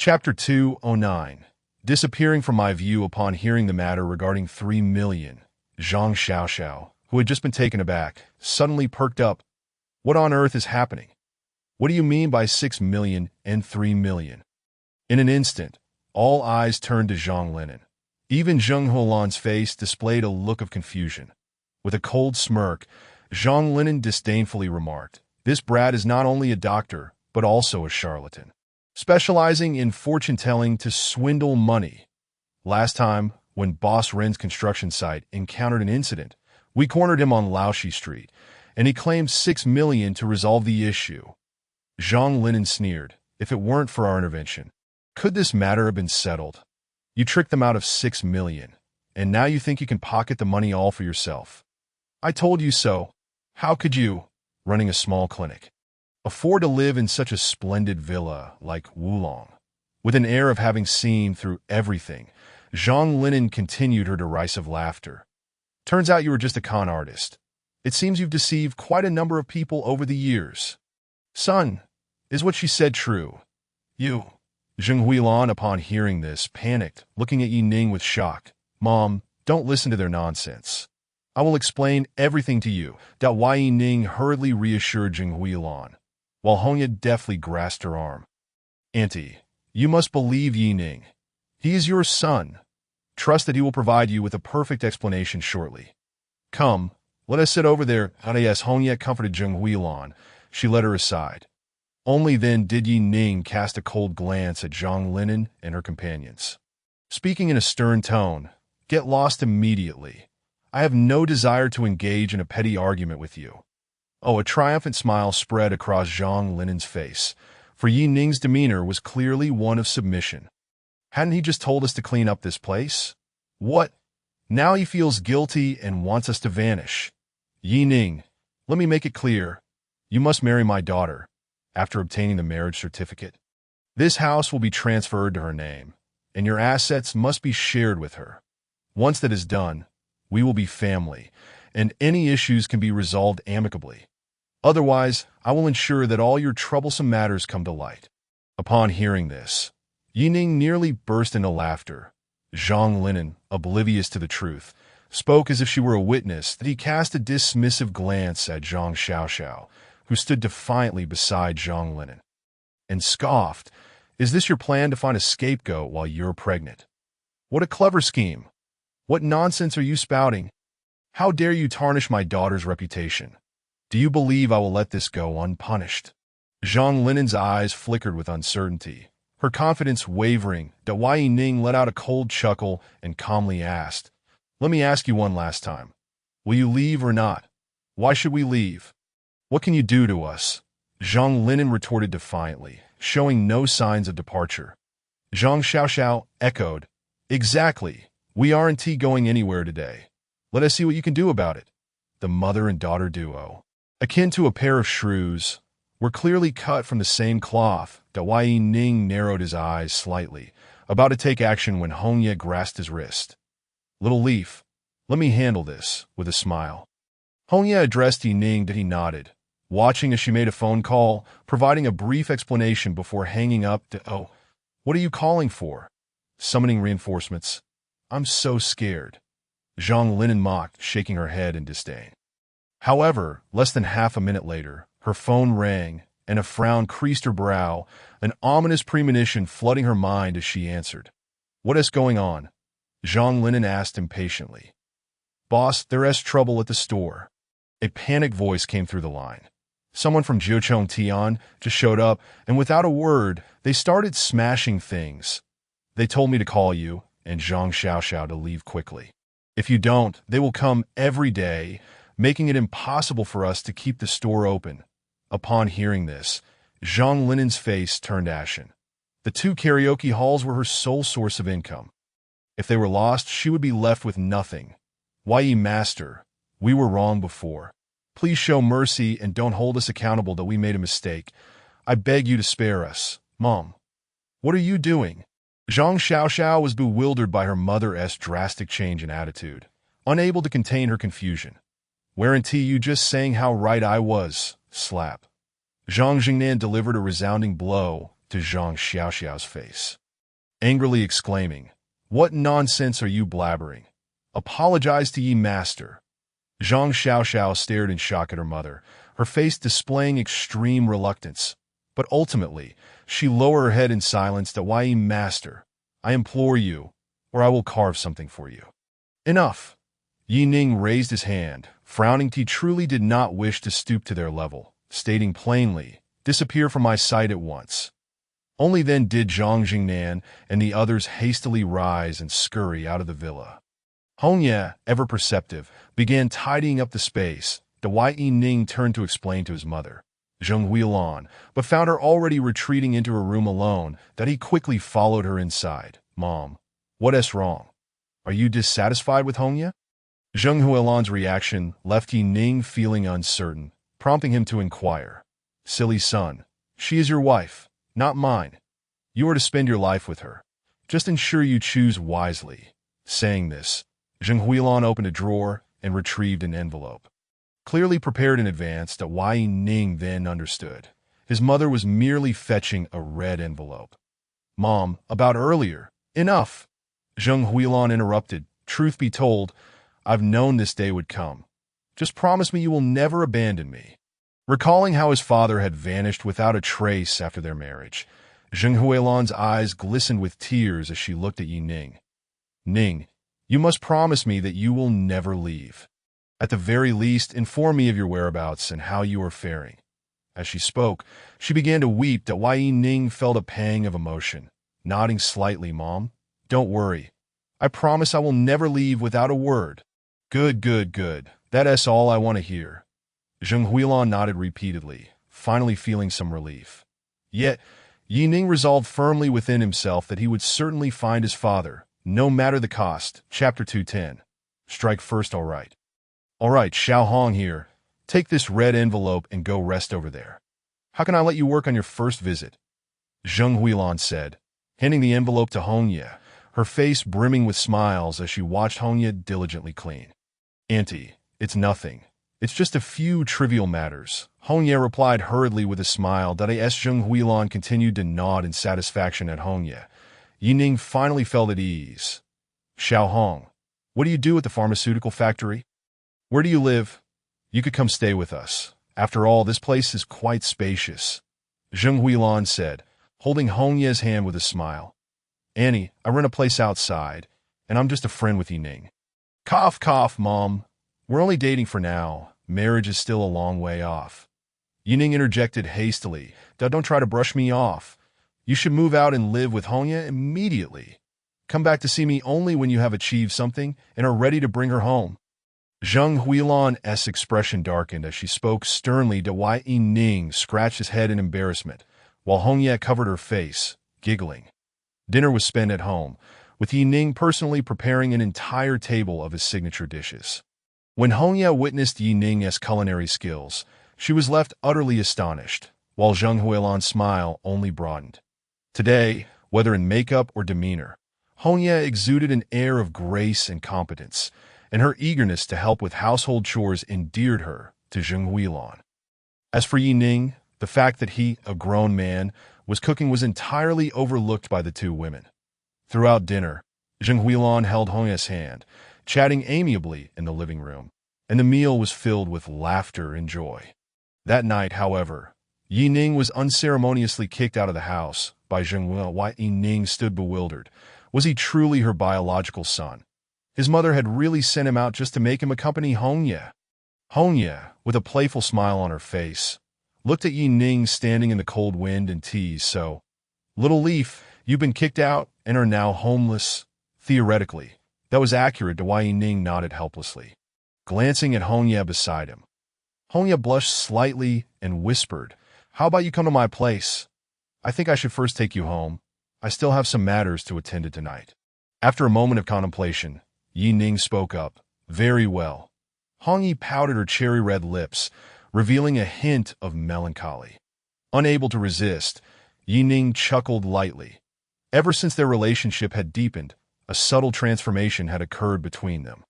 Chapter 209. Disappearing from my view upon hearing the matter regarding 3 million. Zhang Xiaoxiao, who had just been taken aback, suddenly perked up. What on earth is happening? What do you mean by 6 million and 3 million? In an instant, all eyes turned to Zhang Linen. Even Zheng Huolan's face displayed a look of confusion. With a cold smirk, Zhang Linen disdainfully remarked, "This brat is not only a doctor, but also a charlatan, specializing in fortune-telling to swindle money. Last time, when Boss Ren's construction site encountered an incident, we cornered him on Laoshi Street, and he claimed 6 million to resolve the issue." Zhang Linen sneered. "If it weren't for our intervention, could this matter have been settled? You tricked them out of 6 million, and now you think you can pocket the money all for yourself. I told you so. How could you, running a small clinic, afford to live in such a splendid villa like Wulong?" With an air of having seen through everything, Zhang Linen continued her derisive laughter. "Turns out you were just a con artist. It seems you've deceived quite a number of people over the years. Son, is what she said true? You?" Zheng Huilan, upon hearing this, panicked, looking at Yi Ning with shock. "Mom, don't listen to their nonsense. I will explain everything to you." Yi Ning hurriedly reassured Zheng Huilan, while Hongya deftly grasped her arm. "Auntie, you must believe Yi Ning. He is your son. Trust that he will provide you with a perfect explanation shortly. Come, let us sit over there." As Hongya comforted Zheng Huilan, she led her aside. Only then did Yi Ning cast a cold glance at Zhang Linen and her companions. Speaking in a stern tone, "Get lost immediately. I have no desire to engage in a petty argument with you." Oh, a triumphant smile spread across Zhang Linen's face, for Yi Ning's demeanor was clearly one of submission. Hadn't he just told us to clean up this place? What? Now he feels guilty and wants us to vanish. Yi Ning, let me make it clear. You must marry my daughter, after obtaining the marriage certificate. This house will be transferred to her name, and your assets must be shared with her. Once that is done, we will be family, and any issues can be resolved amicably. Otherwise, I will ensure that all your troublesome matters come to light." Upon hearing this, Yi Ning nearly burst into laughter. Zhang Linen, oblivious to the truth, spoke as if she were a witness. That he cast a dismissive glance at Zhang Xiaoxiao, who stood defiantly beside Zhang Linen, and scoffed, "Is this your plan to find a scapegoat while you're pregnant? What a clever scheme! What nonsense are you spouting? How dare you tarnish my daughter's reputation? Do you believe I will let this go unpunished?" Zhang Linen's eyes flickered with uncertainty, her confidence wavering. Yi Ning let out a cold chuckle and calmly asked, "Let me ask you one last time. Will you leave or not? Why should we leave? What can you do to us?" Zhang Linen retorted defiantly, showing no signs of departure. Zhang Xiaoxiao echoed, "Exactly. We aren't going anywhere today. Let us see what you can do about it." The mother and daughter duo, akin to a pair of shrews, were clearly cut from the same cloth. Yi Ning narrowed his eyes slightly, about to take action when Hongya grasped his wrist. "Little Leaf, let me handle this," with a smile. Hongya addressed Yi Ning. He nodded, watching as she made a phone call, providing a brief explanation before hanging up. "Oh, what are you calling for?" "Summoning reinforcements. I'm so scared," Zhang Linen mocked, shaking her head in disdain. However, less than half a minute later, her phone rang, and a frown creased her brow, an ominous premonition flooding her mind as she answered. "What is going on?" Zhang Linen asked impatiently. "Boss, there's trouble at the store." A panicked voice came through the line. Someone from Jiuchong Tian just showed up, and without a word, they started smashing things. "They told me to call you and Zhang Xiaoxiao to leave quickly. If you don't, they will come every day, making it impossible for us to keep the store open." Upon hearing this, Zhang Linen's face turned ashen. The 2 karaoke halls were her sole source of income. If they were lost, she would be left with nothing. "Yi Master, we were wrong before. Please show mercy and don't hold us accountable that we made a mistake. I beg you to spare us." "Mom, what are you doing?" Zhang Xiaoxiao was bewildered by her mother's drastic change in attitude, unable to contain her confusion. "Weren't you just saying how right I was?" Slap. Zhang Jingnan delivered a resounding blow, to Zhang Xiaoxiao's face, angrily exclaiming, "What nonsense are you blabbering? Apologize to ye master." Zhang Xiaoxiao stared in shock at her mother, her face displaying extreme reluctance. But ultimately, she lowered her head in silence. "That why ye master, I implore you, or I will carve something for you." "Enough." Yi Ning raised his hand, frowning. He truly did not wish to stoop to their level, stating plainly, "Disappear from my sight at once." Only then did Zhang Jingnan and the others hastily rise and scurry out of the villa. Hongye, ever perceptive, began tidying up the space. The Yi Ning turned to explain to his mother, Zheng Huilan, but found her already retreating into her room alone. That he quickly followed her inside. "Mom, what's wrong? Are you dissatisfied with Hongye?" Zheng Huilan's reaction left Yi Ning feeling uncertain, prompting him to inquire, "Silly son, she is your wife, not mine. You are to spend your life with her. Just ensure you choose wisely." Saying this, Zheng Huilan opened a drawer and retrieved an envelope. Clearly prepared in advance, that Yi Ning then understood. His mother was merely fetching a red envelope. "Mom, about earlier." "Enough," Zheng Huilan interrupted. "Truth be told, I've known this day would come. Just promise me you will never abandon me." Recalling how his father had vanished without a trace after their marriage, Zheng Huilan's eyes glistened with tears as she looked at Yi Ning. "Ning, you must promise me that you will never leave. At the very least, inform me of your whereabouts and how you are faring." As she spoke, she began to weep. That Yi Ning felt a pang of emotion. Nodding slightly, "Mom, don't worry. I promise I will never leave without a word." Good, good, good. That's all I want to hear." Zheng Huilan nodded repeatedly, finally feeling some relief. Yet, Yi Ning resolved firmly within himself that he would certainly find his father, no matter the cost. Chapter 210. Strike first, all right. "All right, Xiao Hong here. Take this red envelope and go rest over there. How can I let you work on your first visit?" Zheng Huilan said, handing the envelope to Hongye, her face brimming with smiles as she watched Hongye diligently clean. "Auntie, it's nothing. It's just a few trivial matters," Hongye replied hurriedly with a smile. As Zheng Huilan continued to nod in satisfaction at Hongye, Yi Ning finally felt at ease. "Xiao Hong, what do you do at the pharmaceutical factory? Where do you live? You could come stay with us. After all, this place is quite spacious," Zheng Huilan said, holding Hongye's hand with a smile. "Annie, I rent a place outside, and I'm just a friend with Yi Ning." "Cough, cough, Mom. We're only dating for now. Marriage is still a long way off." Yi Ning interjected hastily. "Don't try to brush me off. You should move out and live with Hongye immediately. Come back to see me only when you have achieved something and are ready to bring her home." Zheng Huilan's expression darkened as she spoke sternly. Yi Ning scratched his head in embarrassment, while Hongye covered her face, giggling. Dinner was spent at home, with Yi Ning personally preparing an entire table of his signature dishes. When Hongye witnessed Yi Ning's culinary skills, she was left utterly astonished, while Zheng Huilan's smile only broadened. Today, whether in makeup or demeanor, Hongye exuded an air of grace and competence, and her eagerness to help with household chores endeared her to Zheng Huilan. As for Yi Ning, the fact that he, a grown man, was cooking was entirely overlooked by the two women. Throughout dinner, Zheng Huilan held Hongye's hand, chatting amiably in the living room, and the meal was filled with laughter and joy. That night, however, Yi Ning was unceremoniously kicked out of the house by Zheng Huilan. Yi Ning stood bewildered. Was he truly her biological son? His mother had really sent him out just to make him accompany Hongye. Hongye, with a playful smile on her face, looked at Yi Ning standing in the cold wind and teased. "So, little leaf, you've been kicked out and are now homeless." Theoretically, that was accurate. Yi Ning nodded helplessly, glancing at Hongye beside him. Hongye blushed slightly and whispered, "How about you come to my place? I think I should first take you home. I still have some matters to attend to tonight." After a moment of contemplation, Yi Ning spoke up. "Very well." Hongye pouted her cherry-red lips, revealing a hint of melancholy. Unable to resist, Yi Ning chuckled lightly. Ever since their relationship had deepened, a subtle transformation had occurred between them.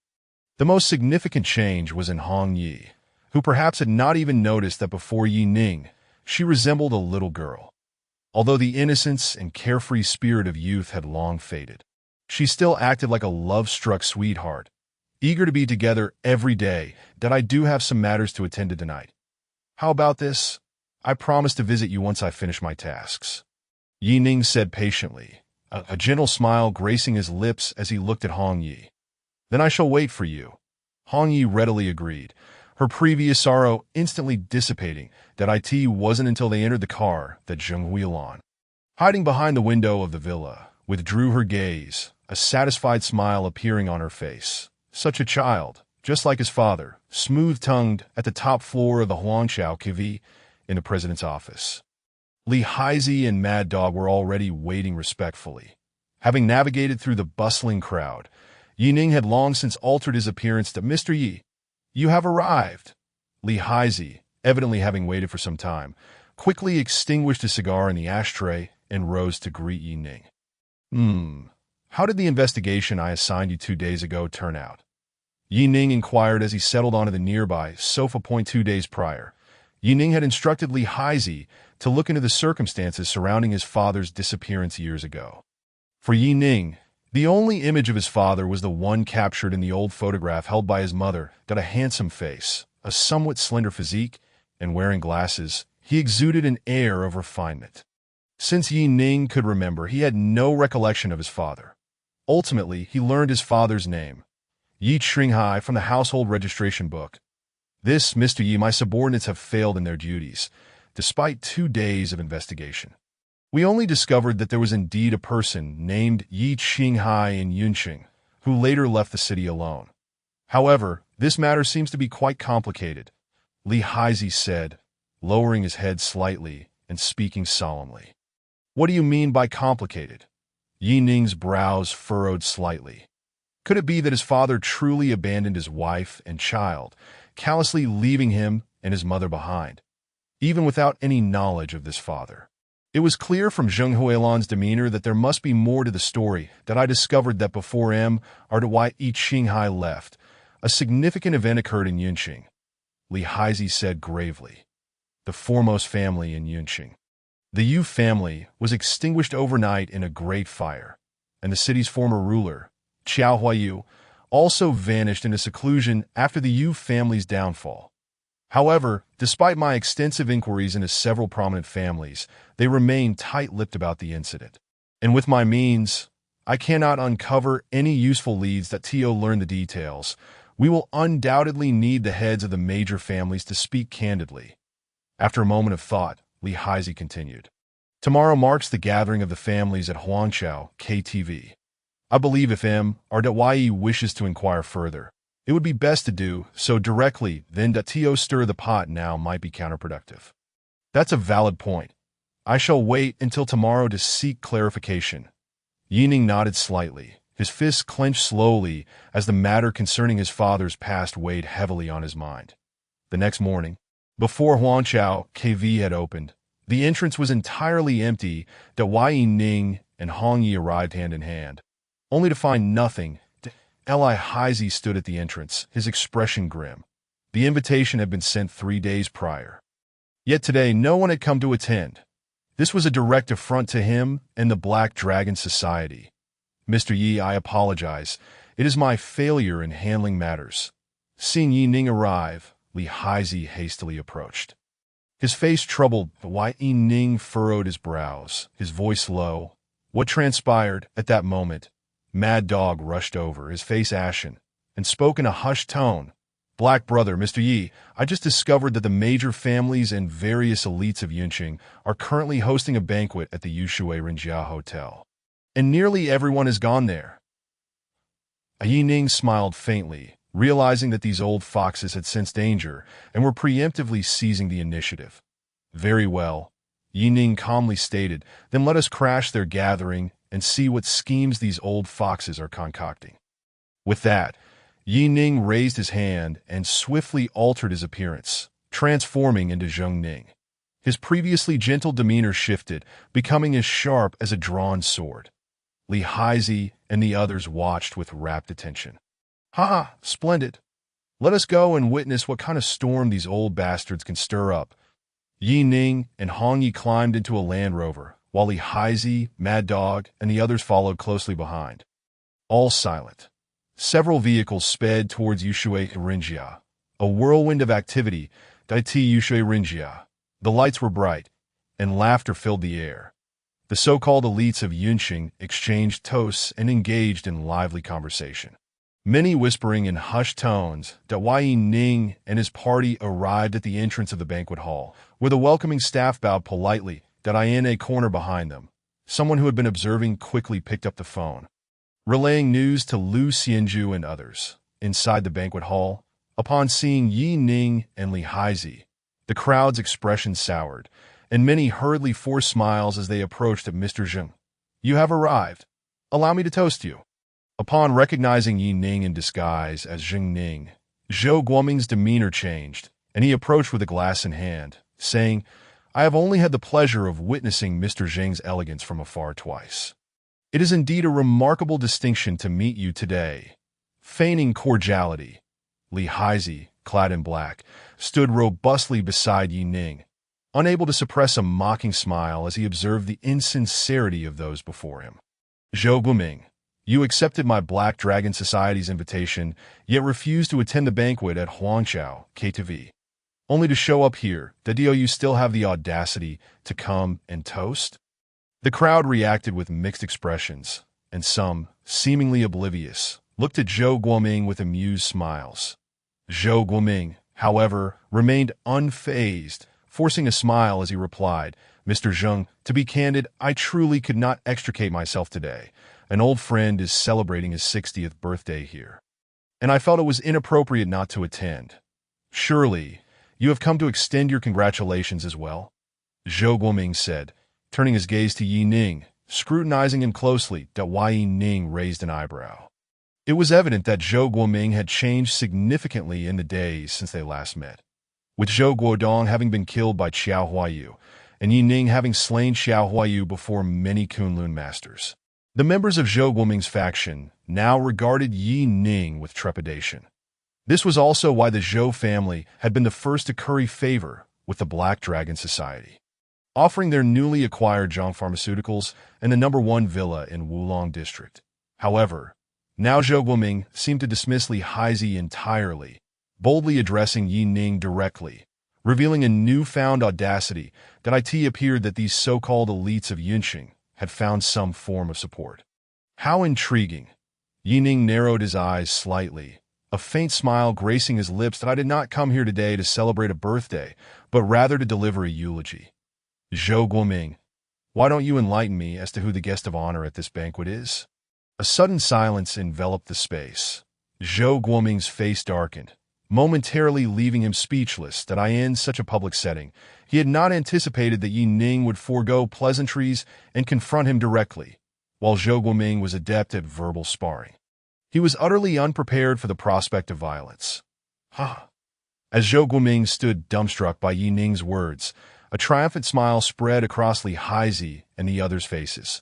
The most significant change was in Hongye, who perhaps had not even noticed that before Yi Ning, she resembled a little girl. Although the innocence and carefree spirit of youth had long faded, she still acted like a love-struck sweetheart, eager to be together every day. That I do have some matters to attend to tonight. How about this? I promise to visit you once I finish my tasks. Yi Ning said patiently, a gentle smile gracing his lips as he looked at Hong Yi. Then I shall wait for you. Hong Yi readily agreed, her previous sorrow instantly dissipating. That it wasn't until they entered the car that Zheng Huilan, hiding behind the window of the villa, withdrew her gaze, a satisfied smile appearing on her face. Such a child, just like his father, smooth-tongued at the top floor of the Huangshao Kivi in the president's office. Li Haizi and Mad Dog were already waiting respectfully. Having navigated through the bustling crowd, Yi Ning had long since altered his appearance to Mr. Yi. You have arrived. Li Haizi, evidently having waited for some time, quickly extinguished his cigar in the ashtray and rose to greet Yi Ning. How did the investigation I assigned you 2 days ago turn out? Yi Ning inquired as he settled onto the nearby sofa point 2 days prior. Yi Ning had instructed Li Haizi to look into the circumstances surrounding his father's disappearance years ago. For Yi Ning, the only image of his father was the one captured in the old photograph held by his mother. That a handsome face, a somewhat slender physique, and wearing glasses, he exuded an air of refinement. Since Yi Ning could remember, he had no recollection of his father. Ultimately, he learned his father's name, Yi Qinghai, from the household registration book. This, Mr. Yi, my subordinates have failed in their duties, despite 2 days of investigation. We only discovered that there was indeed a person named Yi Qinghai in Yunqing, who later left the city alone. However, this matter seems to be quite complicated, Li Haizi said, lowering his head slightly and speaking solemnly. What do you mean by complicated? Yi Ning's brows furrowed slightly. Could it be that his father truly abandoned his wife and child, callously leaving him and his mother behind, even without any knowledge of this father? It was clear from Zheng Huilan's demeanor that there must be more to the story. That I discovered that before Yi Qinghai left, a significant event occurred in Yunqing, Li Haizi said gravely. The foremost family in Yunqing, the Yu family, was extinguished overnight in a great fire, and the city's former ruler, Qiao Huayu, also vanished into seclusion after the Yu family's downfall. However, despite my extensive inquiries into several prominent families, they remain tight-lipped about the incident. And with my means, I cannot uncover any useful leads that Tio learned the details. We will undoubtedly need the heads of the major families to speak candidly. After a moment of thought, Li Haizi continued. Tomorrow marks the gathering of the families at Huangshao KTV. I believe if Yi wishes to inquire further, it would be best to do so directly. Then Tio stir the pot now might be counterproductive. That's a valid point. I shall wait until tomorrow to seek clarification. Yi Ning nodded slightly, his fists clenched slowly as the matter concerning his father's past weighed heavily on his mind. The next morning, before Huangshao KV had opened, the entrance was entirely empty. Yi Ning and Hong Yi arrived hand in hand, only to find nothing. Li Haizi stood at the entrance, his expression grim. The invitation had been sent 3 days prior. Yet today no one had come to attend. This was a direct affront to him and the Black Dragon Society. Mr. Yi, I apologize. It is my failure in handling matters. Seeing Yi Ning arrive, Li Haizi hastily approached. His face troubled, but Yi Ning furrowed his brows, his voice low. What transpired at that moment? Mad Dog rushed over, his face ashen, and spoke in a hushed tone. Black brother, Mr. Yi, I just discovered that the major families and various elites of Yunqing are currently hosting a banquet at the Yushui Rinjia Hotel. And nearly everyone has gone there. Yi Ning smiled faintly, realizing that these old foxes had sensed danger and were preemptively seizing the initiative. Very well, Yi Ning calmly stated, then let us crash their gathering and see what schemes these old foxes are concocting. With that, Yi Ning raised his hand and swiftly altered his appearance, transforming into Zheng Ning. His previously gentle demeanor shifted, becoming as sharp as a drawn sword. Li Haizi and the others watched with rapt attention. Ha! Splendid! Let us go and witness what kind of storm these old bastards can stir up. Yi Ning and Hong Yi climbed into a Land Rover, while Li Haizi, Mad Dog, and the others followed closely behind. All silent. Several vehicles sped towards Yushui Rinjia. A whirlwind of activity, Daiti Yushui Rinjia. The lights were bright, and laughter filled the air. The so-called elites of Yunqing exchanged toasts and engaged in lively conversation. Many whispering in hushed tones that Wai Ning and his party arrived at the entrance of the banquet hall, where the welcoming staff bowed politely that in a corner behind them. Someone who had been observing quickly picked up the phone, relaying news to Lu Xianju and others. Inside the banquet hall, upon seeing Yi Ning and Li Haizi, the crowd's expression soured, and many hurriedly forced smiles as they approached Mr. Zheng. "You have arrived. Allow me to toast you." Upon recognizing Yi Ning in disguise as Zheng Ning, Zhou Guoming's demeanor changed, and he approached with a glass in hand, saying, "I have only had the pleasure of witnessing Mr. Zheng's elegance from afar twice. It is indeed a remarkable distinction to meet you today." Feigning cordiality, Li Haizi, clad in black, stood robustly beside Yi Ning, unable to suppress a mocking smile as he observed the insincerity of those before him. "Zhou Guoming, you accepted my Black Dragon Society's invitation, yet refused to attend the banquet at Huangqiao, KTV. Only to show up here, that you still have the audacity to come and toast?" The crowd reacted with mixed expressions, and some, seemingly oblivious, looked at Zhou Guoming with amused smiles. Zhou Guoming, however, remained unfazed, forcing a smile as he replied, "Mr. Zheng, to be candid, I truly could not extricate myself today. An old friend is celebrating his 60th birthday here, and I felt it was inappropriate not to attend." "Surely, you have come to extend your congratulations as well?" Zhou Guoming said, turning his gaze to Yi Ning, scrutinizing him closely. Yi Ning raised an eyebrow. It was evident that Zhou Guoming had changed significantly in the days since they last met, with Zhou Guodong having been killed by Qiao Huayu, and Yi Ning having slain Qiao Huayu before many Kunlun masters. The members of Zhou Guoming's faction now regarded Yi Ning with trepidation. This was also why the Zhou family had been the first to curry favor with the Black Dragon Society, offering their newly acquired Zhang Pharmaceuticals and the #1 villa in Wulong District. However, now Zhou Guoming seemed to dismiss Li Haizi entirely, boldly addressing Yi Ning directly, revealing a newfound audacity that it appeared that these so-called elites of Yunqing had found some form of support. How intriguing! Yi Ning narrowed his eyes slightly, a faint smile gracing his lips that I did not come here today to celebrate a birthday, but rather to deliver a eulogy. Zhou Guoming, why don't you enlighten me as to who the guest of honor at this banquet is? A sudden silence enveloped the space. Zhou Guoming's face darkened, momentarily leaving him speechless that in such a public setting, he had not anticipated that Yi Ning would forego pleasantries and confront him directly, while Zhou Guoming was adept at verbal sparring. He was utterly unprepared for the prospect of violence. As Zhou Guoming stood dumbstruck by Yi Ning's words, a triumphant smile spread across Li Haizi and the others' faces.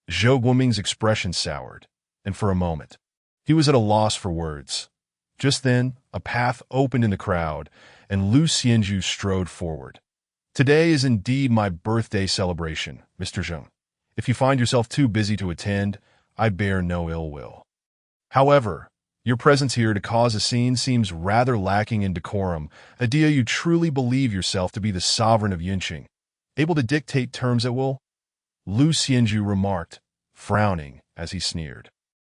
Zhou Guoming's expression soured, and for a moment, he was at a loss for words. Just then, a path opened in the crowd, and Lu Xianju strode forward. "Today is indeed my birthday celebration, Mr. Zheng. If you find yourself too busy to attend, I bear no ill will. However, your presence here to cause a scene seems rather lacking in decorum. Do you truly believe yourself to be the sovereign of Yunqing, able to dictate terms at will?" Lu Xianju remarked, frowning as he sneered.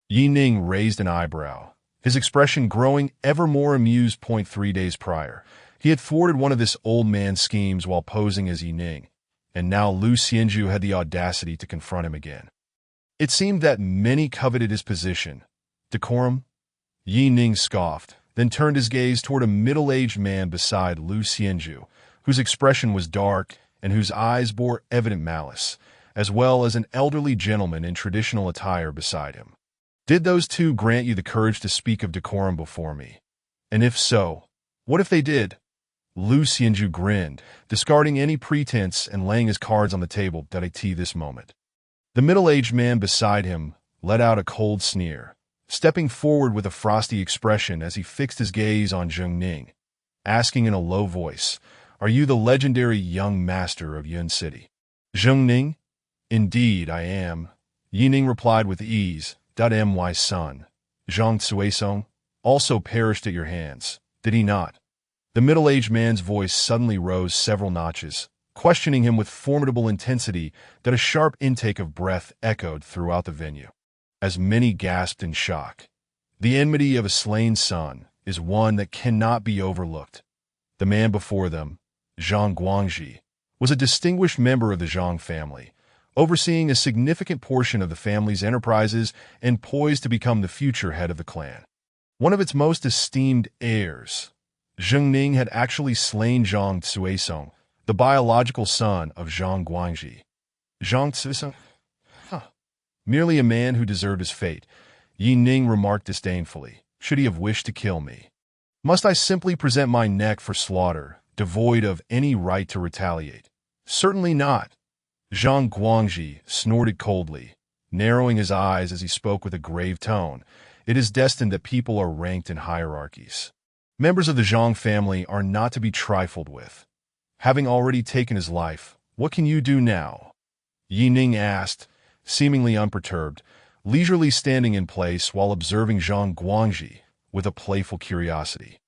Yi Ning raised an eyebrow, his expression growing ever more amused. 3 days prior, he had thwarted one of this old man's schemes while posing as Yi Ning, and now Lu Xianju had the audacity to confront him again. It seemed that many coveted his position. Decorum? Yi Ning scoffed, then turned his gaze toward a middle-aged man beside Lu Xianju, whose expression was dark and whose eyes bore evident malice, as well as an elderly gentleman in traditional attire beside him. "Did those two grant you the courage to speak of decorum before me? And if so, what if they did?" Lu Xianju grinned, discarding any pretense and laying his cards on the table at this moment. The middle-aged man beside him let out a cold sneer, stepping forward with a frosty expression as he fixed his gaze on Zheng Ning, asking in a low voice, "Are you the legendary young master of Yun City?" Zheng Ning, Indeed, I am, Yining replied with ease. My son, Zhang Cuisong, also perished at your hands, did he not? The middle-aged man's voice suddenly rose several notches, questioning him with formidable intensity that a sharp intake of breath echoed throughout the venue. As many gasped in shock. The enmity of a slain son is one that cannot be overlooked. The man before them, Zhang Guangxi, was a distinguished member of the Zhang family, overseeing a significant portion of the family's enterprises and poised to become the future head of the clan. One of its most esteemed heirs, Zheng Ning had actually slain Zhang Cuisong, the biological son of Zhang Guangxi. Zhang Cuisong? Merely a man who deserved his fate, Yi Ning remarked disdainfully. Should he have wished to kill me? Must I simply present my neck for slaughter, devoid of any right to retaliate? Certainly not. Zhang Guangxi snorted coldly, narrowing his eyes as he spoke with a grave tone. It is destined that people are ranked in hierarchies. Members of the Zhang family are not to be trifled with. Having already taken his life, what can you do now? Yi Ning asked, seemingly unperturbed, leisurely standing in place while observing Zhang Guangxi with a playful curiosity.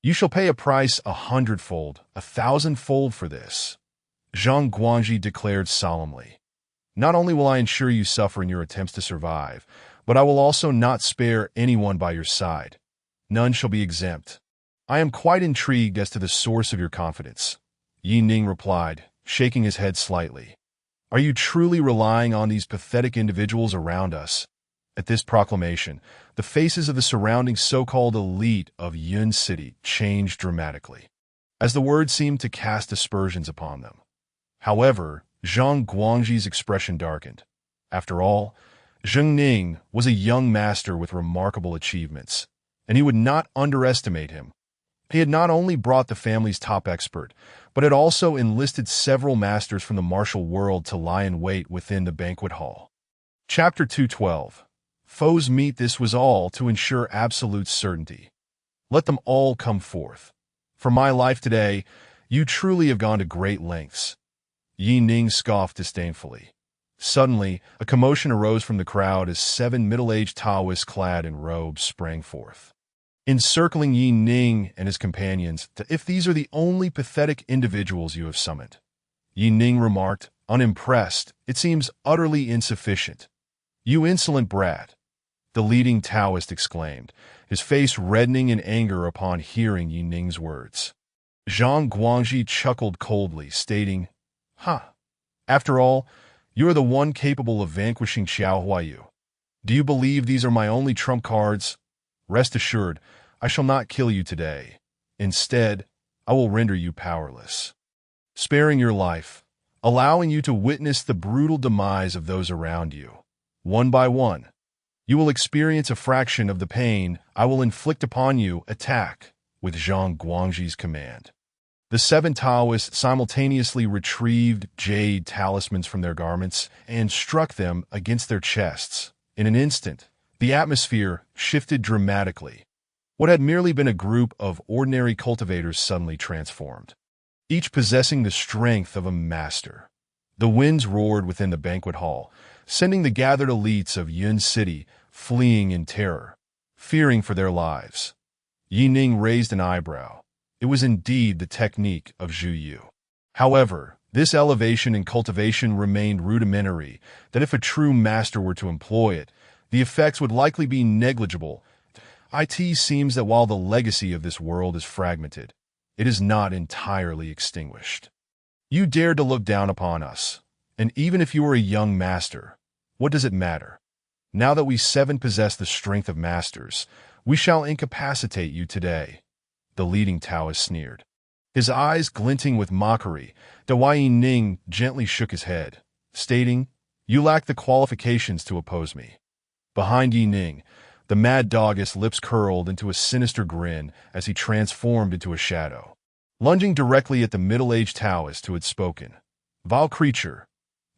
You shall pay a price 100-fold, 1,000-fold for this, Zhang Guangxi declared solemnly. Not only will I ensure you suffer in your attempts to survive, but I will also not spare anyone by your side. None shall be exempt. I am quite intrigued as to the source of your confidence, Yi Ning replied, shaking his head slightly. Are you truly relying on these pathetic individuals around us? At this proclamation, the faces of the surrounding so-called elite of Yun City changed dramatically, as the words seemed to cast aspersions upon them. However, Zhang Guangxi's expression darkened. After all, Zheng Ning was a young master with remarkable achievements, and he would not underestimate him. He had not only brought the family's top expert, but had also enlisted several masters from the martial world to lie in wait within the banquet hall. Chapter 212. Foes meet. This was all to ensure absolute certainty. Let them all come forth. For my life today, you truly have gone to great lengths. Yi Ning scoffed disdainfully. Suddenly, a commotion arose from the crowd as 7 middle-aged Taoists clad in robes sprang forth, encircling Yi Ning and his companions. If these are the only pathetic individuals you have summoned, Yi Ning remarked, unimpressed, it seems utterly insufficient. You insolent brat, the leading Taoist exclaimed, his face reddening in anger upon hearing Yi Ning's words. Zhang Guangxi chuckled coldly, stating, After all, you are the one capable of vanquishing Xiao Huayu. Do you believe these are my only trump cards? Rest assured, I shall not kill you today. Instead, I will render you powerless, sparing your life, allowing you to witness the brutal demise of those around you. One by one, you will experience a fraction of the pain I will inflict upon you. Attack, with Zhang Guangxi's command. The 7 Taoists simultaneously retrieved jade talismans from their garments and struck them against their chests. In an instant, the atmosphere shifted dramatically. What had merely been a group of ordinary cultivators suddenly transformed, each possessing the strength of a master. The winds roared within the banquet hall, sending the gathered elites of Yun City fleeing in terror, fearing for their lives. Yi Ning raised an eyebrow. It was indeed the technique of Zhu Yu. However, this elevation in cultivation remained rudimentary, that if a true master were to employ it, the effects would likely be negligible. It seems that while the legacy of this world is fragmented, it is not entirely extinguished. You dared to look down upon us, and even if you were a young master, what does it matter? Now that we 7 possess the strength of masters, we shall incapacitate you today. The leading Taoist sneered, his eyes glinting with mockery. Yi Ning gently shook his head, stating, You lack the qualifications to oppose me. Behind Yi Ning, the mad doggist's lips curled into a sinister grin as he transformed into a shadow, lunging directly at the middle-aged Taoist who had spoken. Vile creature,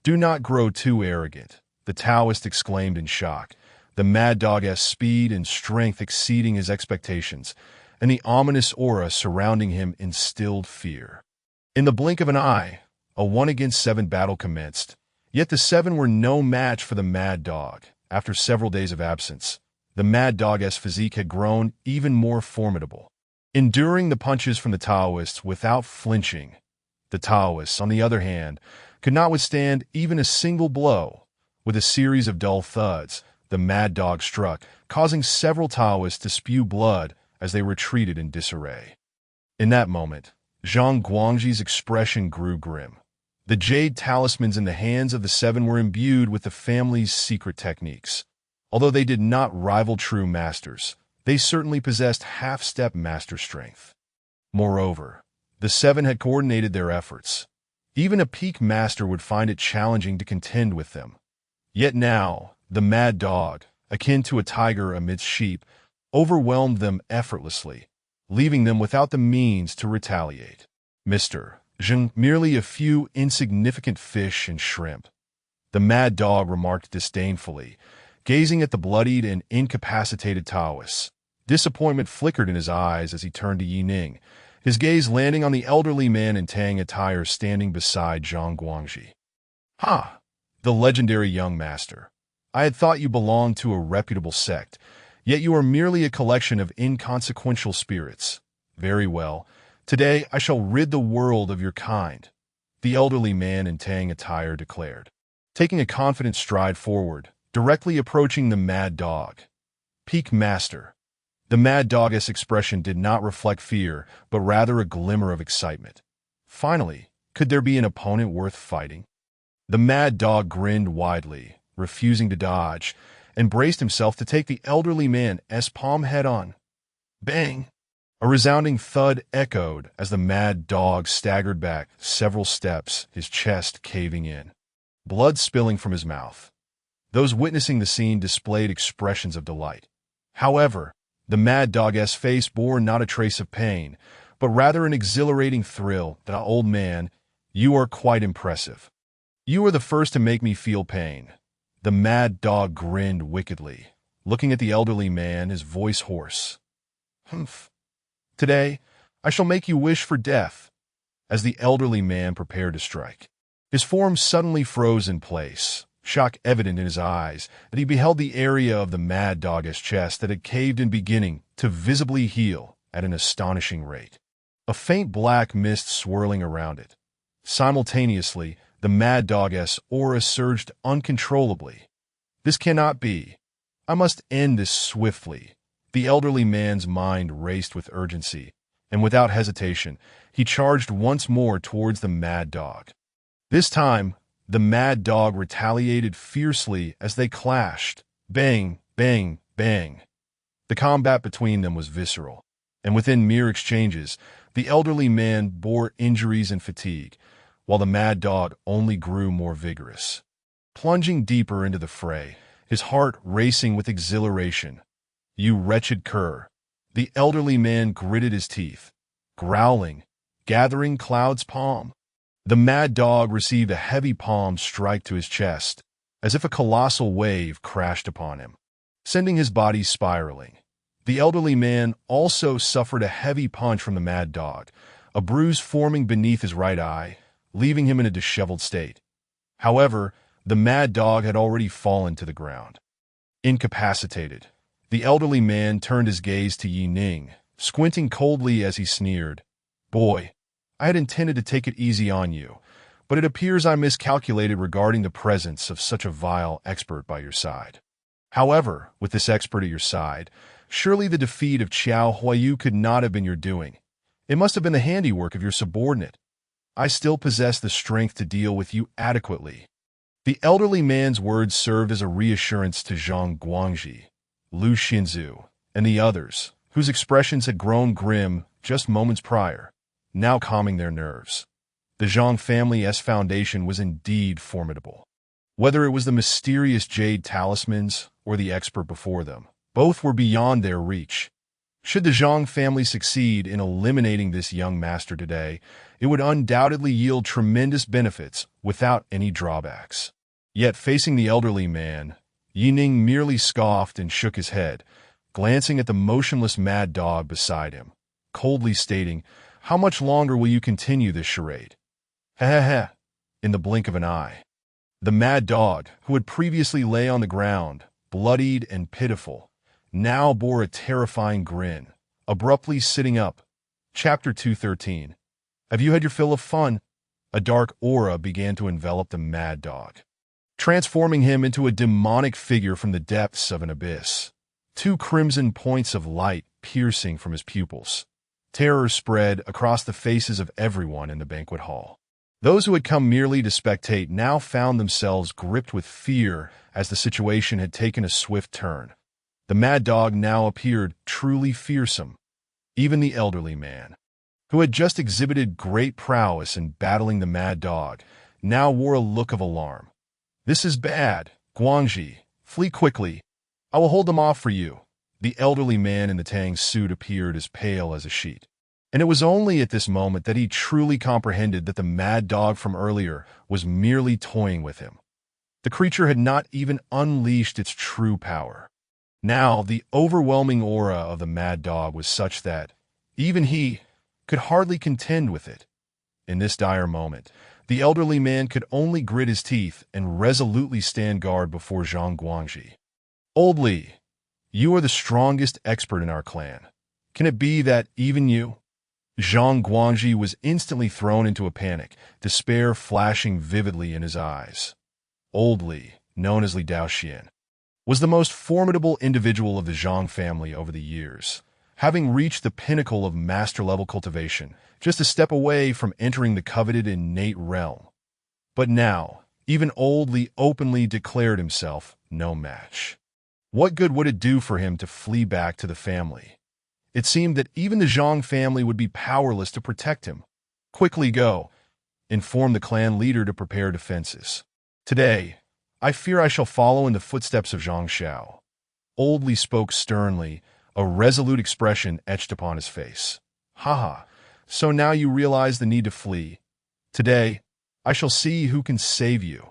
do not grow too arrogant, the Taoist exclaimed in shock, the mad doggist's speed and strength exceeding his expectations, and the ominous aura surrounding him instilled fear. In the blink of an eye, a 1-against-7 battle commenced, Yet the seven were no match for the mad dog. After several days of absence, the mad dog's physique had grown even more formidable. Enduring the punches from the Taoists without flinching, the Taoists, on the other hand, could not withstand even a single blow. With a series of dull thuds, the mad dog struck, causing several Taoists to spew blood as they retreated in disarray. In that moment, Zhang Guangji's expression grew grim. The jade talismans in the hands of the seven were imbued with the family's secret techniques. Although they did not rival true masters, they certainly possessed half-step master strength. Moreover, the seven had coordinated their efforts. Even a peak master would find it challenging to contend with them. Yet now, the mad dog, akin to a tiger amidst sheep, overwhelmed them effortlessly, leaving them without the means to retaliate. Mr. Zheng, merely a few insignificant fish and shrimp, the mad dog remarked disdainfully, gazing at the bloodied and incapacitated Taoists. Disappointment flickered in his eyes as he turned to Yi Ning, his gaze landing on the elderly man in Tang attire standing beside Zhang Guangji. "Ha! The legendary young master. I had thought you belonged to a reputable sect, yet you are merely a collection of inconsequential spirits. Very well. Today I shall rid the world of your kind," the elderly man in Tang attire declared, taking a confident stride forward, directly approaching the mad dog. "Peak master." The mad dog's expression did not reflect fear, but rather a glimmer of excitement. Finally, could there be an opponent worth fighting? The mad dog grinned widely, refusing to dodge, and braced himself to take the elderly man's palm head-on. Bang! A resounding thud echoed as the mad dog staggered back several steps, his chest caving in, blood spilling from his mouth. Those witnessing the scene displayed expressions of delight. However, the mad dog's face bore not a trace of pain, but rather an exhilarating thrill. "The old man, you are quite impressive. You are the first to make me feel pain." The mad dog grinned wickedly, looking at the elderly man, his voice hoarse. "Humph. Today, I shall make you wish for death." As the elderly man prepared to strike, his form suddenly froze in place, shock evident in his eyes that he beheld the area of the mad dog's chest that had caved in beginning to visibly heal at an astonishing rate, a faint black mist swirling around it. Simultaneously, the mad dog's aura surged uncontrollably. "This cannot be. I must end this swiftly." The elderly man's mind raced with urgency, and without hesitation, he charged once more towards the mad dog. This time, the mad dog retaliated fiercely as they clashed. Bang, bang, bang. The combat between them was visceral, and within mere exchanges, the elderly man bore injuries and fatigue, while the mad dog only grew more vigorous. Plunging deeper into the fray, his heart racing with exhilaration. "You wretched cur!" The elderly man gritted his teeth, growling, gathering Cloud's palm. The mad dog received a heavy palm strike to his chest, as if a colossal wave crashed upon him, sending his body spiraling. The elderly man also suffered a heavy punch from the mad dog, a bruise forming beneath his right eye, leaving him in a disheveled state. However, the mad dog had already fallen to the ground. Incapacitated, the elderly man turned his gaze to Yi Ning, squinting coldly as he sneered. "Boy, I had intended to take it easy on you, but it appears I miscalculated regarding the presence of such a vile expert by your side. However, with this expert at your side, surely the defeat of Qiao Huayu could not have been your doing. It must have been the handiwork of your subordinate. I still possess the strength to deal with you adequately." The elderly man's words served as a reassurance to Zhang Guangji, Lu Xinzu, and the others, whose expressions had grown grim just moments prior, now calming their nerves. The Zhang family's foundation was indeed formidable. Whether it was the mysterious jade talismans or the expert before them, both were beyond their reach. Should the Zhang family succeed in eliminating this young master today, it would undoubtedly yield tremendous benefits without any drawbacks. Yet facing the elderly man, Yi Ning merely scoffed and shook his head, glancing at the motionless mad dog beside him, coldly stating, "How much longer will you continue this charade?" "Ha ha ha," in the blink of an eye. The mad dog, who had previously lay on the ground, bloodied and pitiful, now bore a terrifying grin, abruptly sitting up. Chapter 213. Have you had your fill of fun? A dark aura began to envelop the mad dog, transforming him into a demonic figure from the depths of an abyss. Two crimson points of light piercing from his pupils. Terror spread across the faces of everyone in the banquet hall. Those who had come merely to spectate now found themselves gripped with fear as the situation had taken a swift turn. The mad dog now appeared truly fearsome. Even the elderly man, who had just exhibited great prowess in battling the mad dog, now wore a look of alarm. "This is bad, Guangxi. Flee quickly. I will hold them off for you." The elderly man in the Tang suit appeared as pale as a sheet. And it was only at this moment that he truly comprehended that the mad dog from earlier was merely toying with him. The creature had not even unleashed its true power. Now, the overwhelming aura of the mad dog was such that even he could hardly contend with it. In this dire moment, the elderly man could only grit his teeth and resolutely stand guard before Zhang Guangxi. "Old Li, you are the strongest expert in our clan. Can it be that even you?" Zhang Guangxi was instantly thrown into a panic, despair flashing vividly in his eyes. Old Li, known as Li Daoxian, was the most formidable individual of the Zhang family over the years, having reached the pinnacle of master-level cultivation, just a step away from entering the coveted innate realm. But now, even Old Li openly declared himself no match. What good would it do for him to flee back to the family? It seemed that even the Zhang family would be powerless to protect him. "Quickly go," informed the clan leader to prepare defenses. "Today, I fear I shall follow in the footsteps of Zhang Xiao." Old Li spoke sternly, a resolute expression etched upon his face. "Haha, so now you realize the need to flee. Today, I shall see who can save you."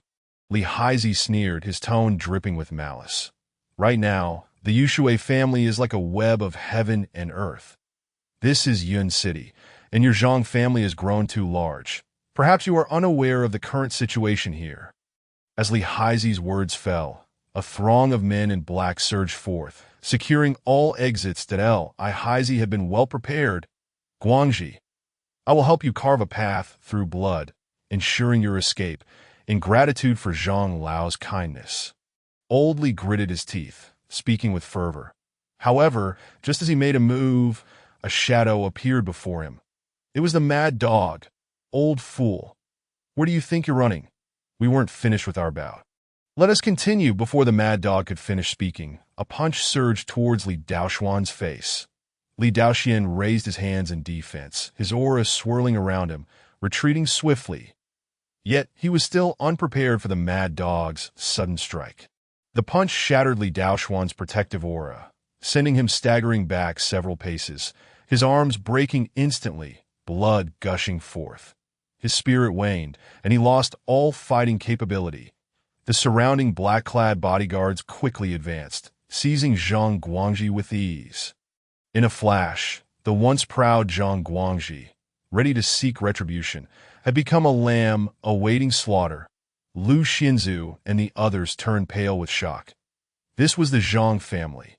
Li Haizi sneered, his tone dripping with malice. "Right now, the Yushui family is like a web of heaven and earth. This is Yun City, and your Zhang family has grown too large. Perhaps you are unaware of the current situation here." As Li Haizi's words fell, a throng of men in black surged forth, securing all exits that Li Haizi had been well prepared. "Guangxi, I will help you carve a path through blood, ensuring your escape, in gratitude for Zhang Lao's kindness." Old Li gritted his teeth, speaking with fervor. However, just as he made a move, a shadow appeared before him. It was the mad dog. "Old fool, where do you think you're running? We weren't finished with our bout. Let us continue." Before the mad dog could finish speaking, a punch surged towards Li Daoxuan's face. Li Daoxian raised his hands in defense, his aura swirling around him, retreating swiftly. Yet he was still unprepared for the mad dog's sudden strike. The punch shattered Li Daoxuan's protective aura, sending him staggering back several paces, his arms breaking instantly, blood gushing forth. His spirit waned, and he lost all fighting capability. The surrounding black-clad bodyguards quickly advanced, seizing Zhang Guangxi with ease. In a flash, the once proud Zhang Guangxi, ready to seek retribution, had become a lamb awaiting slaughter. Lu Xinzu and the others turned pale with shock. This was the Zhang family.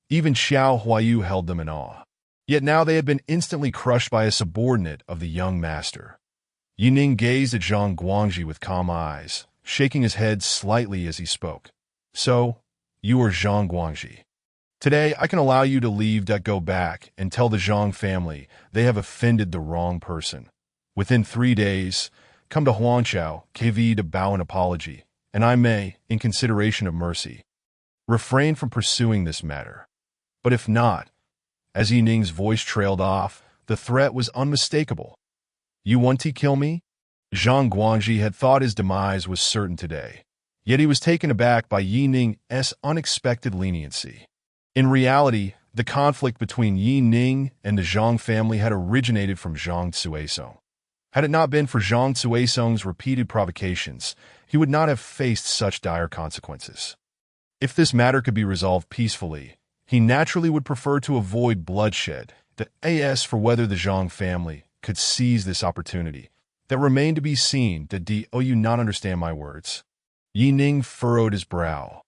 Even Xiao Huayu held them in awe. Yet now they had been instantly crushed by a subordinate of the young master. Yining gazed at Zhang Guangxi with calm eyes, shaking his head slightly as he spoke. "So, you are Zhang Guangxi. Today I can allow you to leave to go back and tell the Zhang family they have offended the wrong person. Within 3 days, come to Huangqiao, KV to bow an apology, and I may, in consideration of mercy, refrain from pursuing this matter. But if not," as Yining's voice trailed off, the threat was unmistakable. "You want to kill me?" Zhang Guangxi had thought his demise was certain today, yet he was taken aback by Yining's unexpected leniency. In reality, the conflict between Yining and the Zhang family had originated from Zhang Cuisong. Had it not been for Zhang Cuisong's repeated provocations, he would not have faced such dire consequences. If this matter could be resolved peacefully, he naturally would prefer to avoid bloodshed. As for whether the Zhang family could seize this opportunity, that remained to be seen. Do you not understand my words? Yi Ning furrowed his brow.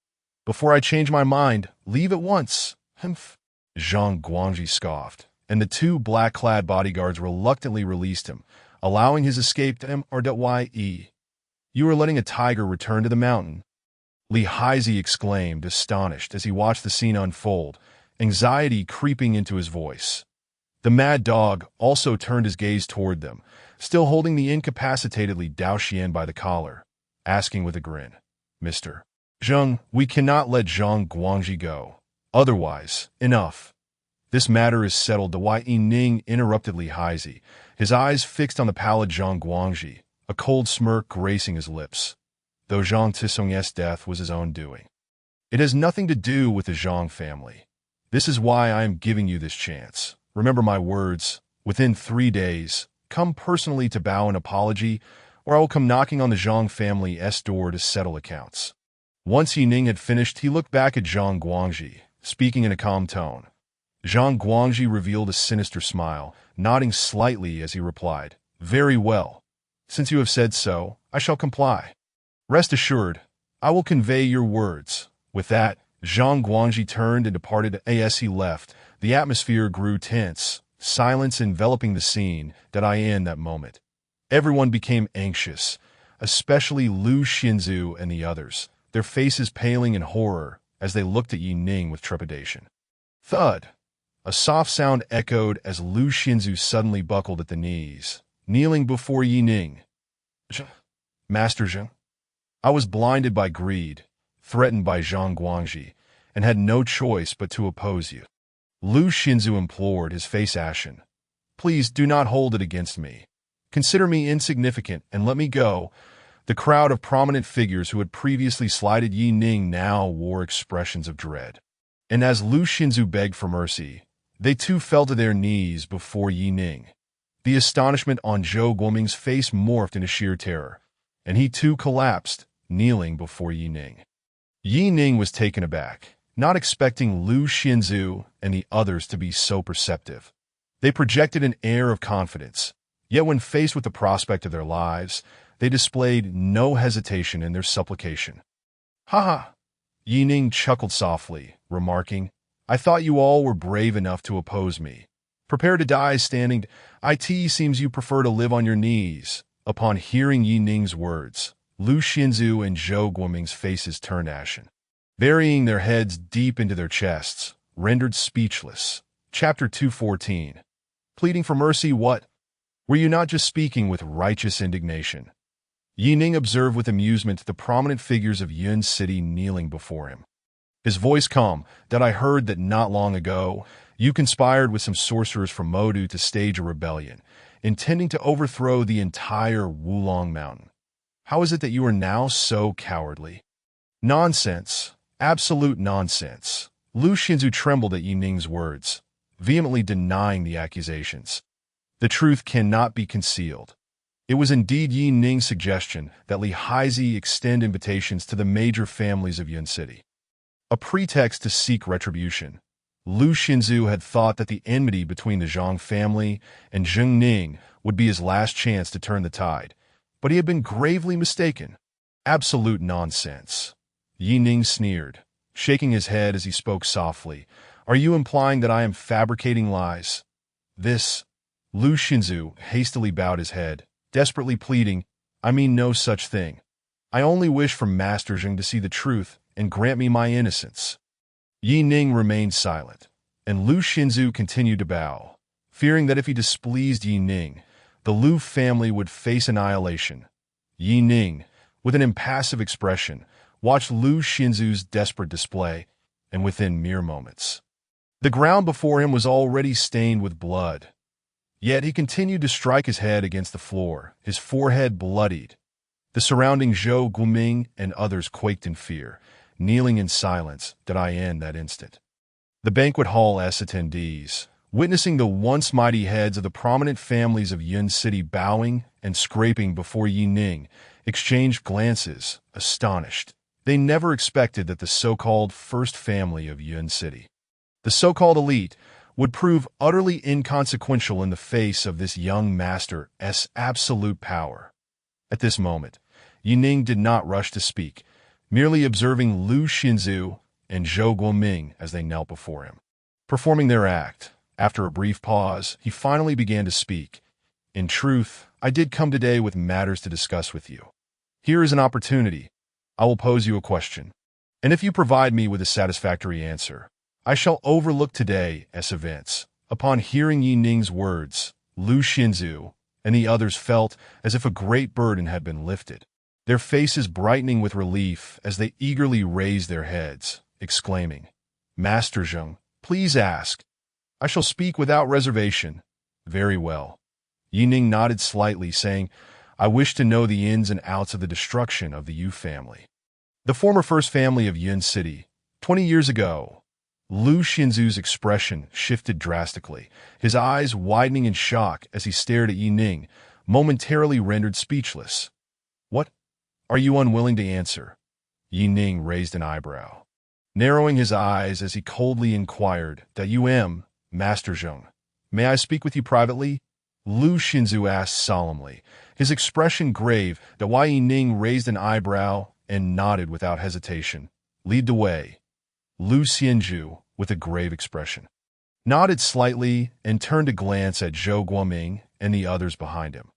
Before I change my mind, leave at once. Humph. Zhang Guangji scoffed, and the two black-clad bodyguards reluctantly released him, allowing his escape to MRYE. You are letting a tiger return to the mountain? Li Haizi exclaimed, astonished, as he watched the scene unfold, anxiety creeping into his voice. The mad dog also turned his gaze toward them, still holding the incapacitated Li Daoxian by the collar, asking with a grin, Mr. Zheng, we cannot let Zhang Guangji go. Otherwise, enough. This matter is settled. The Yi Ning interrupted Li Haizi, his eyes fixed on the pallid Zhang Guangji, a cold smirk gracing his lips. Though Zhang Tisong's death was his own doing. It has nothing to do with the Zhang family. This is why I am giving you this chance. Remember my words. Within 3 days, come personally to bow an apology, or I will come knocking on the Zhang family's door to settle accounts. Once Yi Ning had finished, he looked back at Zhang Guangji, speaking in a calm tone. Zhang Guangji revealed a sinister smile, nodding slightly as he replied, Very well. Since you have said so, I shall comply. Rest assured, I will convey your words. With that, Zhang Guangji turned and departed. As he left, the atmosphere grew tense, silence enveloping the scene in that moment. Everyone became anxious, especially Lu Xinzu and the others, their faces paling in horror as they looked at Yi Ning with trepidation. Thud! A soft sound echoed as Lu Xinzu suddenly buckled at the knees, kneeling before Yi Ning. Master Zheng? I was blinded by greed, threatened by Zhang Guangji, and had no choice but to oppose you. Lu Xinzu implored, his face ashen. Please do not hold it against me. Consider me insignificant and let me go. The crowd of prominent figures who had previously slighted Yi Ning now wore expressions of dread. And as Lu Xinzu begged for mercy, they too fell to their knees before Yi Ning. The astonishment on Zhou Guoming's face morphed into sheer terror, and he too collapsed, kneeling before Yi Ning. Yi Ning was taken aback, not expecting Lu Xinzu and the others to be so perceptive. They projected an air of confidence, yet when faced with the prospect of their lives, they displayed no hesitation in their supplication. Ha ha! Yi Ning chuckled softly, remarking, I thought you all were brave enough to oppose me. Prepare to die standing. It seems you prefer to live on your knees. Upon hearing Yi Ning's words, Lu Xinzu and Zhou Guoming's faces turned ashen, burying their heads deep into their chests, rendered speechless. Chapter 214. Pleading for mercy, what? Were you not just speaking with righteous indignation? Yi Ning observed with amusement the prominent figures of Yun City kneeling before him. His voice calm, that I heard that not long ago, you conspired with some sorcerers from Modu to stage a rebellion, intending to overthrow the entire Wulong Mountain. How is it that you are now so cowardly? Nonsense. Absolute nonsense. Lu Xinzu trembled at Yi Ning's words, vehemently denying the accusations. The truth cannot be concealed. It was indeed Yi Ning's suggestion that Li Haizi extend invitations to the major families of Yun City. A pretext to seek retribution. Lu Xinzu had thought that the enmity between the Zhang family and Zheng Ning would be his last chance to turn the tide, but he had been gravely mistaken. Absolute nonsense. Yi Ning sneered, shaking his head as he spoke softly. Are you implying that I am fabricating lies? Lu Xinzu hastily bowed his head, desperately pleading, I mean no such thing. I only wish for Master Zheng to see the truth and grant me my innocence. Yi Ning remained silent, and Lu Xinzu continued to bow, fearing that if he displeased Yi Ning, the Lu family would face annihilation. Yi Ning, with an impassive expression, watched Lu Xinzu's desperate display, and within mere moments, the ground before him was already stained with blood. Yet he continued to strike his head against the floor, his forehead bloodied. The surrounding Zhou Guoming and others quaked in fear, kneeling in silence in that instant. The banquet hall's attendees, witnessing the once mighty heads of the prominent families of Yun City bowing and scraping before Yi Ning, exchanged glances, astonished. They never expected that the so-called first family of Yun City, the so-called elite, would prove utterly inconsequential in the face of this young master's absolute power. At this moment, Yi Ning did not rush to speak, merely observing Lu Xinzu and Zhou Guoming as they knelt before him. Performing their act, after a brief pause, he finally began to speak. In truth, I did come today with matters to discuss with you. Here is an opportunity. I will pose you a question, and if you provide me with a satisfactory answer, I shall overlook today as events. Upon hearing Yi Ning's words, Lu Xinzu and the others felt as if a great burden had been lifted, their faces brightening with relief as they eagerly raised their heads, exclaiming, "Master Zheng, please ask. I shall speak without reservation." "Very well." Yi Ning nodded slightly, saying, "I wish to know the ins and outs of the destruction of the Yu family." The former first family of Yun City. 20 years ago. Lu Xinzu's expression shifted drastically, his eyes widening in shock as he stared at Yi Ning, momentarily rendered speechless. "What? Are you unwilling to answer?" Yi Ning raised an eyebrow, narrowing his eyes as he coldly inquired, "That you am, Master Zheng. May I speak with you privately?" Lu Xinzu asked solemnly, his expression grave. That Yi Ning raised an eyebrow and nodded without hesitation. "Lead the way." Lu Xinzu, with a grave expression, nodded slightly and turned to glance at Zhou Guoming and the others behind him.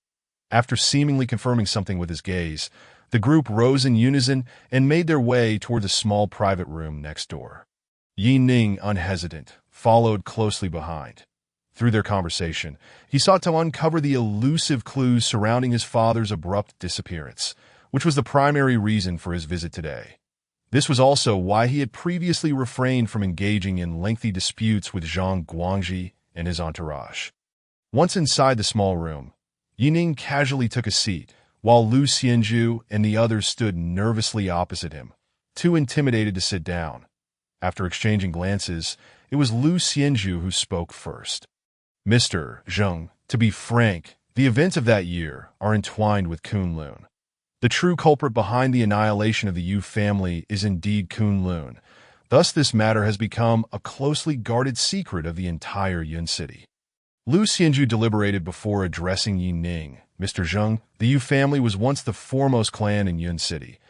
After seemingly confirming something with his gaze, the group rose in unison and made their way toward the small private room next door. Yi Ning, unhesitant, followed closely behind. Through their conversation, he sought to uncover the elusive clues surrounding his father's abrupt disappearance, which was the primary reason for his visit today. This was also why he had previously refrained from engaging in lengthy disputes with Zhang Guangji and his entourage. Once inside the small room, Yi Ning casually took a seat, while Lu Xinzu and the others stood nervously opposite him, too intimidated to sit down. After exchanging glances, it was Lu Xinzu who spoke first. "Mr. Zheng, to be frank, the events of that year are entwined with Kunlun. The true culprit behind the annihilation of the Yu family is indeed Kunlun. Thus this matter has become a closely guarded secret of the entire Yun City." Lu Xinzu deliberated before addressing Yi Ning. "Mr. Zheng, the Yu family was once the foremost clan in Yun City."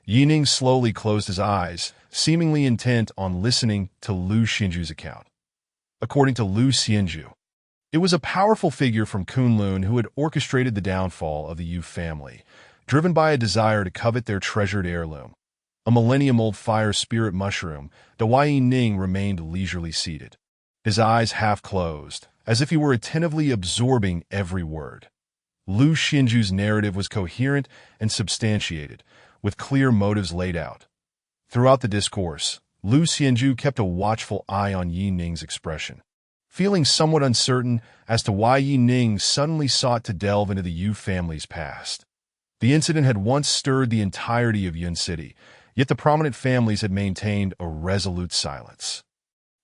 Yi Ning slowly closed his eyes, seemingly intent on listening to Lu Xinzu's account. According to Lu Xinzu, it was a powerful figure from Kunlun who had orchestrated the downfall of the Yu family, driven by a desire to covet their treasured heirloom, a millennium-old fire spirit mushroom. Yi Ning remained leisurely seated, his eyes half closed, as if he were attentively absorbing every word. Lu Xinzu's narrative was coherent and substantiated, with clear motives laid out. Throughout the discourse, Lu Xinzu kept a watchful eye on Yi Ning's expression, feeling somewhat uncertain as to why Yi Ning suddenly sought to delve into the Yu family's past. The incident had once stirred the entirety of Yun City, yet the prominent families had maintained a resolute silence,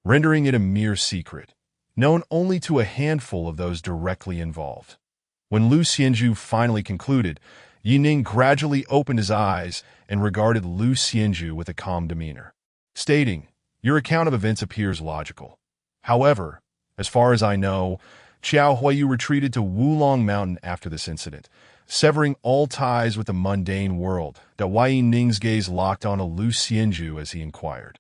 rendering it a mere secret, known only to a handful of those directly involved. When Lu Xinzu finally concluded, Yi Ning gradually opened his eyes and regarded Lu Xinzu with a calm demeanor, stating, "Your account of events appears logical. However, as far as I know, Qiao Huayu retreated to Wulong Mountain after this incident, severing all ties with the mundane world." Yi Ning's gaze locked on Lu Xinzu as he inquired,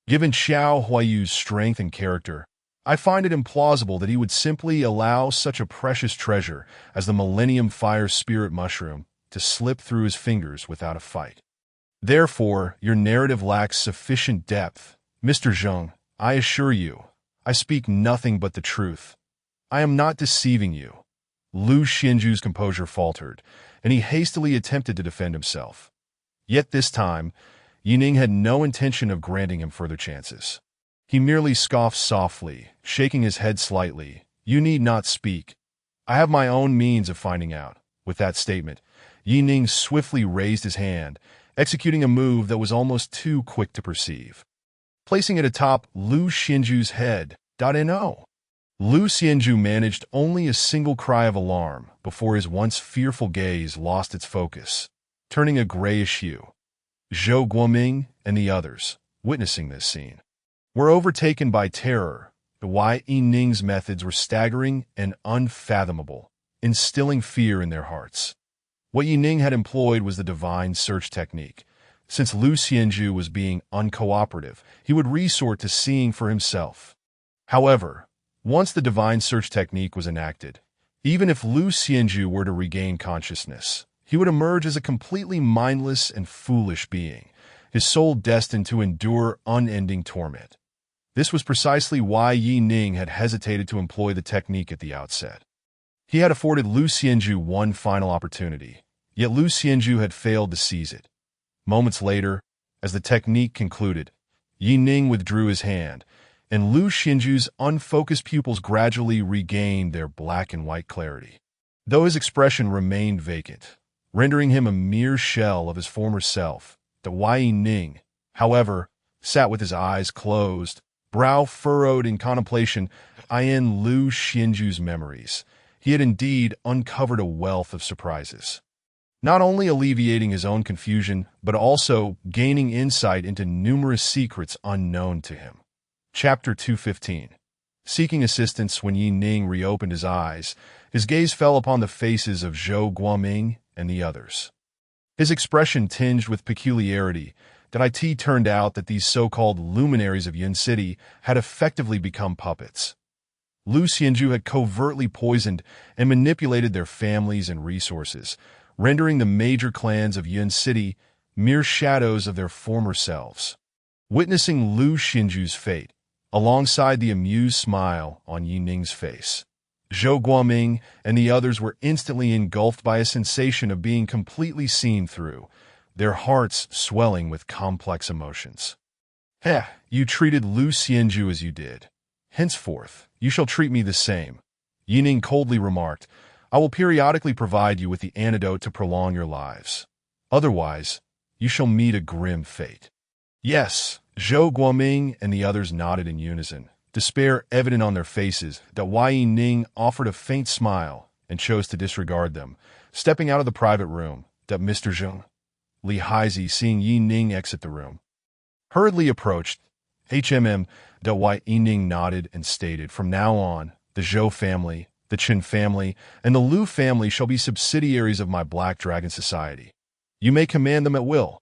"Given Qiao Huayu's strength and character, I find it implausible that he would simply allow such a precious treasure as the Millennium Fire Spirit Mushroom to slip through his fingers without a fight. Therefore, your narrative lacks sufficient depth. Mr. Zheng, I assure you, I speak nothing but the truth. I am not deceiving you." Lu Xinzu's composure faltered, and he hastily attempted to defend himself. Yet this time, Yi Ning had no intention of granting him further chances. He merely scoffed softly, shaking his head slightly. "You need not speak. I have my own means of finding out." With that statement, Yi Ning swiftly raised his hand, executing a move that was almost too quick to perceive, placing it atop Lu Xinzu's head. No. Lu Xinzu managed only a single cry of alarm before his once fearful gaze lost its focus, turning a grayish hue. Zhou Guoming and the others, witnessing this scene, were overtaken by terror. Yi Ning's methods were staggering and unfathomable, instilling fear in their hearts. What Yi Ning had employed was the divine search technique, Since Lu Xianju was being uncooperative, he would resort to seeing for himself. However, once the divine search technique was enacted, even if Lu Xianju were to regain consciousness, he would emerge as a completely mindless and foolish being, his soul destined to endure unending torment. This was precisely why Yi Ning had hesitated to employ the technique at the outset. He had afforded Lu Xianju one final opportunity, yet Lu Xianju had failed to seize it. Moments later, as the technique concluded, Yi Ning withdrew his hand, and Lu Xianju's unfocused pupils gradually regained their black and white clarity. Though his expression remained vacant, rendering him a mere shell of his former self, the Yi Ning, however, sat with his eyes closed, brow furrowed in contemplation in Lu Xianju's memories. He had indeed uncovered a wealth of surprises, not only alleviating his own confusion, but also gaining insight into numerous secrets unknown to him. Chapter 215. Seeking assistance. When Yi Ning reopened his eyes, his gaze fell upon the faces of Zhou Guoming and the others. His expression tinged with peculiarity. It turned out that these so-called luminaries of Yun City had effectively become puppets. Lu Xianju had covertly poisoned and manipulated their families and resources, rendering the major clans of Yun City mere shadows of their former selves. Witnessing Lu Xianju's fate, alongside the amused smile on Yi Ning's face, Zhou Guoming and the others were instantly engulfed by a sensation of being completely seen through, their hearts swelling with complex emotions. "Heh, you treated Lu Xianju as you did. Henceforth, you shall treat me the same," Yi Ning coldly remarked. "I will periodically provide you with the antidote to prolong your lives. Otherwise, you shall meet a grim fate." "Yes," Zhou Guoming and the others nodded in unison, despair evident on their faces. Yi Ning offered a faint smile and chose to disregard them, stepping out of the private room. Mr. Zheng, Li Haizi, seeing Yi Ning exit the room, hurriedly approached. Yi Ning nodded and stated, "From now on, the Zhou family, the Qin family, and the Lu family shall be subsidiaries of my Black Dragon Society. You may command them at will."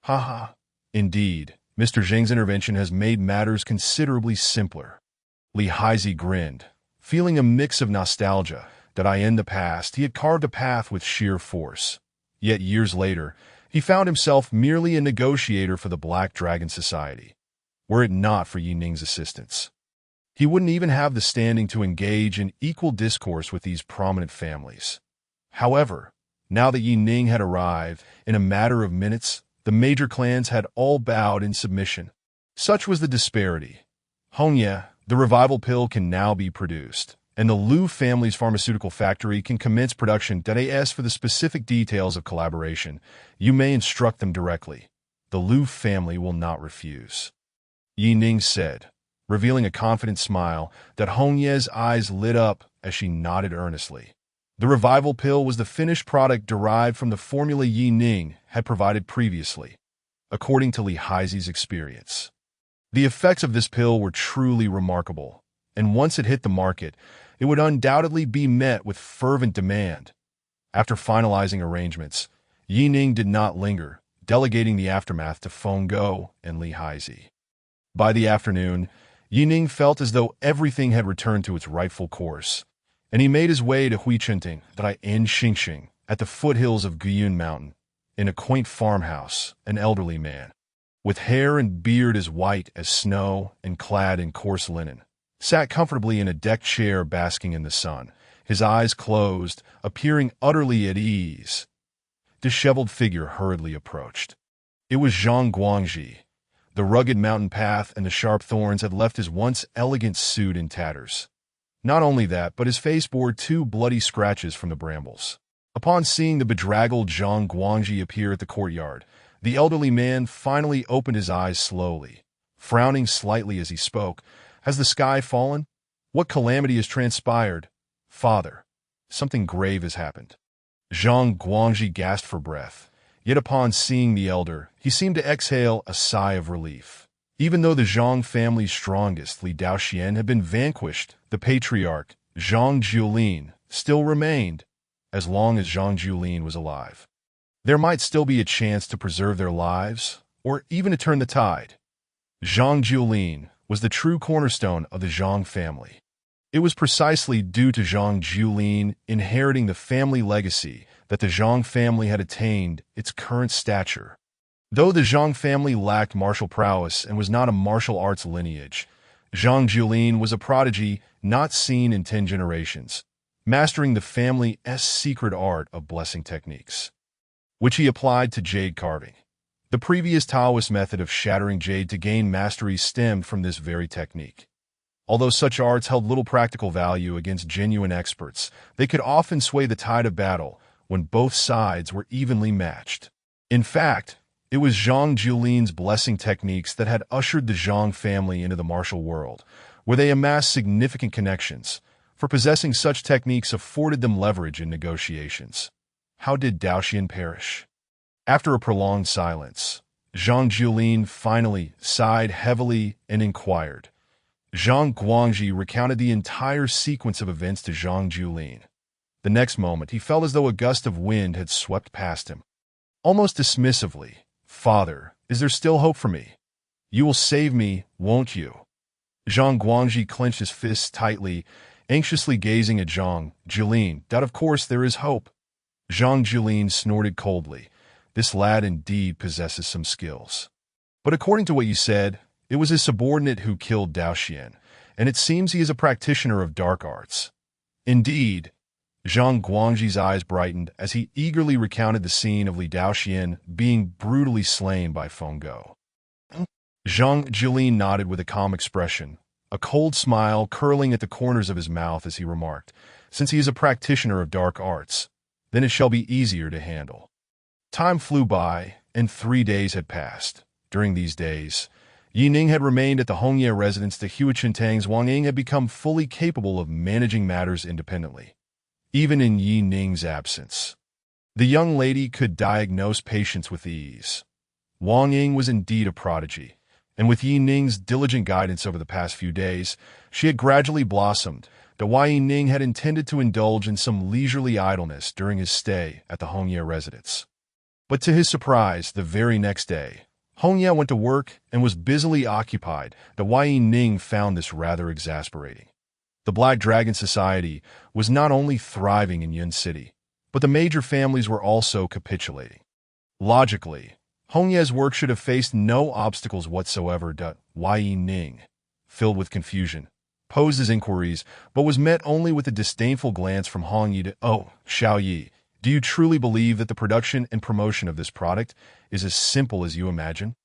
"Ha ha. Indeed, Mr. Zheng's intervention has made matters considerably simpler." Li Haizi grinned, feeling a mix of nostalgia. In the past, he had carved a path with sheer force. Yet years later, he found himself merely a negotiator for the Black Dragon Society. Were it not for Yi Ning's assistance, he wouldn't even have the standing to engage in equal discourse with these prominent families. However, now that Yi Ning had arrived, in a matter of minutes, the major clans had all bowed in submission. Such was the disparity. Hongye, the revival pill can now be produced, and the Lu family's pharmaceutical factory can commence production. As for the specific details of collaboration, you may instruct them directly. The Lu family will not refuse," Yi Ning said, revealing a confident smile. Hongye's eyes lit up as she nodded earnestly. The revival pill was the finished product derived from the formula Yi Ning had provided previously, according to Li Haizi's experience. The effects of this pill were truly remarkable, and once it hit the market, it would undoubtedly be met with fervent demand. After finalizing arrangements, Yi Ning did not linger, delegating the aftermath to Feng Go and Li Haizi. By the afternoon, Yi Ning felt as though everything had returned to its rightful course, and he made his way to Huichengting, in Xingxing, at the foothills of Guyun Mountain. In a quaint farmhouse, an elderly man, with hair and beard as white as snow and clad in coarse linen, sat comfortably in a decked chair basking in the sun, his eyes closed, appearing utterly at ease. Disheveled figure hurriedly approached. It was Zhang Guangji. The rugged mountain path and the sharp thorns had left his once elegant suit in tatters. Not only that, but his face bore 2 bloody scratches from the brambles. Upon seeing the bedraggled Zhang Guangji appear at the courtyard, the elderly man finally opened his eyes slowly, frowning slightly as he spoke. "Has the sky fallen? What calamity has transpired? Father, something grave has happened." Zhang Guangji gasped for breath, yet upon seeing the elder, he seemed to exhale a sigh of relief. Even though the Zhang family's strongest, Li Daoxian, had been vanquished, the patriarch, Zhang Jiulin, still remained, as long as Zhang Jiulin was alive. There might still be a chance to preserve their lives, or even to turn the tide. Zhang Jiulin was the true cornerstone of the Zhang family. It was precisely due to Zhang Jiulin inheriting the family legacy that the Zhang family had attained its current stature. Though the Zhang family lacked martial prowess and was not a martial arts lineage, Zhang Jiulin was a prodigy not seen in 10 generations, mastering the family's secret art of blessing techniques, which he applied to jade carving. The previous Taoist method of shattering jade to gain mastery stemmed from this very technique. Although such arts held little practical value against genuine experts, they could often sway the tide of battle when both sides were evenly matched. In fact, it was Zhang Jiulin's blessing techniques that had ushered the Zhang family into the martial world, where they amassed significant connections, for possessing such techniques afforded them leverage in negotiations. How did Daoxian perish? After a prolonged silence, Zhang Jiulin finally sighed heavily and inquired. Zhang Guangji recounted the entire sequence of events to Zhang Jiulin. The next moment, he felt as though a gust of wind had swept past him. Almost dismissively, "Father, is there still hope for me? You will save me, won't you?" Zhang Guangji clenched his fists tightly, anxiously gazing at Zhang Jiulin. "That of course there is hope." Zhang Jiulin snorted coldly. "This lad indeed possesses some skills. But according to what you said, it was his subordinate who killed Daoxian, and it seems he is a practitioner of dark arts." "Indeed." Zhang Guangji's eyes brightened as he eagerly recounted the scene of Li Daoxian being brutally slain by Feng Go. Zhang Jiulin nodded with a calm expression, a cold smile curling at the corners of his mouth as he remarked, "Since he is a practitioner of dark arts, then it shall be easier to handle." Time flew by, and 3 days had passed. During these days, Yi Ning had remained at the Hongye residence to Hua Qintang's Wang Ying had become fully capable of managing matters independently. Even in Yi Ning's absence, the young lady could diagnose patients with ease. Wang Ying was indeed a prodigy, and with Yi Ning's diligent guidance over the past few days, she had gradually blossomed. The Yi Ning had intended to indulge in some leisurely idleness during his stay at the Hongye residence. But to his surprise, the very next day, Hongye went to work and was busily occupied. The Yi Ning found this rather exasperating. The Black Dragon Society was not only thriving in Yun City, but the major families were also capitulating. Logically, Hongye's work should have faced no obstacles whatsoever. Yi Ning, filled with confusion, posed his inquiries, but was met only with a disdainful glance from Hong Yi to, "Oh, Xiao Yi, do you truly believe that the production and promotion of this product is as simple as you imagine?"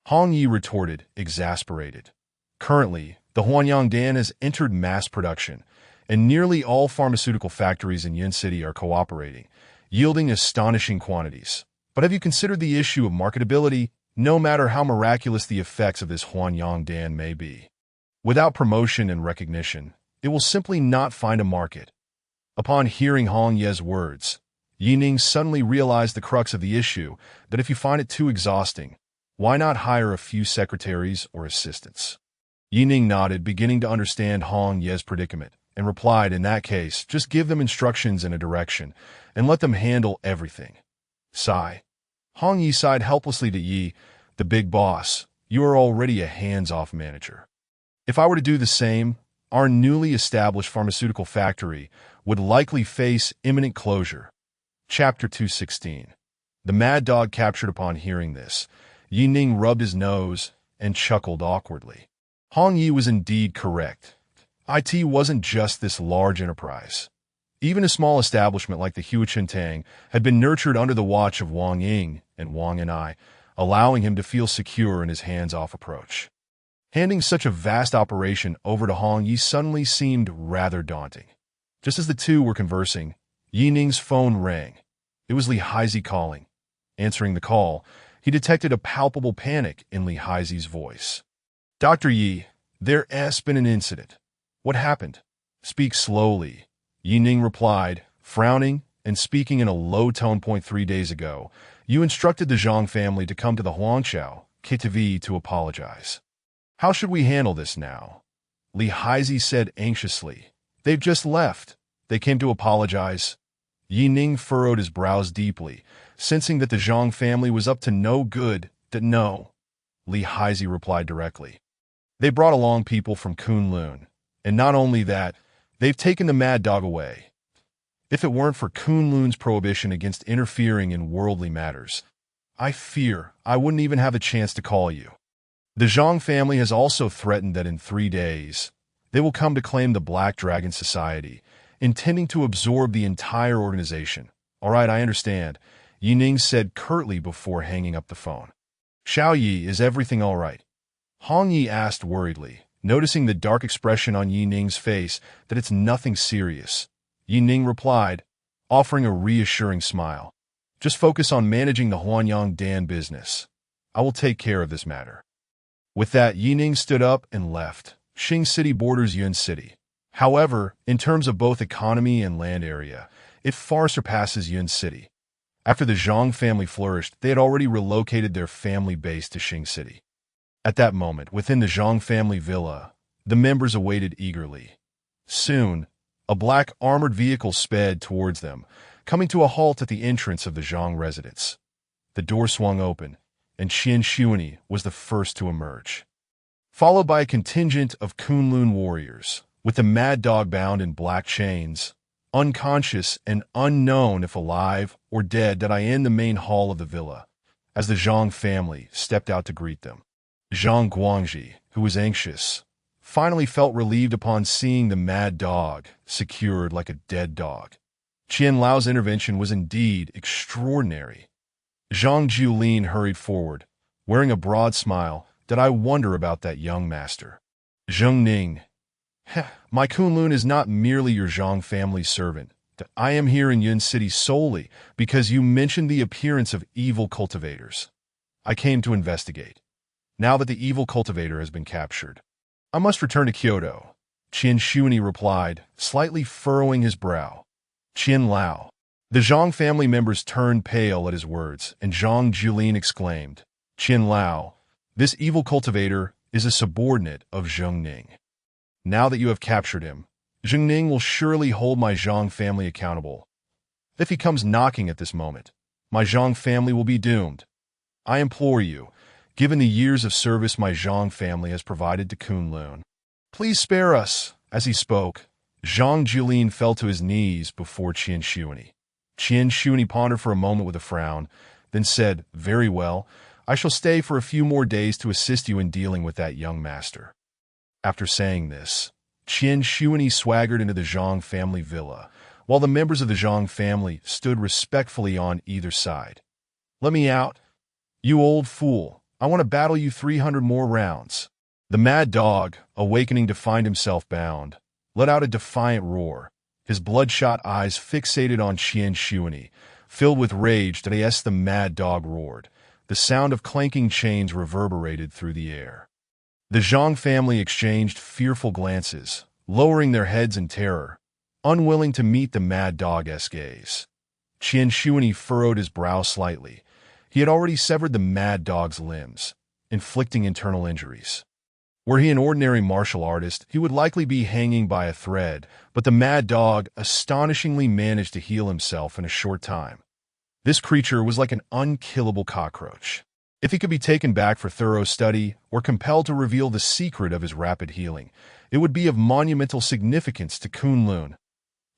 Hong Yi retorted, exasperated. Currently, the Huanyang Dan has entered mass production, and nearly all pharmaceutical factories in Yun City are cooperating, yielding astonishing quantities. But have you considered the issue of marketability, no matter how miraculous the effects of this Huanyang Dan may be? Without promotion and recognition, it will simply not find a market. Upon hearing Hong Ye's words, Yi Ning suddenly realized the crux of the issue, that if you find it too exhausting, why not hire a few secretaries or assistants? Yi Ning nodded, beginning to understand Hong Ye's predicament, and replied, "In that case, just give them instructions and a direction, and let them handle everything." Sigh. Hong Yi sighed helplessly to Yi, "The big boss, you are already a hands-off manager. If I were to do the same, our newly established pharmaceutical factory would likely face imminent closure." Chapter 216. The mad dog captured. Upon hearing this, Yi Ning rubbed his nose and chuckled awkwardly. Hong Yi was indeed correct. IT wasn't just this large enterprise. Even a small establishment like the Hua Qintang had been nurtured under the watch of Wang Ying and Wang and I, allowing him to feel secure in his hands-off approach. Handing such a vast operation over to Hong Yi suddenly seemed rather daunting. Just as the two were conversing, Yi Ning's phone rang. It was Li Haizi calling. Answering the call, he detected a palpable panic in Li Haizi's voice. "Dr. Yi, there's been an incident." "What happened?" "Speak slowly," Yi Ning replied, frowning and speaking in a low tone. 3 days ago, you instructed the Zhang family to come to the Huangqiao KTV to apologize. How should we handle this now?" Li Haizi said anxiously. "They've just left. They came to apologize." Yi Ning furrowed his brows deeply, sensing that the Zhang family was up to no good. That no, Li Haizi replied directly. They brought along people from Kunlun, and not only that, they've taken the mad dog away. If it weren't for Kunlun's prohibition against interfering in worldly matters, I fear I wouldn't even have a chance to call you. The Zhang family has also threatened that in 3 days, they will come to claim the Black Dragon Society, intending to absorb the entire organization. All right, I understand, Yining said curtly before hanging up the phone. Xiao Yi, is everything all right? Hong Yi asked worriedly, noticing the dark expression on Yining's face that it's nothing serious. Yining replied, offering a reassuring smile. Just focus on managing the Huanyang Dan business. I will take care of this matter. With that, Yining stood up and left. Xing City borders Yun City. However, in terms of both economy and land area, it far surpasses Yun City. After the Zhang family flourished, they had already relocated their family base to Xing City. At that moment, within the Zhang family villa, the members awaited eagerly. Soon, a black armored vehicle sped towards them, coming to a halt at the entrance of the Zhang residence. The door swung open, and Qian Xuani was the first to emerge, followed by a contingent of Kunlun warriors, with the mad dog bound in black chains, unconscious and unknown if alive or dead, that I in the main hall of the villa, as the Zhang family stepped out to greet them. Zhang Guangji, who was anxious, finally felt relieved upon seeing the mad dog secured like a dead dog. Qian Lao's intervention was indeed extraordinary. Zhang Julin hurried forward, wearing a broad smile. Did I wonder about that young master? Zheng Ning. My Kunlun is not merely your Zhang family's servant. I am here in Yun City solely because you mentioned the appearance of evil cultivators. I came to investigate. Now that the evil cultivator has been captured, I must return to Kyoto. Qian Xuani replied, slightly furrowing his brow. Qian Lao. The Zhang family members turned pale at his words, and Zhang Julin exclaimed, Qian Lao, this evil cultivator is a subordinate of Zheng Ning. Now that you have captured him, Zheng Ning will surely hold my Zhang family accountable. If he comes knocking at this moment, my Zhang family will be doomed. I implore you, given the years of service my Zhang family has provided to Kunlun, please spare us. As he spoke, Zhang Julin fell to his knees before Qian Xuani. Qian Xuani pondered for a moment with a frown, then said, very well, I shall stay for a few more days to assist you in dealing with that young master. After saying this, Qian Xuani swaggered into the Zhang family villa, while the members of the Zhang family stood respectfully on either side. Let me out, you old fool. I want to battle you 300 more rounds. The mad dog, awakening to find himself bound, let out a defiant roar, his bloodshot eyes fixated on Qian Xuani, filled with rage. As the mad dog roared, the sound of clanking chains reverberated through the air. The Zhang family exchanged fearful glances, lowering their heads in terror, unwilling to meet the mad dog's gaze. Qian Xuani furrowed his brow slightly. He had already severed the mad dog's limbs, inflicting internal injuries. Were he an ordinary martial artist, he would likely be hanging by a thread, but the mad dog astonishingly managed to heal himself in a short time. This creature was like an unkillable cockroach. If he could be taken back for thorough study or compelled to reveal the secret of his rapid healing, it would be of monumental significance to Kunlun.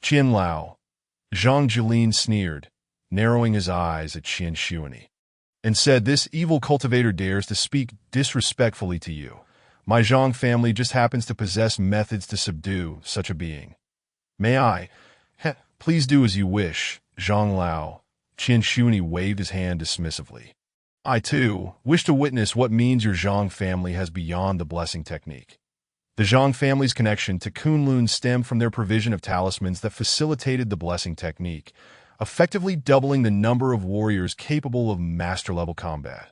Qian Lao. Zhang Julin sneered, narrowing his eyes at Qian Xuani, and said, this evil cultivator dares to speak disrespectfully to you. My Zhang family just happens to possess methods to subdue such a being. May I? Please do as you wish, Zhang Lao. Qian Xuani waved his hand dismissively. I, too, wish to witness what means your Zhang family has beyond the blessing technique. The Zhang family's connection to Kunlun stemmed from their provision of talismans that facilitated the blessing technique, effectively doubling the number of warriors capable of master-level combat.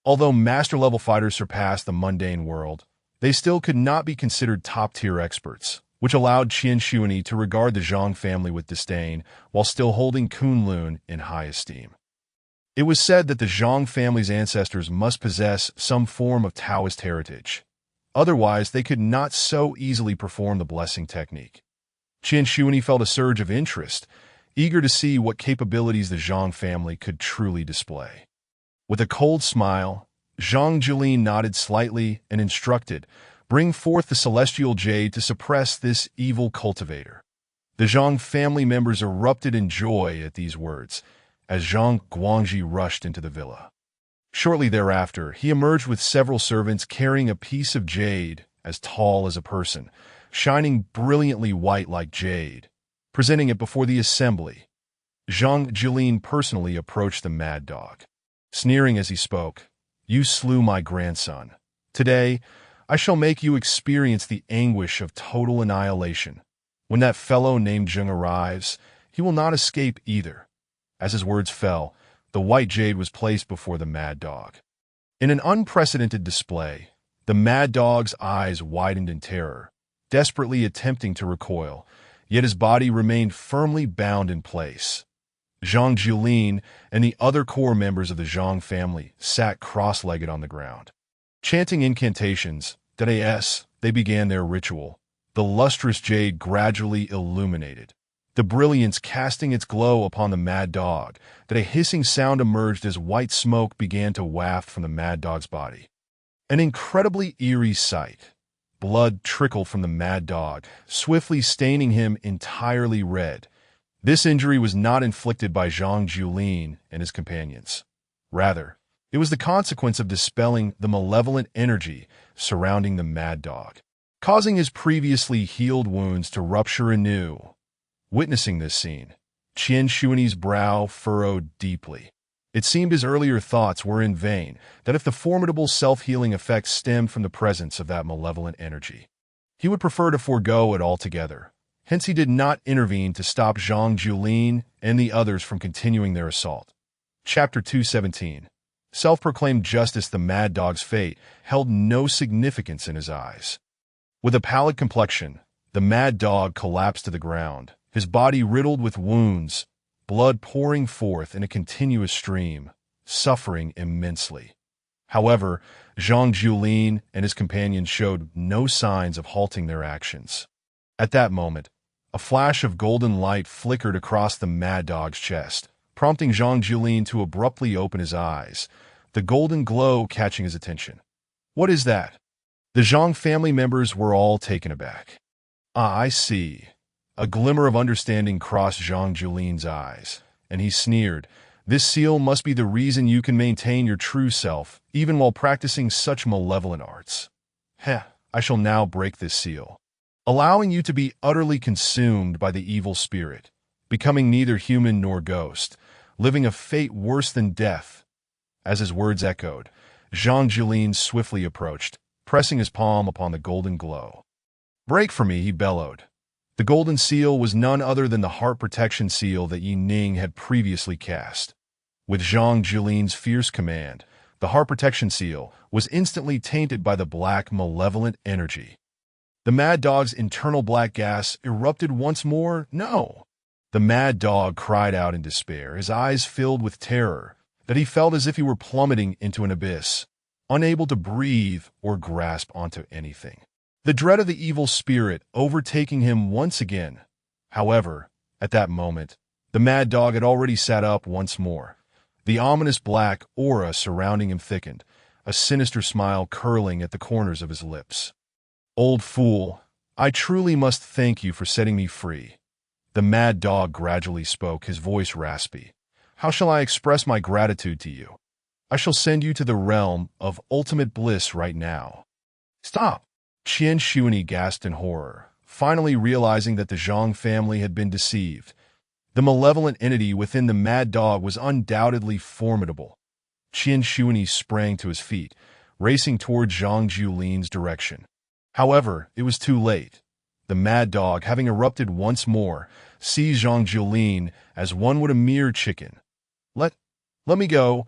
Although master-level fighters surpassed the mundane world, they still could not be considered top-tier experts, which allowed Qian Xuani to regard the Zhang family with disdain while still holding Kunlun in high esteem. It was said that the Zhang family's ancestors must possess some form of Taoist heritage. Otherwise, they could not so easily perform the blessing technique. Qian Xuani felt a surge of interest. eager to see what capabilities the Zhang family could truly display. With a cold smile, Zhang Julin nodded slightly and instructed, "Bring forth the celestial jade to suppress this evil cultivator." The Zhang family members erupted in joy at these words, as Zhang Guangji rushed into the villa. Shortly thereafter, he emerged with several servants carrying a piece of jade as tall as a person, shining brilliantly white like jade, presenting it before the assembly. Zhang Julin personally approached the mad dog, sneering as he spoke, "You slew my grandson. Today, I shall make you experience the anguish of total annihilation. When that fellow named Zheng arrives, he will not escape either." As his words fell, the white jade was placed before the mad dog. In an unprecedented display, the mad dog's eyes widened in terror, desperately attempting to recoil, yet his body remained firmly bound in place. Zhang Julin and the other core members of the Zhang family sat cross-legged on the ground. Chanting incantations, they began their ritual. The lustrous jade gradually illuminated, the brilliance casting its glow upon the mad dog, that a hissing sound emerged as white smoke began to waft from the mad dog's body. An incredibly eerie sight. Blood trickled from the mad dog, swiftly staining him entirely red. This injury was not inflicted by Zhang Julin and his companions. Rather, it was the consequence of dispelling the malevolent energy surrounding the mad dog, causing his previously healed wounds to rupture anew. Witnessing this scene, Qian Shuani's brow furrowed deeply. It seemed his earlier thoughts were in vain, that if the formidable self-healing effect stemmed from the presence of that malevolent energy, he would prefer to forego it altogether. Hence he did not intervene to stop Zhang Julin and the others from continuing their assault. Chapter 217. Self-proclaimed justice. The mad dog's fate held no significance in his eyes. With a pallid complexion, the mad dog collapsed to the ground, his body riddled with wounds, blood pouring forth in a continuous stream, suffering immensely. However, Zhang Julin and his companions showed no signs of halting their actions. At that moment, a flash of golden light flickered across the mad dog's chest, prompting Zhang Julin to abruptly open his eyes, the golden glow catching his attention. "What is that?" The Zhang family members were all taken aback. "Ah, I see." A glimmer of understanding crossed Zhang Julin's eyes, and he sneered, "This seal must be the reason you can maintain your true self, even while practicing such malevolent arts. Heh, I shall now break this seal, allowing you to be utterly consumed by the evil spirit, becoming neither human nor ghost, living a fate worse than death." As his words echoed, Zhang Julin swiftly approached, pressing his palm upon the golden glow. "Break for me," he bellowed. The golden seal was none other than the heart protection seal that Yi Ning had previously cast. With Zhang Julin's fierce command, the heart protection seal was instantly tainted by the black, malevolent energy. The mad dog's internal black gas erupted once more. "No!" The mad dog cried out in despair, his eyes filled with terror, that he felt as if he were plummeting into an abyss, unable to breathe or grasp onto anything. The dread of the evil spirit overtaking him once again. However, at that moment, the mad dog had already sat up once more. The ominous black aura surrounding him thickened, a sinister smile curling at the corners of his lips. "Old fool, I truly must thank you for setting me free." The mad dog gradually spoke, his voice raspy. "How shall I express my gratitude to you? I shall send you to the realm of ultimate bliss right now." "Stop!" Qian Shuani gasped in horror, finally realizing that the Zhang family had been deceived. The malevolent entity within the mad dog was undoubtedly formidable. Qian Shuani sprang to his feet, racing toward Zhang Julin's direction. However, it was too late. The mad dog, having erupted once more, seized Zhang Julin as one would a mere chicken. Let me go."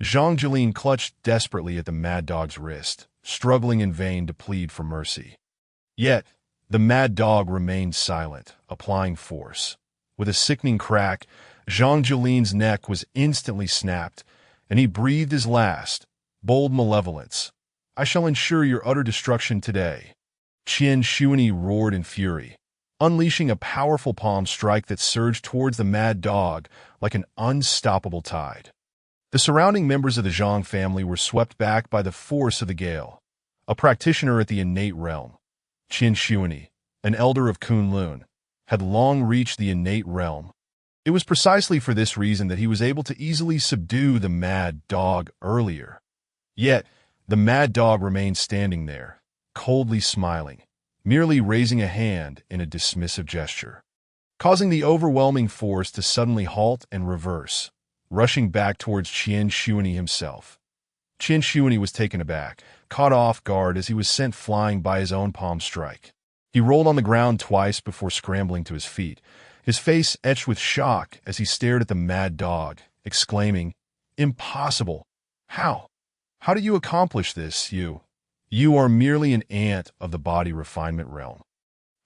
Zhang Julin clutched desperately at the mad dog's wrist, struggling in vain to plead for mercy. Yet, the mad dog remained silent, applying force. With a sickening crack, Zhang Julin's neck was instantly snapped, and he breathed his last, bold malevolence. "I shall ensure your utter destruction today." Qian Shuani roared in fury. unleashing a powerful palm strike that surged towards the mad dog like an unstoppable tide. The surrounding members of the Zhang family were swept back by the force of the gale. A practitioner at the innate realm, Qin Shuani, an elder of Kunlun, had long reached the innate realm. It was precisely for this reason that he was able to easily subdue the mad dog earlier. Yet, the mad dog remained standing there, coldly smiling, merely raising a hand in a dismissive gesture, causing the overwhelming force to suddenly halt and reverse, rushing back towards Qin Shuani himself. Qin Shuani was taken aback, caught off guard as he was sent flying by his own palm strike. He rolled on the ground twice before scrambling to his feet, his face etched with shock as he stared at the mad dog, exclaiming, "Impossible! How? How did you accomplish this, you? You are merely an ant of the body refinement realm."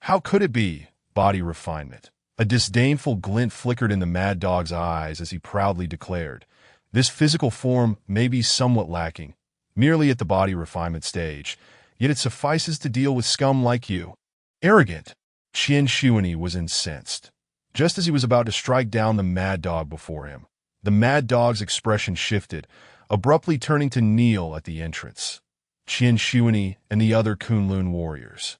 "How could it be, body refinement?" A disdainful glint flickered in the mad dog's eyes as he proudly declared, "This physical form may be somewhat lacking, merely at the body refinement stage, yet it suffices to deal with scum like you." Arrogant! Qin Shuani was incensed. Just as he was about to strike down the mad dog before him, the mad dog's expression shifted, abruptly turning to kneel at the entrance. Qin Shuani and the other Kunlun warriors,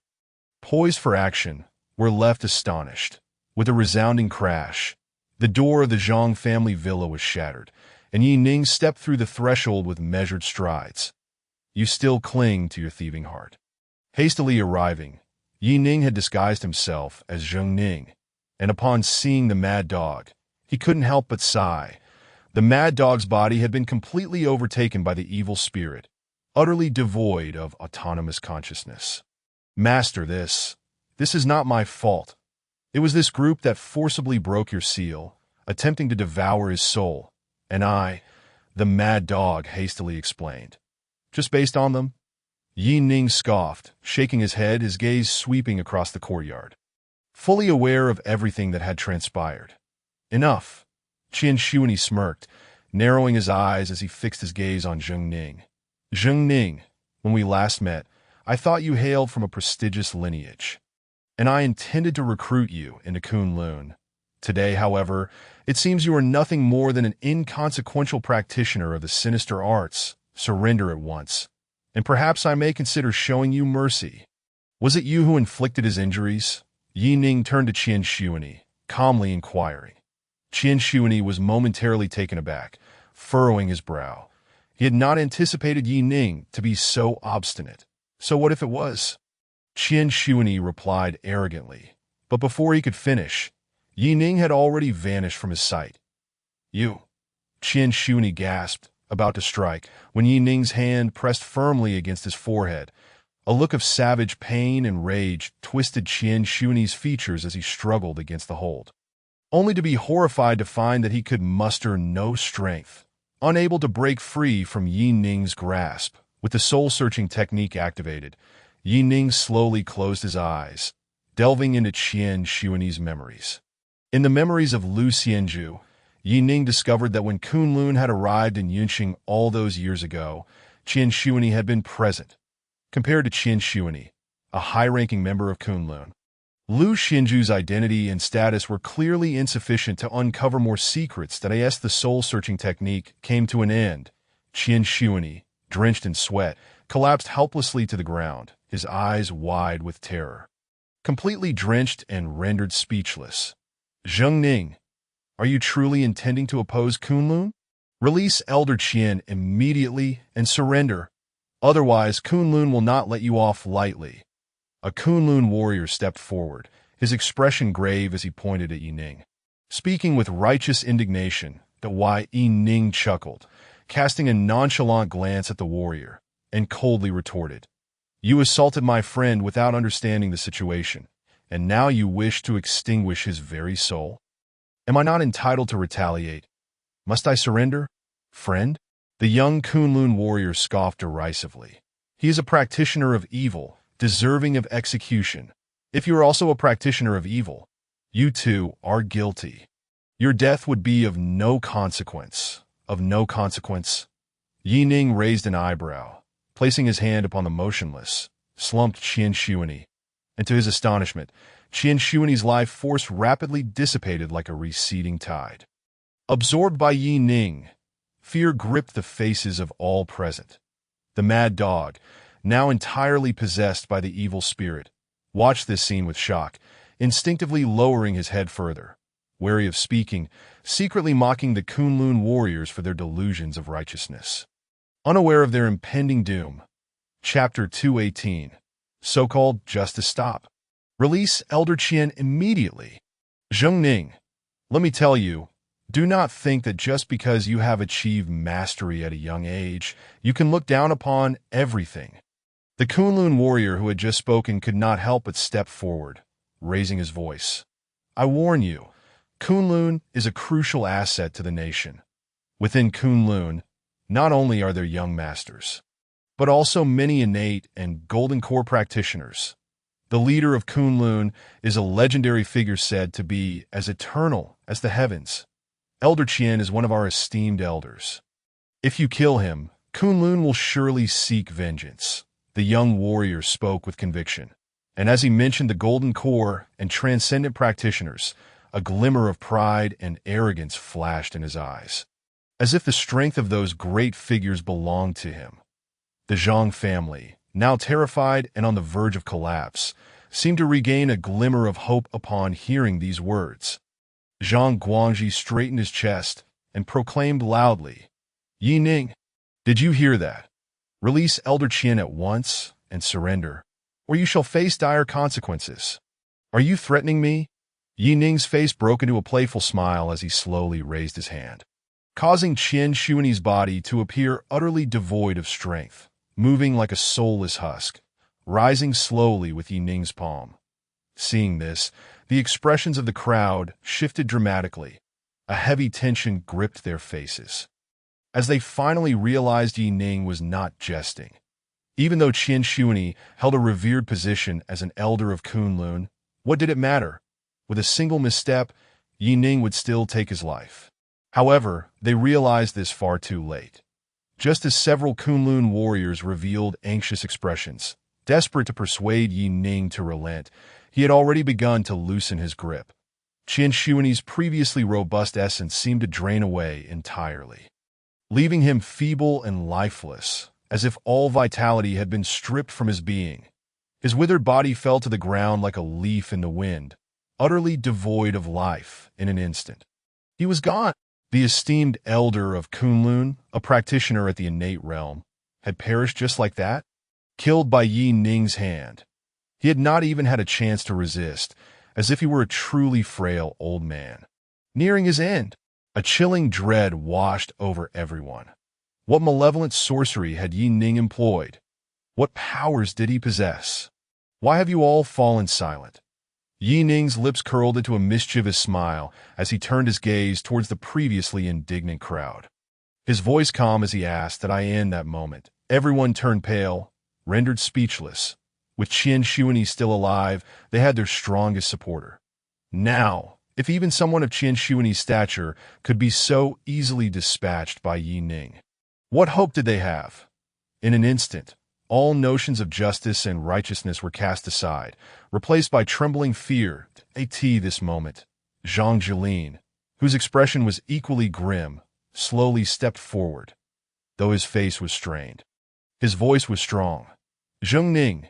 poised for action, were left astonished. With a resounding crash, the door of the Zhang family villa was shattered, and Yi Ning stepped through the threshold with measured strides. "You still cling to your thieving heart." Hastily arriving, Yi Ning had disguised himself as Zheng Ning, and upon seeing the mad dog, he couldn't help but sigh. The mad dog's body had been completely overtaken by the evil spirit, utterly devoid of autonomous consciousness. "Master, this is not my fault. It was this group that forcibly broke your seal, attempting to devour his soul, and I," the mad dog hastily explained. "Just based on them?" Yi Ning scoffed, shaking his head, his gaze sweeping across the courtyard, fully aware of everything that had transpired. "Enough." Qin Shuani smirked, narrowing his eyes as he fixed his gaze on Zheng Ning. "Zheng Ning, when we last met, I thought you hailed from a prestigious lineage, and I intended to recruit you into Kunlun. Today, however, it seems you are nothing more than an inconsequential practitioner of the sinister arts. Surrender at once, and perhaps I may consider showing you mercy." "Was it you who inflicted his injuries?" Yi Ning turned to Qin Shuani, calmly inquiring. Qin Shuani was momentarily taken aback, furrowing his brow. He had not anticipated Yi Ning to be so obstinate. "So what if it was?" Qin Shuani replied arrogantly, but before he could finish, Yi Ning had already vanished from his sight. "You!" Qin Shuani gasped, about to strike, when Yi Ning's hand pressed firmly against his forehead. A look of savage pain and rage twisted Qin Shuani's features as he struggled against the hold, only to be horrified to find that he could muster no strength. Unable to break free from Yi Ning's grasp, with the soul-searching technique activated, Yi Ning slowly closed his eyes, delving into Qin Shuani's memories. In the memories of Lu Xianju, Yi Ning discovered that when Kunlun had arrived in Yunqing all those years ago, Qin Shuani had been present. Compared to Qin Shuani, a high-ranking member of Kunlun, Lu Xianju's identity and status were clearly insufficient to uncover more secrets that as the soul-searching technique came to an end. Qin Shuani, drenched in sweat, collapsed helplessly to the ground, his eyes wide with terror. Completely drenched and rendered speechless. "Zheng Ning, are you truly intending to oppose Kunlun? Release Elder Qin immediately and surrender. Otherwise, Kunlun will not let you off lightly." A Kunlun warrior stepped forward, his expression grave as he pointed at Yi Ning. Speaking with righteous indignation, Yi Ning chuckled, casting a nonchalant glance at the warrior, and coldly retorted, "You assaulted my friend without understanding the situation, and now you wish to extinguish his very soul? Am I not entitled to retaliate? Must I surrender, friend?" The young Kunlun warrior scoffed derisively. "He is a practitioner of evil, deserving of execution. If you are also a practitioner of evil, you too are guilty. Your death would be of no consequence." "Of no consequence?" Yi Ning raised an eyebrow, placing his hand upon the motionless, slumped Qin Shuani, And to his astonishment, Qian Shuani's life force rapidly dissipated like a receding tide. Absorbed by Yi Ning, fear gripped the faces of all present. The mad dog, now entirely possessed by the evil spirit, watched this scene with shock, instinctively lowering his head further, wary of speaking, secretly mocking the Kunlun warriors for their delusions of righteousness. Unaware of their impending doom. Chapter 218. So-called Justice Stop. Release Elder Qian immediately. Zheng Ning, let me tell you, do not think that just because you have achieved mastery at a young age, you can look down upon everything. The Kunlun warrior who had just spoken could not help but step forward, raising his voice. I warn you, Kunlun is a crucial asset to the nation. Within Kunlun, not only are there young masters, but also many innate and golden core practitioners. The leader of Kunlun is a legendary figure said to be as eternal as the heavens. Elder Qian is one of our esteemed elders. If you kill him, Kunlun will surely seek vengeance. The young warrior spoke with conviction, and as he mentioned the golden core and transcendent practitioners, a glimmer of pride and arrogance flashed in his eyes, as if the strength of those great figures belonged to him. The Zhang family, now terrified and on the verge of collapse, seemed to regain a glimmer of hope upon hearing these words. Zhang Guangji straightened his chest and proclaimed loudly, Yi Ning, did you hear that? Release Elder Qian at once and surrender, or you shall face dire consequences. Are you threatening me? Yi Ning's face broke into a playful smile as he slowly raised his hand, causing Qian Shuani's body to appear utterly devoid of strength, moving like a soulless husk, rising slowly with Yi Ning's palm. Seeing this, the expressions of the crowd shifted dramatically. A heavy tension gripped their faces, as they finally realized Yi Ning was not jesting. Even though Qian Shuani held a revered position as an elder of Kunlun, what did it matter? With a single misstep, Yi Ning would still take his life. However, they realized this far too late. Just as several Kunlun warriors revealed anxious expressions, desperate to persuade Yi Ning to relent, he had already begun to loosen his grip. Qian Shuani's previously robust essence seemed to drain away entirely, leaving him feeble and lifeless, as if all vitality had been stripped from his being. His withered body fell to the ground like a leaf in the wind, utterly devoid of life in an instant. He was gone. The esteemed elder of Kunlun, a practitioner at the innate realm, had perished just like that, killed by Yi Ning's hand. He had not even had a chance to resist, as if he were a truly frail old man, nearing his end. A chilling dread washed over everyone. What malevolent sorcery had Yi Ning employed? What powers did he possess? Why have you all fallen silent? Yi Ning's lips curled into a mischievous smile as he turned his gaze towards the previously indignant crowd. His voice calm as he asked that in that moment, everyone turned pale, rendered speechless. With Qian Shuani still alive, they had their strongest supporter. Now, if even someone of Qian Shuani's stature could be so easily dispatched by Yi Ning, what hope did they have? In an instant, all notions of justice and righteousness were cast aside, replaced by trembling fear. This moment, Zhang Jilin, whose expression was equally grim, slowly stepped forward, though his face was strained. His voice was strong. Zheng Ning,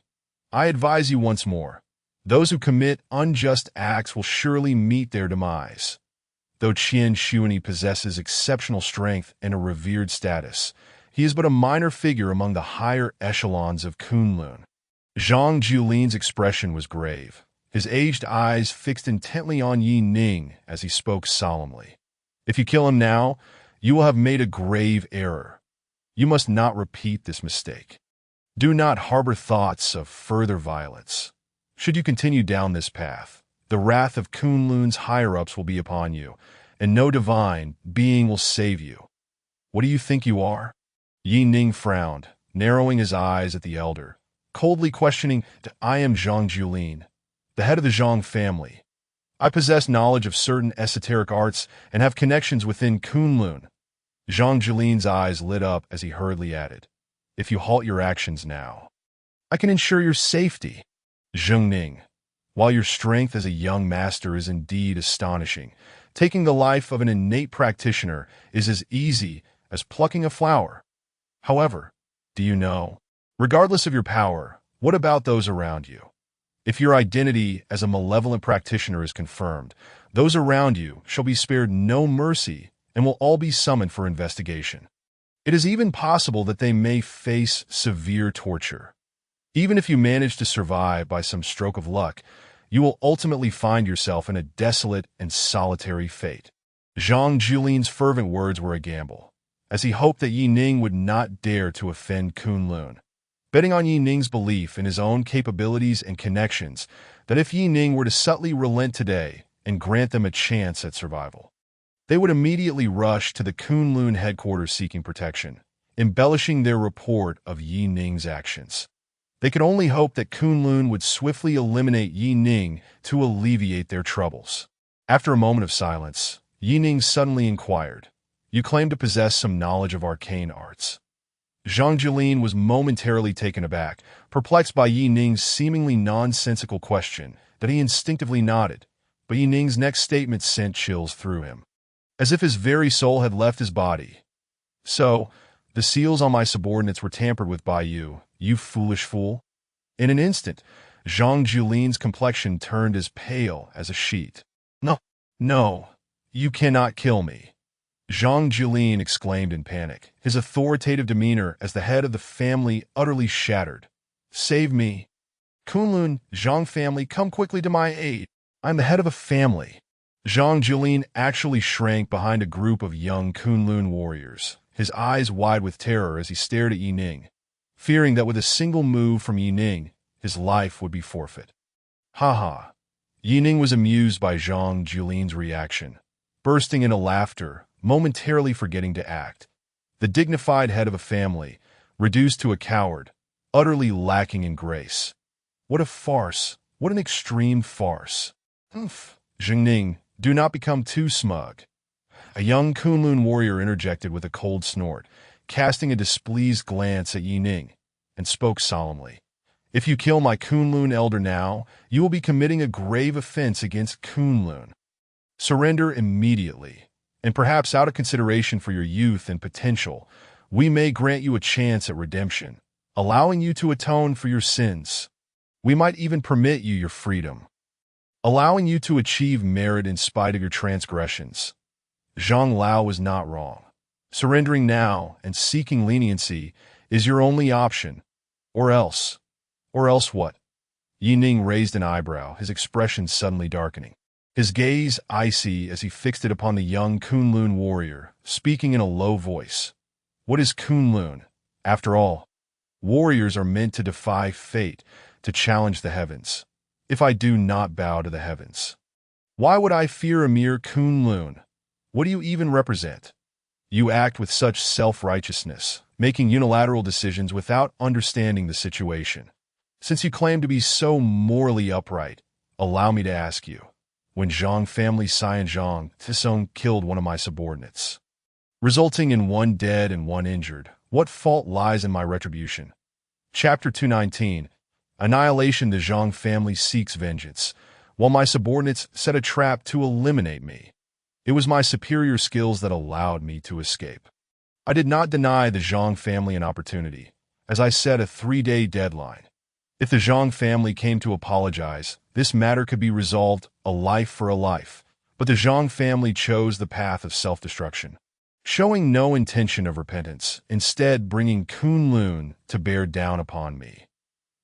I advise you once more. Those who commit unjust acts will surely meet their demise. Though Qian Shuani possesses exceptional strength and a revered status, he is but a minor figure among the higher echelons of Kunlun. Zhang Jilin's expression was grave, his aged eyes fixed intently on Yi Ning as he spoke solemnly. If you kill him now, you will have made a grave error. You must not repeat this mistake. Do not harbor thoughts of further violence. Should you continue down this path, the wrath of Kunlun's higher-ups will be upon you, and no divine being will save you. What do you think you are? Yi Ning frowned, narrowing his eyes at the elder, coldly questioning, I am Zhang Jilin, the head of the Zhang family. I possess knowledge of certain esoteric arts and have connections within Kunlun. Zhang Jilin's eyes lit up as he hurriedly added, if you halt your actions now, I can ensure your safety. Zhengning, while your strength as a young master is indeed astonishing, taking the life of an innate practitioner is as easy as plucking a flower. However, do you know, regardless of your power, what about those around you? If your identity as a malevolent practitioner is confirmed, those around you shall be spared no mercy and will all be summoned for investigation. It is even possible that they may face severe torture. Even if you manage to survive by some stroke of luck, you will ultimately find yourself in a desolate and solitary fate. Zhang Julin's fervent words were a gamble, as he hoped that Yi Ning would not dare to offend Kunlun, betting on Yi Ning's belief in his own capabilities and connections that if Yi Ning were to subtly relent today and grant them a chance at survival, they would immediately rush to the Kunlun headquarters seeking protection, embellishing their report of Yi Ning's actions. They could only hope that Kunlun would swiftly eliminate Yi Ning to alleviate their troubles. After a moment of silence, Yi Ning suddenly inquired, "You claim to possess some knowledge of arcane arts." Zhang Jilin was momentarily taken aback, perplexed by Yi Ning's seemingly nonsensical question, that he instinctively nodded, but Yi Ning's next statement sent chills through him, as if his very soul had left his body. "So, the seals on my subordinates were tampered with by you, you foolish fool?" In an instant, Zhang Julin's complexion turned as pale as a sheet. No, you cannot kill me," Zhang Julin exclaimed in panic, his authoritative demeanor as the head of the family utterly shattered. "Save me. Kunlun, Zhang family, come quickly to my aid. I'm the head of a family." Zhang Julin actually shrank behind a group of young Kunlun warriors, his eyes wide with terror as he stared at Yi Ning, fearing that with a single move from Yi Ning, his life would be forfeit. Ha! Yi Ning was amused by Zhang Julin's reaction, bursting into laughter, momentarily forgetting to act. The dignified head of a family, reduced to a coward, utterly lacking in grace. What a farce! What an extreme farce! Zhengning, do not become too smug. A young Kunlun warrior interjected with a cold snort, casting a displeased glance at Yi Ning, and spoke solemnly. "If you kill my Kunlun elder now, you will be committing a grave offense against Kunlun. Surrender immediately, and perhaps out of consideration for your youth and potential, we may grant you a chance at redemption, allowing you to atone for your sins. We might even permit you your freedom, allowing you to achieve merit in spite of your transgressions." Zhang Lao was not wrong. Surrendering now and seeking leniency is your only option. Or else what? Yi Ning raised an eyebrow, his expression suddenly darkening, his gaze icy as he fixed it upon the young Kunlun warrior, speaking in a low voice. "What is Kunlun? After all, warriors are meant to defy fate, to challenge the heavens. If I do not bow to the heavens, why would I fear a mere Kunlun? What do you even represent? You act with such self-righteousness, making unilateral decisions without understanding the situation. Since you claim to be so morally upright, allow me to ask you, when Zhang family Scion Zhang Tisong killed one of my subordinates, resulting in one dead and one injured, what fault lies in my retribution?" Chapter 219, Annihilation. The Zhang family seeks vengeance, while my subordinates set a trap to eliminate me. It was my superior skills that allowed me to escape. I did not deny the Zhang family an opportunity, as I set a 3-day deadline. If the Zhang family came to apologize, this matter could be resolved a life for a life, but the Zhang family chose the path of self-destruction, showing no intention of repentance, instead bringing Kunlun to bear down upon me.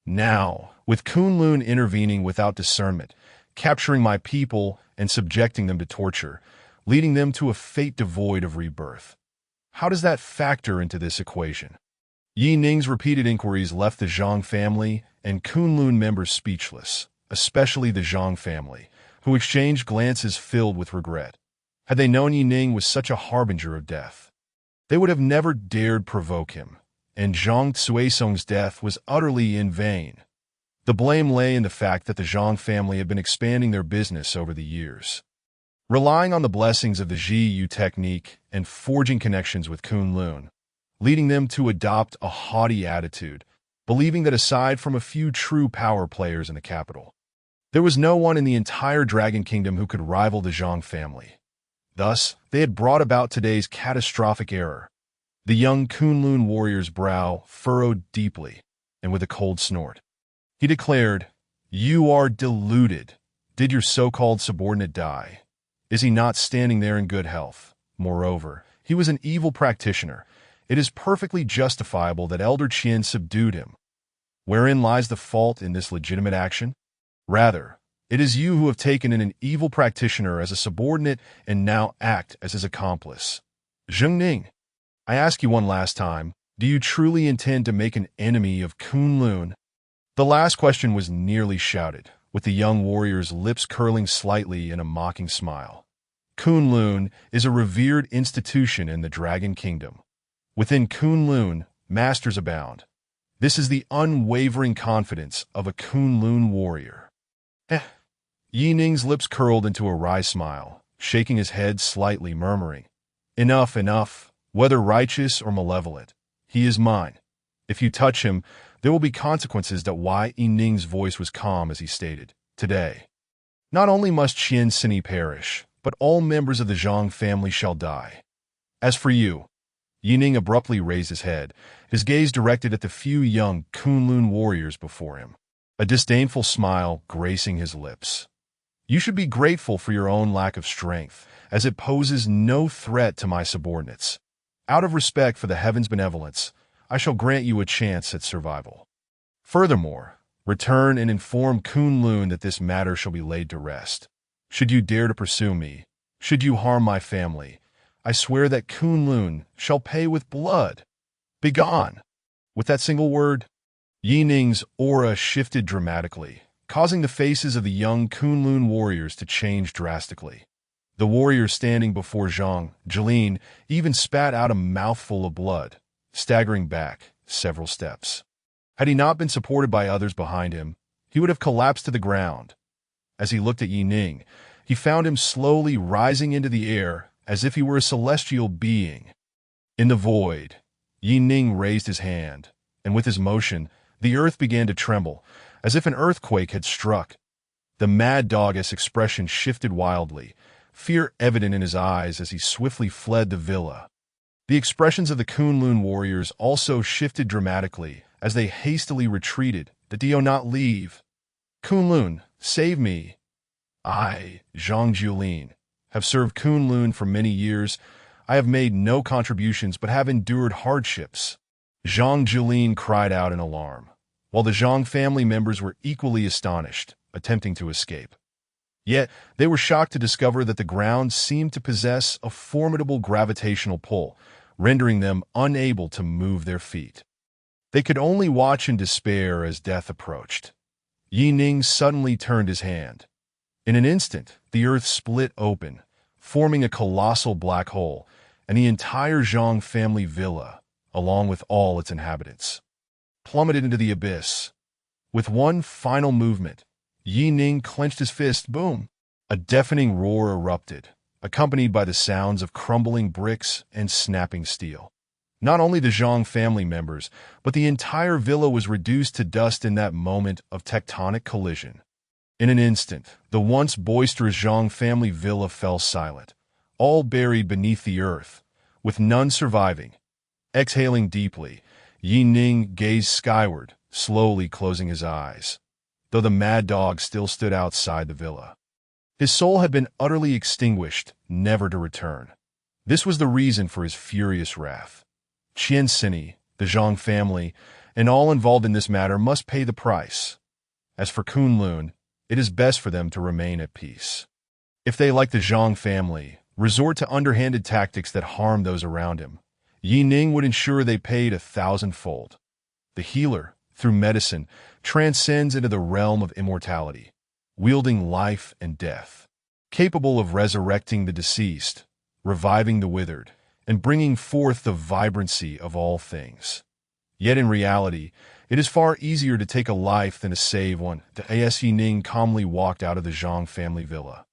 Now, with Kunlun intervening without discernment, capturing my people and subjecting them to torture, leading them to a fate devoid of rebirth. How does that factor into this equation? Yi Ning's repeated inquiries left the Zhang family and Kunlun members speechless, especially the Zhang family, who exchanged glances filled with regret. Had they known Yi Ning was such a harbinger of death, they would have never dared provoke him, and Zhang Tsuesong's death was utterly in vain. The blame lay in the fact that the Zhang family had been expanding their business over the years, relying on the blessings of the Ji technique and forging connections with Kunlun, leading them to adopt a haughty attitude, believing that aside from a few true power players in the capital, there was no one in the entire Dragon Kingdom who could rival the Zhang family. Thus, they had brought about today's catastrophic error. The young Kunlun warrior's brow furrowed deeply, and with a cold snort, he declared, "You are deluded. Did your so-called subordinate die? Is he not standing there in good health? Moreover, he was an evil practitioner. It is perfectly justifiable that Elder Qian subdued him. Wherein lies the fault in this legitimate action? Rather, it is you who have taken in an evil practitioner as a subordinate and now act as his accomplice. Zheng Ning, I ask you one last time, do you truly intend to make an enemy of Kunlun?" The last question was nearly shouted, with the young warrior's lips curling slightly in a mocking smile. Kunlun is a revered institution in the Dragon Kingdom. Within Kunlun, masters abound. This is the unwavering confidence of a Kunlun warrior. Yi Ning's lips curled into a wry smile, shaking his head slightly, murmuring, "Enough, enough, whether righteous or malevolent. He is mine. If you touch him, there will be consequences." That why Yi Ning's voice was calm as he stated, "Today, not only must Qian Sini perish, but all members of the Zhang family shall die. As for you," Yi Ning abruptly raised his head, his gaze directed at the few young Kunlun warriors before him, a disdainful smile gracing his lips. "You should be grateful for your own lack of strength, as it poses no threat to my subordinates. Out of respect for the heavens' benevolence, I shall grant you a chance at survival. Furthermore, return and inform Kunlun that this matter shall be laid to rest. Should you dare to pursue me, should you harm my family, I swear that Kunlun shall pay with blood. Begone!" With that single word, Yi Ning's aura shifted dramatically, causing the faces of the young Kunlun warriors to change drastically. The warrior standing before Zhang Jilin even spat out a mouthful of blood, staggering back several steps. Had he not been supported by others behind him, he would have collapsed to the ground. As he looked at Yi Ning, he found him slowly rising into the air as if he were a celestial being. In the void, Yi Ning raised his hand, and with his motion, the earth began to tremble, as if an earthquake had struck. The mad dog's expression shifted wildly, fear evident in his eyes as he swiftly fled the villa. The expressions of the Kunlun warriors also shifted dramatically as they hastily retreated. "The do not leave. Kunlun, save me. I, Zhang Jiulin, have served Kunlun for many years. I have made no contributions but have endured hardships." Zhang Jiulin cried out in alarm, while the Zhang family members were equally astonished, attempting to escape. Yet, they were shocked to discover that the ground seemed to possess a formidable gravitational pull, rendering them unable to move their feet. They could only watch in despair as death approached. Yi Ning suddenly turned his hand. In an instant, the earth split open, forming a colossal black hole, and the entire Zhang family villa, along with all its inhabitants, plummeted into the abyss. With one final movement, Yi Ning clenched his fist. Boom! A deafening roar erupted, accompanied by the sounds of crumbling bricks and snapping steel. Not only the Zhang family members, but the entire villa was reduced to dust in that moment of tectonic collision. In an instant, the once boisterous Zhang family villa fell silent, all buried beneath the earth, with none surviving. Exhaling deeply, Yi Ning gazed skyward, slowly closing his eyes, though the mad dog still stood outside the villa. His soul had been utterly extinguished, never to return. This was the reason for his furious wrath. Qian Sini, the Zhang family, and all involved in this matter must pay the price. As for Kunlun, it is best for them to remain at peace. If they, like the Zhang family, resort to underhanded tactics that harm those around him, Yi Ning would ensure they paid 1,000-fold. The healer, through medicine, transcends into the realm of immortality, wielding life and death, capable of resurrecting the deceased, reviving the withered, and bringing forth the vibrancy of all things. Yet in reality, it is far easier to take a life than to save one. Yi Ning calmly walked out of the Zhang family villa.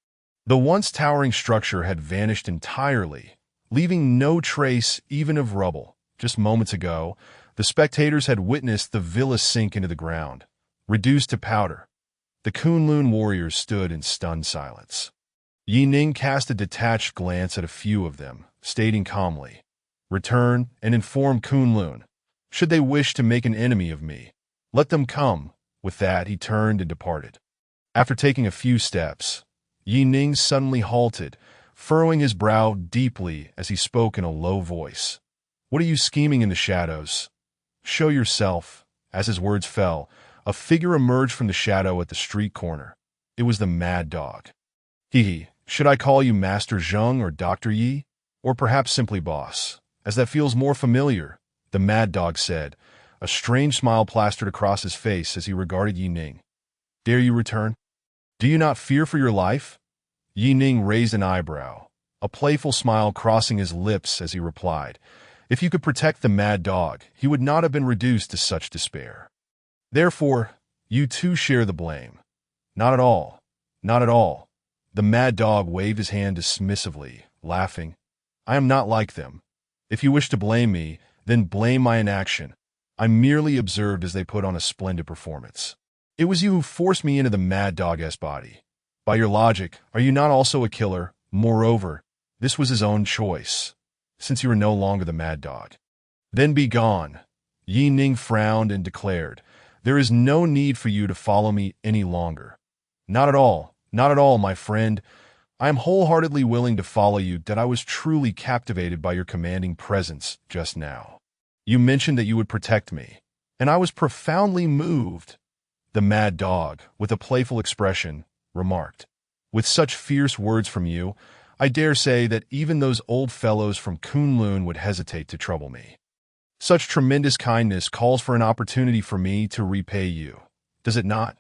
The once towering structure had vanished entirely, leaving no trace even of rubble. Just moments ago, The spectators had witnessed the villa sink into the ground, reduced to powder. The Kunlun warriors stood in stunned silence. Yi Ning cast a detached glance at a few of them, stating calmly, "Return and inform Kunlun. Should they wish to make an enemy of me, let them come." With that, he turned and departed. After taking a few steps, Yi Ning suddenly halted, furrowing his brow deeply as he spoke in a low voice. "What are you scheming in the shadows? Show yourself." As his words fell, a figure emerged from the shadow at the street corner. It was the mad dog. "Hee, should I call you Master Zheng or Dr. Yi? Or perhaps simply boss, as that feels more familiar," the mad dog said, a strange smile plastered across his face as he regarded Yi Ning. "Dare you return? Do you not fear for your life?" Yi Ning raised an eyebrow, a playful smile crossing his lips as he replied, "If you could protect the mad dog, he would not have been reduced to such despair. Therefore, you too share the blame." "Not at all. Not at all." The mad dog waved his hand dismissively, laughing. "I am not like them. If you wish to blame me, then blame my inaction. I merely observed as they put on a splendid performance. It was you who forced me into the mad dog's body. By your logic, are you not also a killer? Moreover, this was his own choice, since you are no longer the mad dog. Then be gone." Yi Ning frowned and declared, "There is no need for you to follow me any longer." "Not at all. Not at all, my friend. I am wholeheartedly willing to follow you, that I was truly captivated by your commanding presence just now. You mentioned that you would protect me, and I was profoundly moved," the mad dog, with a playful expression, remarked. "With such fierce words from you, I dare say that even those old fellows from Kunlun would hesitate to trouble me. Such tremendous kindness calls for an opportunity for me to repay you, does it not?"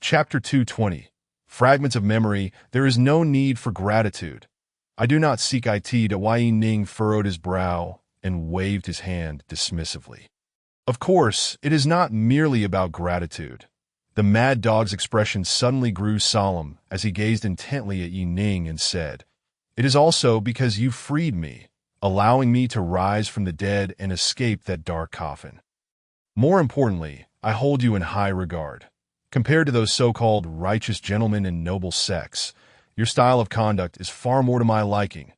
Chapter 220. Fragments of Memory. There is no need for gratitude. I do not seek it. Yi Ning furrowed his brow and waved his hand dismissively. "Of course, it is not merely about gratitude." The mad dog's expression suddenly grew solemn as he gazed intently at Yi Ning and said, "It is also because you freed me, allowing me to rise from the dead and escape that dark coffin. More importantly, I hold you in high regard. Compared to those so-called righteous gentlemen and noble sects, your style of conduct is far more to my liking.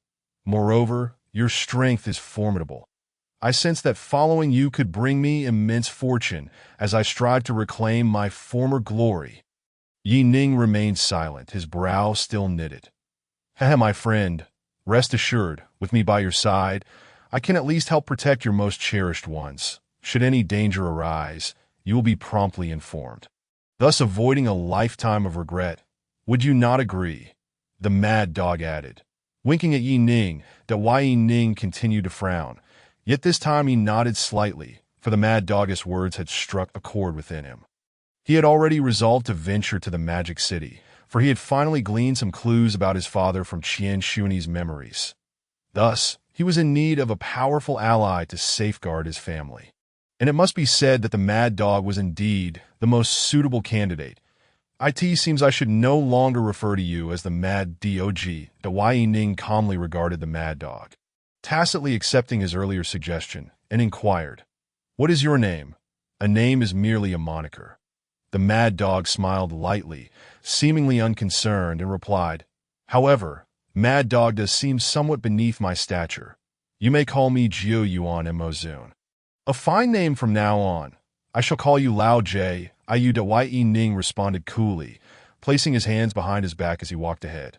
Moreover, your strength is formidable. I sense that following you could bring me immense fortune as I strive to reclaim my former glory." Yi Ning remained silent, his brow still knitted. My friend, rest assured, with me by your side, I can at least help protect your most cherished ones. Should any danger arise, you will be promptly informed, thus avoiding a lifetime of regret. Would you not agree?" the mad dog added, winking at Yi Ning. Yi Ning continued to frown, yet this time he nodded slightly, for the mad dog's words had struck a chord within him. He had already resolved to venture to the Magic City, for he had finally gleaned some clues about his father from Qian Shuni's memories. Thus, he was in need of a powerful ally to safeguard his family. And it must be said that the mad dog was indeed the most suitable candidate. "It seems I should no longer refer to you as the mad dog." Yi Ning calmly regarded the mad dog, tacitly accepting his earlier suggestion, and inquired, "What is your name?" "A name is merely a moniker." The mad dog smiled lightly, seemingly unconcerned, and replied, "However, mad dog does seem somewhat beneath my stature. You may call me Jiu Yuan Mozun. A fine name from now on. I shall call you Lao Jie." Yi Ning responded coolly, placing his hands behind his back as he walked ahead.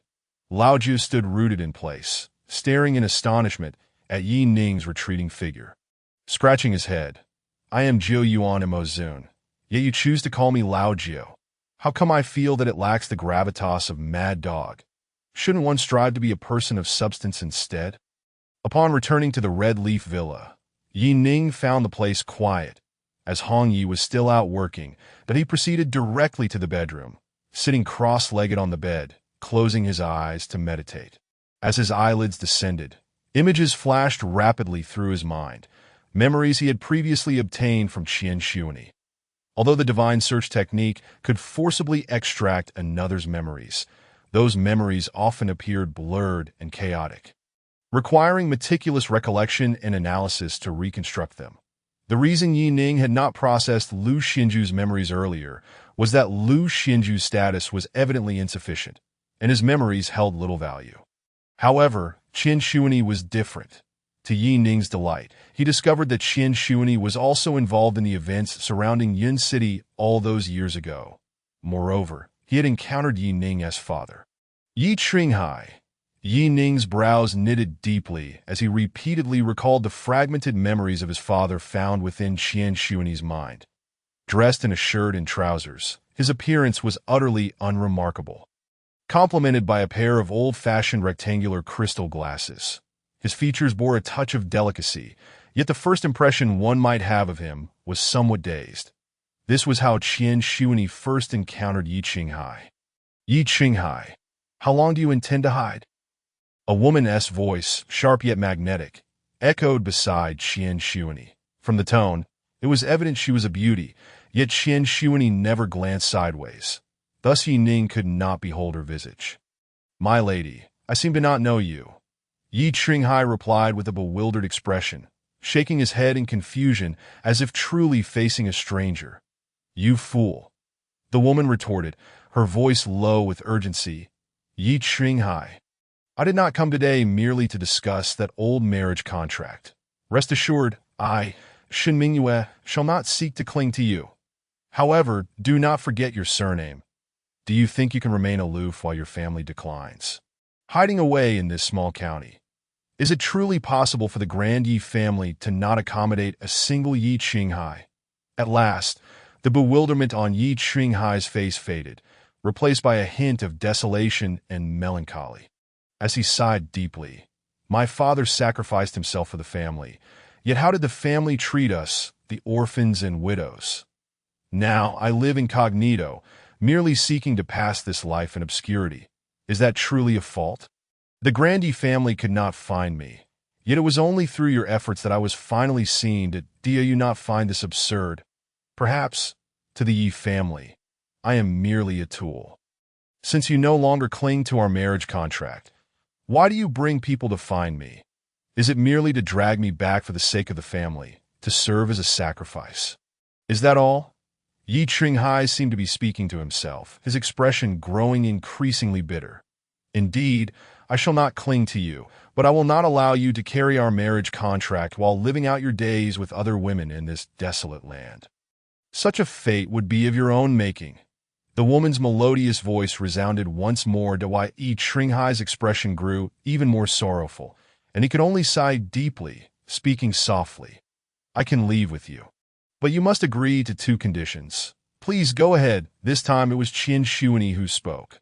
Lao Jie stood rooted in place, staring in astonishment at Yi Ning's retreating figure. Scratching his head, "I am Jiu Yuan Mozun, yet you choose to call me Lao Jie. How come I feel that it lacks the gravitas of mad dog? Shouldn't one strive to be a person of substance instead?" Upon returning to the Red Leaf Villa, Yi Ning found the place quiet, as Hong Yi was still out working, but he proceeded directly to the bedroom, sitting cross-legged on the bed, closing his eyes to meditate. As his eyelids descended, images flashed rapidly through his mind, memories he had previously obtained from Qian Shuni. Although the divine search technique could forcibly extract another's memories, those memories often appeared blurred and chaotic, requiring meticulous recollection and analysis to reconstruct them. The reason Yi Ning had not processed Lu Xinju's memories earlier was that Lu Xinju's status was evidently insufficient, and his memories held little value. However, Qin Shuani was different. To Yi Ning's delight, he discovered that Qin Shuani was also involved in the events surrounding Yun City all those years ago. Moreover, he had encountered Yi Ning as father. Yi Qinghai. Yi Ning's brows knitted deeply as he repeatedly recalled the fragmented memories of his father found within Qin Shuani's mind. Dressed in a shirt and trousers, his appearance was utterly unremarkable. Complemented by a pair of old-fashioned rectangular crystal glasses, his features bore a touch of delicacy, yet the first impression one might have of him was somewhat dazed. This was how Qin Shuani first encountered Yi Qinghai. Yi Qinghai, how long do you intend to hide? A woman's voice, sharp yet magnetic, echoed beside Qin Shuani. From the tone, it was evident she was a beauty, yet Qin Shuani never glanced sideways. Thus Yi Ning could not behold her visage. My lady, I seem to not know you. Yi Qinghai replied with a bewildered expression, shaking his head in confusion as if truly facing a stranger. You fool. The woman retorted, her voice low with urgency. Yi Qinghai. I did not come today merely to discuss that old marriage contract. Rest assured, I, Shen Mingyue, shall not seek to cling to you. However, do not forget your surname. Do you think you can remain aloof while your family declines? Hiding away in this small county. Is it truly possible for the Grand Yi family to not accommodate a single Yi Qinghai? At last, the bewilderment on Yi Qinghai's face faded, replaced by a hint of desolation and melancholy. As he sighed deeply, my father sacrificed himself for the family, yet how did the family treat us, the orphans and widows? Now I live incognito, merely seeking to pass this life in obscurity. Is that truly a fault? The Grandy family could not find me, yet it was only through your efforts that I was finally seen. Do you not find this absurd? Perhaps, to the Yi family, I am merely a tool. Since you no longer cling to our marriage contract, why do you bring people to find me? Is it merely to drag me back for the sake of the family, to serve as a sacrifice? Is that all? Yi Qinghai seemed to be speaking to himself, his expression growing increasingly bitter. Indeed, I shall not cling to you, but I will not allow you to carry our marriage contract while living out your days with other women in this desolate land. Such a fate would be of your own making. The woman's melodious voice resounded once more, to why Yi Qinghai's expression grew even more sorrowful, and he could only sigh deeply, speaking softly. I can leave with you. But you must agree to 2 conditions. Please go ahead. This time it was Qin Shuani who spoke.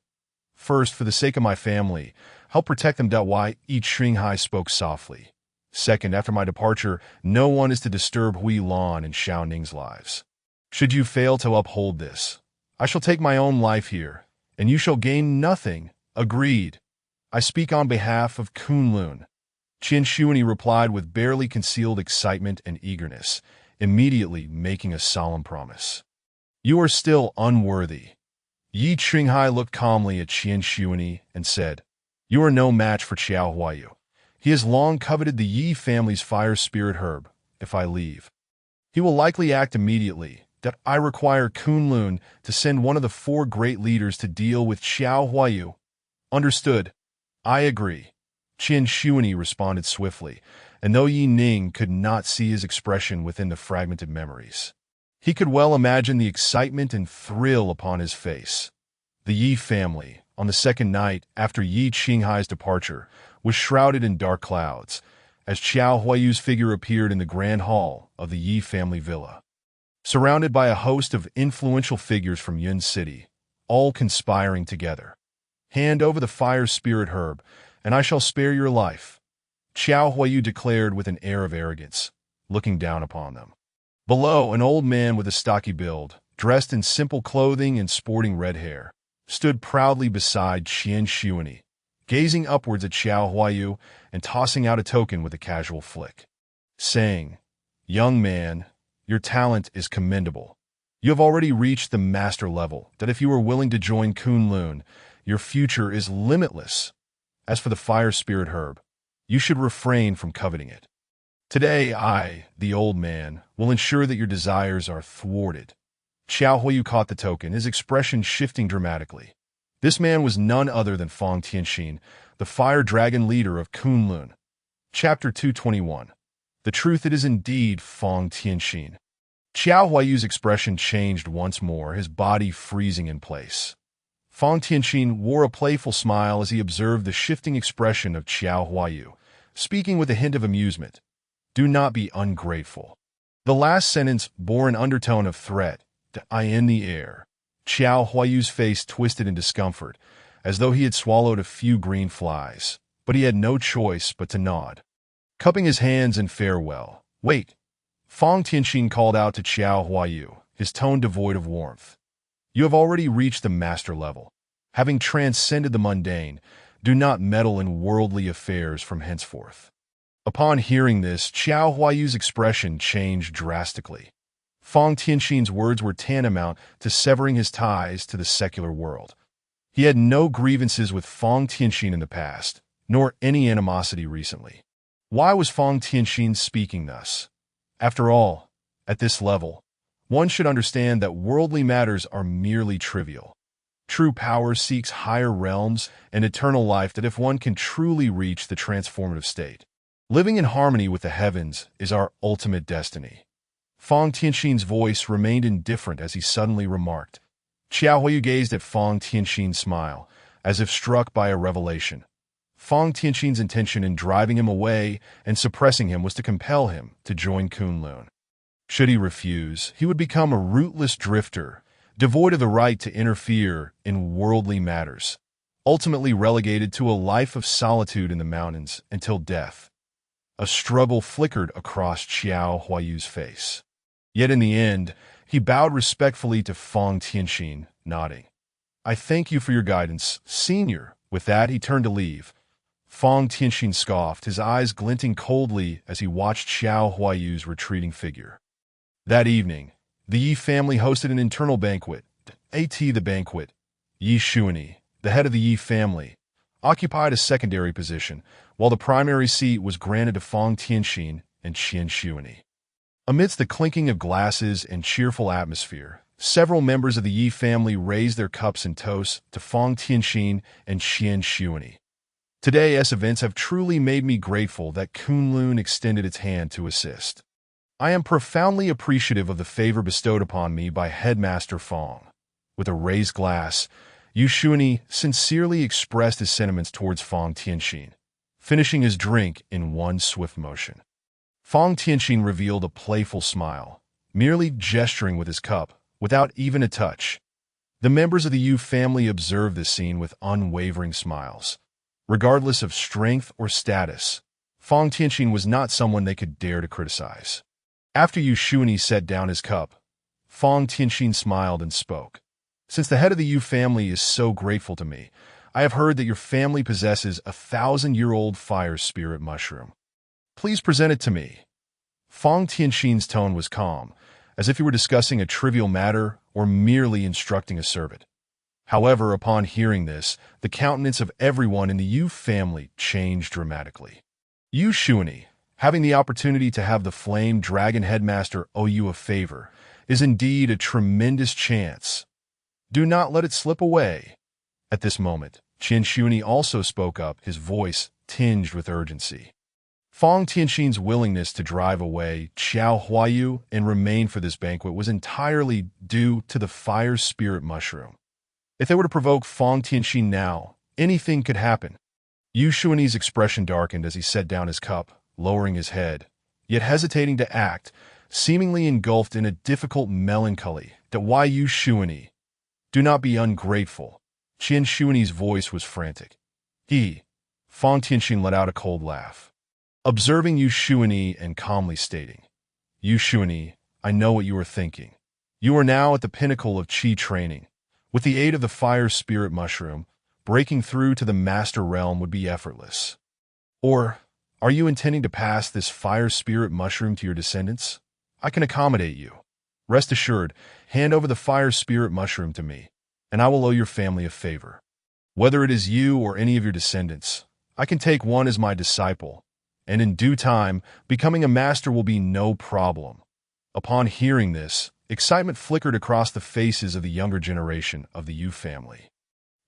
First, for the sake of my family, help protect them. Why Yi Qinghai spoke softly. Second, after my departure, no one is to disturb Hui Lan and Xiao Ning's lives. Should you fail to uphold this, I shall take my own life here, and you shall gain nothing. Agreed. I speak on behalf of Kunlun. Qin Shuani replied with barely concealed excitement and eagerness, immediately making a solemn promise. You are still unworthy. Yi Qinghai looked calmly at Qin Shuani and said, You are no match for Qiao Huayu. He has long coveted the Yi family's fire spirit herb. If I leave, he will likely act immediately. That I require Kunlun to send one of the 4 great leaders to deal with Qiao Huayu. Understood. I agree. Qin Shuani responded swiftly, and though Yi Ning could not see his expression within the fragmented memories, he could well imagine the excitement and thrill upon his face. The Yi family, on the second night after Yi Qinghai's departure, was shrouded in dark clouds, as Qiao Huayu's figure appeared in the grand hall of the Yi family villa. Surrounded by a host of influential figures from Yun City, all conspiring together. Hand over the fire spirit herb, and I shall spare your life, Qiao Huayu declared with an air of arrogance, looking down upon them. Below, an old man with a stocky build, dressed in simple clothing and sporting red hair, stood proudly beside Qin Shuani, gazing upwards at Qiao Huayu and tossing out a token with a casual flick, saying, Young man, your talent is commendable. You have already reached the master level, that if you are willing to join Kunlun, your future is limitless. As for the fire spirit herb, you should refrain from coveting it. Today I, the old man, will ensure that your desires are thwarted. Xiao Huayu caught the token, his expression shifting dramatically. This man was none other than Fang Tianxin, the fire dragon leader of Kunlun. Chapter 221. The truth, it is indeed Fang Tianxin. Xiao Huayu's expression changed once more, his body freezing in place. Fang Tianxin wore a playful smile as he observed the shifting expression of Xiao Huayu, speaking with a hint of amusement. Do not be ungrateful. The last sentence bore an undertone of threat. I in the air. Xiao Huayu's face twisted in discomfort, as though he had swallowed a few green flies, but he had no choice but to nod. Cupping his hands in farewell. Wait. Fang Tianxin called out to Xiao Huayu, his tone devoid of warmth. You have already reached the master level. Having transcended the mundane, do not meddle in worldly affairs from henceforth. Upon hearing this, Xiao Huayu's expression changed drastically. Fang Tianxin's words were tantamount to severing his ties to the secular world. He had no grievances with Fang Tianxin in the past, nor any animosity recently. Why was Fang Tianxin speaking thus? After all, at this level, one should understand that worldly matters are merely trivial. True power seeks higher realms and eternal life, that if one can truly reach the transformative state. Living in harmony with the heavens is our ultimate destiny. Fang Tianxin's voice remained indifferent as he suddenly remarked. Xiao Huayu gazed at Fang Tianxin's smile, as if struck by a revelation. Fang Tianxin's intention in driving him away and suppressing him was to compel him to join Kunlun. Should he refuse, he would become a rootless drifter, devoid of the right to interfere in worldly matters, ultimately relegated to a life of solitude in the mountains until death. A struggle flickered across Xiao Huayu's face. Yet in the end, he bowed respectfully to Fang Tianxin, nodding. I thank you for your guidance, senior. With that, he turned to leave. Fang Tianxin scoffed, his eyes glinting coldly as he watched Xiao Huayu's retreating figure. That evening, the Yi family hosted an internal banquet. The banquet. Yi Xuanyi, the head of the Yi family, occupied a secondary position, while the primary seat was granted to Fang Tianxin and Qian Xuanyi. Amidst the clinking of glasses and cheerful atmosphere, several members of the Yi family raised their cups in toast to Fang Tianxin and Qian Xuanyi. Today's events have truly made me grateful that Kunlun extended its hand to assist. I am profoundly appreciative of the favor bestowed upon me by Headmaster Fang. With a raised glass, Yu Xuanyi sincerely expressed his sentiments towards Fang Tianxin, finishing his drink in one swift motion. Fang Tianxin revealed a playful smile, merely gesturing with his cup, without even a touch. The members of the Yu family observed this scene with unwavering smiles. Regardless of strength or status, Fang Tianxin was not someone they could dare to criticize. After Yu Xuanyi set down his cup, Fang Tianxin smiled and spoke. Since the head of the Yu family is so grateful to me, I have heard that your family possesses a 1,000-year-old fire spirit mushroom. Please present it to me. Fang Tianxin's tone was calm, as if he were discussing a trivial matter or merely instructing a servant. However, upon hearing this, the countenance of everyone in the Yu family changed dramatically. Yu Xuanyi, having the opportunity to have the Flame Dragon Headmaster owe you a favor, is indeed a tremendous chance. Do not let it slip away. At this moment, Qian Xuanyi also spoke up, his voice tinged with urgency. Fang Tianxin's willingness to drive away Xiao Huayu and remain for this banquet was entirely due to the fire spirit mushroom. If they were to provoke Fang Tianxin now, anything could happen. Yu Xuanyi's expression darkened as he set down his cup, lowering his head, yet hesitating to act, seemingly engulfed in a difficult melancholy. Why Yu Xuanyi? Do not be ungrateful. Qian Xuanyi's voice was frantic. Fang Tianxin let out a cold laugh, observing Yu Xuanyi and calmly stating, Yu Xuanyi, I know what you are thinking. You are now at the pinnacle of Qi training. With the aid of the fire spirit mushroom, breaking through to the master realm would be effortless. Or, are you intending to pass this fire spirit mushroom to your descendants? I can accommodate you. Rest assured, hand over the fire spirit mushroom to me, and I will owe your family a favor. Whether it is you or any of your descendants, I can take one as my disciple, and in due time, becoming a master will be no problem. Upon hearing this, excitement flickered across the faces of the younger generation of the Yu family.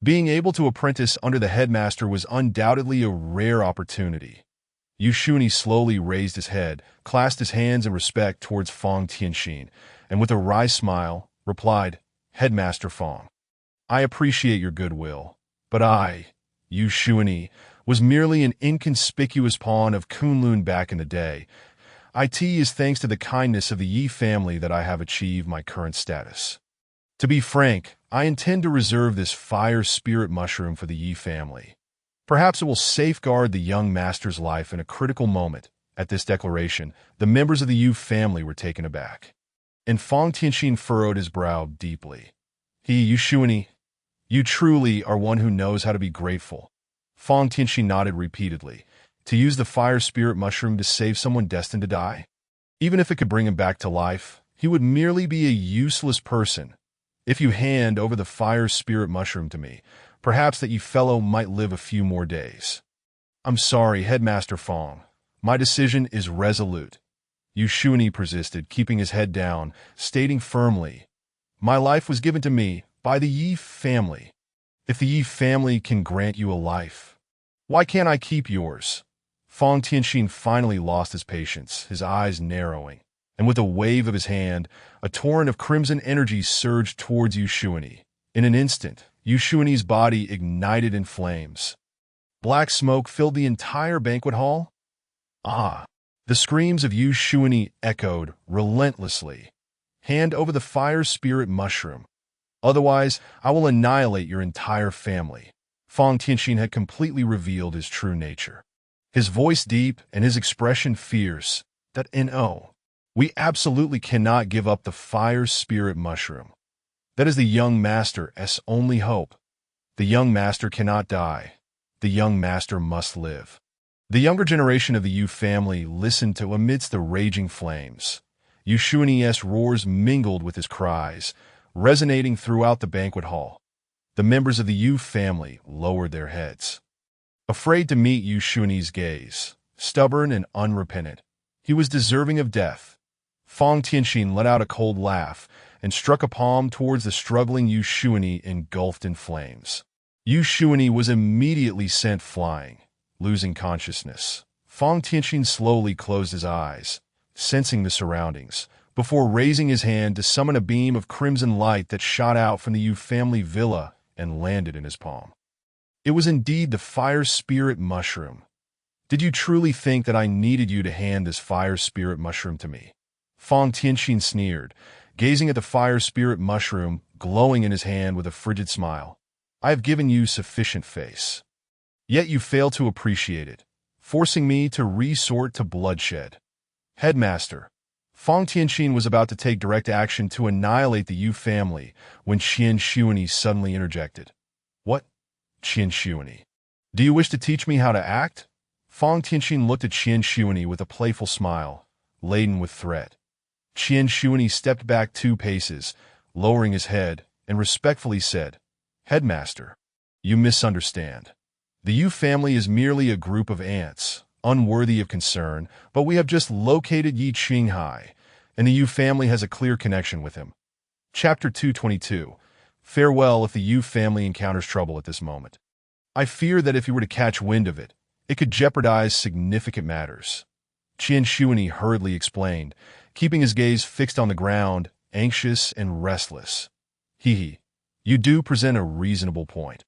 Being able to apprentice under the headmaster was undoubtedly a rare opportunity. Yu Shuni slowly raised his head, clasped his hands in respect towards Fong Tianxin, and with a wry smile, replied, "Headmaster Fong, I appreciate your goodwill, but I, Yu Shuni, was merely an inconspicuous pawn of Kunlun back in the day. It is thanks to the kindness of the Yi family that I have achieved my current status. To be frank, I intend to reserve this fire spirit mushroom for the Yi family. Perhaps it will safeguard the young master's life in a critical moment." At this declaration, the members of the Yu family were taken aback, and Fong Tianxin furrowed his brow deeply. "Yu Shuni, you truly are one who knows how to be grateful." Fong Tianxin nodded repeatedly. To use the fire spirit mushroom to save someone destined to die? Even if it could bring him back to life, he would merely be a useless person. If you hand over the fire spirit mushroom to me, perhaps that you fellow might live a few more days. "I'm sorry, Headmaster Fong. My decision is resolute." Yu Shuni persisted, keeping his head down, stating firmly, "My life was given to me by the Yi family. If the Yi family can grant you a life, why can't I keep yours?" Fong Tianxin finally lost his patience, his eyes narrowing, and with a wave of his hand, a torrent of crimson energy surged towards Yu Shuni. In an instant, Yu Shuni's body ignited in flames. Black smoke filled the entire banquet hall. "Ah!" The screams of Yu Shuni echoed relentlessly. "Hand over the fire spirit mushroom. Otherwise, I will annihilate your entire family." Fong Tianxin had completely revealed his true nature. His voice deep and his expression fierce. We absolutely cannot give up the fire spirit mushroom. That is the young master's only hope. The young master cannot die. The young master must live." The younger generation of the Yu family listened to amidst the raging flames. Yu Shuni's roars mingled with his cries, resonating throughout the banquet hall. The members of the Yu family lowered their heads, afraid to meet Yu Shuni's gaze. Stubborn and unrepentant, he was deserving of death. Fong Tianxin let out a cold laugh and struck a palm towards the struggling Yu Shuni engulfed in flames. Yu Shuni was immediately sent flying, losing consciousness. Fong Tianxin slowly closed his eyes, sensing the surroundings, before raising his hand to summon a beam of crimson light that shot out from the Yu family villa and landed in his palm. It was indeed the fire spirit mushroom. "Did you truly think that I needed you to hand this fire spirit mushroom to me?" Fong Tianxin sneered, gazing at the fire spirit mushroom glowing in his hand with a frigid smile. "I have given you sufficient face. Yet you fail to appreciate it, forcing me to resort to bloodshed." "Headmaster." Fong Tianxin was about to take direct action to annihilate the Yu family when Qian Shuani suddenly interjected. "What? Qian Shuani? Do you wish to teach me how to act?" Fong Tianxin looked at Qian Shuani with a playful smile, laden with threat. Qian Shuani stepped back 2 paces, lowering his head, and respectfully said, "Headmaster, you misunderstand. The Yu family is merely a group of ants, unworthy of concern, but we have just located Yi Qinghai, and the Yu family has a clear connection with him." Chapter 222. Farewell if the Yu family encounters trouble at this moment. I fear that if you were to catch wind of it, it could jeopardize significant matters. Qian Shuani hurriedly explained, keeping his gaze fixed on the ground, anxious and restless. You do present a reasonable point."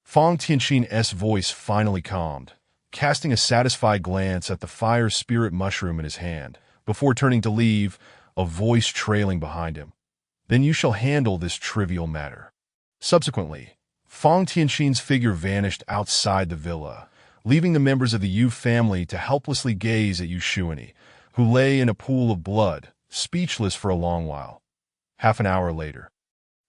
Fong Tianxin's voice finally calmed, casting a satisfied glance at the fire spirit mushroom in his hand, before turning to leave, a voice trailing behind him. "Then you shall handle this trivial matter." Subsequently, Fong Tianxin's figure vanished outside the villa, leaving the members of the Yu family to helplessly gaze at Yu Shuni, who lay in a pool of blood, speechless for a long while. Half an hour later,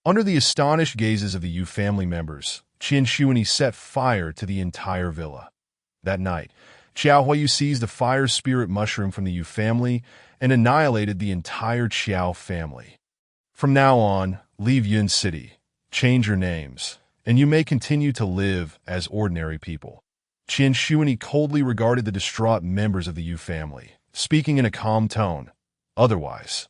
under the astonished gazes of the Yu family members, Qian Shuani set fire to the entire villa. That night, Qiao Huayu seized the fire spirit mushroom from the Yu family and annihilated the entire Qiao family. From now on, leave Yun City, change your names, and you may continue to live as ordinary people. Qian Shuani coldly regarded the distraught members of the Yu family, speaking in a calm tone. Otherwise,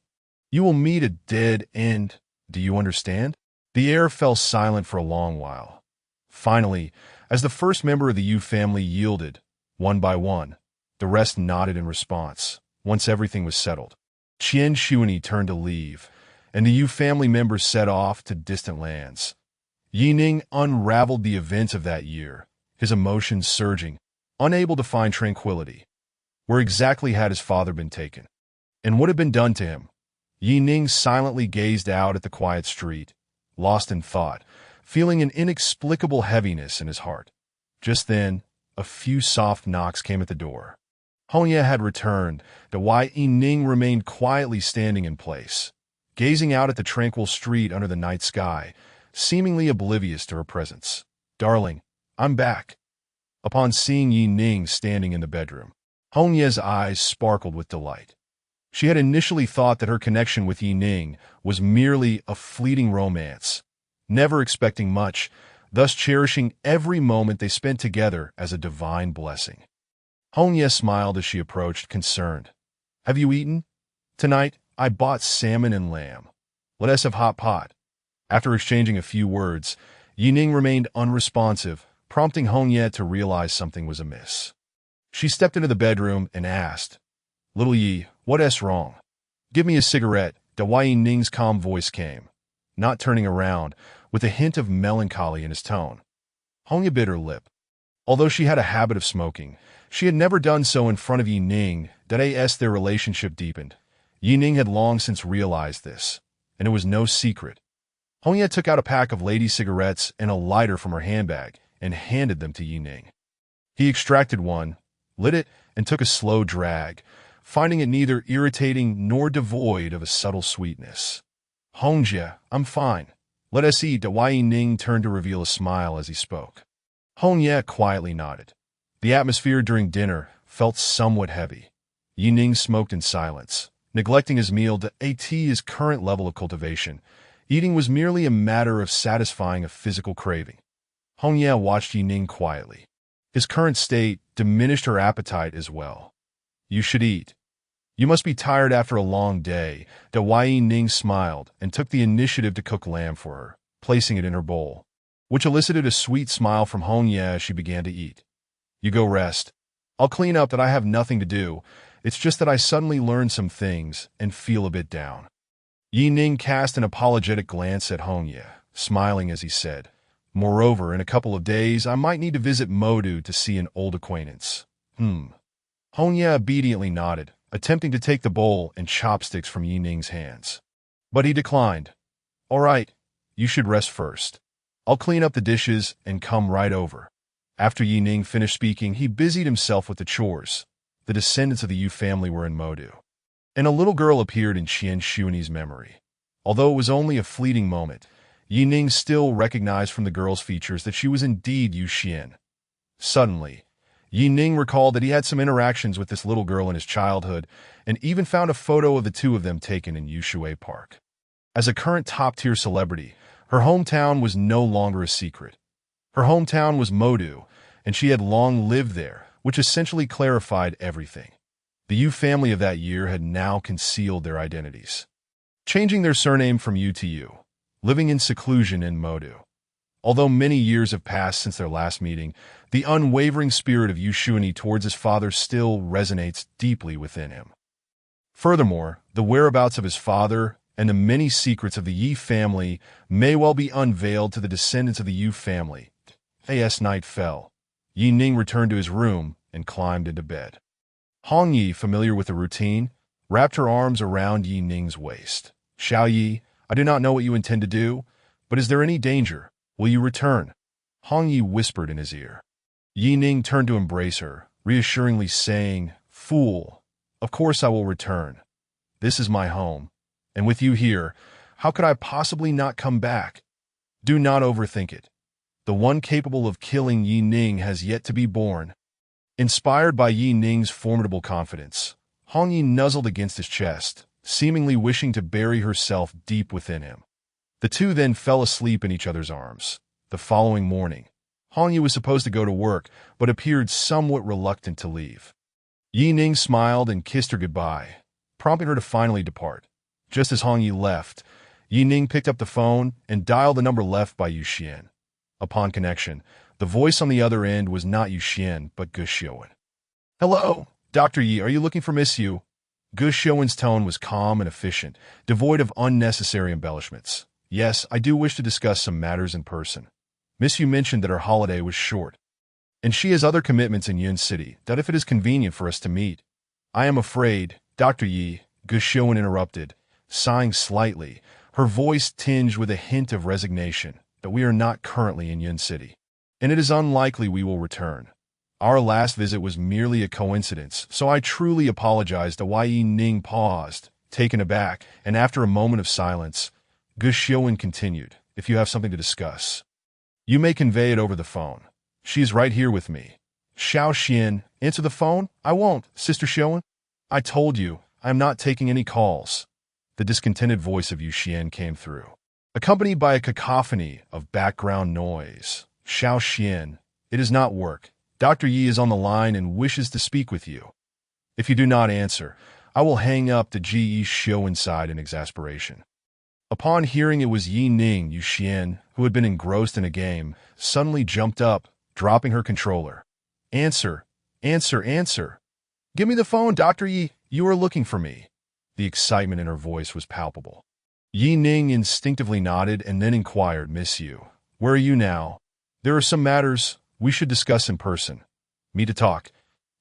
You will meet a dead end. Do you understand? The air fell silent for a long while. Finally, as the first member of the Yu family yielded, one by one, the rest nodded in response. Once everything was settled, Qian Shuani turned to leave, and the Yu family members set off to distant lands. Yi Ning unraveled the events of that year, his emotions surging, unable to find tranquility. Where exactly had his father been taken? And what had been done to him? Yi Ning silently gazed out at the quiet street, lost in thought, feeling an inexplicable heaviness in his heart. Just then, a few soft knocks came at the door. Hongye had returned, while Yi Ning remained quietly standing in place, gazing out at the tranquil street under the night sky, seemingly oblivious to her presence. "Darling, I'm back." Upon seeing Yi Ning standing in the bedroom, Hongye's eyes sparkled with delight. She had initially thought that her connection with Yi Ning was merely a fleeting romance, never expecting much, thus cherishing every moment they spent together as a divine blessing. Hongye smiled as she approached, concerned. "Have you eaten? Tonight, I bought salmon and lamb. Let us have hot pot." After exchanging a few words, Yi Ning remained unresponsive, prompting Hongye to realize something was amiss. She stepped into the bedroom and asked, "Little Yi, what's wrong? Give me a cigarette." Yi Ning's calm voice came, not turning around, with a hint of melancholy in his tone. Hongye bit her lip. Although she had a habit of smoking, she had never done so in front of Yi Ning. As their relationship deepened, Yi Ning had long since realized this, and it was no secret. Hongye took out a pack of lady cigarettes and a lighter from her handbag and handed them to Yi Ning. He extracted one, lit it, and took a slow drag, finding it neither irritating nor devoid of a subtle sweetness. "Hongye, I'm fine. Let us eat." Yi Ning turned to reveal a smile as he spoke. Hongye quietly nodded. The atmosphere during dinner felt somewhat heavy. Yi Ning smoked in silence, neglecting his meal to his current level of cultivation. Eating was merely a matter of satisfying a physical craving. Hongye watched Yi Ning quietly. His current state diminished her appetite as well. "You should eat. You must be tired after a long day." Yi Ning smiled and took the initiative to cook lamb for her, placing it in her bowl, which elicited a sweet smile from Hongye as she began to eat. "You go rest. I'll clean up. I have nothing to do. It's just that I suddenly learned some things and feel a bit down." Yi Ning cast an apologetic glance at Hongye, smiling as he said, "Moreover, in a couple of days, I might need to visit Modu to see an old acquaintance." Hongye obediently nodded, attempting to take the bowl and chopsticks from Yi Ning's hands. But he declined. "All right, you should rest first. I'll clean up the dishes and come right over." After Yi Ning finished speaking, he busied himself with the chores. The descendants of the Yu family were in Modu, and a little girl appeared in Qian Shuani's memory. Although it was only a fleeting moment, Yi Ning still recognized from the girl's features that she was indeed Yu Xian. Suddenly, Yi Ning recalled that he had some interactions with this little girl in his childhood and even found a photo of the two of them taken in Yushui Park. As a current top-tier celebrity, her hometown was no longer a secret. Her hometown was Modu, and she had long lived there, which essentially clarified everything. The Yu family of that year had now concealed their identities, changing their surname from Yu to Yu, living in seclusion in Modu. Although many years have passed since their last meeting, the unwavering spirit of Yu Shuani towards his father still resonates deeply within him. Furthermore, the whereabouts of his father and the many secrets of the Yi family may well be unveiled to the descendants of the Yu family. As night fell, Yi Ning returned to his room and climbed into bed. Hong Yi, familiar with the routine, wrapped her arms around Yi Ning's waist. "Xiao Yi, I do not know what you intend to do, but is there any danger? Will you return?" Hong Yi whispered in his ear. Yi Ning turned to embrace her, reassuringly saying, "Fool, of course I will return. This is my home, and with you here, how could I possibly not come back? Do not overthink it. The one capable of killing Yi Ning has yet to be born." Inspired by Yi Ning's formidable confidence, Hong Yi nuzzled against his chest, seemingly wishing to bury herself deep within him. The two then fell asleep in each other's arms. The following morning, Hong Yi was supposed to go to work, but appeared somewhat reluctant to leave. Yi Ning smiled and kissed her goodbye, prompting her to finally depart. Just as Hong Yi left, Yi Ning picked up the phone and dialed the number left by Yu Xian. Upon connection, the voice on the other end was not Yu Xian, but Gu Xiuwen. "Hello, Dr. Yi, are you looking for Miss Yu?" Gu Xiuwen's tone was calm and efficient, devoid of unnecessary embellishments. "Yes, I do wish to discuss some matters in person. Miss Yu mentioned that her holiday was short, and she has other commitments in Yun City, that if it is convenient for us to meet." "I am afraid, Dr. Yi," Gu Xiuwen interrupted, sighing slightly, her voice tinged with a hint of resignation, "that we are not currently in Yun City, and it is unlikely we will return. Our last visit was merely a coincidence, so I truly apologize." Yi Ning paused, taken aback, and after a moment of silence, Gu Xiuwen continued, "If you have something to discuss, you may convey it over the phone. She is right here with me." "Xiao Xian, answer the phone." "I won't, Sister Xiuwen. I told you, I am not taking any calls." The discontented voice of Yu Xian came through, accompanied by a cacophony of background noise. "Xiao Xian, it does not work. Dr. Yi is on the line and wishes to speak with you. If you do not answer, I will hang up." The Yi Xiuwen sighed in exasperation. Upon hearing it was Yi Ning, Yu Xian, who had been engrossed in a game, suddenly jumped up, dropping her controller. "Answer, answer, answer. Give me the phone, Dr. Yi. You are looking for me." The excitement in her voice was palpable. Yi Ning instinctively nodded and then inquired, "Miss Yu, where are you now?" "There are some matters we should discuss in person." "Me to talk."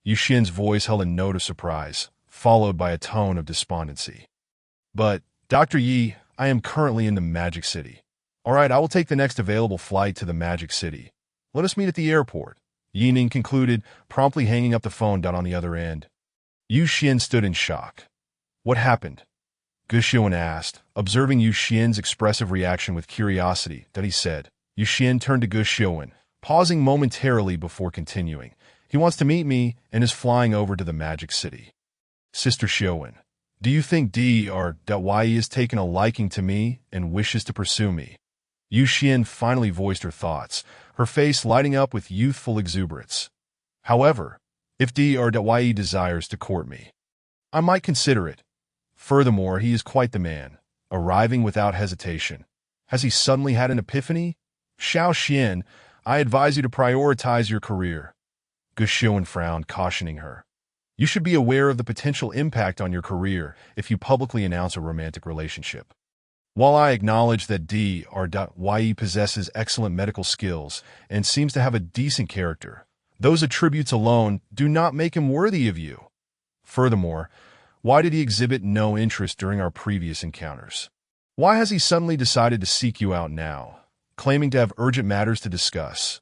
Yu Xian's voice held a note of surprise, followed by a tone of despondency. "But, Dr. Yi, I am currently in the Magic City." "All right, I will take the next available flight to the Magic City. Let us meet at the airport," Yi Ning concluded, promptly hanging up the phone on the other end. Yu Xian stood in shock. "What happened?" Gu Xiuwen asked, observing Yu Xian's expressive reaction with curiosity. That he said. Yu Xian turned to Gu Xiuwen, pausing momentarily before continuing. "He wants to meet me and is flying over to the Magic City." "Sister Xiuwen, do you think Yi has taken a liking to me and wishes to pursue me?" Yu Xian finally voiced her thoughts, her face lighting up with youthful exuberance. "However, if Yi desires to court me, I might consider it. Furthermore, he is quite the man, arriving without hesitation. Has he suddenly had an epiphany? Xiao Xian, I advise you to prioritize your career." Gu Xiuwen frowned, cautioning her. "You should be aware of the potential impact on your career if you publicly announce a romantic relationship. While I acknowledge that Yi possesses excellent medical skills and seems to have a decent character, those attributes alone do not make him worthy of you. Furthermore, why did he exhibit no interest during our previous encounters? Why has he suddenly decided to seek you out now, claiming to have urgent matters to discuss?"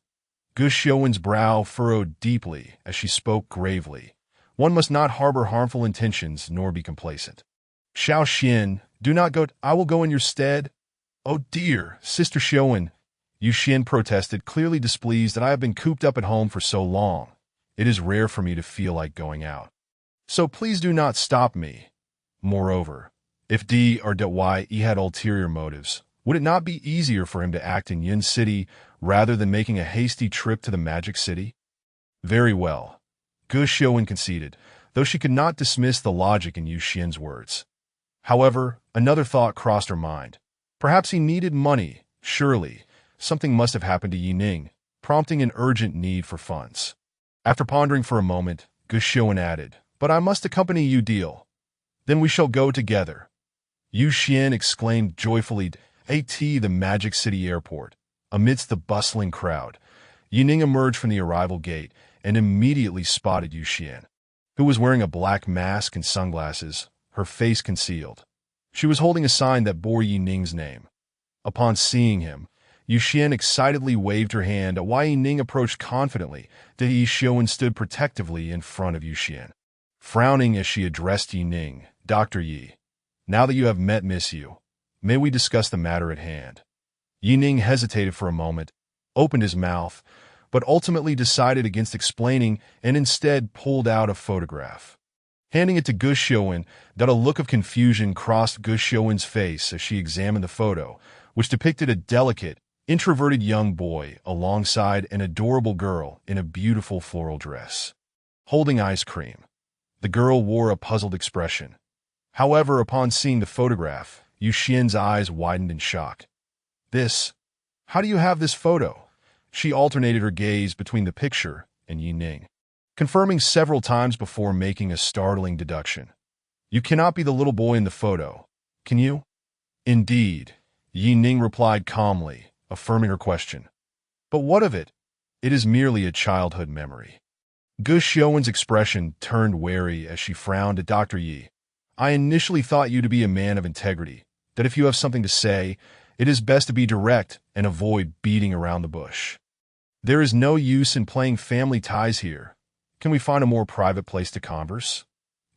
Gu Xiuwen's brow furrowed deeply as she spoke gravely. "One must not harbor harmful intentions nor be complacent." "Xiao Xian, do not go. I will go in your stead." "Oh dear, Sister Xiuwen," Yu Xian protested, clearly displeased that I have been cooped up at home for so long. "It is rare for me to feel like going out. So please do not stop me. Moreover, if Yi had ulterior motives, would it not be easier for him to act in Yun City rather than making a hasty trip to the Magic City?" "Very well," Gu Xiuwen conceded, though she could not dismiss the logic in Yu Xian's words. However, another thought crossed her mind. Perhaps he needed money. Surely, something must have happened to Yi Ning, prompting an urgent need for funds. After pondering for a moment, Gu Xiuwen added, "But I must accompany you, deal. Then we shall go together." Yu Xian exclaimed joyfully, the Magic City airport. Amidst the bustling crowd, Yi Ning emerged from the arrival gate and immediately spotted Yu Xian, who was wearing a black mask and sunglasses, her face concealed. She was holding a sign that bore Yi Ning's name. Upon seeing him, Yu Xian excitedly waved her hand while Yi Ning approached confidently. Yi Xiuwen stood protectively in front of Yu Xian, frowning as she addressed Yi Ning. "Dr. Yi, now that you have met Miss Yu, may we discuss the matter at hand?" Yi Ning hesitated for a moment, opened his mouth, but ultimately decided against explaining and instead pulled out a photograph. Handing it to Gu Xiuwen, a look of confusion crossed Gu Xiuwen's face as she examined the photo, which depicted a delicate, introverted young boy alongside an adorable girl in a beautiful floral dress, holding ice cream. The girl wore a puzzled expression, However, upon seeing the photograph, Yu Xian's eyes widened in shock. This? How do you have this photo? She alternated her gaze between the picture and Yi Ning, confirming several times before making a startling deduction. You cannot be the little boy in the photo, can you? Indeed, Yi Ning replied calmly, affirming her question. But what of it? It is merely a childhood memory. Gu Xiaowen's expression turned wary as she frowned at Dr. Yi. I initially thought you to be a man of integrity, that if you have something to say, it is best to be direct and avoid beating around the bush. There is no use in playing family ties here. Can we find a more private place to converse?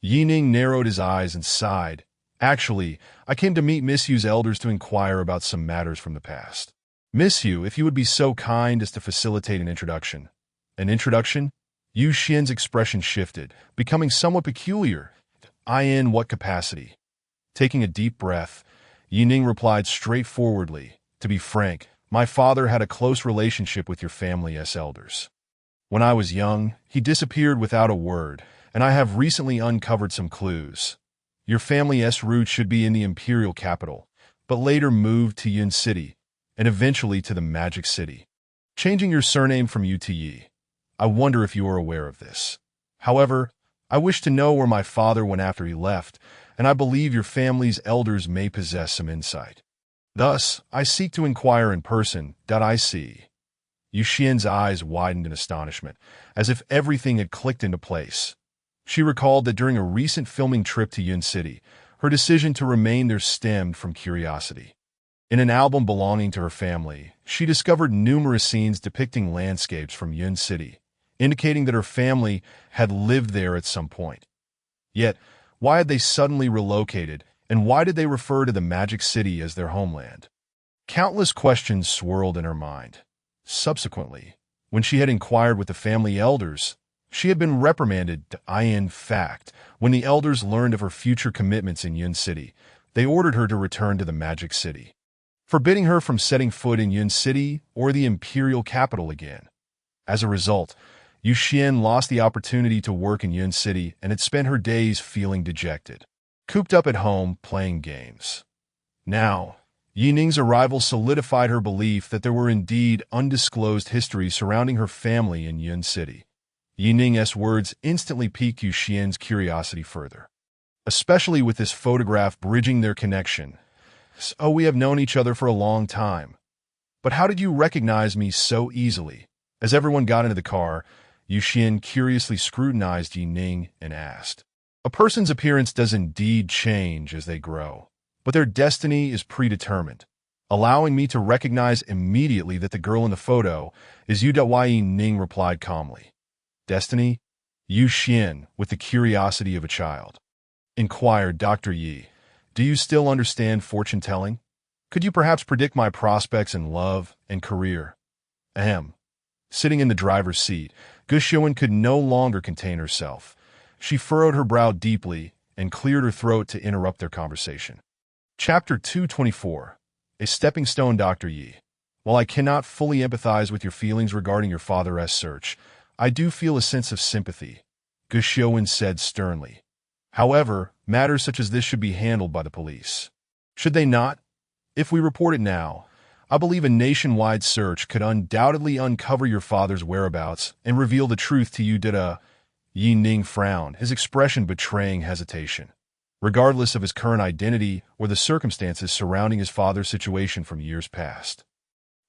Yi Ning narrowed his eyes and sighed. Actually, I came to meet Miss Yu's elders to inquire about some matters from the past. Miss Yu, if you would be so kind as to facilitate an introduction. An introduction? Yu Xian's expression shifted, becoming somewhat peculiar. In what capacity? Taking a deep breath, Yi Ning replied straightforwardly, to be frank, my father had a close relationship with your family's elders. When I was young, he disappeared without a word, and I have recently uncovered some clues. Your family's roots should be in the imperial capital, but later moved to Yun City, and eventually to the Magic City, changing your surname from Yu to Yi. I wonder if you are aware of this. However, I wish to know where my father went after he left, and I believe your family's elders may possess some insight. Thus, I seek to inquire in person. I see. Yu Xian's eyes widened in astonishment, as if everything had clicked into place. She recalled that during a recent filming trip to Yun City, her decision to remain there stemmed from curiosity. In an album belonging to her family, she discovered numerous scenes depicting landscapes from Yun City, indicating that her family had lived there at some point. Yet, why had they suddenly relocated, and why did they refer to the Magic City as their homeland? Countless questions swirled in her mind. Subsequently, when she had inquired with the family elders, she had been reprimanded. In fact, when the elders learned of her future commitments in Yun City, they ordered her to return to the Magic City, forbidding her from setting foot in Yun City or the imperial capital again. As a result, Yu Xian lost the opportunity to work in Yun City and had spent her days feeling dejected, cooped up at home playing games. Now, Yi Ning's arrival solidified her belief that there were indeed undisclosed histories surrounding her family in Yun City. Yi Ning's words instantly piqued Yu Xian's curiosity further, especially with this photograph bridging their connection. So we have known each other for a long time. But how did you recognize me so easily? As everyone got into the car, Yu Xian curiously scrutinized Yi Ning and asked. A person's appearance does indeed change as they grow, but their destiny is predetermined, allowing me to recognize immediately that the girl in the photo is Yu. Yi Ning replied calmly. Destiny? Yu Xian, with the curiosity of a child, inquired Dr. Yi. Do you still understand fortune-telling? Could you perhaps predict my prospects in love and career? Ahem. Sitting in the driver's seat, Gu Xiaowen could no longer contain herself. She furrowed her brow deeply and cleared her throat to interrupt their conversation. Chapter 224. A Stepping Stone. Dr. Yi. While I cannot fully empathize with your feelings regarding your father's search, I do feel a sense of sympathy, Gu Xiaowen said sternly. However, matters such as this should be handled by the police. Should they not? If we report it now, I believe a nationwide search could undoubtedly uncover your father's whereabouts and reveal the truth to you. Yi Ning frowned, his expression betraying hesitation. Regardless of his current identity or the circumstances surrounding his father's situation from years past,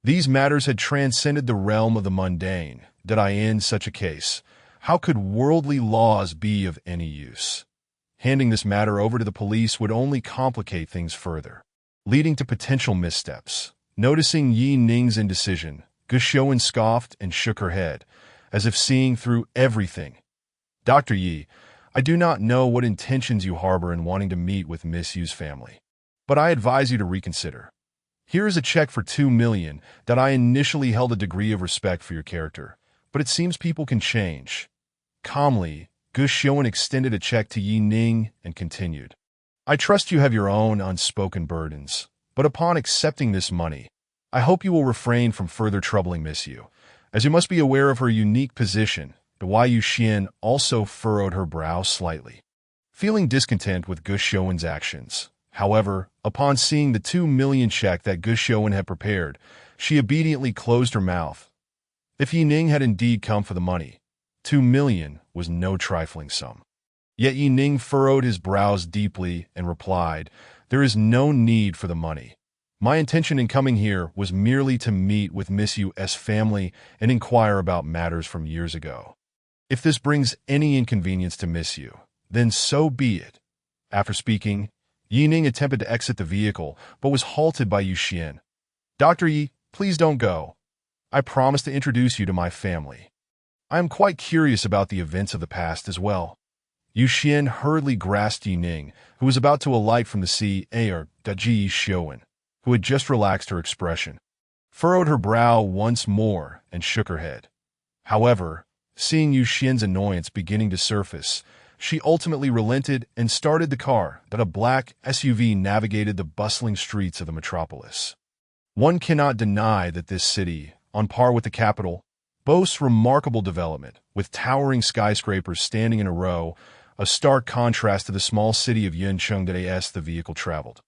these matters had transcended the realm of the mundane. In such a case, how could worldly laws be of any use? Handing this matter over to the police would only complicate things further, leading to potential missteps. Noticing Yi Ning's indecision, Gu Xiaowen scoffed and shook her head, as if seeing through everything. Dr. Yi, I do not know what intentions you harbor in wanting to meet with Miss Yu's family, but I advise you to reconsider. Here is a check for 2 million. I initially held a degree of respect for your character, but it seems people can change. Calmly, Gu Xiaowen extended a check to Yi Ning and continued. I trust you have your own unspoken burdens, but upon accepting this money, I hope you will refrain from further troubling Miss Yu, as you must be aware of her unique position. Yu Xian also furrowed her brow slightly. feeling discontent with Gu Shouwen's actions. However, upon seeing the 2 million check that Gu Shouen had prepared, she obediently closed her mouth. If Yi Ning had indeed come for the money, 2 million was no trifling sum. Yet Yi Ning furrowed his brows deeply and replied, "There is no need for the money. My intention in coming here was merely to meet with Miss Yu's family and inquire about matters from years ago. If this brings any inconvenience to Miss Yu, then so be it." After speaking, Yi Ning attempted to exit the vehicle, but was halted by Yu Xian. "Dr. Yi, please don't go. I promise to introduce you to my family. I am quite curious about the events of the past as well." Yu Xian hurriedly grasped Yi Ning, who was about to alight from the C.A.R. Ji Shouen, who had just relaxed her expression, furrowed her brow once more, and shook her head. However, seeing Yu Xian's annoyance beginning to surface, she ultimately relented and started the car that a black SUV navigated the bustling streets of the metropolis. One cannot deny that this city, on par with the capital, boasts remarkable development, with towering skyscrapers standing in a row, a stark contrast to the small city of Yuncheng that the vehicle traveled.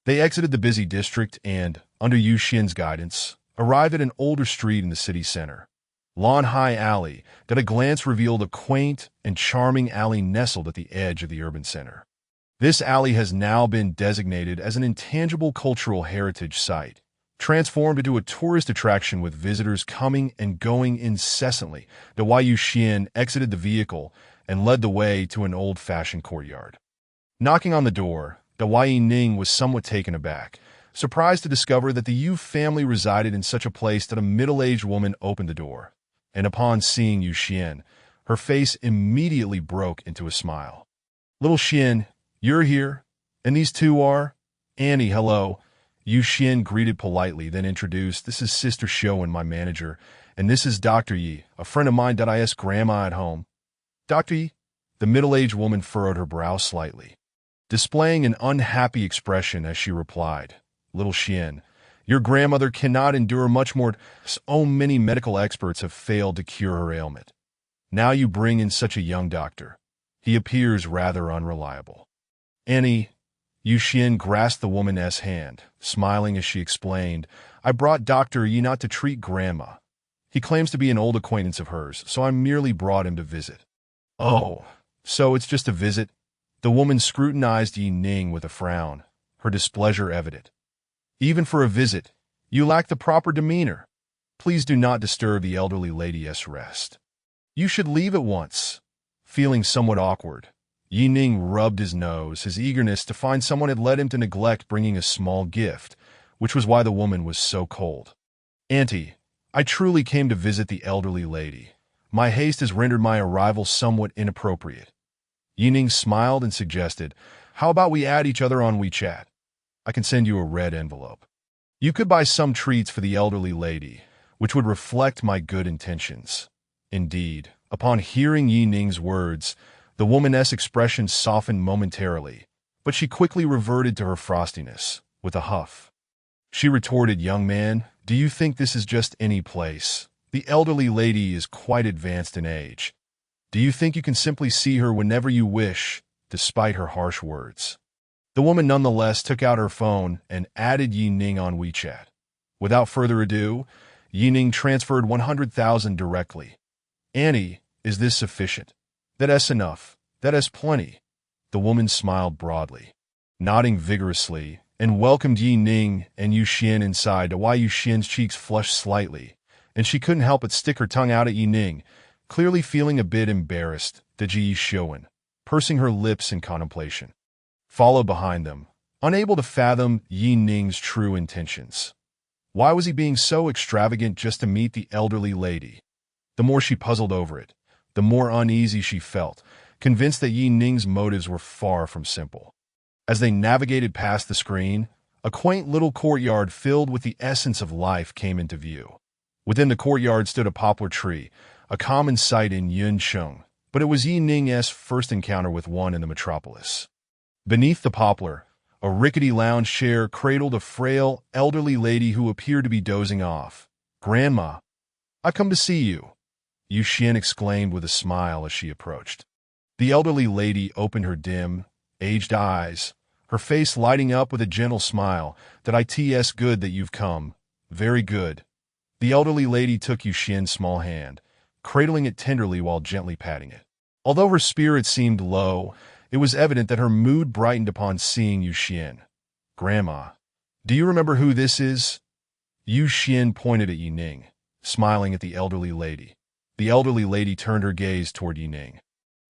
They exited the busy district and, under Yu Xian's guidance, arrived at an older street in the city center, Lan Hai Alley, that a glance revealed a quaint and charming alley nestled at the edge of the urban center. This alley has now been designated as an intangible cultural heritage site, transformed into a tourist attraction with visitors coming and going incessantly. The Yu Xian exited the vehicle and led the way to an old-fashioned courtyard. Knocking on the door, the Yi Ning was somewhat taken aback, surprised to discover that the Yu family resided in such a place that a middle-aged woman opened the door, and upon seeing Yu Xian, her face immediately broke into a smile. "Little Xian, you're here, and these two are—" "Annie, hello." Yu Xian greeted politely, then introduced, "This is Sister Shouen, my manager, and this is Dr. Yi, a friend of mine Is grandma at home." "Dr. Yi?" The middle-aged woman furrowed her brow slightly, displaying an unhappy expression as she replied, "Little Xian, your grandmother cannot endure much more. So many medical experts have failed to cure her ailment. Now you bring in such a young doctor. He appears rather unreliable." "Annie," Yu Xian grasped the woman's hand, smiling as she explained, "I brought Dr. Yi not to treat Grandma. He claims to be an old acquaintance of hers, so I merely brought him to visit." "Oh, so it's just a visit?" The woman scrutinized Yi Ning with a frown, her displeasure evident. "Even for a visit, you lack the proper demeanor. Please do not disturb the elderly lady's rest. You should leave at once." Feeling somewhat awkward, Yi Ning rubbed his nose. His eagerness to find someone had led him to neglect bringing a small gift, which was why the woman was so cold. "Auntie, I truly came to visit the elderly lady. My haste has rendered my arrival somewhat inappropriate." Yi Ning smiled and suggested, "How about we add each other on WeChat? I can send you a red envelope. You could buy some treats for the elderly lady, which would reflect my good intentions." Indeed, upon hearing Yi Ning's words, the woman's expression softened momentarily, but she quickly reverted to her frostiness, with a huff. She retorted, "Young man, do you think this is just any place? The elderly lady is quite advanced in age. Do you think you can simply see her whenever you wish, despite her harsh words?" The woman nonetheless took out her phone and added Yi Ning on WeChat. Without further ado, Yi Ning transferred 100,000 directly. "Annie, is this sufficient?" "That's enough. That is plenty." The woman smiled broadly, nodding vigorously, and welcomed Yi Ning and Yu Xian inside. Yu Xian's cheeks flushed slightly, and she couldn't help but stick her tongue out at Yi Ning, clearly feeling a bit embarrassed. Ji Shouen, pursing her lips in contemplation, followed behind them, unable to fathom Yi Ning's true intentions. Why was he being so extravagant just to meet the elderly lady? The more she puzzled over it, the more uneasy she felt, convinced that Yi Ning's motives were far from simple. As they navigated past the screen, a quaint little courtyard filled with the essence of life came into view. Within the courtyard stood a poplar tree, a common sight in Yuncheng, but it was Yi Ning's first encounter with one in the metropolis. Beneath the poplar, a rickety lounge chair cradled a frail, elderly lady who appeared to be dozing off. "Grandma, I've come to see you," Yu Xian exclaimed with a smile as she approached. The elderly lady opened her dim, aged eyes, her face lighting up with a gentle smile. That it's good that you've come. Very good. The elderly lady took Yu Xian's small hand, cradling it tenderly while gently patting it. Although her spirit seemed low, it was evident that her mood brightened upon seeing Yu Xian. Grandma, do you remember who this is? Yu Xian pointed at Yining, smiling at the elderly lady. The elderly lady turned her gaze toward Yining,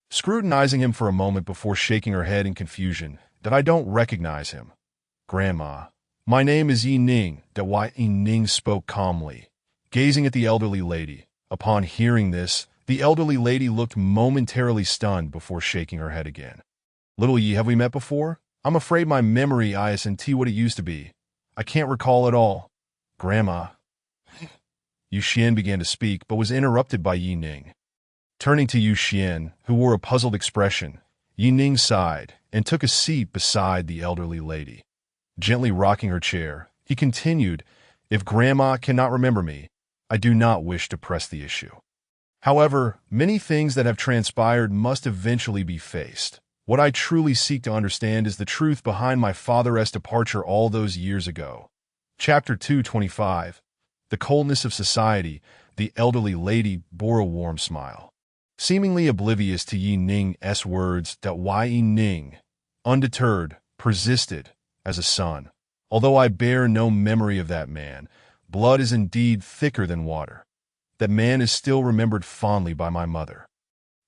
scrutinizing him for a moment before shaking her head in confusion. That I don't recognize him. Grandma, my name is Yining. That Yining spoke calmly, gazing at the elderly lady. Upon hearing this, the elderly lady looked momentarily stunned before shaking her head again. Little Yi, have we met before? I'm afraid my memory isn't what it used to be. I can't recall at all. Grandma. Yu Xian began to speak, but was interrupted by Yining. Turning to Yu Xian, who wore a puzzled expression, Yining sighed and took a seat beside the elderly lady. Gently rocking her chair, he continued, If Grandma cannot remember me, I do not wish to press the issue. However, many things that have transpired must eventually be faced. What I truly seek to understand is the truth behind my father's departure all those years ago. Chapter 225. The Coldness of Society. The elderly lady bore a warm smile, seemingly oblivious to Yining's words. That Yining, undeterred, persisted as a son. Although I bear no memory of that man, blood is indeed thicker than water. That man is still remembered fondly by my mother.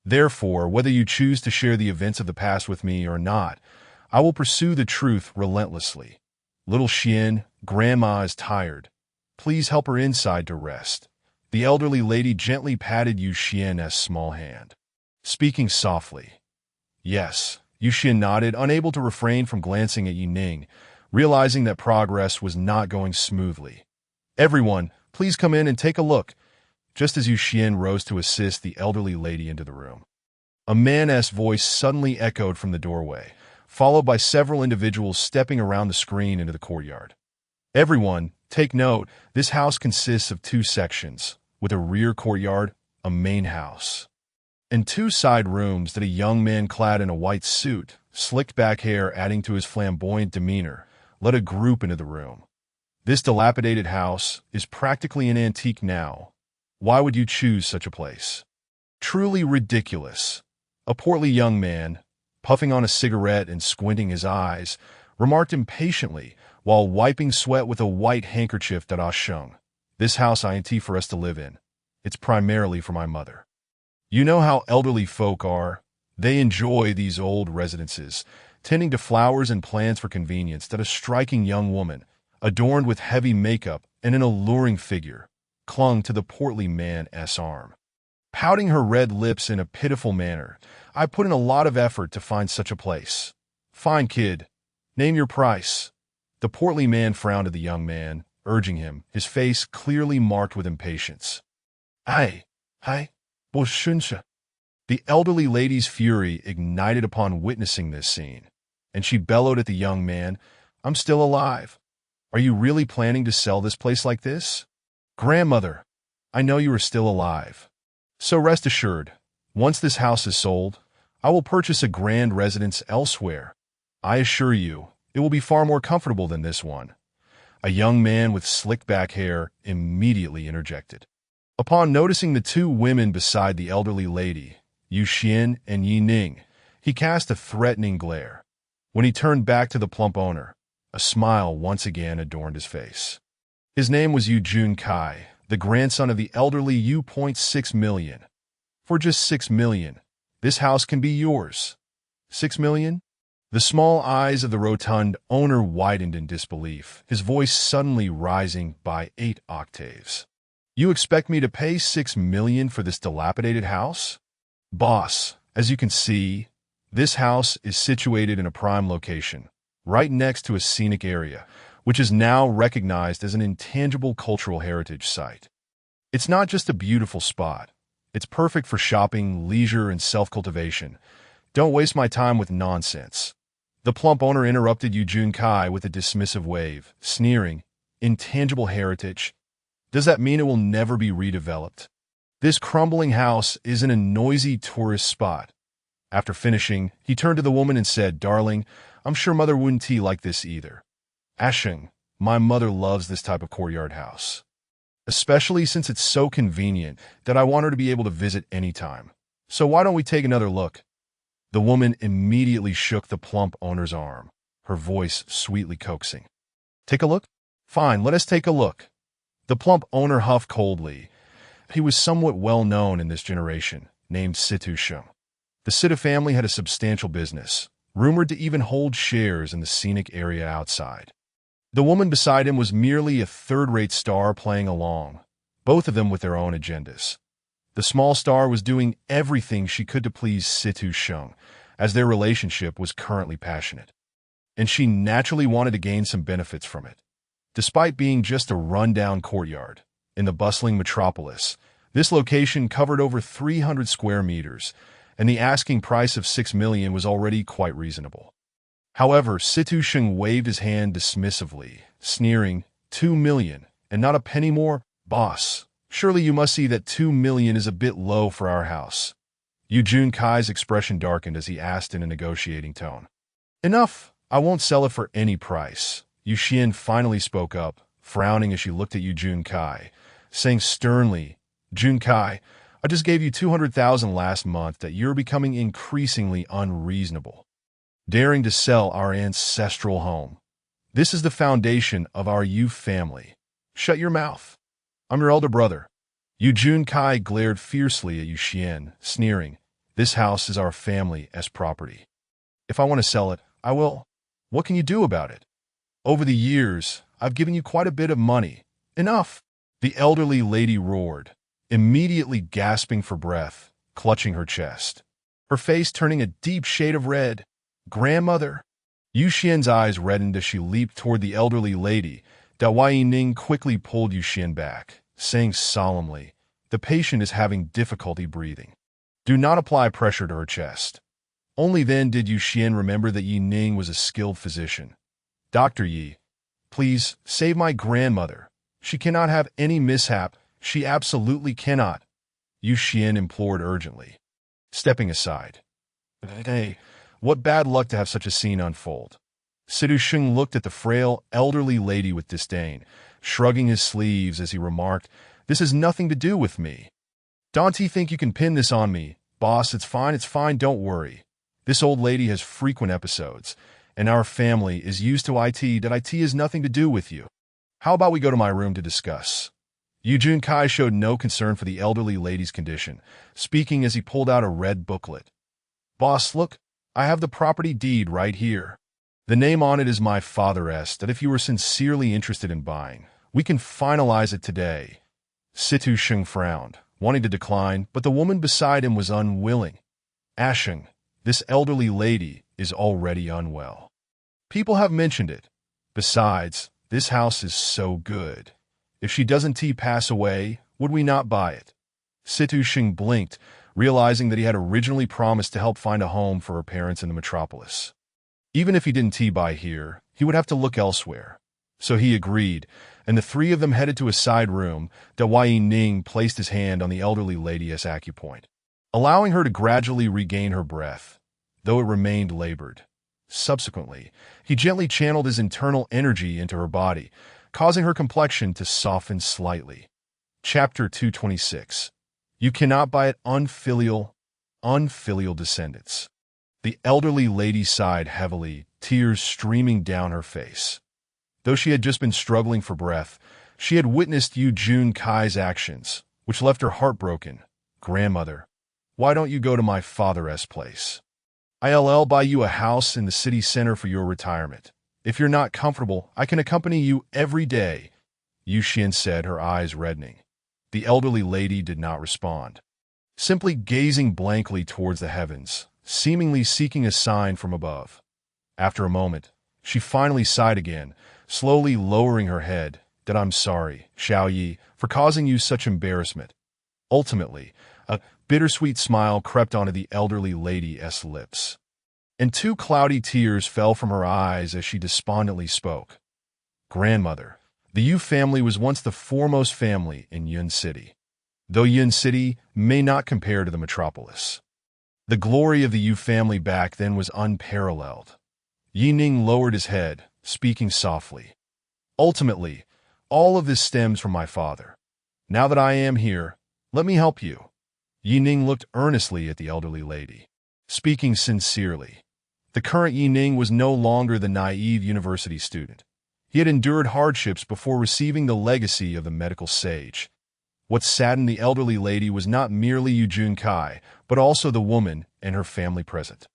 Therefore, whether you choose to share the events of the past with me or not, I will pursue the truth relentlessly. Little Xian, Grandma is tired. Please help her inside to rest. The elderly lady gently patted Yu Xian's small hand, speaking softly. Yes, Yu Xian nodded, unable to refrain from glancing at Yining, realizing that progress was not going smoothly. Everyone, please come in and take a look. Just as Yu Xian rose to assist the elderly lady into the room, a man's voice suddenly echoed from the doorway, followed by several individuals stepping around the screen into the courtyard. Everyone, take note, this house consists of 2 sections, with a rear courtyard, a main house, and 2 side rooms. That a young man clad in a white suit, slicked back hair adding to his flamboyant demeanor, led a group into the room. This dilapidated house is practically an antique now. Why would you choose such a place? Truly ridiculous. A portly young man, puffing on a cigarette and squinting his eyes, remarked impatiently while wiping sweat with a white handkerchief. That Sheng, this house ain't for us to live in. It's primarily for my mother. You know how elderly folk are. They enjoy these old residences, tending to flowers and plants for convenience. That a striking young woman, adorned with heavy makeup and an alluring figure, clung to the portly man's arm, pouting her red lips in a pitiful manner. I put in a lot of effort to find such a place. Fine, kid. Name your price. The portly man frowned at the young man, urging him, his face clearly marked with impatience. Hi, Boshunsha. The elderly lady's fury ignited upon witnessing this scene, and she bellowed at the young man, I'm still alive. Are you really planning to sell this place like this? Grandmother, I know you are still alive. So rest assured, once this house is sold, I will purchase a grand residence elsewhere. I assure you, it will be far more comfortable than this one. A young man with slicked back hair immediately interjected. Upon noticing the 2 women beside the elderly lady, Yu Xian and Yining, he cast a threatening glare. When he turned back to the plump owner, a smile once again adorned his face. His name was Yu Junkai, the grandson of the elderly Yu.6 million. For just 6 million, this house can be yours. 6 million? The small eyes of the rotund owner widened in disbelief, his voice suddenly rising by 8 octaves. You expect me to pay 6 million for this dilapidated house? Boss, as you can see, this house is situated in a prime location, right next to a scenic area, which is now recognized as an intangible cultural heritage site. It's not just a beautiful spot. It's perfect for shopping, leisure, and self-cultivation. Don't waste my time with nonsense. The plump owner interrupted Yu Junkai with a dismissive wave, sneering, intangible heritage? Does that mean it will never be redeveloped? This crumbling house isn't a noisy tourist spot. After finishing, he turned to the woman and said, "Darling, I'm sure Mother wouldn't tea like this either. Ashing, my mother loves this type of courtyard house. Especially since it's so convenient that I want her to be able to visit anytime. So why don't we take another look?" The woman immediately shook the plump owner's arm, her voice sweetly coaxing. "Take a look? Fine, let us take a look." The plump owner huffed coldly. He was somewhat well known in this generation, named Situ Shung. The Situ family had a substantial business, rumored to even hold shares in the scenic area outside. The woman beside him was merely a third-rate star playing along, both of them with their own agendas. The small star was doing everything she could to please Situ Shung, as their relationship was currently passionate. And she naturally wanted to gain some benefits from it. Despite being just a rundown courtyard in the bustling metropolis, this location covered over 300 square meters, and the asking price of $6 million was already quite reasonable. However, Situ Shung waved his hand dismissively, sneering, "$2 million, and not a penny more? Boss, surely you must see that $2 million is a bit low for our house." Yu Junkai's expression darkened as he asked in a negotiating tone. "Enough! I won't sell it for any price." Yu Xian finally spoke up, frowning as she looked at Yu Junkai, saying sternly, "Junkai, I just gave you 200,000 last month that you're becoming increasingly unreasonable. Daring to sell our ancestral home. This is the foundation of our Yu family. Shut your mouth. I'm your elder brother." Yu Junkai glared fiercely at Yu Xian, sneering, "This house is our family's property. If I want to sell it, I will. What can you do about it? Over the years, I've given you quite a bit of money. Enough!" The elderly lady roared, immediately gasping for breath, clutching her chest, her face turning a deep shade of red. "Grandmother!" Yu Xian's eyes reddened as she leaped toward the elderly lady. Dao Yining quickly pulled Yu Xian back, saying solemnly, "The patient is having difficulty breathing. Do not apply pressure to her chest." Only then did Yu Xian remember that Yi Ning was a skilled physician. "Dr. Yi, please save my grandmother. She cannot have any mishap. She absolutely cannot," Yu Xian implored urgently, stepping aside. "Hey, what bad luck to have such a scene unfold." Situ Shung looked at the frail, elderly lady with disdain, shrugging his sleeves as he remarked, "This has nothing to do with me. Don't you think you can pin this on me? Boss, it's fine, don't worry. This old lady has frequent episodes, and our family is used to IT. That IT has nothing to do with you. How about we go to my room to discuss?" Yu Junkai showed no concern for the elderly lady's condition, speaking as he pulled out a red booklet. "Boss, look, I have the property deed right here. The name on it is my father's, that if you were sincerely interested in buying, we can finalize it today." Situ Shung frowned, wanting to decline, but the woman beside him was unwilling. "Ashing, this elderly lady is already unwell. People have mentioned it. Besides, this house is so good. If she doesn't pass away, would we not buy it?" Situ Shung blinked, realizing that he had originally promised to help find a home for her parents in the metropolis. Even if he didn't buy here, he would have to look elsewhere. So he agreed, and the three of them headed to a side room. Dao Ning placed his hand on the elderly lady's acupoint, allowing her to gradually regain her breath, though it remained labored. Subsequently, he gently channeled his internal energy into her body, causing her complexion to soften slightly. Chapter 226. You cannot buy it. Unfilial descendants. The elderly lady sighed heavily, tears streaming down her face. Though she had just been struggling for breath, she had witnessed Yu Junkai's actions, which left her heartbroken. "Grandmother, why don't you go to my father's place? I'll buy you a house in the city center for your retirement. If you're not comfortable, I can accompany you every day," Yu Xian said, her eyes reddening. The elderly lady did not respond, simply gazing blankly towards the heavens, seemingly seeking a sign from above. After a moment, she finally sighed again, slowly lowering her head, "That I'm sorry, Xiao Yi, for causing you such embarrassment." Ultimately, a bittersweet smile crept onto the elderly lady's lips, and two cloudy tears fell from her eyes as she despondently spoke. "Grandmother, the Yu family was once the foremost family in Yun City, though Yun City may not compare to the metropolis. The glory of the Yu family back then was unparalleled. Yi Ning lowered his head, speaking softly. Ultimately, all of this stems from my father. Now that I am here, let me help you. Yi Ning looked earnestly at the elderly lady, speaking sincerely. The current Yi Ning was no longer the naive university student. He had endured hardships before receiving the legacy of the medical sage. What saddened the elderly lady was not merely Yu Junkai, but also the woman and her family present.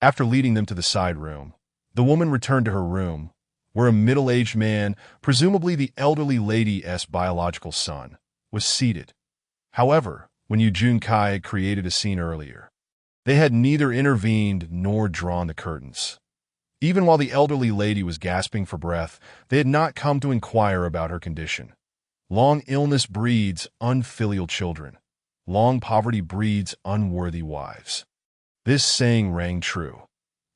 After leading them to the side room, the woman returned to her room, where a middle-aged man, presumably the elderly lady's biological son, was seated. However, when Yu Junkai had created a scene earlier, they had neither intervened nor drawn the curtains. Even while the elderly lady was gasping for breath, they had not come to inquire about her condition. Long illness breeds unfilial children. Long poverty breeds unworthy wives. This saying rang true.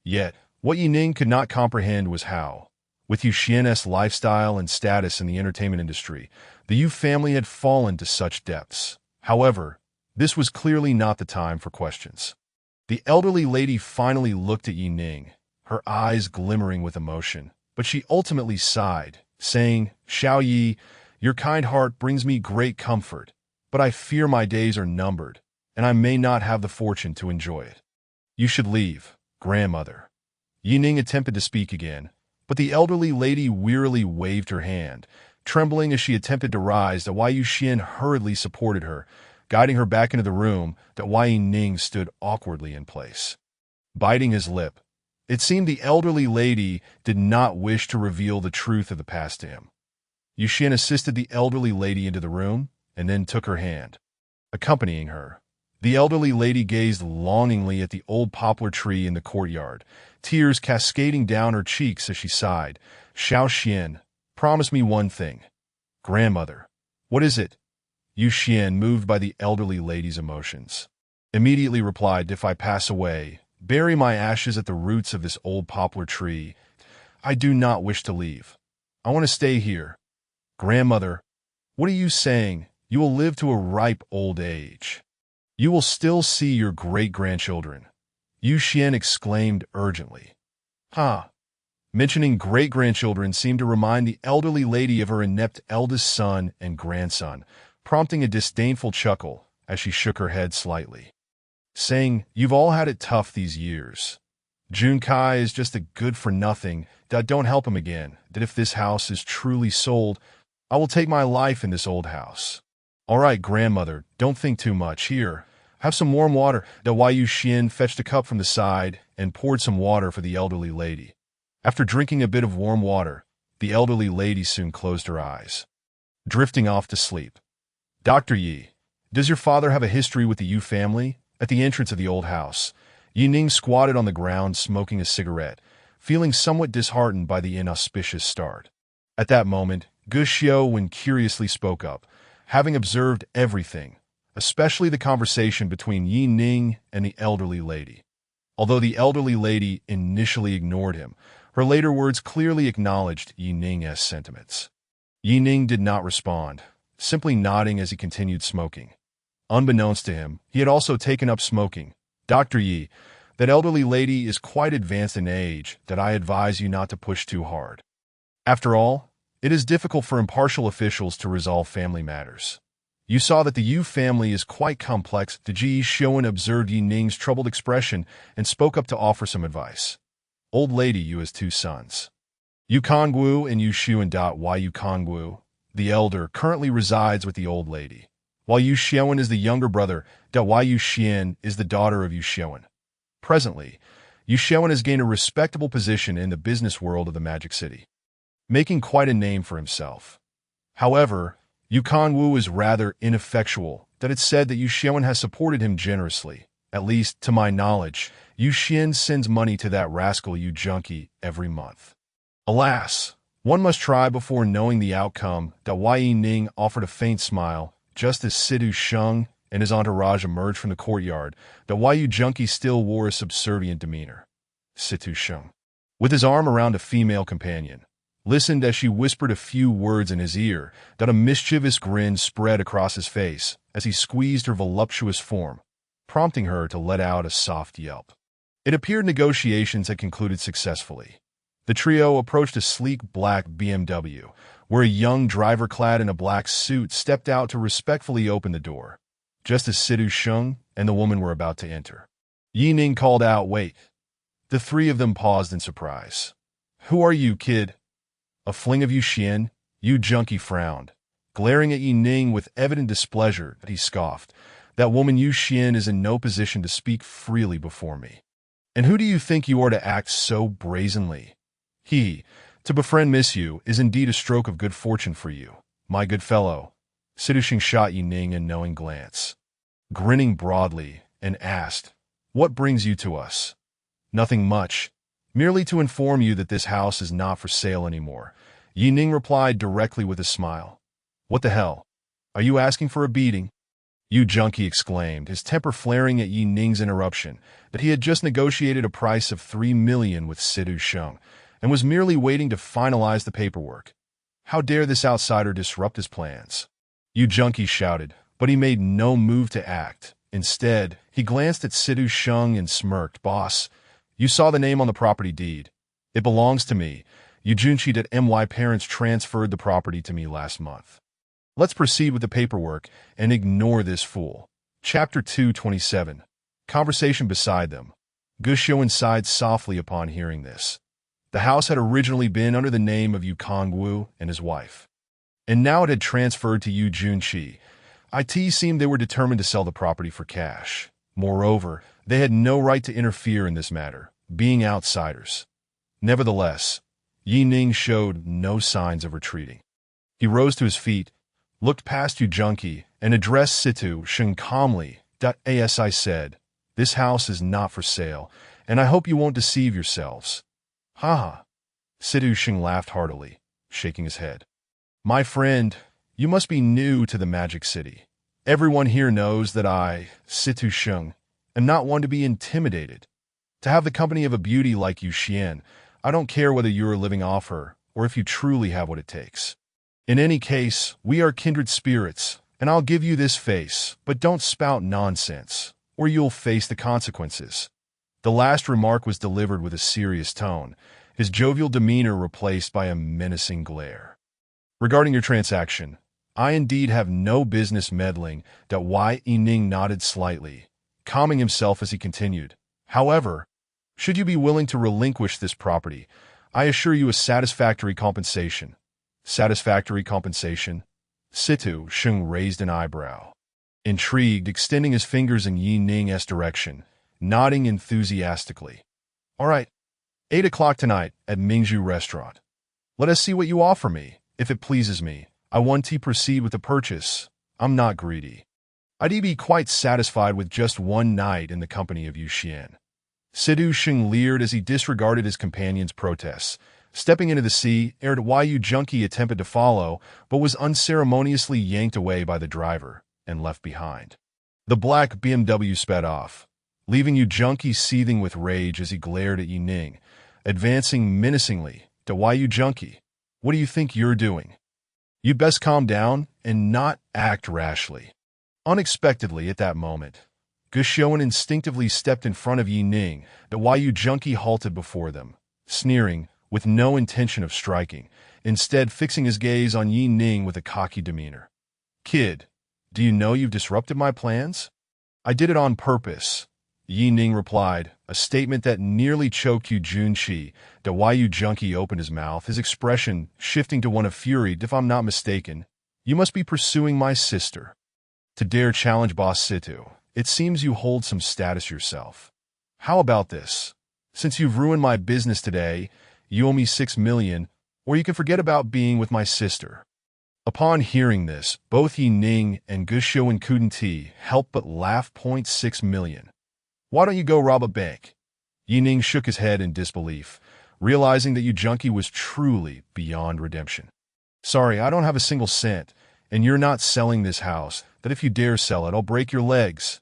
Yet, what Yi Ning could not comprehend was how, with Yu Xian's lifestyle and status in the entertainment industry, the Yu family had fallen to such depths. However, this was clearly not the time for questions. The elderly lady finally looked at Yi Ning, her eyes glimmering with emotion, but she ultimately sighed, saying, "Xiao Yi, your kind heart brings me great comfort, but I fear my days are numbered, and I may not have the fortune to enjoy it. You should leave, grandmother." Yi Ning attempted to speak again, but the elderly lady wearily waved her hand, trembling as she attempted to rise. That Wei Yuxian hurriedly supported her, guiding her back into the room. That Wei Ning stood awkwardly in place, biting his lip. It seemed the elderly lady did not wish to reveal the truth of the past to him. Yuxian assisted the elderly lady into the room and then took her hand. Accompanying her, the elderly lady gazed longingly at the old poplar tree in the courtyard, tears cascading down her cheeks as she sighed. "Xiao Xian, promise me one thing." "Grandmother, what is it?" Yu Xian, moved by the elderly lady's emotions, immediately replied, "If I pass away, bury my ashes at the roots of this old poplar tree. I do not wish to leave. I want to stay here." "Grandmother, what are you saying? You will live to a ripe old age. You will still see your great-grandchildren," Yu Xian exclaimed urgently. Mentioning great-grandchildren seemed to remind the elderly lady of her inept eldest son and grandson, prompting a disdainful chuckle as she shook her head slightly, saying, "You've all had it tough these years. Junkai is just a good-for-nothing. Don't help him again. That if this house is truly sold, I will take my life in this old house." "All right, grandmother, don't think too much. Here, have some warm water." Wei Yuxian fetched a cup from the side and poured some water for the elderly lady. After drinking a bit of warm water, the elderly lady soon closed her eyes, drifting off to sleep. "Dr. Yi, does your father have a history with the Yu family?" At the entrance of the old house, Yi Ning squatted on the ground smoking a cigarette, feeling somewhat disheartened by the inauspicious start. At that moment, Gu Xiaowen curiously spoke up, having observed everything, especially the conversation between Yi Ning and the elderly lady. Although the elderly lady initially ignored him, her later words clearly acknowledged Yi Ning's sentiments. Yi Ning did not respond, simply nodding as he continued smoking. Unbeknownst to him, he had also taken up smoking. "Dr. Yi, that elderly lady is quite advanced in age. That I advise you not to push too hard. After all, it is difficult for impartial officials to resolve family matters. You saw that the Yu family is quite complex." The Ji Xiaowen observed Yi Ning's troubled expression and spoke up to offer some advice. "Old lady, you has two sons, Yu Kongwu and Yu Xiaowen. Wei Yu Kongwu, the elder, currently resides with the old lady, while Yu Xiaowen is the younger brother. Wei Yu Xian is the daughter of Yu Xiaowen. Presently, Yu Xiaowen has gained a respectable position in the business world of the Magic City, making quite a name for himself. However, Yu Kongwu is rather ineffectual. That it's said that Yu Xiaowen has supported him generously. At least, to my knowledge, Yu Xian sends money to that rascal Yu Junkie every month. Alas, one must try before knowing the outcome." Wei Ning offered a faint smile, just as Sidu Sheng and his entourage emerged from the courtyard. Wei Yu Junkie still wore a subservient demeanor. Situ Sheng, with his arm around a female companion, listened as she whispered a few words in his ear. A mischievous grin spread across his face as he squeezed her voluptuous form. prompting her to let out a soft yelp. It appeared negotiations had concluded successfully. The trio approached a sleek black BMW, where a young driver clad in a black suit stepped out to respectfully open the door, just as Sidu Sheng and the woman were about to enter. Yi Ning called out, "Wait." The three of them paused in surprise. "Who are you, kid?" A fling of Yu Xian. Yu Junkie frowned. Glaring at Yi Ning with evident displeasure, he scoffed. "That woman Yu Xian is in no position to speak freely before me. And who do you think you are to act so brazenly? To befriend Miss Yu is indeed a stroke of good fortune for you, my good fellow." Sidu Sheng shot Yi Ning a knowing glance, grinning broadly, and asked, "What brings you to us?" "Nothing much. Merely to inform you that this house is not for sale anymore," Yi Ning replied directly with a smile. "What the hell? Are you asking for a beating?" Yu Junkie exclaimed, his temper flaring at Yi Ning's interruption, that he had just negotiated a price of 3 million with Sidu Sheng, and was merely waiting to finalize the paperwork. How dare this outsider disrupt his plans? Yu Junkie shouted, but he made no move to act. Instead, he glanced at Sidu Sheng and smirked. "Boss, you saw the name on the property deed. It belongs to me. Yu Junchi that my parents transferred the property to me last month. Let's proceed with the paperwork and ignore this fool." Chapter 227. Conversation beside them. Guxiu sighed softly upon hearing this. The house had originally been under the name of Yu Kongwu and his wife, and now it had transferred to Yu Junqi. It seemed they were determined to sell the property for cash. Moreover, they had no right to interfere in this matter, being outsiders. Nevertheless, Yi Ning showed no signs of retreating. He rose to his feet, looked past Yu Junqi, and addressed Sidu Sheng calmly. "As I said, this house is not for sale, and I hope you won't deceive yourselves." "Ha ha." Sidu Sheng laughed heartily, shaking his head. "My friend, you must be new to the Magic City. Everyone here knows that I, Sidu Sheng, am not one to be intimidated. To have the company of a beauty like Yu Xian, I don't care whether you are living off her or if you truly have what it takes. In any case, we are kindred spirits, and I'll give you this face, but don't spout nonsense, or you'll face the consequences." The last remark was delivered with a serious tone, his jovial demeanor replaced by a menacing glare. "Regarding your transaction, I indeed have no business meddling." Yi Ning nodded slightly, calming himself as he continued. "However, should you be willing to relinquish this property, I assure you a satisfactory compensation." "Satisfactory compensation?" Sidu Sheng raised an eyebrow, intrigued, extending his fingers in Yi Ning's direction, nodding enthusiastically. "All right, 8 o'clock tonight at Mingzhu Restaurant. Let us see what you offer me. If it pleases me, I want to proceed with the purchase. I'm not greedy. I'd be quite satisfied with just one night in the company of Yu Xian." Sidu Sheng leered as he disregarded his companion's protests. Stepping into the sea, Yu Junqi attempted to follow, but was unceremoniously yanked away by the driver and left behind. The black BMW sped off, leaving Yu Junqi seething with rage as he glared at Yi Ning, advancing menacingly. "Yu Junqi, what do you think you're doing? You'd best calm down and not act rashly." Unexpectedly at that moment, Guxiu instinctively stepped in front of Yi Ning. Yu Junqi halted before them, sneering, with no intention of striking, instead fixing his gaze on Yi Ning with a cocky demeanor. "Kid, do you know you've disrupted my plans?" "I did it on purpose," Yi Ning replied, a statement that nearly choked Yu Junqi. Yu Junqi opened his mouth, his expression shifting to one of fury. "If I'm not mistaken, you must be pursuing my sister. To dare challenge Boss Situ, it seems you hold some status yourself. How about this? Since you've ruined my business today, you owe me 6 million, or you can forget about being with my sister." Upon hearing this, both Yi Ning and Guxiu couldn't help but laugh. 6 million. Why don't you go rob a bank? Yi Ning shook his head in disbelief, realizing that Yu Junqi was truly beyond redemption. "Sorry, I don't have a single cent, and you're not selling this house. That if you dare sell it, I'll break your legs."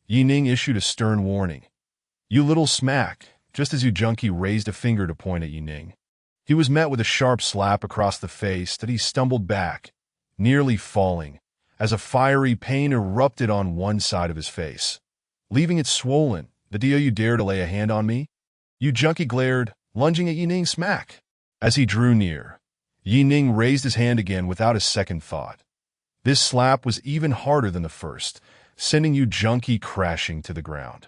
Yi Ning issued a stern warning. "You little smack," just as Yu Junqi raised a finger to point at Yi Ning. He was met with a sharp slap across the face that he stumbled back, nearly falling, as a fiery pain erupted on one side of his face, leaving it swollen. The deal you dare to lay a hand on me? Yu Junkie glared, lunging at Yi Ning smack. As he drew near, Yi Ning raised his hand again without a second thought. This slap was even harder than the first, sending Yu Junkie crashing to the ground.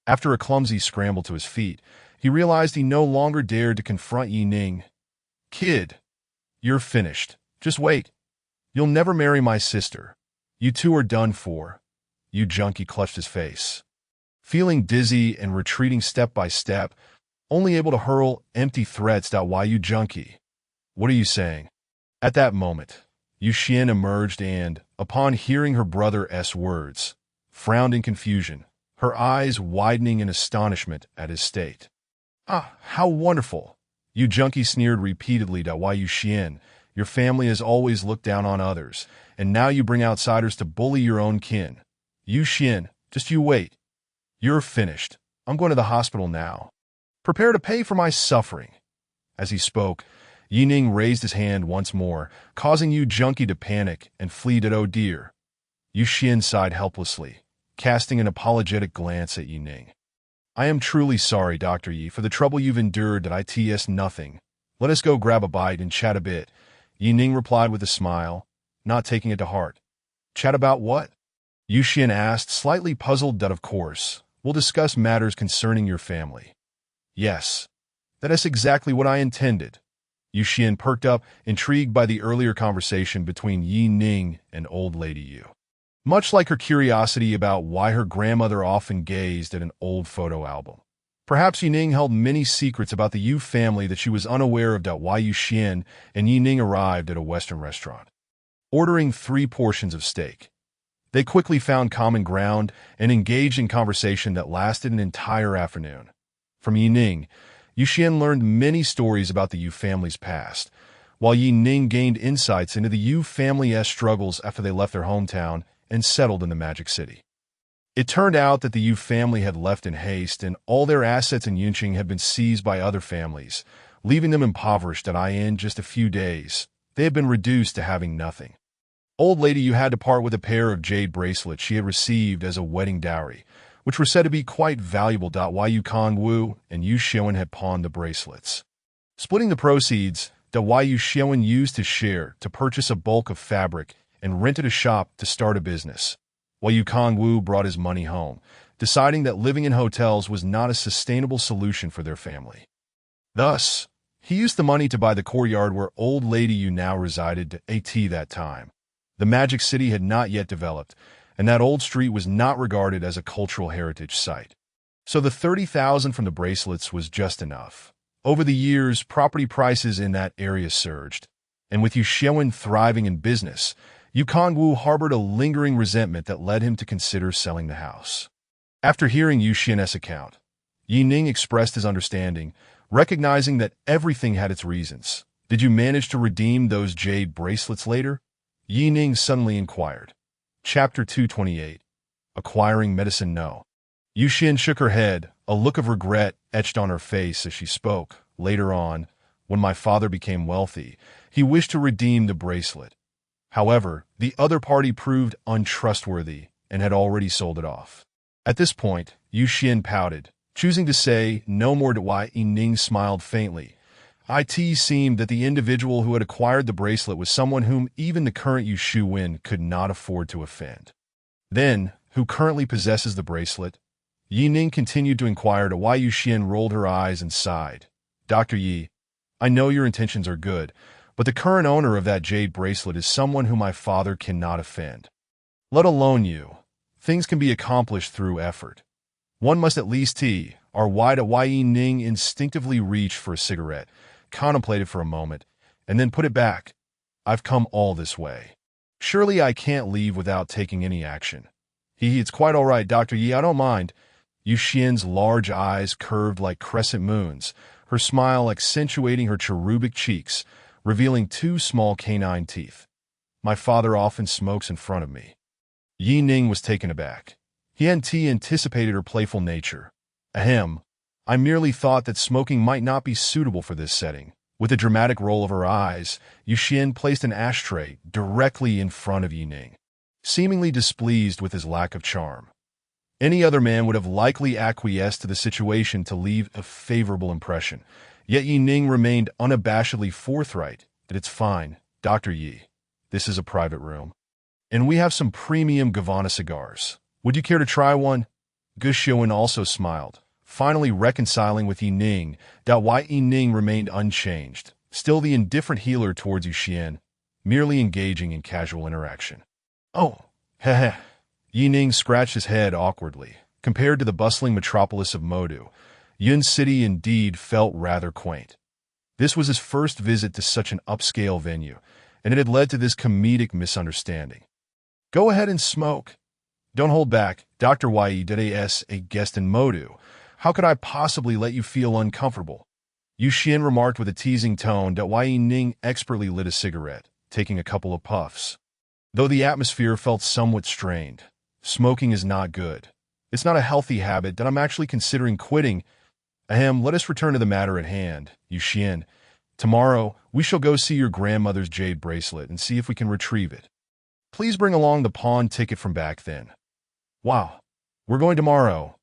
After a clumsy scramble to his feet, he realized he no longer dared to confront Yi Ning. Kid, you're finished. Just wait. You'll never marry my sister. You two are done for. Yu Junkie clutched his face. Feeling dizzy and retreating step by step, only able to hurl empty threats at Yu Junkie. What are you saying? At that moment, Yu Xian emerged and, upon hearing her brother's words, frowned in confusion, her eyes widening in astonishment at his state. Ah, how wonderful! Yu Junkie sneered repeatedly at Yu Xian. Your family has always looked down on others, and now you bring outsiders to bully your own kin. Yu Xian, just you wait. You're finished. I'm going to the hospital now. Prepare to pay for my suffering. As he spoke, Yi Ning raised his hand once more, causing Yu Junkie to panic and flee to oh dear. Yu Xian sighed helplessly, casting an apologetic glance at Yi Ning. I am truly sorry, Dr. Yi, for the trouble you've endured that it's nothing. Let us go grab a bite and chat a bit. Yi Ning replied with a smile, not taking it to heart. Chat about what? Yu Xian asked, slightly puzzled that of course, we'll discuss matters concerning your family. Yes, that is exactly what I intended. Yu Xian perked up, intrigued by the earlier conversation between Yi Ning and old lady Yu. Much like her curiosity about why her grandmother often gazed at an old photo album. Perhaps Yi Ning held many secrets about the Yu family that she was unaware of. Why Yu Xian and Yi Ning arrived at a Western restaurant, ordering 3 portions of steak. They quickly found common ground and engaged in conversation that lasted an entire afternoon. From Yi Ning, Yu Xian learned many stories about the Yu family's past, while Yi Ning gained insights into the Yu family's struggles after they left their hometown and settled in the Magic City. It turned out that the Yu family had left in haste and all their assets in Yunqing had been seized by other families, leaving them impoverished in just a few days. They had been reduced to having nothing. Old lady Yu had to part with a pair of jade bracelets she had received as a wedding dowry, which were said to be quite valuable. Yu Kongwu and Yu Xiaowen had pawned the bracelets. Splitting the proceeds, Yu Xiaowen used his share to purchase a bulk of fabric and rented a shop to start a business, while Yu Kongwu brought his money home, deciding that living in hotels was not a sustainable solution for their family. Thus, he used the money to buy the courtyard where old lady Yu now resided that time. The Magic City had not yet developed, and that old street was not regarded as a cultural heritage site. So the 30,000 from the bracelets was just enough. Over the years, property prices in that area surged, and with Yu Xiaowen thriving in business, Yu Kongwu harbored a lingering resentment that led him to consider selling the house. After hearing Yu Xian's account, Yi Ning expressed his understanding, recognizing that everything had its reasons. Did you manage to redeem those jade bracelets later? Yi Ning suddenly inquired. Chapter 228. Acquiring Medicine No. Yu Xian shook her head, a look of regret etched on her face as she spoke. Later on, when my father became wealthy, he wished to redeem the bracelet. However, the other party proved untrustworthy and had already sold it off. At this point, Yu Xian pouted, choosing to say no more. Yi Ning smiled faintly. It seemed that the individual who had acquired the bracelet was someone whom even the current Yu Shuwen could not afford to offend. Then, who currently possesses the bracelet? Yi Ning continued to inquire. Yu Xian rolled her eyes and sighed. Dr. Yi, I know your intentions are good, but the current owner of that jade bracelet is someone whom my father cannot offend. Let alone you. Things can be accomplished through effort. One must at least Yi Ning instinctively reached for a cigarette, contemplated for a moment, and then put it back. I've come all this way. Surely I can't leave without taking any action. It's quite all right, Dr. Yi, I don't mind. Yu Xian's large eyes curved like crescent moons, her smile accentuating her cherubic cheeks, revealing 2 small canine teeth. My father often smokes in front of me. Yi Ning was taken aback. He hadn't anticipated her playful nature. Ahem. I merely thought that smoking might not be suitable for this setting. With a dramatic roll of her eyes, Yu Xian placed an ashtray directly in front of Yi Ning, seemingly displeased with his lack of charm. Any other man would have likely acquiesced to the situation to leave a favorable impression. Yet Yi Ning remained unabashedly forthright that it's fine, Dr. Yi. This is a private room. And we have some premium Gabbana cigars. Would you care to try one? Gu Xiaowen also smiled, finally reconciling with Yi Ning. Why Yi Ning remained unchanged, still the indifferent healer towards Yu Xian, merely engaging in casual interaction. Oh, heh. Yi Ning scratched his head awkwardly. Compared to the bustling metropolis of Modu, Yun City indeed felt rather quaint. This was his first visit to such an upscale venue, and it had led to this comedic misunderstanding. Go ahead and smoke. Don't hold back, Dr. Yi.S, a guest in Modu. How could I possibly let you feel uncomfortable? Yu Xian remarked with a teasing tone. Yi Ning expertly lit a cigarette, taking a couple of puffs. Though the atmosphere felt somewhat strained, smoking is not good. It's not a healthy habit that I'm actually considering quitting. Let us return to the matter at hand, Yu Xian. Tomorrow, we shall go see your grandmother's jade bracelet and see if we can retrieve it. Please bring along the pawn ticket from back then. Wow, we're going tomorrow.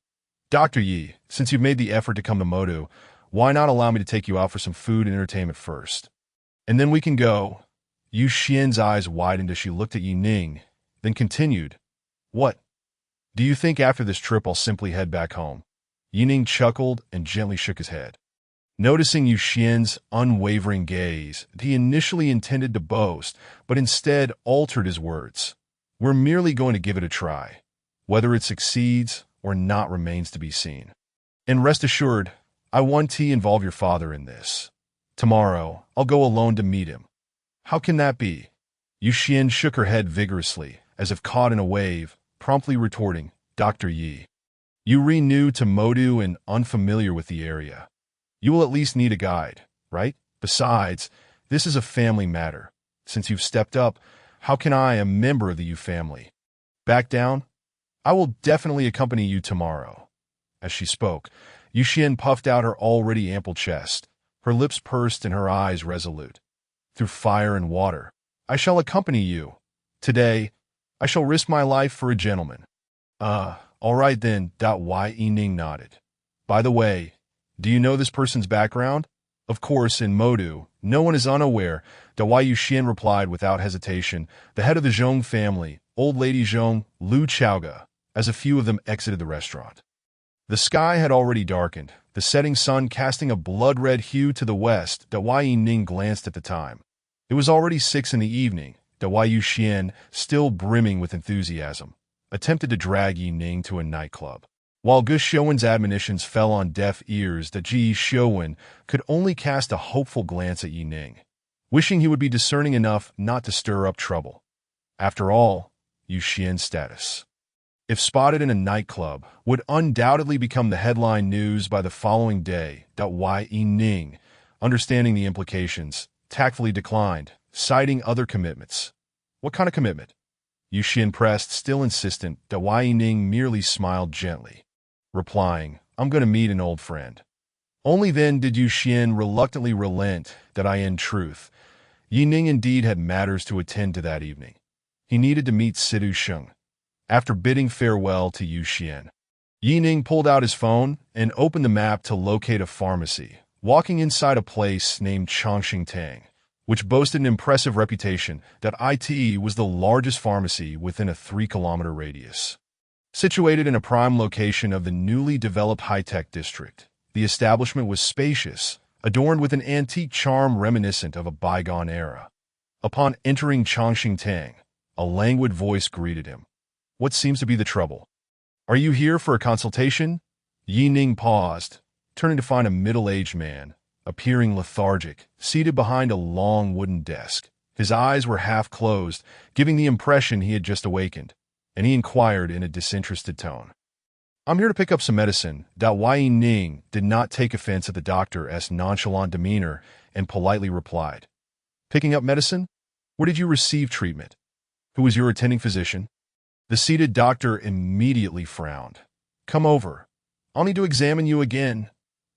Dr. Yi, since you've made the effort to come to Modu, why not allow me to take you out for some food and entertainment first? And then we can go. Yu Xian's eyes widened as she looked at Yi Ning, then continued. What? Do you think after this trip I'll simply head back home? Yi Ning chuckled and gently shook his head. Noticing Yu Xian's unwavering gaze, he initially intended to boast, but instead altered his words. We're merely going to give it a try. Whether it succeeds or not remains to be seen. And rest assured, I want to involve your father in this. Tomorrow, I'll go alone to meet him. How can that be? Yu Xian shook her head vigorously, as if caught in a wave, promptly retorting, Dr. Yi. You new to Modu and unfamiliar with the area. You will at least need a guide, right? Besides, this is a family matter. Since you've stepped up, how can I, a member of the Yu family, back down? I will definitely accompany you tomorrow. As she spoke, Yu Xian puffed out her already ample chest, her lips pursed and her eyes resolute. Through fire and water, I shall accompany you. Today, I shall risk my life for a gentleman. All right then. Yi Ning nodded. By the way, do you know this person's background? Of course, in Modu, no one is unaware. Yu Xian replied without hesitation, the head of the Zhong family, old lady Zhong, Lu Chaoga, as a few of them exited the restaurant. The sky had already darkened, the setting sun casting a blood-red hue to the west. Yi Ning glanced at the time. It was already 6 in the evening. Yu Xian, still brimming with enthusiasm, attempted to drag Yi Ning to a nightclub. While Gu Xiaowen's admonitions fell on deaf ears, Ji Xiaowen could only cast a hopeful glance at Yi Ning, wishing he would be discerning enough not to stir up trouble. After all, Yu Xian's status, if spotted in a nightclub, would undoubtedly become the headline news by the following day. Yi Ning, understanding the implications, tactfully declined, citing other commitments. What kind of commitment? Yu Xian pressed, still insistent. Yi Ning merely smiled gently, replying, I'm going to meet an old friend. Only then did Yu Xian reluctantly relent. In truth, Yi Ning indeed had matters to attend to that evening. He needed to meet Sidu Sheng. After bidding farewell to Yu Xian, Yi Ning pulled out his phone and opened the map to locate a pharmacy, walking inside a place named Chongqing Tang, which boasted an impressive reputation. It was the largest pharmacy within a 3-kilometer radius. Situated in a prime location of the newly developed high-tech district, the establishment was spacious, adorned with an antique charm reminiscent of a bygone era. Upon entering Chongqing Tang, a languid voice greeted him. What seems to be the trouble? Are you here for a consultation? Yi Ning paused, turning to find a middle-aged man, appearing lethargic, seated behind a long wooden desk. His eyes were half closed, giving the impression he had just awakened, and he inquired in a disinterested tone. I'm here to pick up some medicine. Yi Ning did not take offense at the doctor's nonchalant demeanor and politely replied, Picking up medicine? Where did you receive treatment? Who was your attending physician? The seated doctor immediately frowned. Come over. I'll need to examine you again.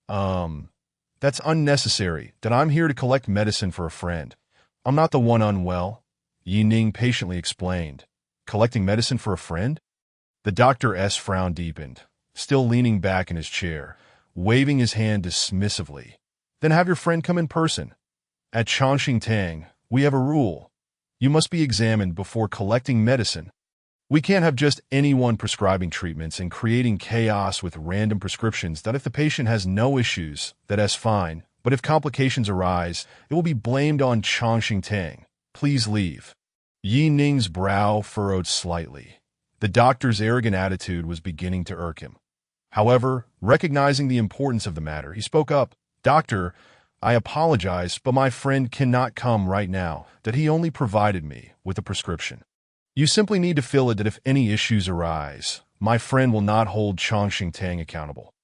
That's unnecessary. I'm here to collect medicine for a friend. I'm not the one unwell. Yi Ning patiently explained. Collecting medicine for a friend? The doctor's frown deepened, still leaning back in his chair, waving his hand dismissively. Then have your friend come in person. At Chongqing Tang, we have a rule. You must be examined before collecting medicine. We can't have just anyone prescribing treatments and creating chaos with random prescriptions that if the patient has no issues, that's fine, but if complications arise, it will be blamed on Chongqing Tang. Please leave. Yi Ning's brow furrowed slightly. The doctor's arrogant attitude was beginning to irk him. However, recognizing the importance of the matter, he spoke up. Doctor, I apologize, but my friend cannot come right now, that he only provided me with a prescription. You simply need to fill it that if any issues arise, my friend will not hold Chongqing Tang accountable.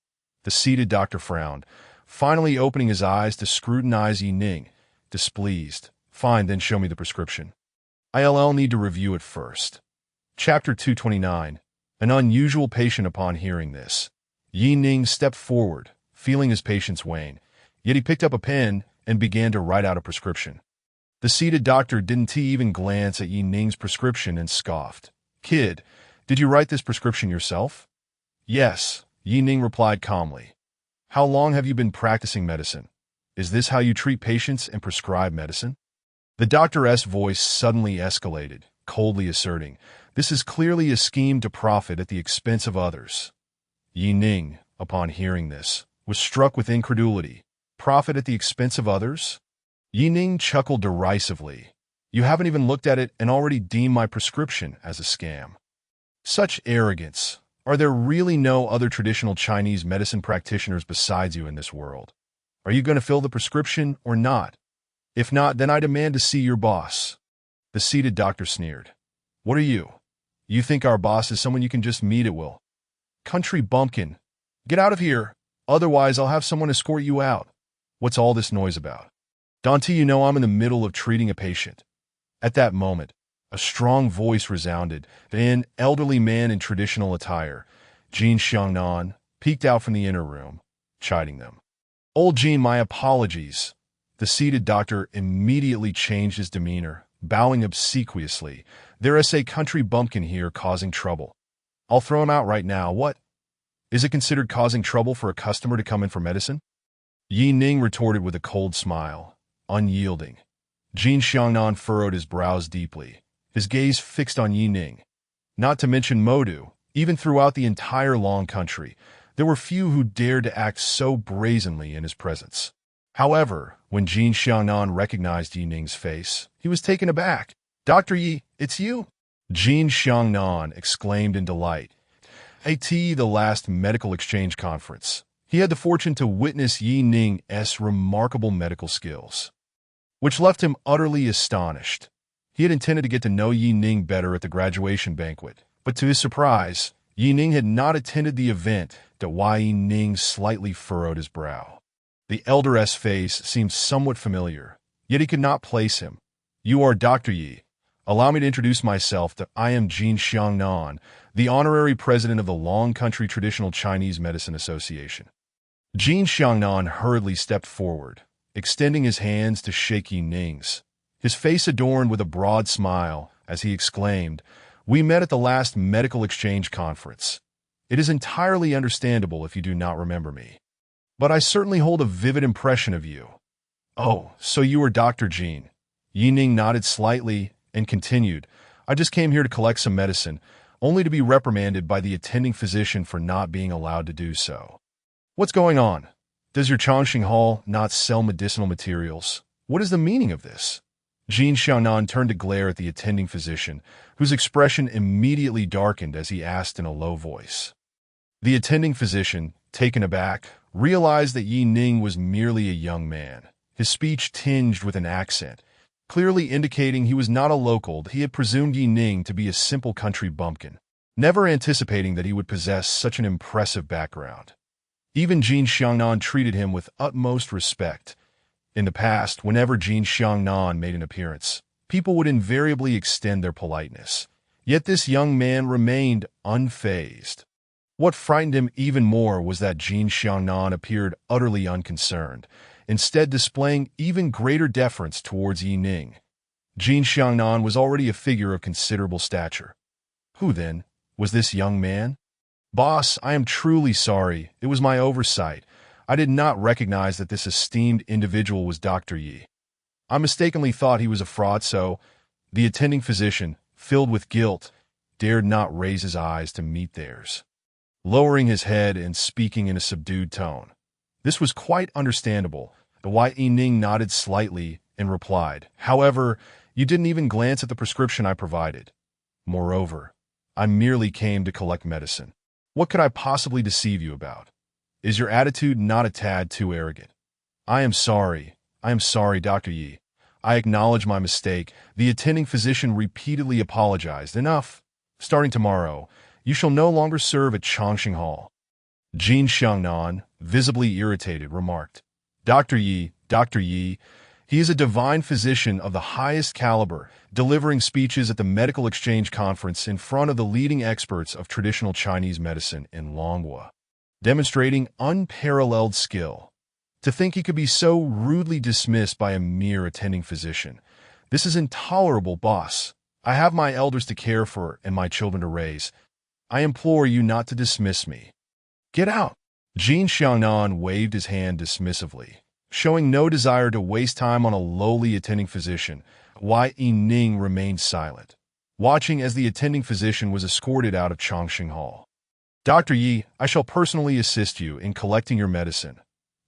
The seated doctor frowned, finally opening his eyes to scrutinize Yi Ning, displeased. Fine, then show me the prescription. I'll need to review it first. Chapter 229. An unusual patient. Upon hearing this, Yi Ning stepped forward, feeling his patience wane, yet he picked up a pen and began to write out a prescription. The seated doctor didn't even glance at Yi Ning's prescription and scoffed. Kid, did you write this prescription yourself? Yes, Yi Ning replied calmly. How long have you been practicing medicine? Is this how you treat patients and prescribe medicine? The doctor's voice suddenly escalated, coldly asserting, this is clearly a scheme to profit at the expense of others. Yi Ning, upon hearing this, was struck with incredulity. Profit at the expense of others? Yi Ning chuckled derisively. You haven't even looked at it and already deem my prescription as a scam. Such arrogance. Are there really no other traditional Chinese medicine practitioners besides you in this world? Are you going to fill the prescription or not? If not, then I demand to see your boss. The seated doctor sneered. What are you? You think our boss is someone you can just meet at will? Country bumpkin. Get out of here. Otherwise, I'll have someone escort you out. What's all this noise about? Don't you know I'm in the middle of treating a patient? At that moment, a strong voice resounded. An elderly man in traditional attire, Jin Xiangnan, peeked out from the inner room, chiding them. Old Jin, my apologies. The seated doctor immediately changed his demeanor, bowing obsequiously. There is a country bumpkin here causing trouble. I'll throw him out right now. What? Is it considered causing trouble for a customer to come in for medicine? Yi Ning retorted with a cold smile, unyielding. Jin Xiangnan furrowed his brows deeply, his gaze fixed on Yi Ning. Not to mention Modu, even throughout the entire Long Country, there were few who dared to act so brazenly in his presence. However, when Jin Xiangnan recognized Yi Ning's face, he was taken aback. Dr. Yi, it's you? Jin Xiangnan exclaimed in delight. At the last medical exchange conference, he had the fortune to witness Yi Ning's remarkable medical skills, which left him utterly astonished. He had intended to get to know Yi Ning better at the graduation banquet, but to his surprise, Yi Ning had not attended the event. Yi Ning slightly furrowed his brow. The elder's face seemed somewhat familiar, yet he could not place him. You are Dr. Yi. Allow me to introduce myself. I am Jin Xiangnan, the honorary president of the Long Country Traditional Chinese Medicine Association. Jin Xiangnan hurriedly stepped forward, extending his hands to shake Yi Ning's, his face adorned with a broad smile as he exclaimed, We met at the last medical exchange conference. It is entirely understandable if you do not remember me, but I certainly hold a vivid impression of you. Oh, so you are Dr. Jin. Yi Ning nodded slightly and continued, I just came here to collect some medicine, only to be reprimanded by the attending physician for not being allowed to do so. What's going on? Does your Chongqing Hall not sell medicinal materials? What is the meaning of this? Jin Xiangnan turned to glare at the attending physician, whose expression immediately darkened as he asked in a low voice. The attending physician, taken aback, realized that Yi Ning was merely a young man, his speech tinged with an accent, clearly indicating he was not a local. He had presumed Yi Ning to be a simple country bumpkin, never anticipating that he would possess such an impressive background. Even Jin Xiangnan treated him with utmost respect. In the past, whenever Jin Xiangnan made an appearance, people would invariably extend their politeness. Yet this young man remained unfazed. What frightened him even more was that Jin Xiangnan appeared utterly unconcerned, instead displaying even greater deference towards Yi Ning. Jin Xiangnan was already a figure of considerable stature. Who, then, Was this young man? Boss, I am truly sorry. It was my oversight. I did not recognize that this esteemed individual was Dr. Yi. I mistakenly thought he was a fraud, so the attending physician, filled with guilt, dared not raise his eyes to meet theirs. Lowering his head and speaking in a subdued tone. This was quite understandable. The Wai Ning nodded slightly and replied, "However, you didn't even glance at the prescription I provided. Moreover, I merely came to collect medicine. What could I possibly deceive you about? Is your attitude not a tad too arrogant?" I am sorry, Dr. Yi. I acknowledge my mistake." The attending physician repeatedly apologized. "Enough. Starting tomorrow, you shall no longer serve at Chongqing Hall." Jin Xiangnan, visibly irritated, remarked, Dr. Yi, he is a divine physician of the highest caliber, delivering speeches at the Medical Exchange Conference in front of the leading experts of traditional Chinese medicine in Longhua, demonstrating unparalleled skill. To think he could be so rudely dismissed by a mere attending physician. This is intolerable, boss. I have my elders to care for and my children to raise. I implore you not to dismiss me. Get out. Jin Xiangnan waved his hand dismissively, showing no desire to waste time on a lowly attending physician. Wai Ning remained silent, watching as the attending physician was escorted out of Chongqing Hall. Dr. Yi, I shall personally assist you in collecting your medicine.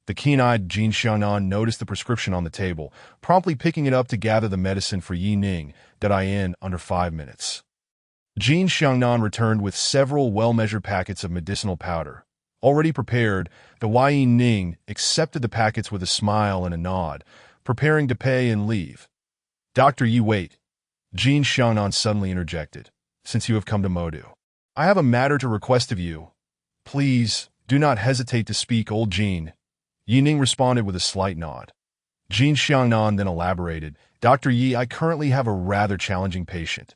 The keen-eyed Jin Xiangnan noticed the prescription on the table, promptly picking it up to gather the medicine for Yi Ning, that I in under 5 minutes. Jin Xiangnan returned with several well-measured packets of medicinal powder. Already prepared, the Wai Ning accepted the packets with a smile and a nod, preparing to pay and leave. Dr. Yi, wait. Jin Xiangnan suddenly interjected. Since you have come to Modu, I have a matter to request of you. Please, do not hesitate to speak, old Jin. Yi Ning responded with a slight nod. Jin Xiangnan then elaborated, Dr. Yi, I currently have a rather challenging patient.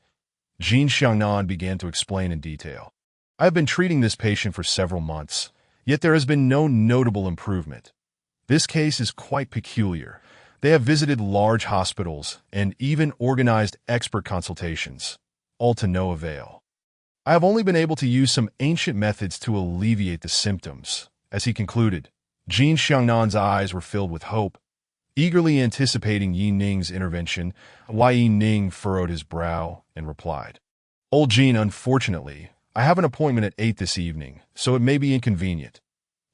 Jin Xiangnan began to explain in detail. I have been treating this patient for several months, yet there has been no notable improvement. This case is quite peculiar. They have visited large hospitals and even organized expert consultations, all to no avail. I have only been able to use some ancient methods to alleviate the symptoms. As he concluded, Jin Xiangnan's eyes were filled with hope. Eagerly anticipating Yi Ning's intervention, Wai Ning furrowed his brow and replied, Old Jin, unfortunately, I have an appointment at 8 this evening, so it may be inconvenient.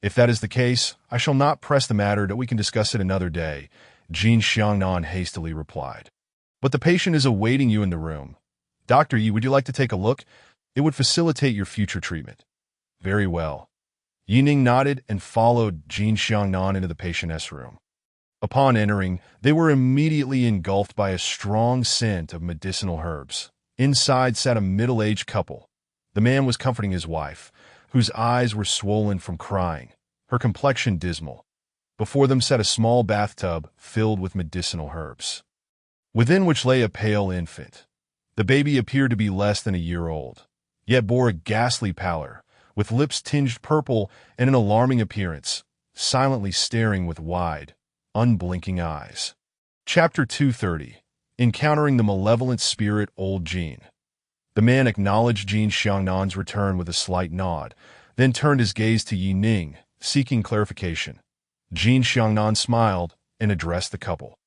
If that is the case, I shall not press the matter that we can discuss it another day, Jin Xiangnan hastily replied. But the patient is awaiting you in the room. Dr. Yi, would you like to take a look? It would facilitate your future treatment. Very well. Yi Ning nodded and followed Jin Xiangnan into the patient's room. Upon entering, they were immediately engulfed by a strong scent of medicinal herbs. Inside sat a middle-aged couple. The man was comforting his wife, whose eyes were swollen from crying, her complexion dismal. Before them sat a small bathtub filled with medicinal herbs, within which lay a pale infant. The baby appeared to be less than a year old, yet bore a ghastly pallor, with lips tinged purple and an alarming appearance, silently staring with wide, unblinking eyes. Chapter 230. Encountering the Malevolent Spirit, Old Jin. The man acknowledged Jin Xiangnan's return with a slight nod, then turned his gaze to Yi Ning, seeking clarification. Jin Xiangnan smiled and addressed the couple.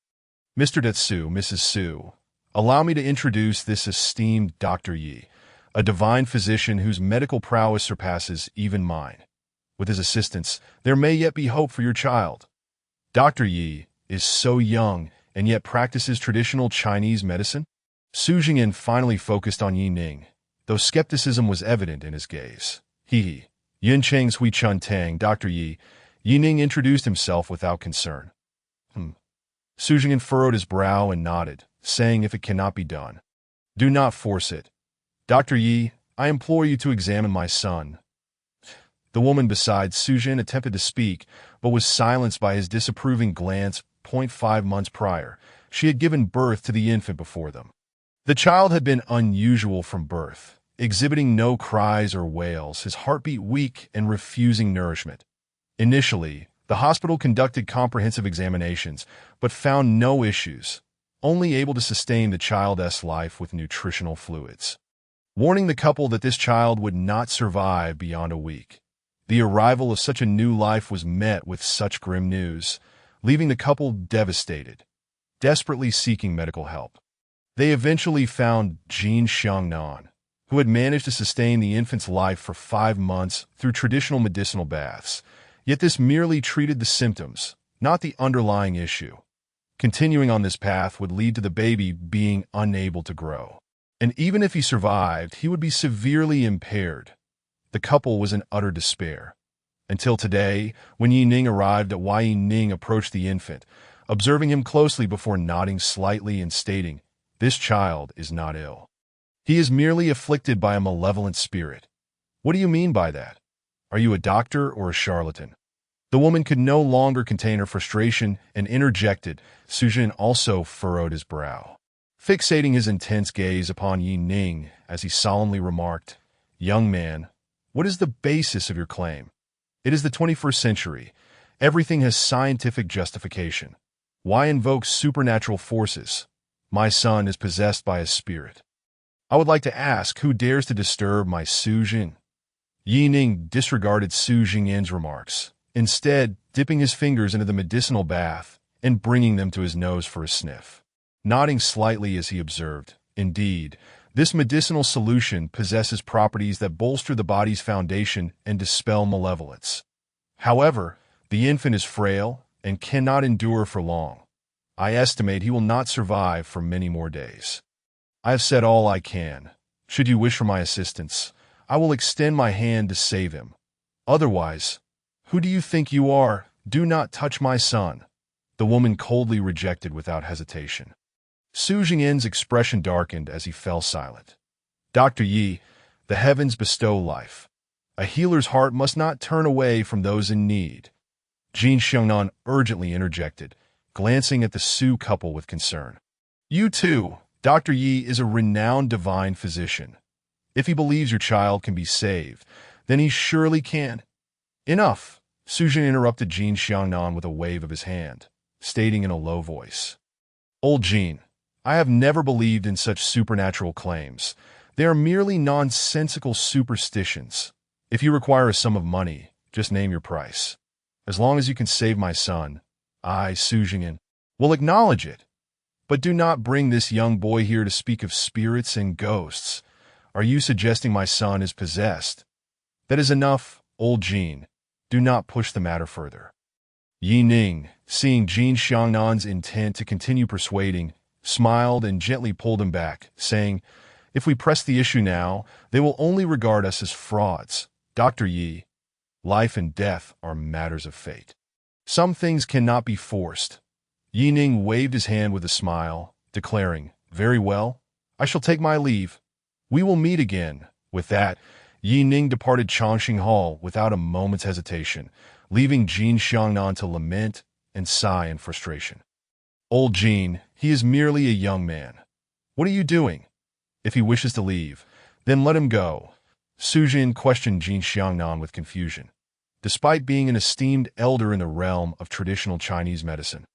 Mr. Detsu, Mrs. Su, allow me to introduce this esteemed Dr. Yi, a divine physician whose medical prowess surpasses even mine. With his assistance, there may yet be hope for your child. Dr. Yi is so young and yet practices traditional Chinese medicine? Su Jingyan finally focused on Yi Ning, though skepticism was evident in his gaze. Yin Cheng's Hui Chun Tang, Dr. Yi. Yi Ning introduced himself without concern. Su Jingyan furrowed his brow and nodded, saying if it cannot be done, do not force it. Dr. Yi, I implore you to examine my son. The woman beside Su Jin attempted to speak, but was silenced by his disapproving glance. 0.5 months prior, she had given birth to the infant before them. The child had been unusual from birth, exhibiting no cries or wails, his heartbeat weak and refusing nourishment. Initially, the hospital conducted comprehensive examinations, but found no issues, only able to sustain the child's life with nutritional fluids. warning the couple that this child would not survive beyond a week. The arrival of such a new life was met with such grim news, leaving the couple devastated, desperately seeking medical help. They eventually found Jean Xiangnan, who had managed to sustain the infant's life for 5 months through traditional medicinal baths. Yet this merely treated the symptoms, not the underlying issue. Continuing on this path would lead to the baby being unable to grow. And even if he survived, he would be severely impaired. The couple was in utter despair. Until today, when Yi Ning arrived at Yi Ning approached the infant, observing him closely before nodding slightly and stating, "This child is not ill. He is merely afflicted by a malevolent spirit." "What do you mean by that? Are you a doctor or a charlatan?" The woman could no longer contain her frustration and interjected. Sujin also furrowed his brow, fixating his intense gaze upon Yi Ning as he solemnly remarked, "Young man, what is the basis of your claim? It is the 21st century. Everything has scientific justification. Why invoke supernatural forces? My son is possessed by a spirit. I would like to ask, who dares to disturb my Sujin?" Yi Ning disregarded Su Jingyan's remarks, instead dipping his fingers into the medicinal bath and bringing them to his nose for a sniff, nodding slightly as he observed, "Indeed, this medicinal solution possesses properties that bolster the body's foundation and dispel malevolence. However, the infant is frail and cannot endure for long. I estimate he will not survive for many more days. I have said all I can. Should you wish for my assistance, I will extend my hand to save him. Otherwise, who do you think you are? Do not touch my son." The woman coldly rejected without hesitation. Su Jingyan's expression darkened as he fell silent. "Dr. Yi, the heavens bestow life. A healer's heart must not turn away from those in need." Jean Xiangnan urgently interjected, glancing at the Su couple with concern. "You too. Dr. Yi is a renowned divine physician. If he believes your child can be saved, then he surely can." "Enough," Su Jin interrupted Jean Xiangnan with a wave of his hand, stating in a low voice. "Old Jean, I have never believed in such supernatural claims. They are merely nonsensical superstitions. If you require a sum of money, just name your price. As long as you can save my son, I, Su Jingyan, will acknowledge it. But do not bring this young boy here to speak of spirits and ghosts. Are you suggesting my son is possessed? That is enough, old Jean. Do not push the matter further." Yi Ning, seeing Jean Xiangnan's intent to continue persuading, smiled and gently pulled him back, saying, "If we press the issue now, they will only regard us as frauds. Dr. Yi, life and death are matters of fate. Some things cannot be forced." Yi Ning waved his hand with a smile, declaring, "Very well, I shall take my leave. We will meet again." With that, Yi Ning departed Chongqing Hall without a moment's hesitation, leaving Jean Xiangnan to lament and sigh in frustration. "Old Jean, he is merely a young man. What are you doing? If he wishes to leave, then let him go." Su Jin questioned Jean Xiangnan with confusion, despite being an esteemed elder in the realm of traditional Chinese medicine.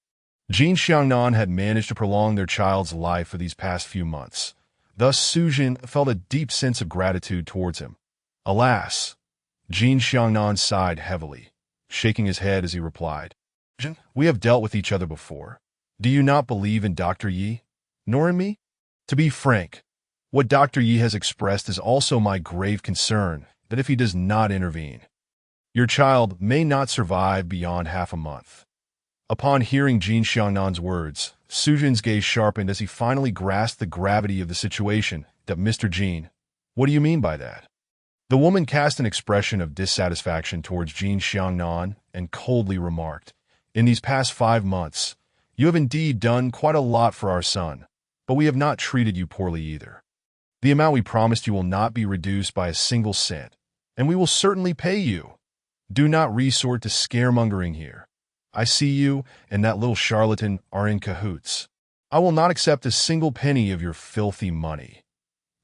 Jean Xiangnan had managed to prolong their child's life for these past few months. Thus, Su Jin felt a deep sense of gratitude towards him. Alas! Jean Xiangnan sighed heavily, shaking his head as he replied, "We have dealt with each other before. Do you not believe in Dr. Yi, nor in me? To be frank, what Dr. Yi has expressed is also my grave concern, that if he does not intervene, your child may not survive beyond half a month." Upon hearing Jean Xiangnan's words, Su Jin's gaze sharpened as he finally grasped the gravity of the situation. "That Mr. Jean, what do you mean by that?" The woman cast an expression of dissatisfaction towards Jean Xiangnan and coldly remarked, "In these past 5 months, you have indeed done quite a lot for our son, but we have not treated you poorly either. The amount we promised you will not be reduced by a single cent, and we will certainly pay you. Do not resort to scaremongering here. I see you and that little charlatan are in cahoots. I will not accept a single penny of your filthy money."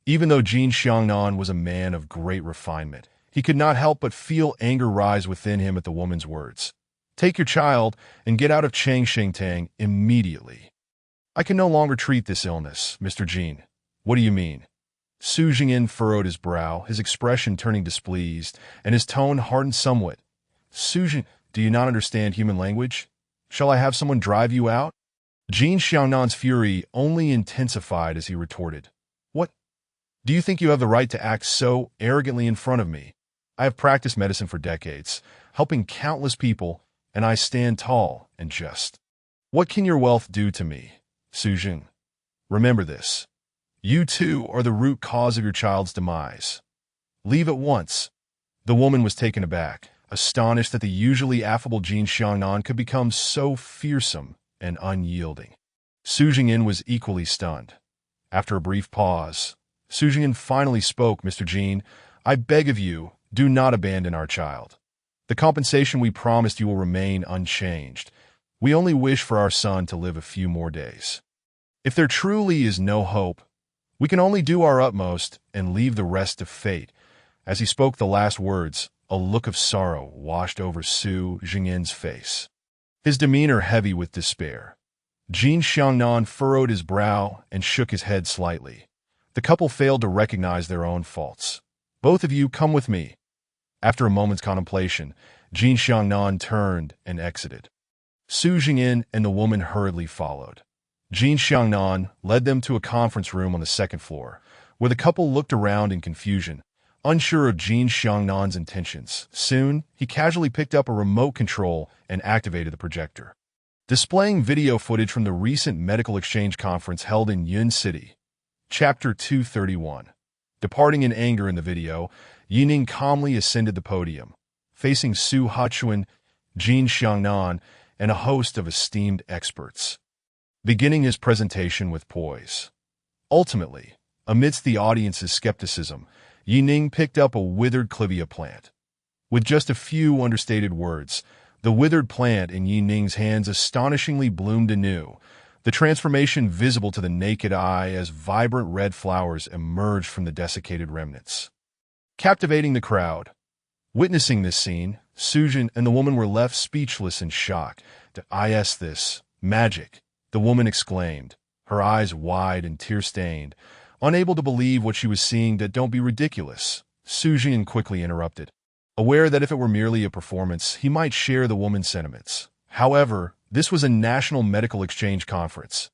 Even though Jean Xiangnan was a man of great refinement, he could not help but feel anger rise within him at the woman's words. "Take your child and get out of Changshengtang immediately." "I can no longer treat this illness, Mr. Jean." "What do you mean?" Su Jingyin furrowed his brow, his expression turning displeased, and his tone hardened somewhat. Su Jing, do you not understand human language? Shall I have someone drive you out? Jin Xiaonan's fury only intensified as he retorted. What? Do you think you have the right to act so arrogantly in front of me? I have practiced medicine for decades, helping countless people, and I stand tall and just. What can your wealth do to me, Su Jing? Remember this. You too are the root cause of your child's demise. Leave at once. The woman was taken aback, astonished that the usually affable Jin Xiangnan could become so fearsome and unyielding. Su Jingyin was equally stunned. After a brief pause, Su Jingyin finally spoke. Mr. Jin, I beg of you, do not abandon our child. The compensation we promised you will remain unchanged. We only wish for our son to live a few more days. If there truly is no hope, we can only do our utmost and leave the rest to fate. As he spoke the last words, a look of sorrow washed over Su Jingyin's face, his demeanor heavy with despair. Jin Xiangnan furrowed his brow and shook his head slightly. The couple failed to recognize their own faults. Both of you come with me. After a moment's contemplation, Jin Xiangnan turned and exited. Su Jingyin and the woman hurriedly followed. Jin Xiangnan led them to a conference room on the second floor, where the couple looked around in confusion, unsure of Jin Xiangnan's intentions. Soon, he casually picked up a remote control and activated the projector, displaying video footage from the recent medical exchange conference held in Yun City. Chapter 231. Departing in anger in the video, Yining calmly ascended the podium, facing Su Hachuan, Jin Xiangnan, and a host of esteemed experts, beginning his presentation with poise. Ultimately, amidst the audience's skepticism, Yining picked up a withered clivia plant. With just a few understated words, the withered plant in Yining's hands astonishingly bloomed anew, the transformation visible to the naked eye as vibrant red flowers emerged from the desiccated remnants, captivating the crowd. Witnessing this scene, Su Jin and the woman were left speechless in shock. This magic, the woman exclaimed, her eyes wide and tear-stained, unable to believe what she was seeing. Don't be ridiculous, Su Jin quickly interrupted, aware that if it were merely a performance, he might share the woman's sentiments. However, this was a national medical exchange conference.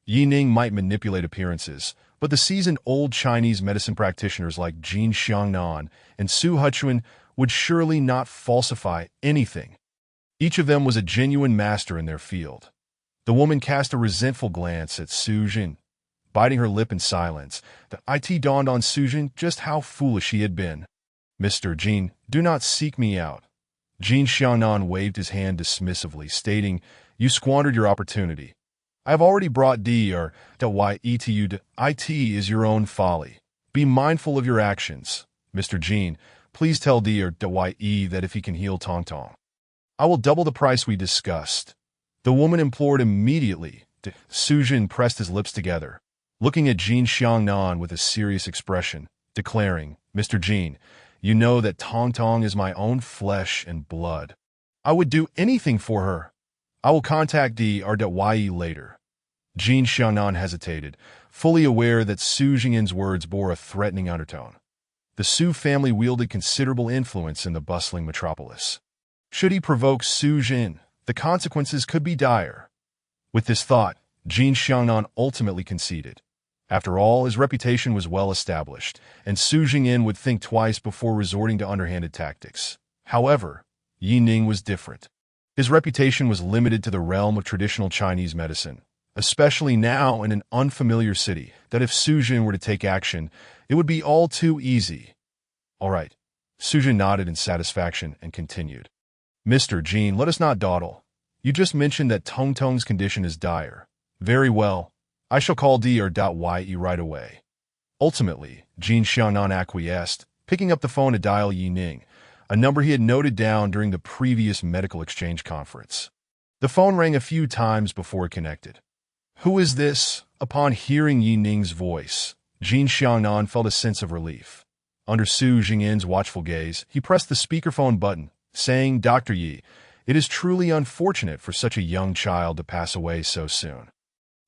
Yining might manipulate appearances, but the seasoned-old Chinese medicine practitioners like Jin Xiangnan and Su Hachuan would surely not falsify anything. Each of them was a genuine master in their field. The woman cast a resentful glance at Su Jin, biting her lip in silence. It dawned on Su Jin just how foolish he had been. Mr. Jin, do not seek me out. Jin Xiangnan waved his hand dismissively, stating, you squandered your opportunity. I have already brought Dr. Ye to you. It is your own folly. Be mindful of your actions. Mr. Jin, please tell Dr. Ye that if he can heal Tong Tong, I will double the price we discussed. The woman implored immediately. Su Jin pressed his lips together, looking at Jin Xiangnan with a serious expression, declaring, Mr. Jin, you know that Tong Tong is my own flesh and blood. I would do anything for her. I will contact Dr. Ye later. Jin Xiangnan hesitated, fully aware that Su Jingyin's words bore a threatening undertone. The Su family wielded considerable influence in the bustling metropolis. Should he provoke Su Jin, the consequences could be dire. With this thought, Jin Xiangnan ultimately conceded. After all, his reputation was well established, and Su Jingyin would think twice before resorting to underhanded tactics. However, Yining was different. His reputation was limited to the realm of traditional Chinese medicine, especially now in an unfamiliar city, that if Su Jin were to take action, it would be all too easy. All right. Su Jin nodded in satisfaction and continued. Mr. Jin, let us not dawdle. You just mentioned that Tong Tong's condition is dire. Very well. I shall call Dr. Ye right away. Ultimately, Jin Xiangnan acquiesced, picking up the phone to dial Yining, a number he had noted down during the previous medical exchange conference. The phone rang a few times before it connected. Who is this? Upon hearing Yining's voice, Jin Xiangnan felt a sense of relief. Under Su Jingyin's watchful gaze, he pressed the speakerphone button, saying, Dr. Yi, it is truly unfortunate for such a young child to pass away so soon.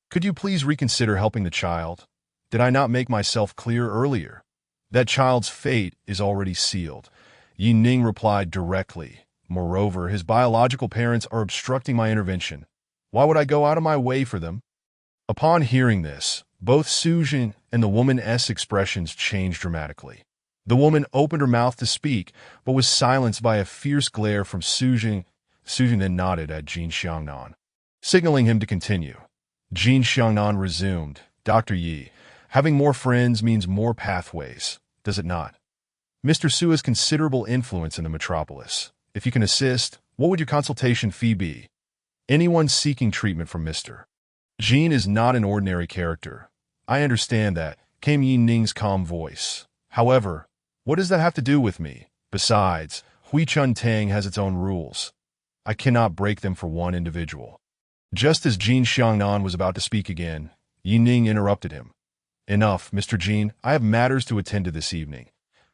Could you please reconsider helping the child? Did I not make myself clear earlier? That child's fate is already sealed. Yi Ning replied directly. Moreover, his biological parents are obstructing my intervention. Why would I go out of my way for them? Upon hearing this, both Su Jin and the woman's expressions changed dramatically. The woman opened her mouth to speak, but was silenced by a fierce glare from Su Jin. Su Jin then nodded at Jin Xiangnan, signaling him to continue. Jin Xiangnan resumed. Dr. Yi, having more friends means more pathways, does it not? Mr. Su has considerable influence in the metropolis. If you can assist, what would your consultation fee be? Anyone seeking treatment from Mr. Jin is not an ordinary character. I understand that, came Yi Ning's calm voice. However, what does that have to do with me? Besides, Hui Chun Tang has its own rules. I cannot break them for one individual. Just as Jin Xiangnan was about to speak again, Yi Ning interrupted him. Enough, Mr. Jin, I have matters to attend to this evening.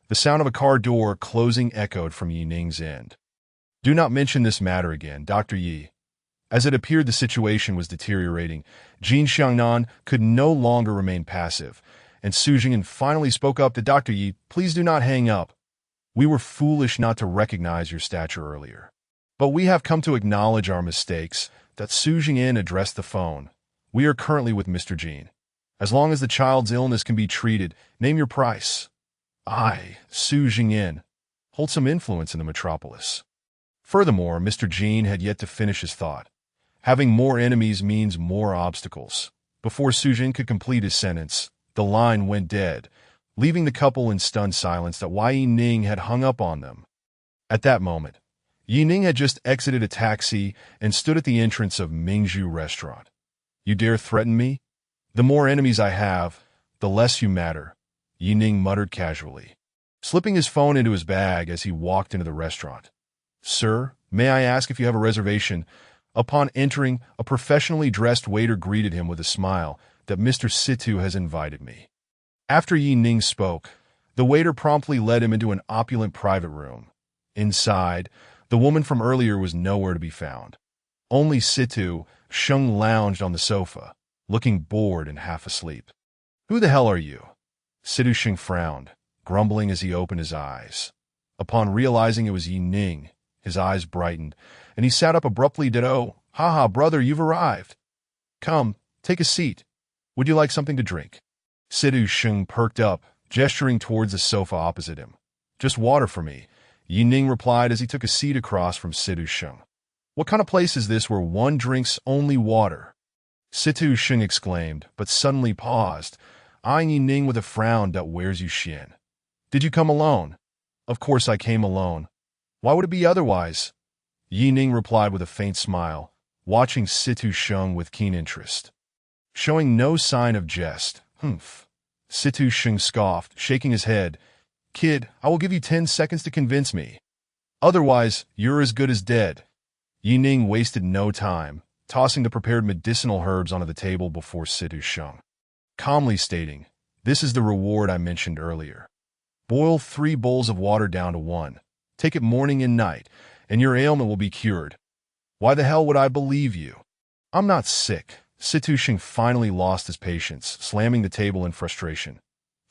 The sound of a car door closing echoed from Yi Ning's end. Do not mention this matter again, Dr. Yi. As it appeared the situation was deteriorating, Jin Xiangnan could no longer remain passive, and Su Jing'an finally spoke up to Dr. Yi, please do not hang up. We were foolish not to recognize your stature earlier. But we have come to acknowledge our mistakes. That Su Jing'an addressed the phone. We are currently with Mr. Jin. As long as the child's illness can be treated, name your price. I, Su Jing'an, hold some influence in the metropolis. Furthermore, Mr. Jin had yet to finish his thought. Having more enemies means more obstacles. Before Su Jin could complete his sentence, the line went dead, leaving the couple in stunned silence that Yi Ning had hung up on them. At that moment, Yi Ning had just exited a taxi and stood at the entrance of Mingzhu Restaurant. You dare threaten me? The more enemies I have, the less you matter, Yi Ning muttered casually, slipping his phone into his bag as he walked into the restaurant. Sir, may I ask if you have a reservation? Upon entering, a professionally dressed waiter greeted him with a smile that Mr. Situ has invited me. After Yi Ning spoke, the waiter promptly led him into an opulent private room. Inside, the woman from earlier was nowhere to be found. Only Situ Sheng lounged on the sofa, looking bored and half asleep. Who the hell are you? Situ Sheng frowned, grumbling as he opened his eyes. Upon realizing it was Yi Ning, his eyes brightened, and he sat up abruptly. Ditto, haha, brother, you've arrived. Come, take a seat. Would you like something to drink? Situ Sheng perked up, gesturing towards the sofa opposite him. Just water for me, Yi Ning replied as he took a seat across from Situ Sheng. What kind of place is this where one drinks only water? Situ Sheng exclaimed, but suddenly paused, eyeing Yi Ning with a frown that wears you shin. Did you come alone? Of course I came alone. Why would it be otherwise? Yi Ning replied with a faint smile, watching Situ Sheng with keen interest. Showing no sign of jest. Humph. Situ Sheng scoffed, shaking his head. Kid, I will give you 10 seconds to convince me. Otherwise, you're as good as dead. Yi Ning wasted no time, tossing the prepared medicinal herbs onto the table before Situ Sheng, calmly stating, this is the reward I mentioned earlier. Boil 3 bowls of water down to 1. Take it morning and night, and your ailment will be cured. Why the hell would I believe you? I'm not sick. Situ Sheng finally lost his patience, slamming the table in frustration.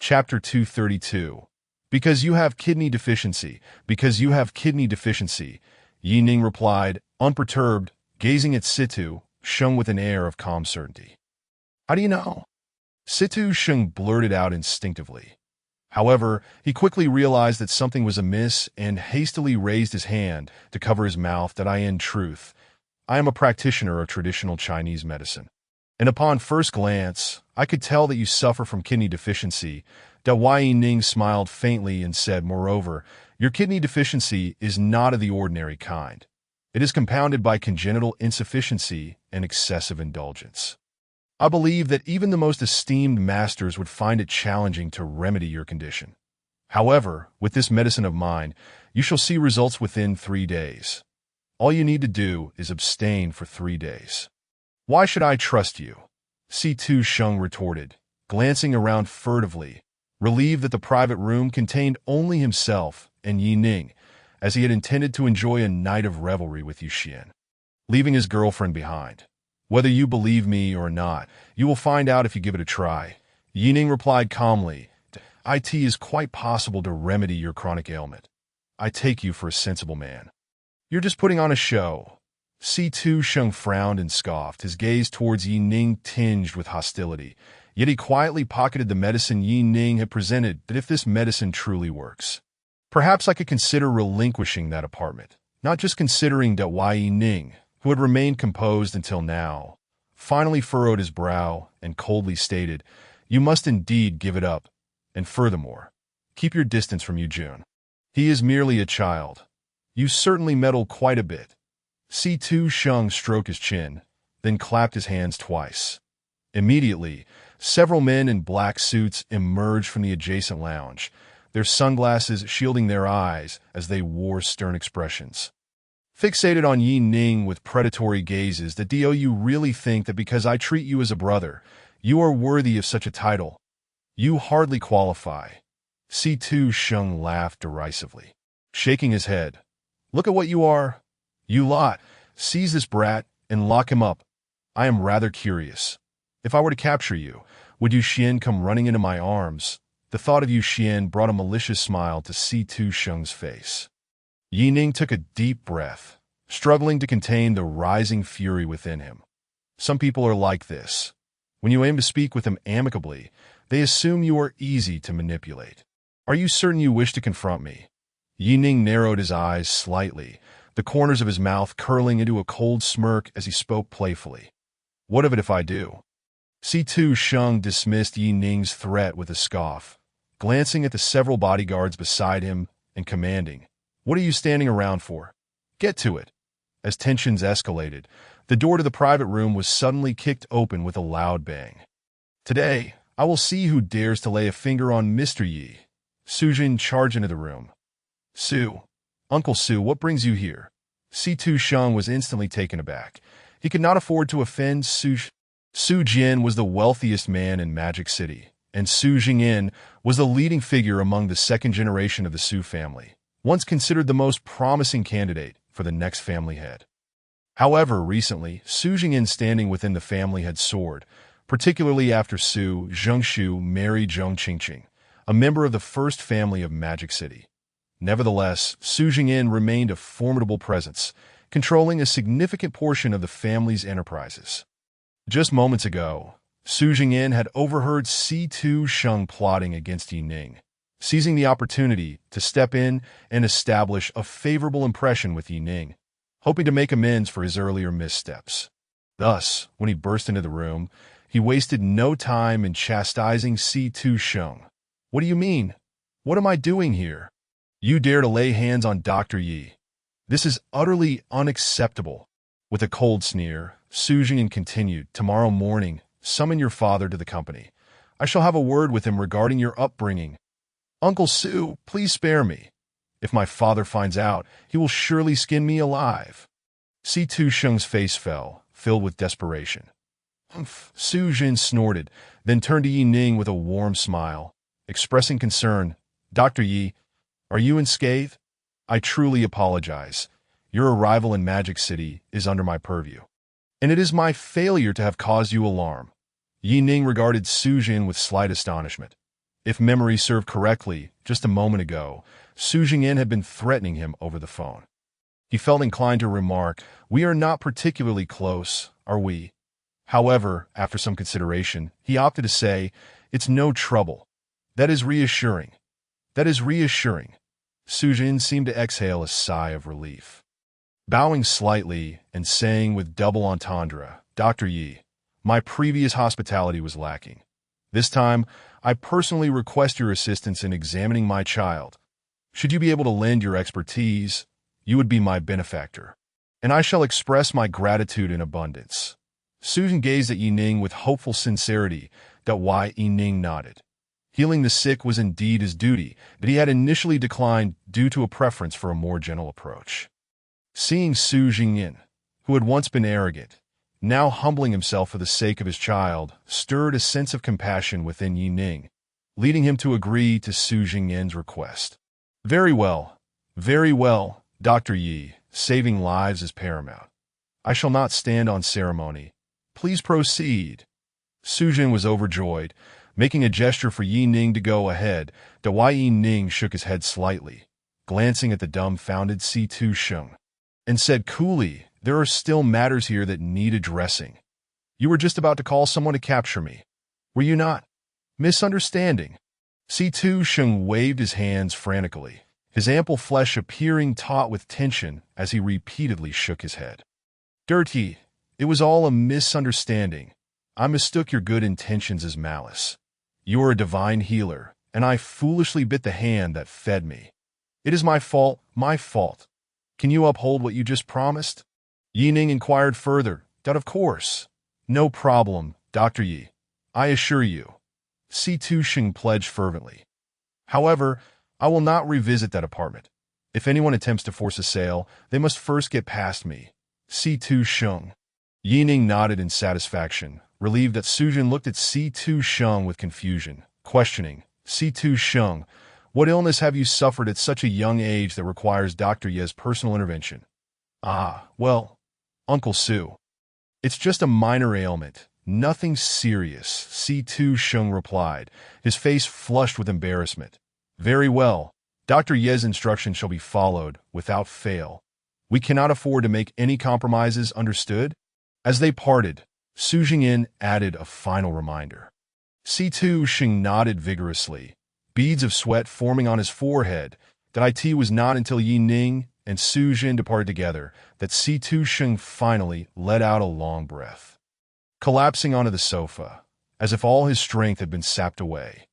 Chapter 232. Because you have kidney deficiency. Because you have kidney deficiency, Yi Ning replied, unperturbed, gazing at Situ Sheng with an air of calm certainty. How do you know? Situ Sheng blurted out instinctively. However, he quickly realized that something was amiss and hastily raised his hand to cover his mouth. That in truth, I am a practitioner of traditional Chinese medicine. And upon first glance, I could tell that you suffer from kidney deficiency. Yi Ning smiled faintly and said, moreover, your kidney deficiency is not of the ordinary kind. It is compounded by congenital insufficiency and excessive indulgence. I believe that even the most esteemed masters would find it challenging to remedy your condition. However, with this medicine of mine, you shall see results within 3 days. All you need to do is abstain for 3 days. Why should I trust you? Situ Sheng retorted, glancing around furtively, relieved that the private room contained only himself and Yi Ning, as he had intended to enjoy a night of revelry with Yuxian, leaving his girlfriend behind. Whether you believe me or not, you will find out if you give it a try. Yining replied calmly, "It is quite possible to remedy your chronic ailment. I take you for a sensible man. You're just putting on a show." C2 Sheng frowned and scoffed, his gaze towards Yi Ning tinged with hostility. Yet he quietly pocketed the medicine Yi Ning had presented, that if this medicine truly works, perhaps I could consider relinquishing that apartment. Not just considering that Yi Ning, who had remained composed until now, finally furrowed his brow and coldly stated, "You must indeed give it up. And furthermore, keep your distance from Yu Jun. He is merely a child. You certainly meddle quite a bit." C2 Sheng stroked his chin, then clapped his hands twice. Immediately, several men in black suits emerged from the adjacent lounge, their sunglasses shielding their eyes as they wore stern expressions. Fixated on Yi Ning with predatory gazes, "Do you really think that because I treat you as a brother, you are worthy of such a title? You hardly qualify." C2 Sheng laughed derisively, shaking his head. "Look at what you are. You lot, seize this brat and lock him up. I am rather curious. If I were to capture you, would Yu Xian come running into my arms?" The thought of Yu Xian brought a malicious smile to C2 Sheng's face. Yi Ning took a deep breath, struggling to contain the rising fury within him. Some people are like this. When you aim to speak with them amicably, they assume you are easy to manipulate. "Are you certain you wish to confront me?" Yi Ning narrowed his eyes slightly, the corners of his mouth curling into a cold smirk as he spoke playfully. "What of it if I do?" C2 Sheng dismissed Yi Ning's threat with a scoff, glancing at the several bodyguards beside him and commanding, "What are you standing around for? Get to it." As tensions escalated, the door to the private room was suddenly kicked open with a loud bang. "Today, I will see who dares to lay a finger on Mr. Yi." Sujin charged into the room. "Su, Uncle Su, what brings you here?" C2 Sheng was instantly taken aback. He could not afford to offend Su Jian was the wealthiest man in Magic City, and Su Jingyin was the leading figure among the second generation of the Su family, once considered the most promising candidate for the next family head. However, recently, Su Jingyin's standing within the family had soared, particularly after Su Zhengshu married Zheng Qingqing, a member of the first family of Magic City. Nevertheless, Su Jingyin remained a formidable presence, controlling a significant portion of the family's enterprises. Just moments ago, Su Jingyin had overheard C2 Sheng plotting against Yi Ning, seizing the opportunity to step in and establish a favorable impression with Yi Ning, hoping to make amends for his earlier missteps. Thus, when he burst into the room, he wasted no time in chastising C2 Sheng. "What do you mean? What am I doing here? You dare to lay hands on Dr. Yi. This is utterly unacceptable." With a cold sneer, Su Jingyin continued, "Tomorrow morning, summon your father to the company. I shall have a word with him regarding your upbringing." "Uncle Su, please spare me. If my father finds out, he will surely skin me alive." C2 Sheng's face fell, filled with desperation. "Humph," Su Jin snorted, then turned to Yi Ning with a warm smile, expressing concern. "Dr. Yi, are you unscathed? I truly apologize. Your arrival in Magic City is under my purview, and it is my failure to have caused you alarm." Yi Ning regarded Su Jin with slight astonishment. If memory served correctly, just a moment ago, Su Jingyin had been threatening him over the phone. He felt inclined to remark, "We are not particularly close, are we?" However, after some consideration, he opted to say, "It's no trouble." "That is reassuring. That is reassuring." Su Jin seemed to exhale a sigh of relief. Bowing slightly and saying with double entendre, "Dr. Yi, my previous hospitality was lacking. This time, I personally request your assistance in examining my child. Should you be able to lend your expertise, you would be my benefactor, and I shall express my gratitude in abundance." Su Jin gazed at Yi Ning with hopeful sincerity, Yi Ning nodded. Healing the sick was indeed his duty, but he had initially declined due to a preference for a more gentle approach. Seeing Su Jingyin, who had once been arrogant, now humbling himself for the sake of his child, stirred a sense of compassion within Yi Ning, leading him to agree to Su Jingyin's request. Very well, Dr. Yi, saving lives is paramount. I shall not stand on ceremony. Please proceed." Su Jin was overjoyed, Making a gesture for Yi Ning to go ahead, Yi Ning shook his head slightly, glancing at the dumbfounded C2 Sheng, and said coolly, "There are still matters here that need addressing. You were just about to call someone to capture me, were you not? Misunderstanding." C2 Sheng waved his hands frantically, his ample flesh appearing taut with tension as he repeatedly shook his head. "Dirty, it was all a misunderstanding. I mistook your good intentions as malice. You are a divine healer, and I foolishly bit the hand that fed me. It is my fault, my fault. Can you uphold what you just promised?" Yi Ning inquired further. "Of course. No problem, Dr. Yi. I assure you." C2 Sheng pledged fervently. "However, I will not revisit that apartment. If anyone attempts to force a sale, they must first get past me." C2 Sheng. Yi Ning nodded in satisfaction, relieved that Sujin looked at C2 Sheng with confusion, questioning, "C2 Sheng, what illness have you suffered at such a young age that requires Dr. Ye's personal intervention?" "Ah, well, Uncle Su. It's just a minor ailment. Nothing serious," C2 Sheng replied, his face flushed with embarrassment. "Very well. Dr. Ye's instructions shall be followed, without fail. We cannot afford to make any compromises, understood?" As they parted, Su Jingyin added a final reminder. C2 Sheng nodded vigorously, beads of sweat forming on his forehead. It was not until Yi Ning and Su Jin departed together that C2 Sheng finally let out a long breath, collapsing onto the sofa, as if all his strength had been sapped away.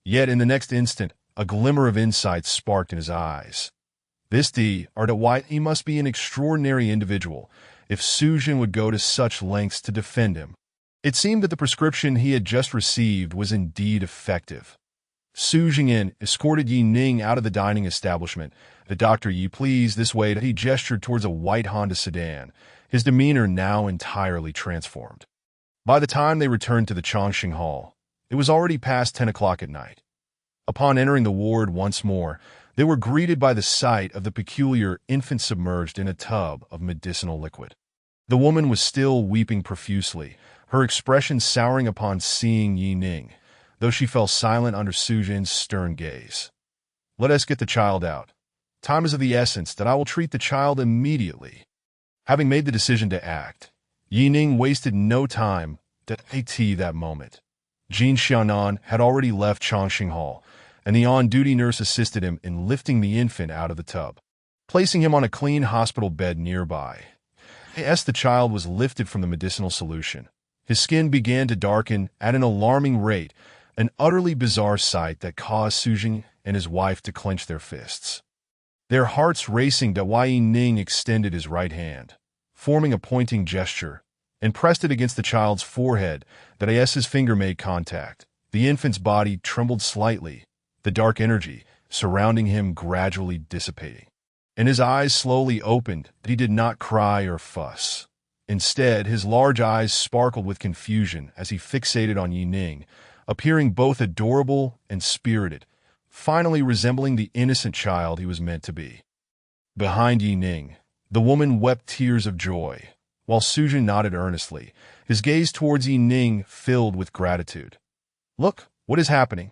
Yet in the next instant, a glimmer of insight sparked in his eyes. This he must be an extraordinary individual, if Su Jin would go to such lengths to defend him. It seemed that the prescription he had just received was indeed effective. Su Jingyin escorted Yi Ning out of the dining establishment. "The Dr. Yi, please, this way." He gestured towards a white Honda sedan, his demeanor now entirely transformed. By the time they returned to the Chongqing Hall, it was already past 10 o'clock at night. Upon entering the ward once more, they were greeted by the sight of the peculiar infant submerged in a tub of medicinal liquid. The woman was still weeping profusely, her expression souring upon seeing Yi Ning, though she fell silent under Su Jin's stern gaze. "Let us get the child out. Time is of the essence that I will treat the child immediately." Having made the decision to act, Yi Ning wasted no time that moment. Jin Xiaonan had already left Chongqing Hall, and the on-duty nurse assisted him in lifting the infant out of the tub, placing him on a clean hospital bed nearby. As the child was lifted from the medicinal solution, his skin began to darken at an alarming rate, an utterly bizarre sight that caused Su Jing and his wife to clench their fists. Their hearts racing, Yi Ning extended his right hand, forming a pointing gesture, and pressed it against the child's forehead. His finger made contact. The infant's body trembled slightly, the dark energy surrounding him gradually dissipating, and his eyes slowly opened. He did not cry or fuss. Instead, his large eyes sparkled with confusion as he fixated on Yi Ning, appearing both adorable and spirited, finally resembling the innocent child he was meant to be. Behind Yi Ning, the woman wept tears of joy, while Su Jin nodded earnestly, his gaze towards Yi Ning filled with gratitude. "Look, what is happening?"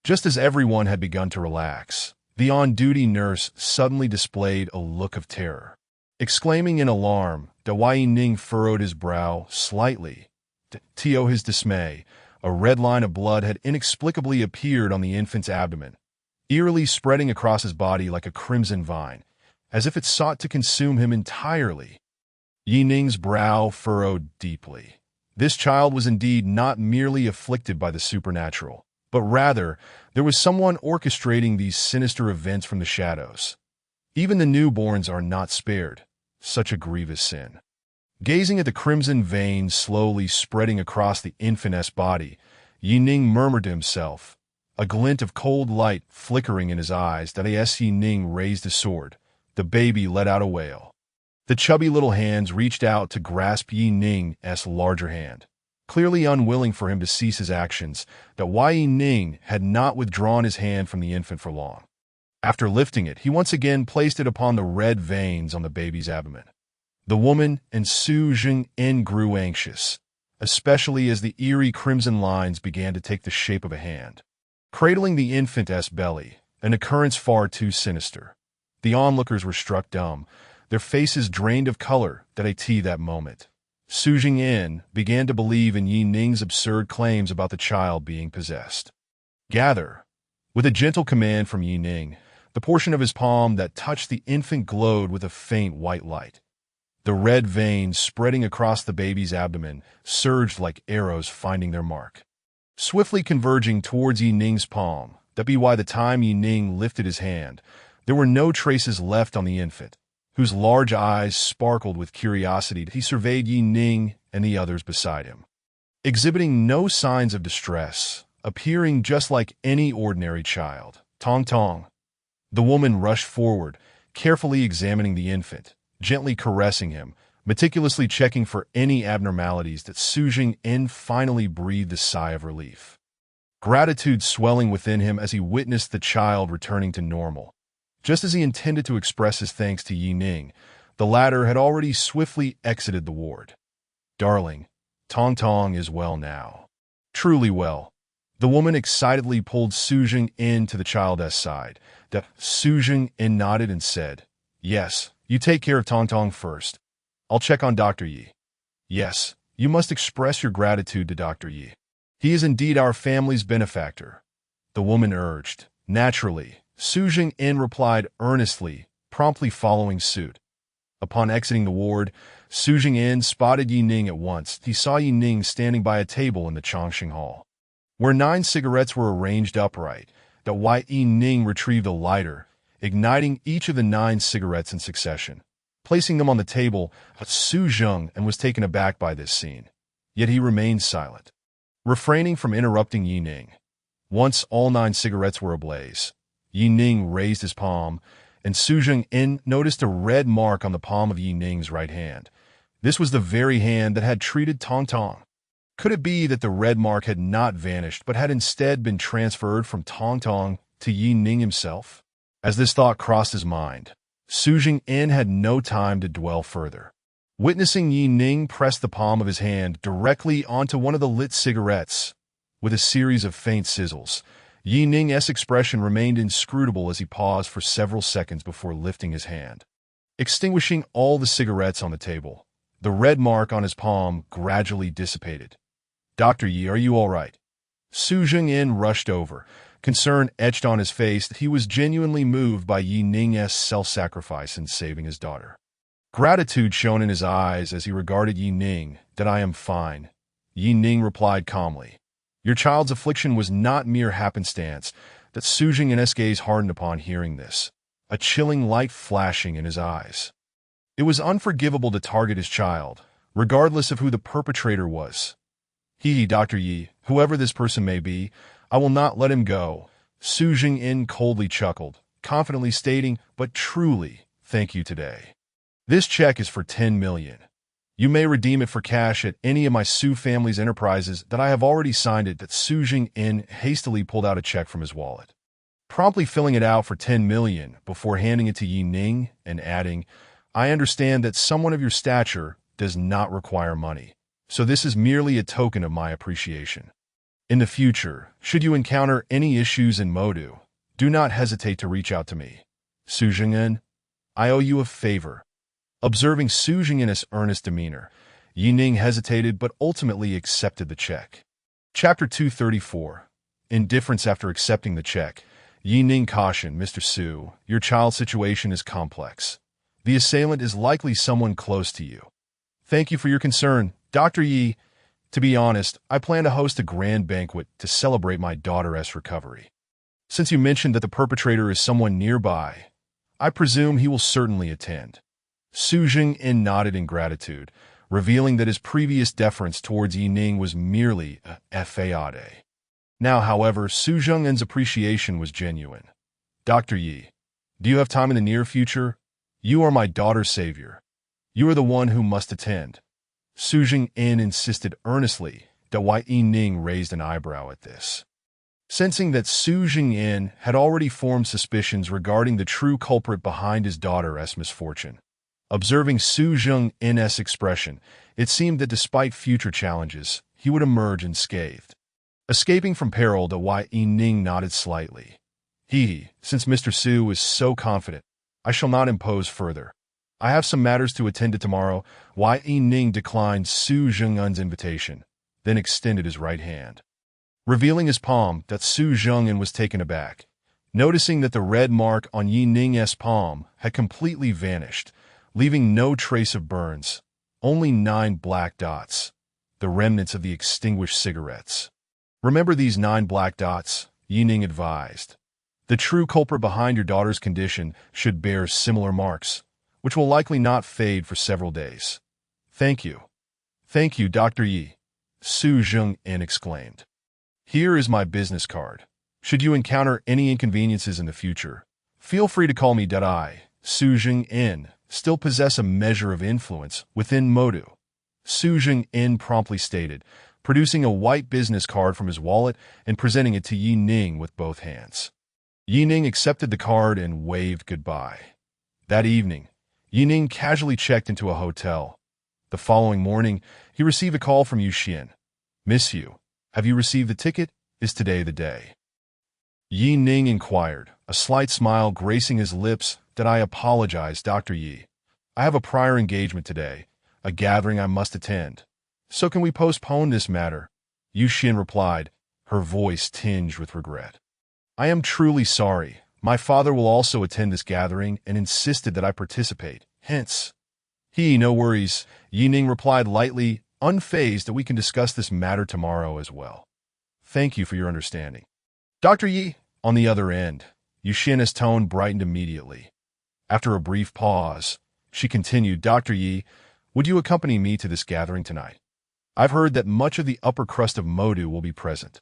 Just as everyone had begun to relax, the on-duty nurse suddenly displayed a look of terror. Exclaiming in alarm, Yi Ning furrowed his brow slightly. To his dismay, a red line of blood had inexplicably appeared on the infant's abdomen, eerily spreading across his body like a crimson vine, as if it sought to consume him entirely. Yi Ning's brow furrowed deeply. This child was indeed not merely afflicted by the supernatural, but rather there was someone orchestrating these sinister events from the shadows. Even the newborns are not spared. Such a grievous sin. Gazing at the crimson veins slowly spreading across the infant's body, Yi Ning murmured to himself, a glint of cold light flickering in his eyes. As Yi Ning raised his sword, the baby let out a wail. The chubby little hands reached out to grasp Yi Ning's larger hand. Clearly unwilling for him to cease his actions, Yi Ning had not withdrawn his hand from the infant for long. After lifting it, he once again placed it upon the red veins on the baby's abdomen. The woman and Su Jing grew anxious. especially as the eerie crimson lines began to take the shape of a hand, cradling the infant's belly, an occurrence far too sinister. The onlookers were struck dumb, their faces drained of color that moment. Su Jingyin began to believe in Yi Ning's absurd claims about the child being possessed. Gather. With a gentle command from Yi Ning, the portion of his palm that touched the infant glowed with a faint white light. The red veins spreading across the baby's abdomen surged like arrows finding their mark, swiftly converging towards Yi Ning's palm. By the time Yi Ning lifted his hand, there were no traces left on the infant, whose large eyes sparkled with curiosity. He surveyed Yi Ning and the others beside him, exhibiting no signs of distress, appearing just like any ordinary child. Tong Tong. The woman rushed forward, carefully examining the infant, gently caressing him, meticulously checking for any abnormalities. That Su Jingyin finally breathed a sigh of relief, gratitude swelling within him as he witnessed the child returning to normal. Just as he intended to express his thanks to Yi Ning, the latter had already swiftly exited the ward. Darling, Tong Tong is well now. Truly well. The woman excitedly pulled Su Jingyin to the child's side. Su Jingyin nodded and said, "Yes, you take care of Tong Tong first. I'll check on Dr. Yi." "Yes, you must express your gratitude to Dr. Yi. He is indeed our family's benefactor," the woman urged. "Naturally," Su Jingyin replied earnestly, promptly following suit. Upon exiting the ward, Su Jingyin spotted Yi Ning at once. He saw Yi Ning standing by a table in the Chongqing Hall, where 9 cigarettes were arranged upright. Yi Ning retrieved a lighter, igniting each of the 9 cigarettes in succession, placing them on the table. Su Jingyin was taken aback by this scene, yet he remained silent, refraining from interrupting Yi Ning. Once all 9 cigarettes were ablaze, Yi Ning raised his palm, and Su Jingyin noticed a red mark on the palm of Yi Ning's right hand. This was the very hand that had treated Tong Tong. Could it be that the red mark had not vanished but had instead been transferred from Tong Tong to Yi Ning himself? As this thought crossed his mind, Su Jingyin had no time to dwell further. Witnessing Yi Ning press the palm of his hand directly onto one of the lit cigarettes, with a series of faint sizzles, Yi Ning's expression remained inscrutable as he paused for several seconds before lifting his hand, extinguishing all the cigarettes on the table. The red mark on his palm gradually dissipated. "Dr. Yi, are you all right?" Su Jingyin rushed over, concern etched on his face. That he was genuinely moved by Yi Ning's self-sacrifice in saving his daughter. Gratitude shone in his eyes as he regarded Yi Ning. "That I am fine," Yi Ning replied calmly. "Your child's affliction was not mere happenstance." That Su Jingyin's gaze hardened upon hearing this, a chilling light flashing in his eyes. It was unforgivable to target his child, regardless of who the perpetrator was. Dr. Yi, whoever this person may be, I will not let him go." Su Jingyin coldly chuckled, confidently stating, "But truly, thank you today. This check is for 10 million. You may redeem it for cash at any of my Su family's enterprises that I have already signed it." That Su Jingyin hastily pulled out a check from his wallet, promptly filling it out for 10 million before handing it to Yi Ning and adding, "I understand that someone of your stature does not require money, so this is merely a token of my appreciation. In the future, should you encounter any issues in Modu, do not hesitate to reach out to me. Su Jingyin, I owe you a favor." Observing Su Jingyin's earnest demeanor, Yi Ning hesitated but ultimately accepted the check. Chapter 234. Indifference. After accepting the check, Yi Ning cautioned, "Mr. Su, your child's situation is complex. The assailant is likely someone close to you. Thank you for your concern, Dr. Yi. To be honest, I plan to host a grand banquet to celebrate my daughter's recovery. Since you mentioned that the perpetrator is someone nearby, I presume he will certainly attend." Su Jingyin nodded in gratitude, revealing that his previous deference towards Yi Ning was merely a fade. Now, however, Su Jingyin's appreciation was genuine. "Dr. Yi, do you have time in the near future? You are my daughter's savior. You are the one who must attend." Su Jingyin insisted earnestly. Yi Ning raised an eyebrow at this, sensing that Su Jingyin had already formed suspicions regarding the true culprit behind his daughter's misfortune. Observing Su Jung-in's expression, it seemed that despite future challenges, he would emerge unscathed. Escaping from peril, the Yi-Ning nodded slightly. Since Mr. Su is so confident, I shall not impose further. I have some matters to attend to tomorrow. Yi-Ning declined Su Jung-in's invitation, then extended his right hand. Revealing his palm, that Su Jung-in was taken aback. Noticing that the red mark on Yi-Ning's palm had completely vanished, leaving no trace of burns, only 9 black dots, the remnants of the extinguished cigarettes. Remember these 9 black dots, Yi-Ning advised. The true culprit behind your daughter's condition should bear similar marks, which will likely not fade for several days. Thank you. Thank you, Dr. Yi, Su Jung-in exclaimed. Here is my business card. Should you encounter any inconveniences in the future, feel free to call me. I, Su Jung-in, still possess a measure of influence within Modu. Su Jung-in promptly stated, producing a white business card from his wallet and presenting it to Yi-Ning with both hands. Yi-Ning accepted the card and waved goodbye. That evening, Yi-Ning casually checked into a hotel. The following morning, he received a call from Yu-Xian. Miss Yu, have you received the ticket? Is today the day? Yi-Ning inquired, a slight smile gracing his lips. That I apologize, Dr. Yi. I have a prior engagement today, a gathering I must attend. So can we postpone this matter? Yu-Xian replied, her voice tinged with regret. I am truly sorry. My father will also attend this gathering and insisted that I participate. Hence, no worries, Yi-Ning replied lightly, unfazed that we can discuss this matter tomorrow as well. Thank you for your understanding. Dr. Yi, on the other end, Yu-Xian's tone brightened immediately. After a brief pause, she continued, Dr. Yi, would you accompany me to this gathering tonight? I've heard that much of the upper crust of Modu will be present,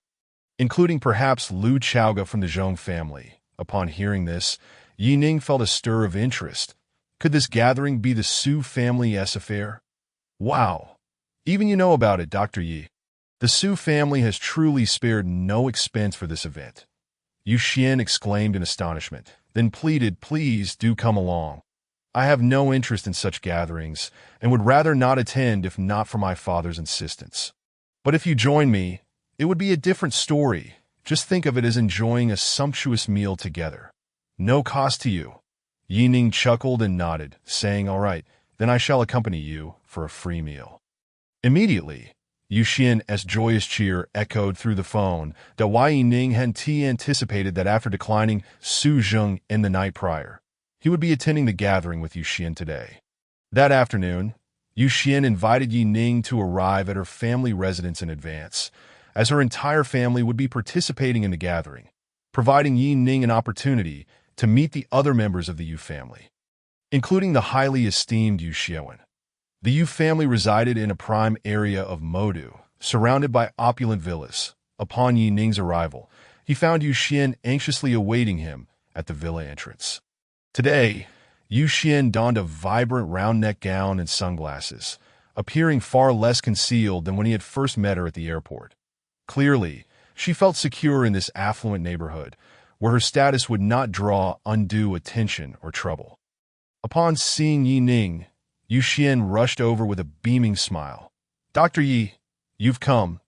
including perhaps Lu Chaoga from the Zhong family. Upon hearing this, Yi-Ning felt a stir of interest. Could this gathering be the Su family's affair? Wow! Even you know about it, Dr. Yi. The Su family has truly spared no expense for this event. Yu-Xian exclaimed in astonishment, then pleaded, please do come along. I have no interest in such gatherings and would rather not attend if not for my father's insistence. But if you join me, it would be a different story. Just think of it as enjoying a sumptuous meal together. No cost to you. Yi-Ning chuckled and nodded, saying, all right, then I shall accompany you for a free meal. Immediately, Yu-Xian's joyous cheer echoed through the phone. Yi-Ning had anticipated that after declining Su Jung in the night prior, he would be attending the gathering with Yu-Xian today. That afternoon, Yu-Xian invited Yi-Ning to arrive at her family residence in advance, as her entire family would be participating in the gathering, providing Yi-Ning an opportunity to meet the other members of the Yu family, including the highly esteemed Yu-Xian. The Yu family resided in a prime area of Modu, surrounded by opulent villas. Upon Yi-Ning's arrival, he found Yu-Xian anxiously awaiting him at the villa entrance. Today, Yu-Xian donned a vibrant round-neck gown and sunglasses, appearing far less concealed than when he had first met her at the airport. Clearly, she felt secure in this affluent neighborhood, where her status would not draw undue attention or trouble. Upon seeing Yi-Ning, Yu-Xian rushed over with a beaming smile. Dr. Yi, you've come.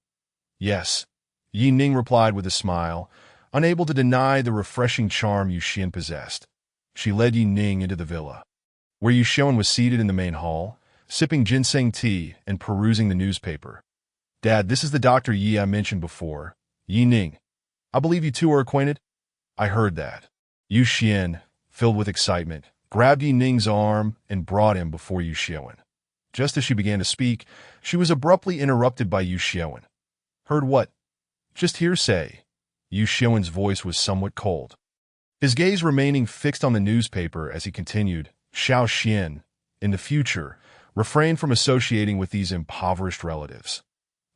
Yes, Yi-Ning replied with a smile, unable to deny the refreshing charm Yu-Xian possessed. She led Yi-Ning into the villa, where Yu-Xian was seated in the main hall, sipping ginseng tea and perusing the newspaper. Dad, this is the Dr. Yi I mentioned before. Yi-Ning, I believe you two are acquainted? I heard that. Yu-Xian, filled with excitement, grabbed Yi-Ning's arm and brought him before Yu-Xian. Just as she began to speak, she was abruptly interrupted by Yu-Xian. Heard what? Just hearsay. Yu-Xian's voice was somewhat cold, his gaze remaining fixed on the newspaper as he continued, Xiao Xian, in the future, refrain from associating with these impoverished relatives.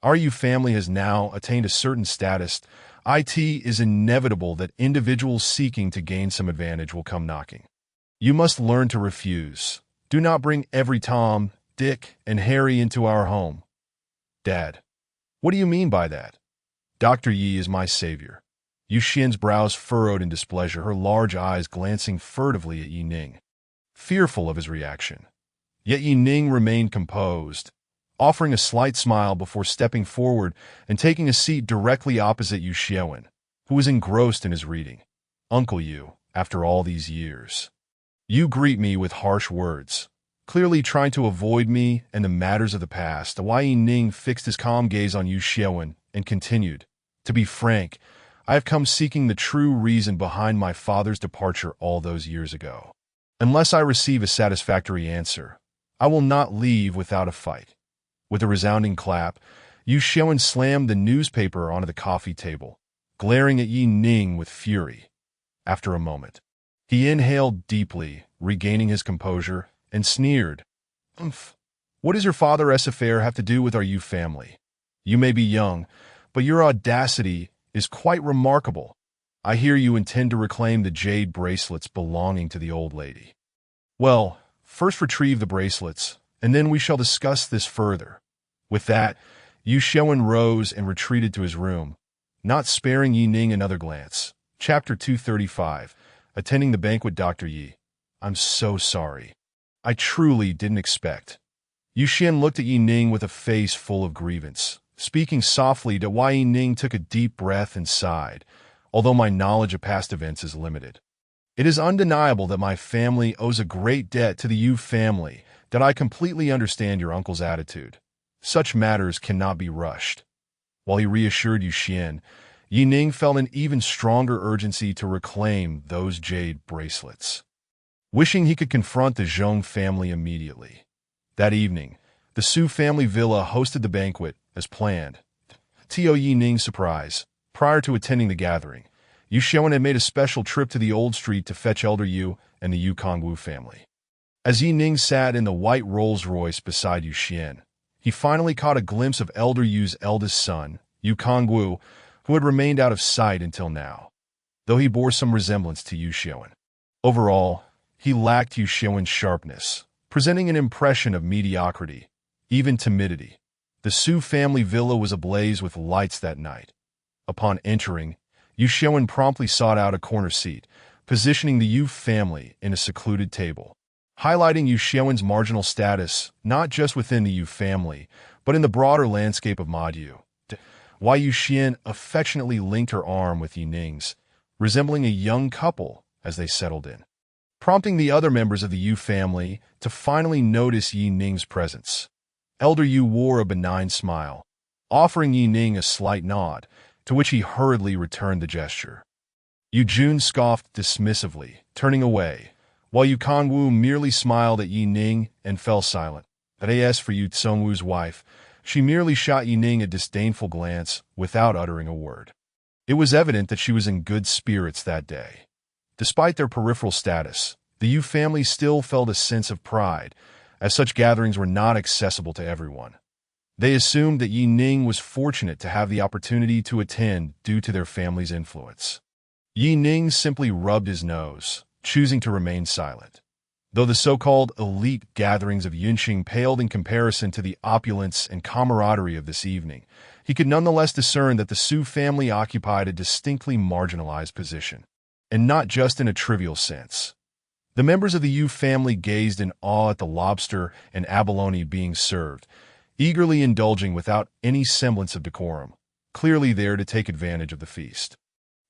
Our Yu family has now attained a certain status. It is inevitable that individuals seeking to gain some advantage will come knocking. You must learn to refuse. Do not bring every Tom, Dick, and Harry into our home. Dad, what do you mean by that? Dr. Yi is my savior. Yu-Xian's brows furrowed in displeasure, her large eyes glancing furtively at Yi-Ning, fearful of his reaction. Yet Yi Ning remained composed, offering a slight smile before stepping forward and taking a seat directly opposite Yu Xiaowen, who was engrossed in his reading. "Uncle Yu, after all these years. You greet me with harsh words, clearly trying to avoid me and the matters of the past." Yi Ning fixed his calm gaze on Yu Xiaowen and continued, "To be frank, I have come seeking the true reason behind my father's departure all those years ago. Unless I receive a satisfactory answer, I will not leave without a fight." With a resounding clap, Yu Xiaowen slammed the newspaper onto the coffee table, glaring at Yi Ning with fury. After a moment, he inhaled deeply, regaining his composure, and sneered. "Umph. What does your father's affair have to do with our Yu family? You may be young, but your audacity is quite remarkable. I hear you intend to reclaim the jade bracelets belonging to the old lady. Well, first retrieve the bracelets, and then we shall discuss this further." With that, Yu Xiaowen rose and retreated to his room, not sparing Yi Ning another glance. Chapter 235. Attending the banquet. Dr. Yi. "I'm so sorry. I truly didn't expect." Yu Xian looked at Yi Ning with a face full of grievance. Speaking softly to Yi Ning took a deep breath and sighed. "Although my knowledge of past events is limited, it is undeniable that my family owes a great debt to the Yu family, that I completely understand your uncle's attitude. Such matters cannot be rushed." While he reassured Yu Xian, Yi Ning felt an even stronger urgency to reclaim those jade bracelets, wishing he could confront the Zhong family immediately. That evening, the Su family villa hosted the banquet, as planned. To Yi Ning's surprise, prior to attending the gathering, Yu Xiaowen had made a special trip to the old street to fetch Elder Yu and the Yu Kongwu family. As Yi Ning sat in the white Rolls-Royce beside Yu Xian, he finally caught a glimpse of Elder Yu's eldest son, Yu Kongwu, who had remained out of sight until now, though he bore some resemblance to Yu Xiaowen. Overall, he lacked Yu Xiaowen's sharpness, presenting an impression of mediocrity, even timidity. The Su family villa was ablaze with lights that night. Upon entering, Yu Xiaowen promptly sought out a corner seat, positioning the Yu family in a secluded table, highlighting Yu Xiaowen's marginal status not just within the Yu family, but in the broader landscape of Madyu. Yu Xian affectionately linked her arm with Yi Ning's, resembling a young couple as they settled in, prompting the other members of the Yu family to finally notice Yi Ning's presence. Elder Yu wore a benign smile, offering Yi Ning a slight nod, to which he hurriedly returned the gesture. Yu Jun scoffed dismissively, turning away, while Yu Kongwu merely smiled at Yi Ning and fell silent. As for Yu Tsongwu's wife, she merely shot Yi Ning a disdainful glance without uttering a word. It was evident that she was in good spirits that day. Despite their peripheral status, the Yu family still felt a sense of pride, as such gatherings were not accessible to everyone. They assumed that Yi Ning was fortunate to have the opportunity to attend due to their family's influence. Yi Ning simply rubbed his nose, choosing to remain silent. Though the so-called elite gatherings of Yunqing paled in comparison to the opulence and camaraderie of this evening, he could nonetheless discern that the Su family occupied a distinctly marginalized position, and not just in a trivial sense. The members of the Yu family gazed in awe at the lobster and abalone being served, eagerly indulging without any semblance of decorum, clearly there to take advantage of the feast.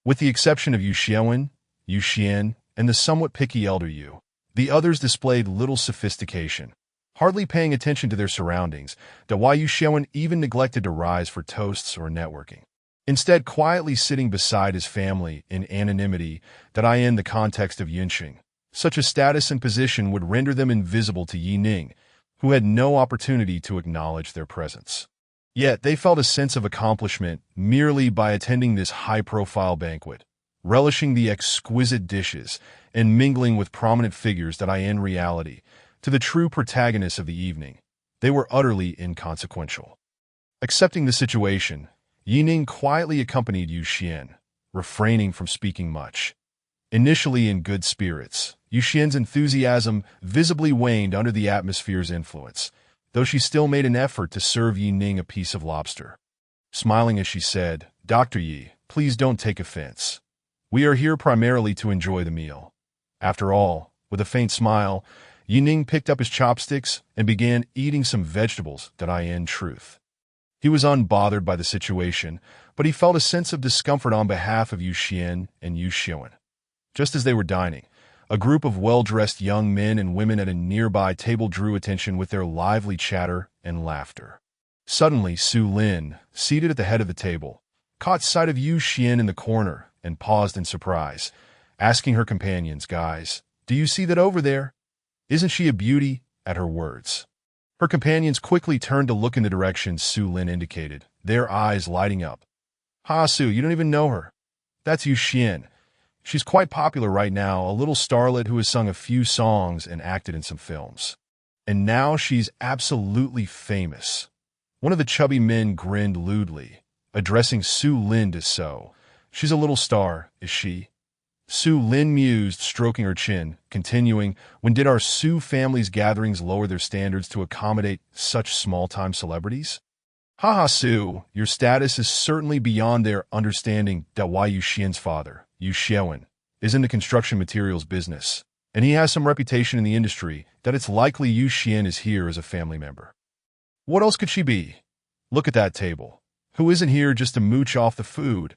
With the exception of Yu Xiaowen, Yu Xian, and the somewhat picky Elder Yu, the others displayed little sophistication, hardly paying attention to their surroundings, Yu Xiaowen even neglected to rise for toasts or networking, instead quietly sitting beside his family in anonymity. In the context of Yunqing, such a status and position would render them invisible to Yi Ning, who had no opportunity to acknowledge their presence. Yet they felt a sense of accomplishment merely by attending this high-profile banquet, relishing the exquisite dishes and mingling with prominent figures. In reality, to the true protagonists of the evening, they were utterly inconsequential. Accepting the situation, Yi Ning quietly accompanied Yu Xian, refraining from speaking much. Initially in good spirits, Yu Xian's enthusiasm visibly waned under the atmosphere's influence, though she still made an effort to serve Yi Ning a piece of lobster. Smiling as she said, "Dr. Yi, please don't take offense. We are here primarily to enjoy the meal." After all, with a faint smile, Yining picked up his chopsticks and began eating some vegetables that I in truth. He was unbothered by the situation, but he felt a sense of discomfort on behalf of Yu Xian and Yu Xiwen. Just as they were dining, a group of well-dressed young men and women at a nearby table drew attention with their lively chatter and laughter. Suddenly, Su Lin, seated at the head of the table, caught sight of Yu Xian in the corner and paused in surprise, asking her companions, "Guys, do you see that over there? Isn't she a beauty?" At her words, her companions quickly turned to look in the direction Su Lin indicated, their eyes lighting up. "Ha, Su, you don't even know her. That's Yu Xian. She's quite popular right now, a little starlet who has sung a few songs and acted in some films. And now she's absolutely famous." One of the chubby men grinned lewdly, addressing Su Lin as so. "She's a little star, is she?" Su Lin mused, stroking her chin, continuing, "When did our Su family's gatherings lower their standards to accommodate such small-time celebrities? Haha, Su, your status is certainly beyond their understanding that why Yu Xian's father, Yu Xiaowen, is in the construction materials business, and he has some reputation in the industry that it's likely Yu Xian is here as a family member. What else could she be? Look at that table. Who isn't here just to mooch off the food?"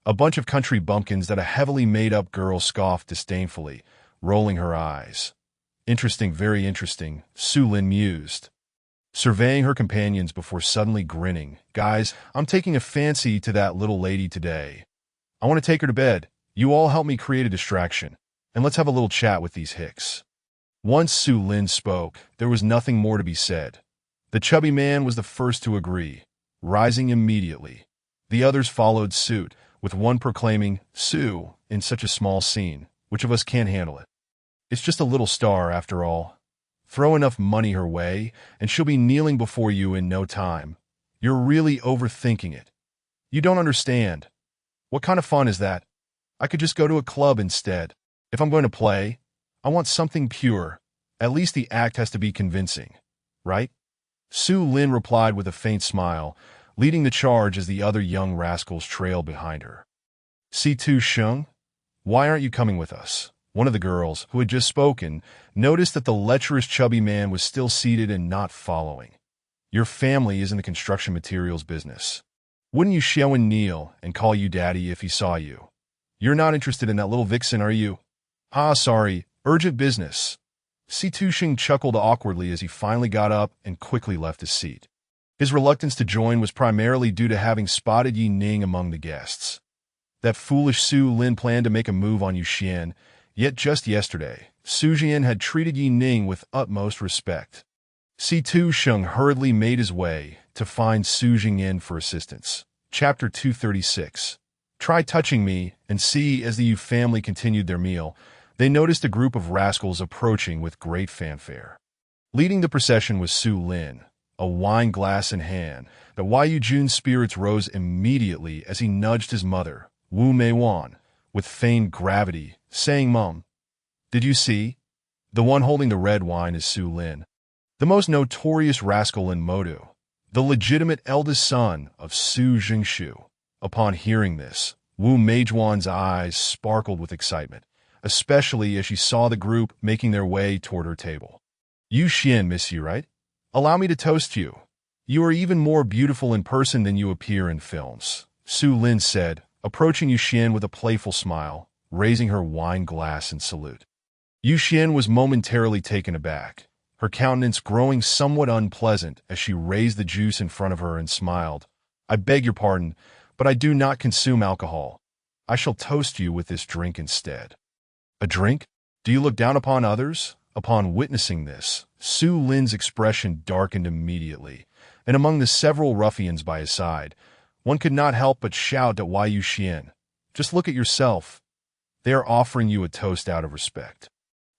A bunch of country bumpkins that a heavily made-up girl scoffed disdainfully, rolling her eyes. "Interesting, very interesting," Su Lin mused, surveying her companions before suddenly grinning. "Guys, I'm taking a fancy to that little lady today. I want to take her to bed. You all help me create a distraction, and let's have a little chat with these hicks." Once Su Lin spoke, there was nothing more to be said. The chubby man was the first to agree, rising immediately. The others followed suit, with one proclaiming, "Su, in such a small scene, which of us can't handle it? It's just a little star, after all. Throw enough money her way, and she'll be kneeling before you in no time. You're really overthinking it. You don't understand. What kind of fun is that? I could just go to a club instead. If I'm going to play, I want something pure. At least the act has to be convincing, right?" Su Lin replied with a faint smile, leading the charge as the other young rascals trailed behind her. "Si-Tu Sheng, why aren't you coming with us?" One of the girls, who had just spoken, noticed that the lecherous chubby man was still seated and not following. "Your family is in the construction materials business. Wouldn't you Xiaowen kneel and call you daddy if he saw you? You're not interested in that little vixen, are you?" "Ah, sorry, urgent business." Si-Tu Sheng chuckled awkwardly as he finally got up and quickly left his seat. His reluctance to join was primarily due to having spotted Yi Ning among the guests. That foolish Su Lin planned to make a move on Yu Xian, yet just yesterday, Su Jian had treated Yi Ning with utmost respect. Si-Tu Sheng hurriedly made his way to find Su Jingyan for assistance. Chapter 236. Try touching me and see. As the Yu family continued their meal, they noticed a group of rascals approaching with great fanfare. Leading the procession was Su Lin, a wine glass in hand. The Yu Jun's spirits rose immediately as he nudged his mother, Wu Meiwan, with feigned gravity, saying, "Mum, did you see? The one holding the red wine is Su Lin, the most notorious rascal in Modu, the legitimate eldest son of Su Jingshu." Upon hearing this, Wu Meijuan's eyes sparkled with excitement, especially as she saw the group making their way toward her table. "Yu Xian miss you, right? Allow me to toast you. You are even more beautiful in person than you appear in films," Su Lin said, approaching Yu Xian with a playful smile, raising her wine glass in salute. Yu Xian was momentarily taken aback, her countenance growing somewhat unpleasant as she raised the juice in front of her and smiled. "I beg your pardon, but I do not consume alcohol. I shall toast you with this drink instead." "A drink? Do you look down upon others?" Upon witnessing this, Su Lin's expression darkened immediately, and among the several ruffians by his side, one could not help but shout at Yu Xian, "Just look at yourself. They are offering you a toast out of respect.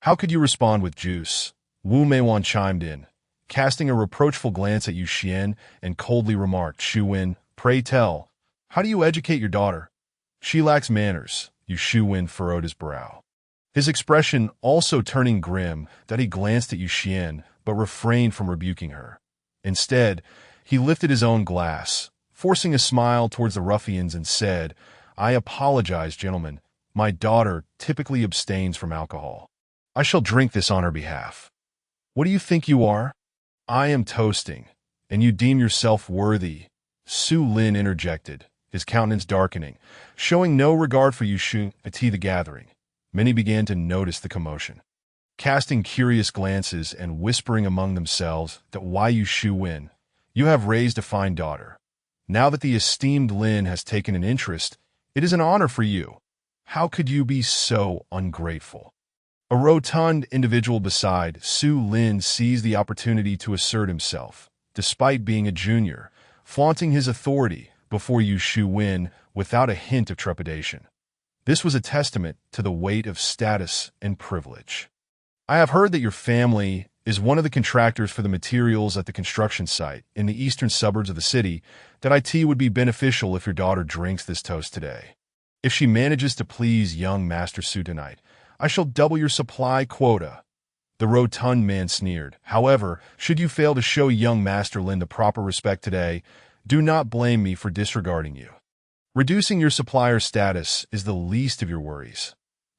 How could you respond with juice?" Wu Meiwan chimed in, casting a reproachful glance at Yu Xian and coldly remarked, "Shu Wen, pray tell, how do you educate your daughter? She lacks manners." Yu Shu Wen furrowed his brow, his expression also turning grim, that he glanced at Yu Xian but refrained from rebuking her. Instead, he lifted his own glass, forcing a smile towards the ruffians and said, "I apologize, gentlemen. My daughter typically abstains from alcohol. I shall drink this on her behalf." What do you think you are? I am toasting, and you deem yourself worthy, Su Lin interjected, his countenance darkening, showing no regard for Yushu at the gathering. Many began to notice the commotion, casting curious glances and whispering among themselves that why you Shu Win, you have raised a fine daughter. Now that the esteemed Lin has taken an interest, it is an honor for you. How could you be so ungrateful? A rotund individual beside Su Lin seized the opportunity to assert himself, despite being a junior, flaunting his authority before Yu Shu Win without a hint of trepidation. This was a testament to the weight of status and privilege. I have heard that your family is one of the contractors for the materials at the construction site in the eastern suburbs of the city, that it would be beneficial if your daughter drinks this toast today. If she manages to please young Master Su tonight, I shall double your supply quota. The rotund man sneered. However, should you fail to show young Master Lin the proper respect today, do not blame me for disregarding you. Reducing your supplier's status is the least of your worries.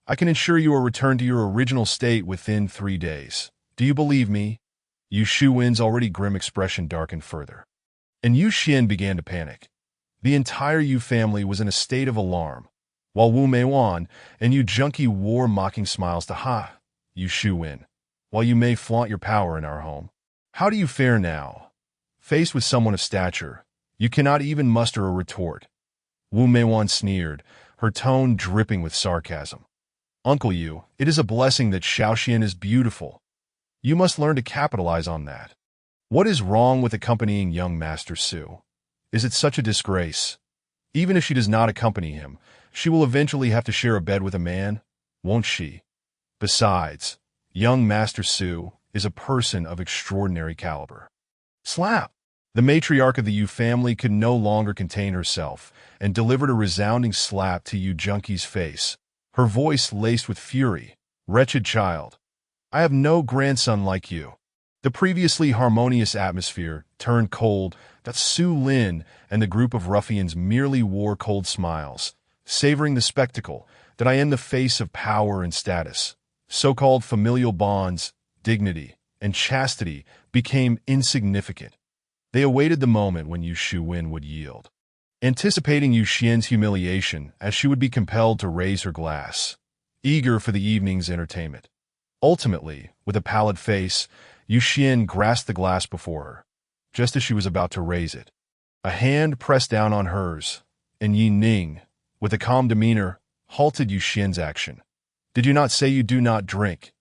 I can ensure you are returned to your original state within 3 days. Do you believe me? Yu Shuin's already grim expression darkened further, and Yu Xian began to panic. The entire Yu family was in a state of alarm, while Wu Meiwan and Yu Junkie wore mocking smiles to Ha, Yu Shuin. While you may flaunt your power in our home, how do you fare now? Faced with someone of stature, you cannot even muster a retort. Wu Meiwan sneered, her tone dripping with sarcasm. Uncle Yu, it is a blessing that Xiaoxian is beautiful. You must learn to capitalize on that. What is wrong with accompanying young Master Su? Is it such a disgrace? Even if she does not accompany him, she will eventually have to share a bed with a man, won't she? Besides, young Master Su is a person of extraordinary caliber. Slap! The matriarch of the Yu family could no longer contain herself and delivered a resounding slap to Yu Junkie's face, her voice laced with fury. Wretched child, I have no grandson like you. The previously harmonious atmosphere turned cold that Su Lin and the group of ruffians merely wore cold smiles, savoring the spectacle that I am the face of power and status. So-called familial bonds, dignity, and chastity became insignificant. They awaited the moment when Yu Shuin would yield, anticipating Yu Xian's humiliation as she would be compelled to raise her glass, eager for the evening's entertainment. Ultimately, with a pallid face, Yu Xian grasped the glass before her, just as she was about to raise it. A hand pressed down on hers, and Yi Ning, with a calm demeanor, halted Yu Xian's action. Did you not say you do not drink?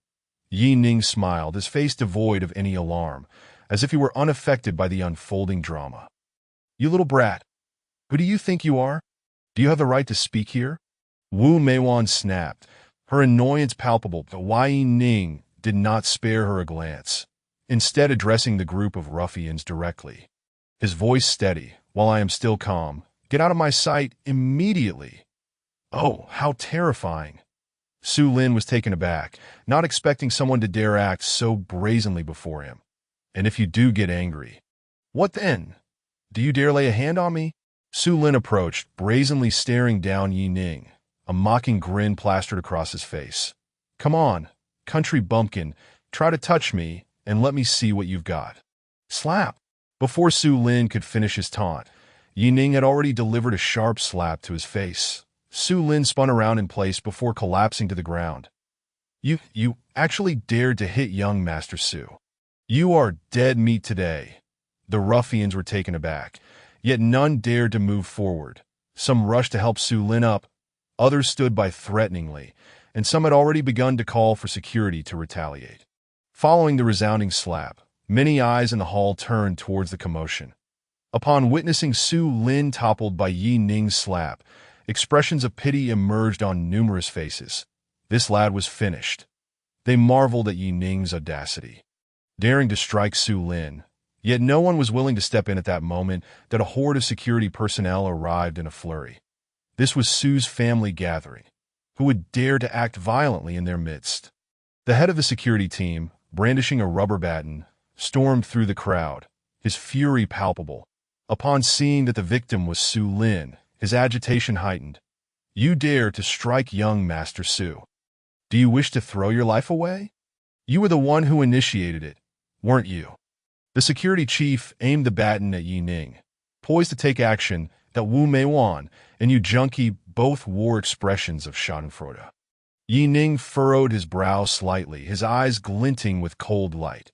Yi Ning smiled, his face devoid of any alarm, as if he were unaffected by the unfolding drama. You little brat, who do you think you are? Do you have the right to speak here? Wu Meiwan snapped, her annoyance palpable, but Yi Ning did not spare her a glance, instead addressing the group of ruffians directly. His voice steady, while I am still calm. Get out of my sight immediately. Oh, how terrifying. Su Lin was taken aback, not expecting someone to dare act so brazenly before him. And if you do get angry, what then? Do you dare lay a hand on me? Su Lin approached, brazenly staring down Yi Ning, a mocking grin plastered across his face. Come on, country bumpkin, try to touch me, and let me see what you've got. Slap! Before Su Lin could finish his taunt, Yi Ning had already delivered a sharp slap to his face. Su Lin spun around in place before collapsing to the ground. You actually dared to hit young Master Su. You are dead meat today. The ruffians were taken aback, yet none dared to move forward. Some rushed to help Su Lin up, others stood by threateningly, and some had already begun to call for security to retaliate. Following the resounding slap, many eyes in the hall turned towards the commotion. Upon witnessing Su Lin toppled by Yi Ning's slap, expressions of pity emerged on numerous faces. This lad was finished. They marveled at Yi Ning's audacity, daring to strike Su Lin, yet no one was willing to step in at that moment that a horde of security personnel arrived in a flurry. This was Su's family gathering. Who would dare to act violently in their midst? The head of the security team, brandishing a rubber baton, stormed through the crowd, his fury palpable. Upon seeing that the victim was Su Lin, his agitation heightened. You dare to strike young Master Su. Do you wish to throw your life away? You were the one who initiated it, weren't you?" The security chief aimed the baton at Yi Ning, poised to take action that Wu Meiwan and Yu Junqi both wore expressions of schadenfreude. Yi Ning furrowed his brow slightly, his eyes glinting with cold light.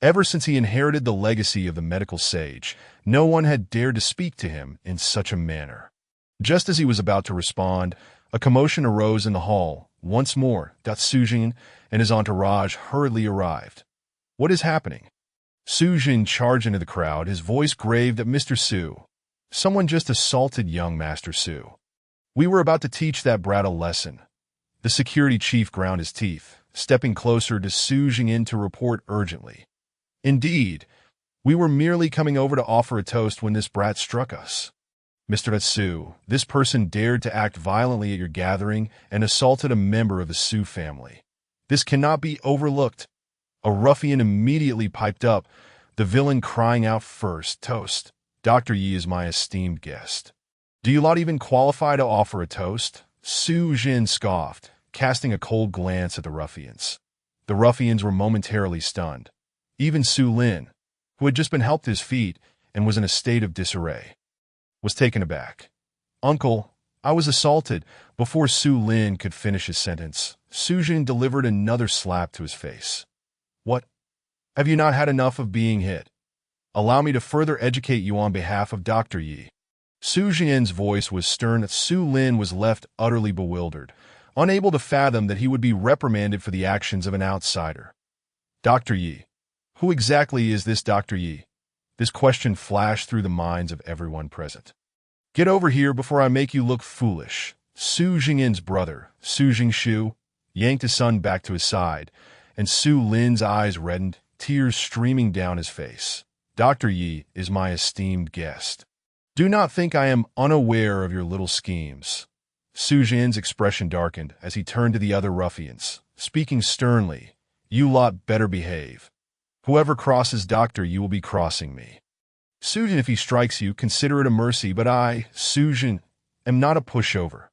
Ever since he inherited the legacy of the medical sage, no one had dared to speak to him in such a manner. Just as he was about to respond, a commotion arose in the hall. Once more, Su Jin and his entourage hurriedly arrived. "What is happening?" Su Jin charged into the crowd, his voice grave that Mr. Su. "Someone just assaulted young Master Su. We were about to teach that brat a lesson." The security chief ground his teeth, stepping closer to Su Jin to report urgently. "Indeed, we were merely coming over to offer a toast when this brat struck us. Mr. Su, this person dared to act violently at your gathering and assaulted a member of the Su family. This cannot be overlooked." A ruffian immediately piped up, the villain crying out first, "Toast. Dr. Yi is my esteemed guest. Do you lot even qualify to offer a toast?" Su Jin scoffed, casting a cold glance at the ruffians. The ruffians were momentarily stunned. Even Su Lin, who had just been helped to his feet and was in a state of disarray, was taken aback. "Uncle, I was assaulted." Before Su Lin could finish his sentence, Su Jin delivered another slap to his face. "What? Have you not had enough of being hit? Allow me to further educate you on behalf of Dr. Yi." Su Jin's voice was stern. Su Lin was left utterly bewildered, unable to fathom that he would be reprimanded for the actions of an outsider. "Dr. Yi? Who exactly is this Dr. Yi?" This question flashed through the minds of everyone present. "Get over here before I make you look foolish." Su Jin's brother, Su Jingshu, yanked his son back to his side, and Su Lin's eyes reddened, tears streaming down his face. "Dr. Yi is my esteemed guest. Do not think I am unaware of your little schemes." Su Jin's expression darkened as he turned to the other ruffians, speaking sternly. "You lot better behave. Whoever crosses Dr. Yi will be crossing me. Su Jin, if he strikes you, consider it a mercy, but I, Su Jin, am not a pushover."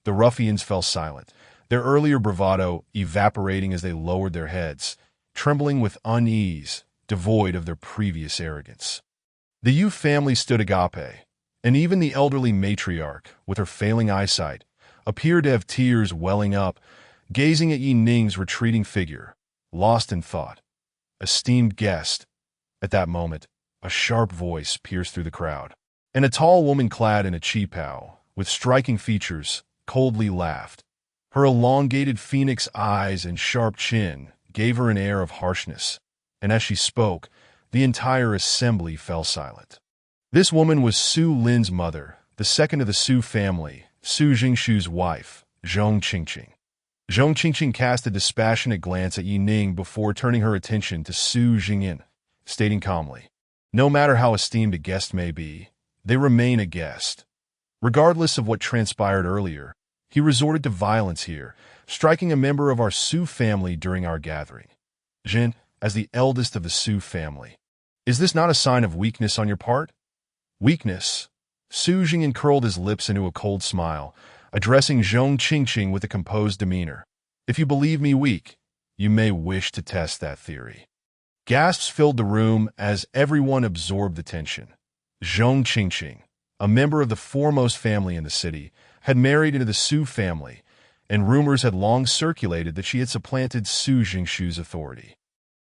The ruffians fell silent, their earlier bravado evaporating as they lowered their heads, trembling with unease, devoid of their previous arrogance. The Yu family stood agape, and even the elderly matriarch, with her failing eyesight, appeared to have tears welling up, gazing at Yi Ning's retreating figure, lost in thought. "Esteemed guest." At that moment, a sharp voice pierced through the crowd, and a tall woman clad in a qipao, with striking features, coldly laughed. Her elongated phoenix eyes and sharp chin gave her an air of harshness, and as she spoke, the entire assembly fell silent. This woman was Su Lin's mother, the second of the Su family, Su Jingshu's wife, Zhong Qingqing. Zhong Qingqing cast a dispassionate glance at Yi Ning before turning her attention to Su Jingyin, stating calmly, "No matter how esteemed a guest may be, they remain a guest." Regardless of what transpired earlier, he resorted to violence here, striking a member of our Su family during our gathering. "Jin, as the eldest of the Su family, is this not a sign of weakness on your part?" "Weakness?" Su Jingyin curled his lips into a cold smile, addressing Zhong Qingqing with a composed demeanor. "If you believe me weak, you may wish to test that theory." Gasps filled the room as everyone absorbed the tension. Zhong Qingqing, a member of the foremost family in the city, had married into the Su family, and rumors had long circulated that she had supplanted Su Jingshu's authority,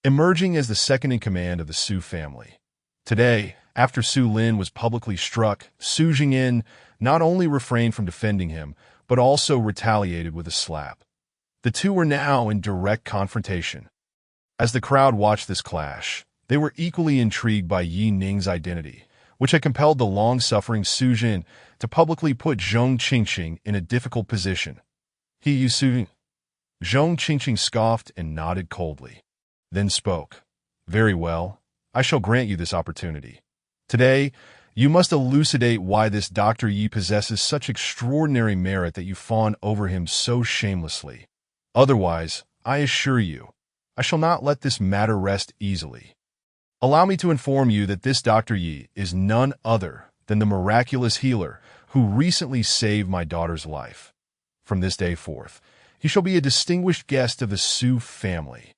emerging as the second in command of the Su family. Today, after Su Lin was publicly struck, Su Jingyin not only refrained from defending him, but also retaliated with a slap. The two were now in direct confrontation. As the crowd watched this clash, they were equally intrigued by Yi Ning's identity, which had compelled the long-suffering Su Jin to publicly put Zhong Qingqing in a difficult position. "You Su..." Zhong Qingqing scoffed and nodded coldly, then spoke. "Very well, I shall grant you this opportunity. Today, you must elucidate why this Dr. Yi possesses such extraordinary merit that you fawn over him so shamelessly. Otherwise, I assure you, I shall not let this matter rest easily. Allow me to inform you that this Dr. Yi is none other than the miraculous healer who recently saved my daughter's life. From this day forth, he shall be a distinguished guest of the Su family.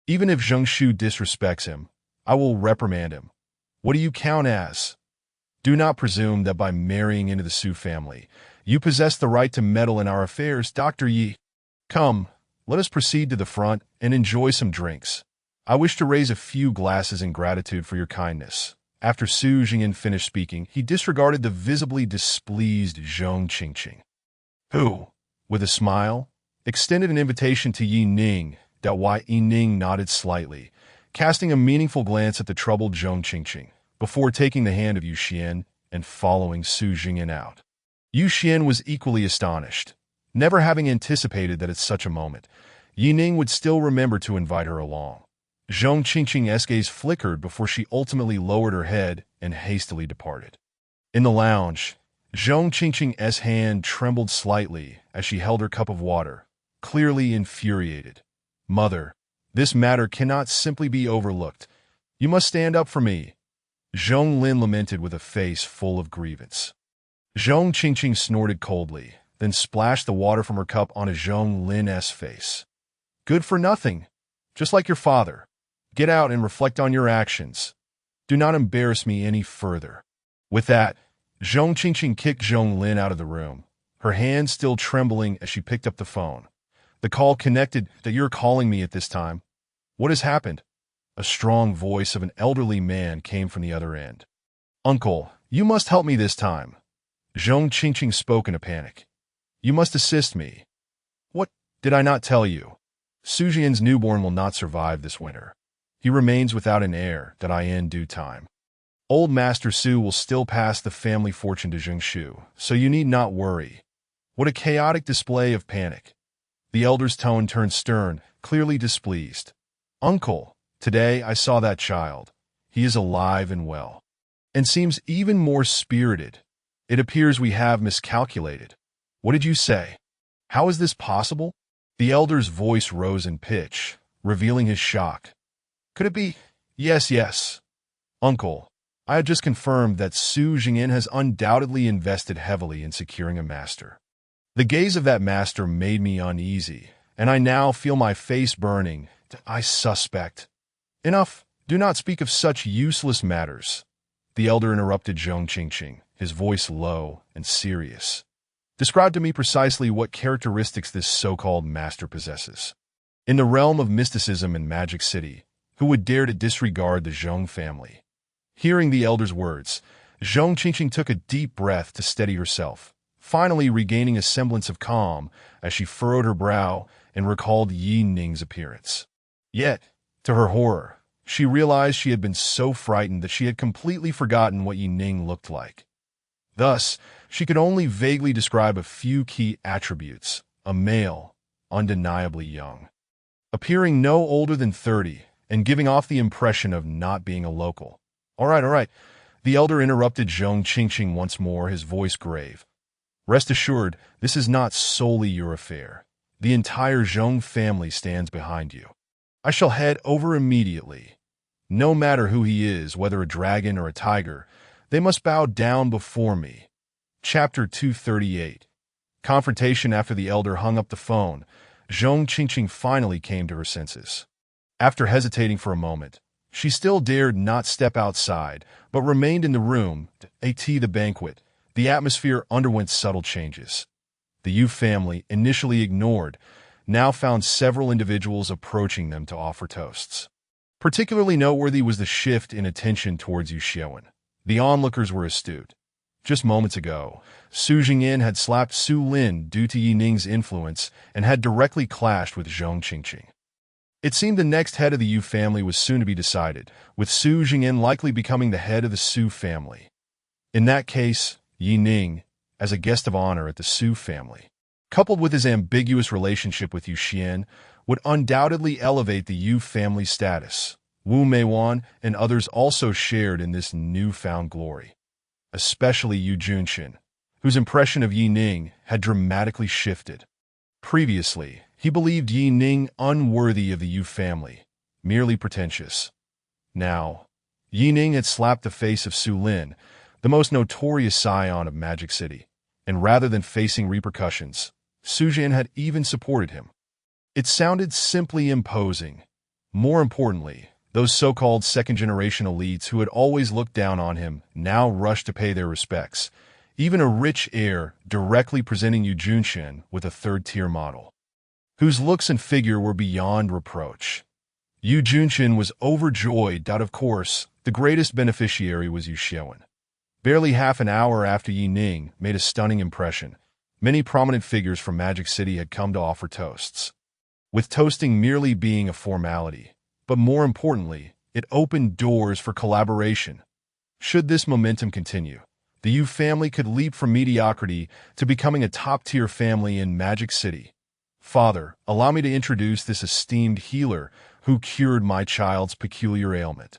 Even if Zhengshu disrespects him, I will reprimand him. What do you count as? Do not presume that by marrying into the Su family, you possess the right to meddle in our affairs, Dr. Yi. Come, let us proceed to the front and enjoy some drinks. I wish to raise a few glasses in gratitude for your kindness. After Su Jingyan finished speaking, he disregarded the visibly displeased Zhong Qingqing, who, with a smile, extended an invitation to Yi Ning. Yi Ning nodded slightly, casting a meaningful glance at the troubled Zhong Qingqing, before taking the hand of Yu Xian and following Su Jingyan out. Yu Xian was equally astonished, never having anticipated that at such a moment, Yi Ning would still remember to invite her along. Zhong Qingqing's gaze flickered before she ultimately lowered her head and hastily departed. In the lounge, Zhong Qingqing's hand trembled slightly as she held her cup of water, clearly infuriated. Mother, this matter cannot simply be overlooked. You must stand up for me. Zhong Lin lamented with a face full of grievance. Zhong Qingqing snorted coldly, then splashed the water from her cup onto Zhong Lin's face. Good for nothing. Just like your father. Get out and reflect on your actions. Do not embarrass me any further. With that, Zhong Qingqing kicked Zhong Lin out of the room, her hand still trembling as she picked up the phone. The call connected. That you're calling me at this time. What has happened? A strong voice of an elderly man came from the other end. Uncle, you must help me this time. Zhong Qingqing spoke in a panic. You must assist me. What did I not tell you? Su Jian's newborn will not survive this winter. He remains without an heir in due time. Old Master Su will still pass the family fortune to Zhengshu, so you need not worry. What a chaotic display of panic. The elder's tone turned stern, clearly displeased. Uncle, today I saw that child. He is alive and well, and seems even more spirited. It appears we have miscalculated. What did you say? How is this possible? The elder's voice rose in pitch, revealing his shock. Could it be? Yes. Uncle, I have just confirmed that Su Jingyan has undoubtedly invested heavily in securing a master. The gaze of that master made me uneasy, and I now feel my face burning. I suspect. Enough. Do not speak of such useless matters. The elder interrupted Zhong Qingqing, his voice low and serious. Describe to me precisely what characteristics this so-called master possesses. In the realm of mysticism in Magic City, who would dare to disregard the Zhong family? Hearing the elder's words, Zhong Qingqing took a deep breath to steady herself, finally regaining a semblance of calm as she furrowed her brow and recalled Yi Ning's appearance. Yet, to her horror, she realized she had been so frightened that she had completely forgotten what Yi Ning looked like. Thus, she could only vaguely describe a few key attributes: a male, undeniably young, appearing no older than 30, and giving off the impression of not being a local. All right. The elder interrupted Zhong Qingqing once more, his voice grave. Rest assured, this is not solely your affair. The entire Zhong family stands behind you. I shall head over immediately. No matter who he is, whether a dragon or a tiger, they must bow down before me. Chapter 238. Confrontation. After the elder hung up the phone, Zhong Qingqing finally came to her senses. After hesitating for a moment, she still dared not step outside, but remained in the room. The banquet. The atmosphere underwent subtle changes. The Yu family, initially ignored, now found several individuals approaching them to offer toasts. Particularly noteworthy was the shift in attention towards Yu Xiaowen. The onlookers were astute. Just moments ago, Su Jingyan had slapped Su Lin due to Yi Ning's influence and had directly clashed with Zhong Qingqing. It seemed the next head of the Yu family was soon to be decided, with Su Jingyan likely becoming the head of the Su family. In that case, Yi Ning, as a guest of honor at the Su family, coupled with his ambiguous relationship with Yu Xian, would undoubtedly elevate the Yu family's status. Wu Meiwan and others also shared in this newfound glory, especially Yu Junxin, whose impression of Yi Ning had dramatically shifted. Previously, he believed Yi Ning unworthy of the Yu family, merely pretentious. Now, Yi Ning had slapped the face of Su Lin, the most notorious scion of Magic City, and rather than facing repercussions, Su Jian had even supported him. It sounded simply imposing. More importantly, Those so-called second-generation elites who had always looked down on him now rushed to pay their respects, even a rich heir directly presenting Yu Junshin with a third-tier model, whose looks and figure were beyond reproach. Yu Junshin was overjoyed that, of course, the greatest beneficiary was Yu Xiaowen. Barely half an hour after Yi Ning made a stunning impression, many prominent figures from Magic City had come to offer toasts. With toasting merely being a formality, but more importantly, it opened doors for collaboration. Should this momentum continue, the Yu family could leap from mediocrity to becoming a top-tier family in Magic City. Father, allow me to introduce this esteemed healer who cured my child's peculiar ailment.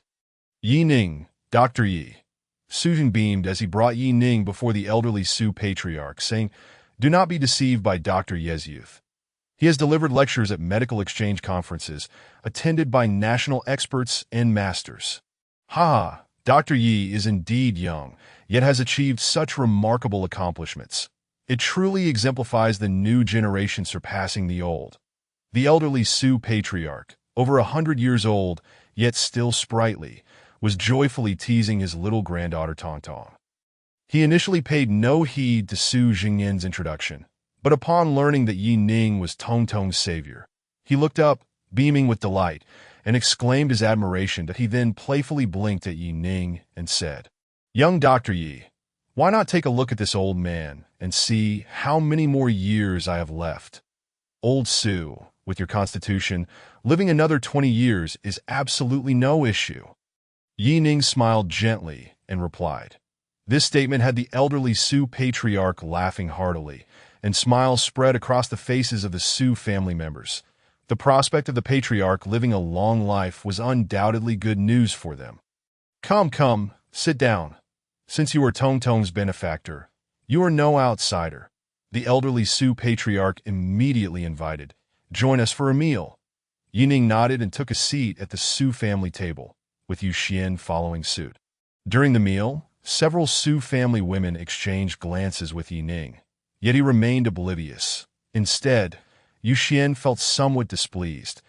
Yi Ning, Dr. Yi. Su beamed as he brought Yi Ning before the elderly Su patriarch, saying, "Do not be deceived by Dr. Ye's youth. He has delivered lectures at medical exchange conferences, attended by national experts and masters. Ha! Dr. Yi is indeed young, yet has achieved such remarkable accomplishments. It truly exemplifies the new generation surpassing the old." The elderly Su patriarch, over 100 years old, yet still sprightly, was joyfully teasing his little granddaughter Tongtong. He initially paid no heed to Su Jingyan's introduction, but upon learning that Yi Ning was Tongtong's savior, he looked up, beaming with delight, and exclaimed his admiration that he then playfully blinked at Yi Ning and said, "Young Dr. Yi, why not take a look at this old man and see how many more years I have left? Old Su, with your constitution, living another 20 years is absolutely no issue." Yi Ning smiled gently and replied. This statement had the elderly Su patriarch laughing heartily, and smiles spread across the faces of the Su family members. The prospect of the patriarch living a long life was undoubtedly good news for them. Come, sit down. Since you are Tongtong's benefactor, you are no outsider," the elderly Su patriarch immediately invited. "Join us for a meal." Yi Ning nodded and took a seat at the Su family table, with Yu Xian following suit. During the meal, several Su family women exchanged glances with Yi Ning, yet he remained oblivious. Instead, Yu Xian felt somewhat displeased.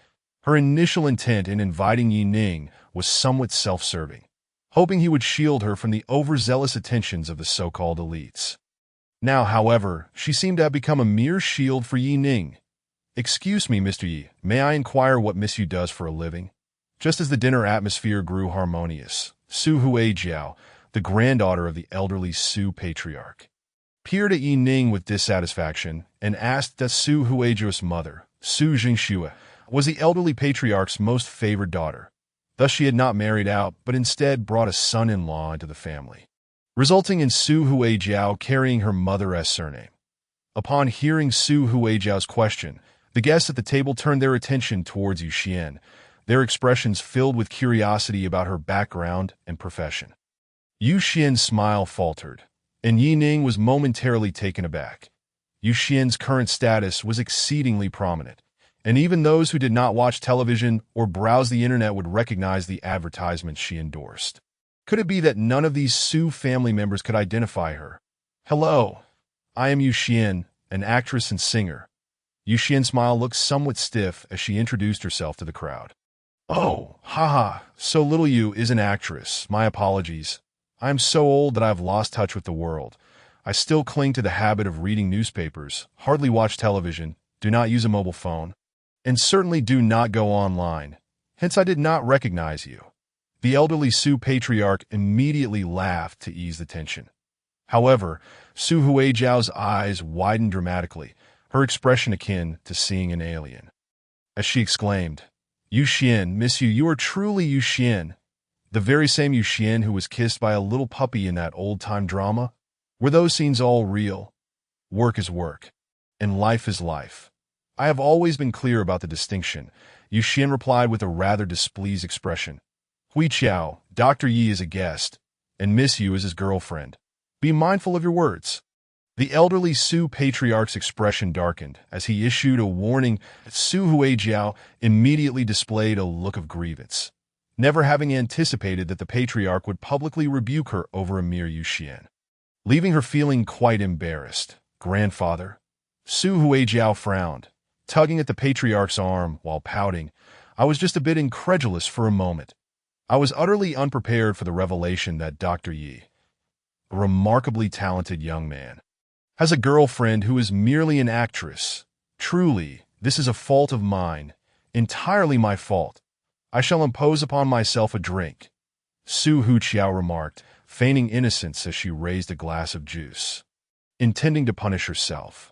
Her initial intent in inviting Yi Ning was somewhat self-serving, hoping he would shield her from the overzealous attentions of the so-called elites. Now, however, she seemed to have become a mere shield for Yi Ning. "Excuse me, Mr. Yi, may I inquire what Miss Yu does for a living?" Just as the dinner atmosphere grew harmonious, Su Huijiao, the granddaughter of the elderly Su patriarch, peered at Yi Ning with dissatisfaction and asked that Su Huijiao's mother, Su Jingxue, was the elderly patriarch's most favored daughter. Thus she had not married out, but instead brought a son-in-law into the family, resulting in Su Huijiao carrying her mother's surname. Upon hearing Su Huijiao's question, the guests at the table turned their attention towards Yu Xian, their expressions filled with curiosity about her background and profession. Yu Xian's smile faltered, and Yi Ning was momentarily taken aback. Yu Xian's current status was exceedingly prominent, and even those who did not watch television or browse the internet would recognize the advertisements she endorsed. Could it be that none of these Su family members could identify her? "Hello, I am Yu Xian, an actress and singer." Yu Xian's smile looked somewhat stiff as she introduced herself to the crowd. "Oh, haha, so little Yu is an actress. My apologies. I am so old that I have lost touch with the world. I still cling to the habit of reading newspapers, hardly watch television, do not use a mobile phone, and certainly do not go online. Hence I did not recognize you." The elderly Su patriarch immediately laughed to ease the tension. However, Su Huijiao's eyes widened dramatically, her expression akin to seeing an alien, as she exclaimed, "Yu Xian, Miss Yu, you are truly Yu Xian. The very same Yu Xian who was kissed by a little puppy in that old-time drama? Were those scenes all real? Work is work, and life is life. I have always been clear about the distinction," Yu Xian replied with a rather displeased expression. "Huiqiao, Dr. Yi is a guest, and Miss Yu is his girlfriend. Be mindful of your words." The elderly Su patriarch's expression darkened as he issued a warning. Su Huijiao immediately displayed a look of grievance, never having anticipated that the patriarch would publicly rebuke her over a mere Yu Xian, leaving her feeling quite embarrassed. "Grandfather?" Su Huijiao frowned, tugging at the patriarch's arm while pouting. "I was just a bit incredulous for a moment. I was utterly unprepared for the revelation that Dr. Yi, a remarkably talented young man, has a girlfriend who is merely an actress. Truly, this is a fault of mine, entirely my fault. I shall impose upon myself a drink, Su Huqiao remarked, feigning innocence as she raised a glass of juice, intending to punish herself.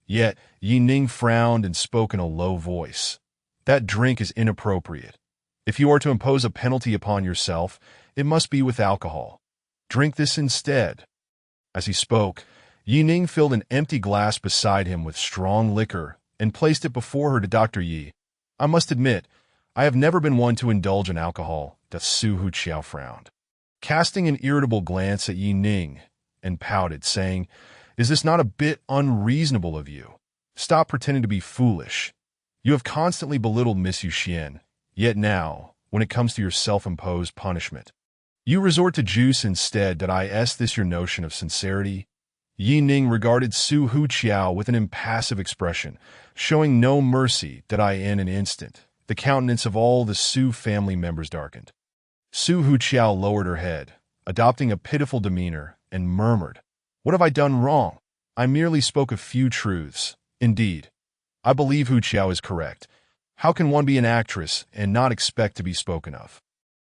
Yet, Yi Ning frowned and spoke in a low voice. That drink is inappropriate. If you are to impose a penalty upon yourself, it must be with alcohol. Drink this instead. As he spoke, Yi Ning filled an empty glass beside him with strong liquor and placed it before her to Dr. Yi. I must admit, I have never been one to indulge in alcohol, Su Huqiao frowned, casting an irritable glance at Yi Ning, and pouted, saying, Is this not a bit unreasonable of you? Stop pretending to be foolish. You have constantly belittled Miss Yuxian, yet now, when it comes to your self-imposed punishment, you resort to juice instead. Is this your notion of sincerity? Yi Ning regarded Su Huqiao with an impassive expression, showing no mercy. In an instant, the countenance of all the Su family members darkened. Su Huqiao lowered her head, adopting a pitiful demeanor, and murmured, What have I done wrong? I merely spoke a few truths. Indeed, I believe Huqiao is correct. How can one be an actress and not expect to be spoken of?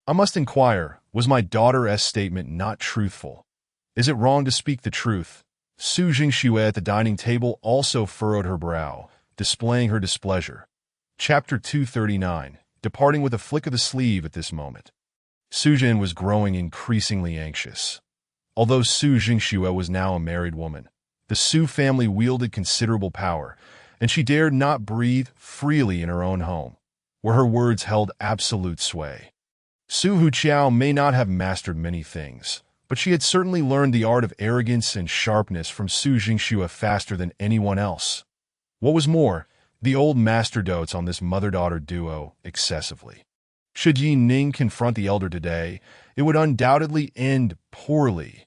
I must inquire, was my daughter's statement not truthful? Is it wrong to speak the truth? Su Jingxue at the dining table also furrowed her brow, displaying her displeasure. Chapter 239, departing with a flick of the sleeve at this moment. Su Jin was growing increasingly anxious. Although Su Jingxue was now a married woman, the Su family wielded considerable power, and she dared not breathe freely in her own home, where her words held absolute sway. Su Huqiao may not have mastered many things, but she had certainly learned the art of arrogance and sharpness from Su Jingxue faster than anyone else. What was more, the old master dotes on this mother-daughter duo excessively. Should Yi Ning confront the elder today, it would undoubtedly end poorly.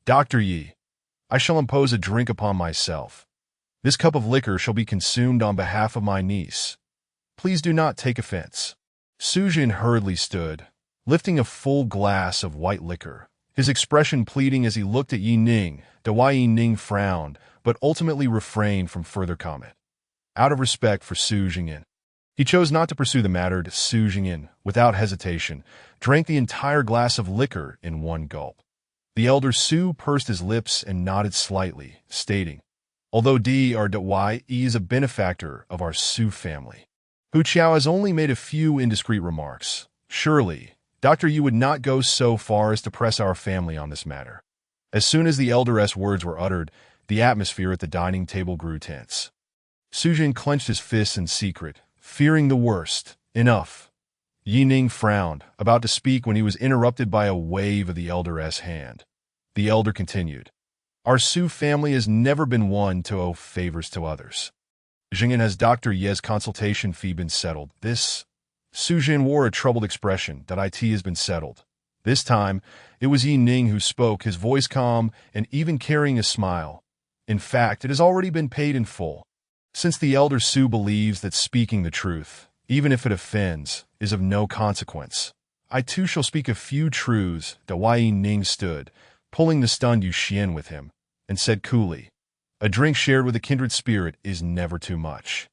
Dr. Yi, I shall impose a drink upon myself. This cup of liquor shall be consumed on behalf of my niece. Please do not take offense. Su Jin hurriedly stood, lifting a full glass of white liquor, his expression pleading as he looked at Yi Ning. Yi Ning frowned, but ultimately refrained from further comment. Out of respect for Su Jingyan, he chose not to pursue the matter. Su Jingyan, without hesitation, drank the entire glass of liquor in one gulp. The elder Su pursed his lips and nodded slightly, stating, Although Dr. Yi is a benefactor of our Su family, Huqiao has only made a few indiscreet remarks. Surely, Dr. Yi would not go so far as to press our family on this matter. As soon as the elder's words were uttered, the atmosphere at the dining table grew tense. Su Jin clenched his fists in secret, fearing the worst. Enough. Yi Ning frowned, about to speak when he was interrupted by a wave of the elder's hand. The elder continued, Our Su family has never been one to owe favors to others. Jingyan, has Dr. Ye's consultation fee been settled? This. Su Jin wore a troubled expression. It has been settled. This time, it was Yi Ning who spoke, his voice calm and even carrying a smile. In fact, it has already been paid in full. Since the elder Su believes that speaking the truth, even if it offends, is of no consequence, I too shall speak a few truths. Yi Ning stood, pulling the stunned Yuxian with him, and said coolly, A drink shared with a kindred spirit is never too much.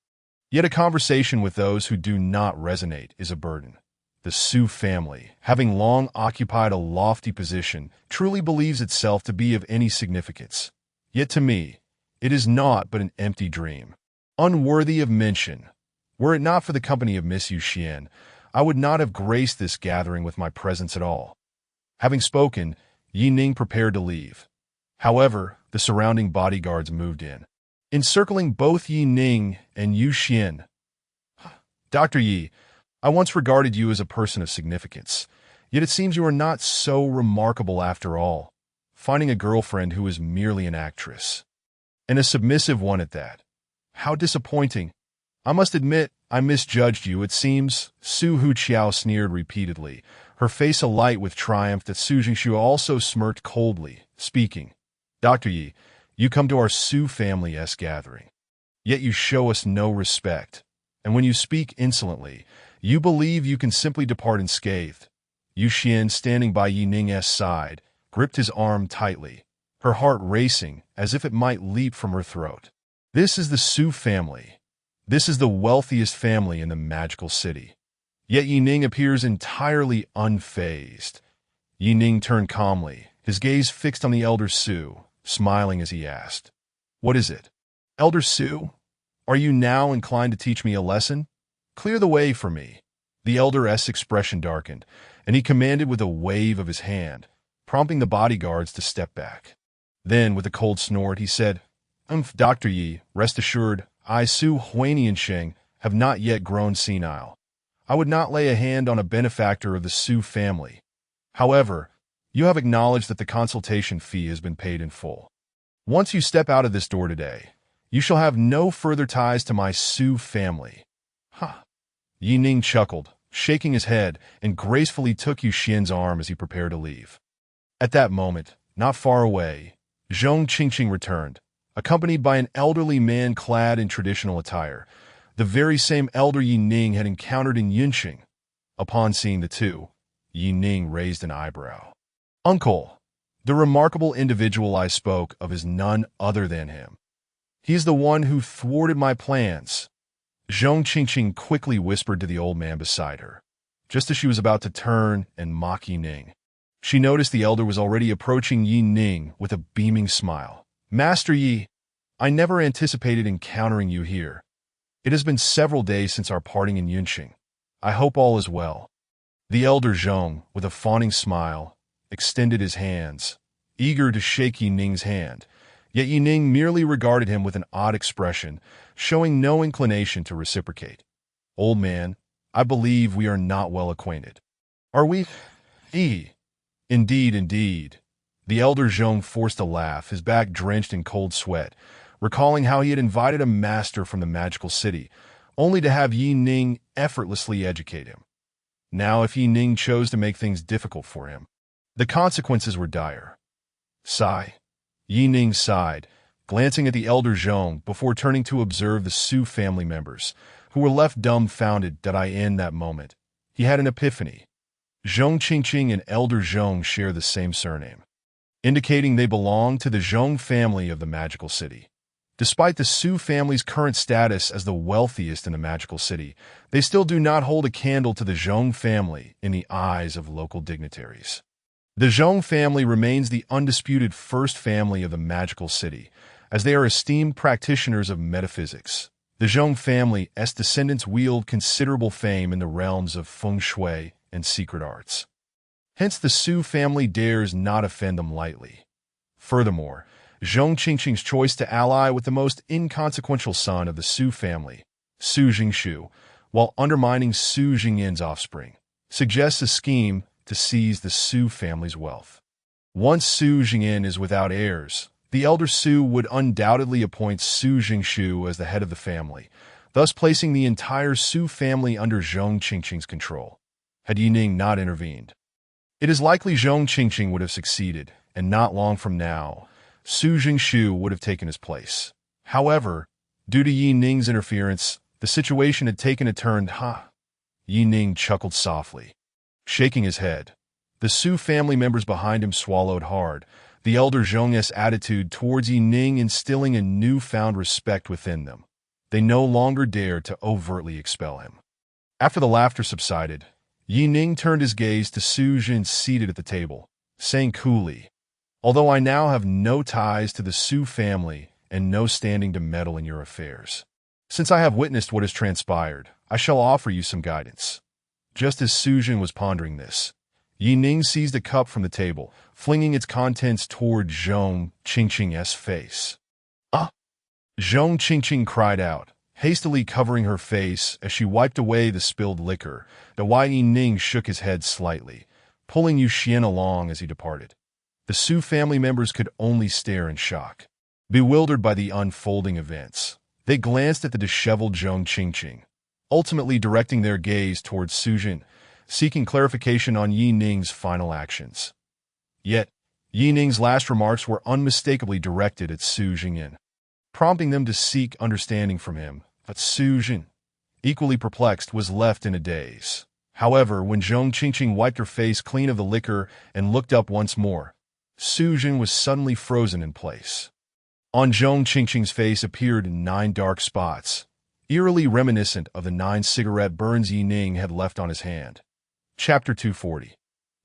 Yet a conversation with those who do not resonate is a burden. The Su family, having long occupied a lofty position, truly believes itself to be of any significance. Yet to me, it is naught but an empty dream, unworthy of mention. Were it not for the company of Miss Yuxian, I would not have graced this gathering with my presence at all. Having spoken, Yi Ning prepared to leave. However, the surrounding bodyguards moved in, encircling both Yi Ning and Yuxian. Dr. Yi, I once regarded you as a person of significance, yet it seems you are not so remarkable after all, finding a girlfriend who is merely an actress. And a submissive one at that. How disappointing. I must admit, I misjudged you, it seems. Su Huqiao sneered repeatedly, her face alight with triumph. That Su Jingxue also smirked coldly, speaking, Dr. Yi, you come to our Su family's gathering, yet you show us no respect, and when you speak insolently, you believe you can simply depart unscathed. Yu Xian, standing by Yi Ning's side, gripped his arm tightly, her heart racing as if it might leap from her throat. This is the Su family. This is the wealthiest family in the magical city. Yet Yi Ning appears entirely unfazed. Yi Ning turned calmly, his gaze fixed on the elder Su, smiling as he asked, "What is it? Elder Su, are you now inclined to teach me a lesson? Clear the way for me." The elder's expression darkened, and he commanded with a wave of his hand, prompting the bodyguards to step back. Then, with a cold snort, he said, Dr. Yi, rest assured, I, Su Huaniansheng, have not yet grown senile. I would not lay a hand on a benefactor of the Su family. However, you have acknowledged that the consultation fee has been paid in full. Once you step out of this door today, you shall have no further ties to my Su family." "Ha!" Yi Ning chuckled, shaking his head, and gracefully took Yu Xian's arm as he prepared to leave. At that moment, not far away, Zhong Qingqing returned, accompanied by an elderly man clad in traditional attire, the very same elder Yi Ning had encountered in Yunqing. Upon seeing the two, Yi Ning raised an eyebrow. "Uncle, the remarkable individual I spoke of is none other than him. He is the one who thwarted my plans." Zhong Qingqing quickly whispered to the old man beside her, just as she was about to turn and mock Yi Ning. She noticed the elder was already approaching Yi Ning with a beaming smile. "Master Yi, I never anticipated encountering you here. It has been several days since our parting in Yunqing. I hope all is well." The elder Zhong, with a fawning smile, extended his hands, eager to shake Yi Ning's hand, yet Yi Ning merely regarded him with an odd expression, showing no inclination to reciprocate. "Old man, I believe we are not well acquainted. Are we?" Indeed, indeed." The elder Zhong forced a laugh, his back drenched in cold sweat, recalling how he had invited a master from the magical city, only to have Yi Ning effortlessly educate him. Now if Yi Ning chose to make things difficult for him, the consequences were dire. "Sigh." Yi Ning sighed, glancing at the elder Zhong before turning to observe the Su family members, who were left dumbfounded in that moment. He had an epiphany. Zhong Qingqing and elder Zhong share the same surname, indicating they belong to the Zhong family of the magical city. Despite the Su family's current status as the wealthiest in the magical city, they still do not hold a candle to the Zhong family in the eyes of local dignitaries. The Zhong family remains the undisputed first family of the magical city, as they are esteemed practitioners of metaphysics. The Zhong family's descendants wield considerable fame in the realms of feng shui and secret arts. Hence the Su family dares not offend them lightly. Furthermore, Zhong Qingqing's choice to ally with the most inconsequential son of the Su family, Su Jingshu, while undermining Su Jingyan's offspring, suggests a scheme to seize the Su family's wealth. Once Su Jingyan is without heirs, the elder Su would undoubtedly appoint Su Jingshu as the head of the family, thus placing the entire Su family under Zhong Qingqing's control. Had Yi Ning not intervened, it is likely Zhong Qingqing would have succeeded, and not long from now, Su Jingshu would have taken his place. However, due to Yi Ning's interference, the situation had taken a turn. Yi Ning chuckled softly, shaking his head. The Su family members behind him swallowed hard, the elder Zhong's attitude towards Yi Ning instilling a newfound respect within them. They no longer dared to overtly expel him. After the laughter subsided, Yi Ning turned his gaze to Su Jin seated at the table, saying coolly, "Although I now have no ties to the Su family and no standing to meddle in your affairs, since I have witnessed what has transpired, I shall offer you some guidance." Just as Su Jin was pondering this, Yi Ning seized a cup from the table, flinging its contents toward Zhong Qingqing's face. "Ah!" Zhong Qingqing cried out, hastily covering her face as she wiped away the spilled liquor, while Yi Ning shook his head slightly, pulling Yu Xian along as he departed. The Su family members could only stare in shock. Bewildered by the unfolding events, they glanced at the disheveled Zhong Qingqing, ultimately directing their gaze towards Su Jin, seeking clarification on Yi Ning's final actions. Yet, Yi Ning's last remarks were unmistakably directed at Su Jingyan, prompting them to seek understanding from him. But Su Jin, equally perplexed, was left in a daze. However, when Zhong Qingqing wiped her face clean of the liquor and looked up once more, Su Jin was suddenly frozen in place. On Zhong Qingqing's face appeared 9 dark spots, eerily reminiscent of the 9 cigarette burns Yi Ning had left on his hand. Chapter 240.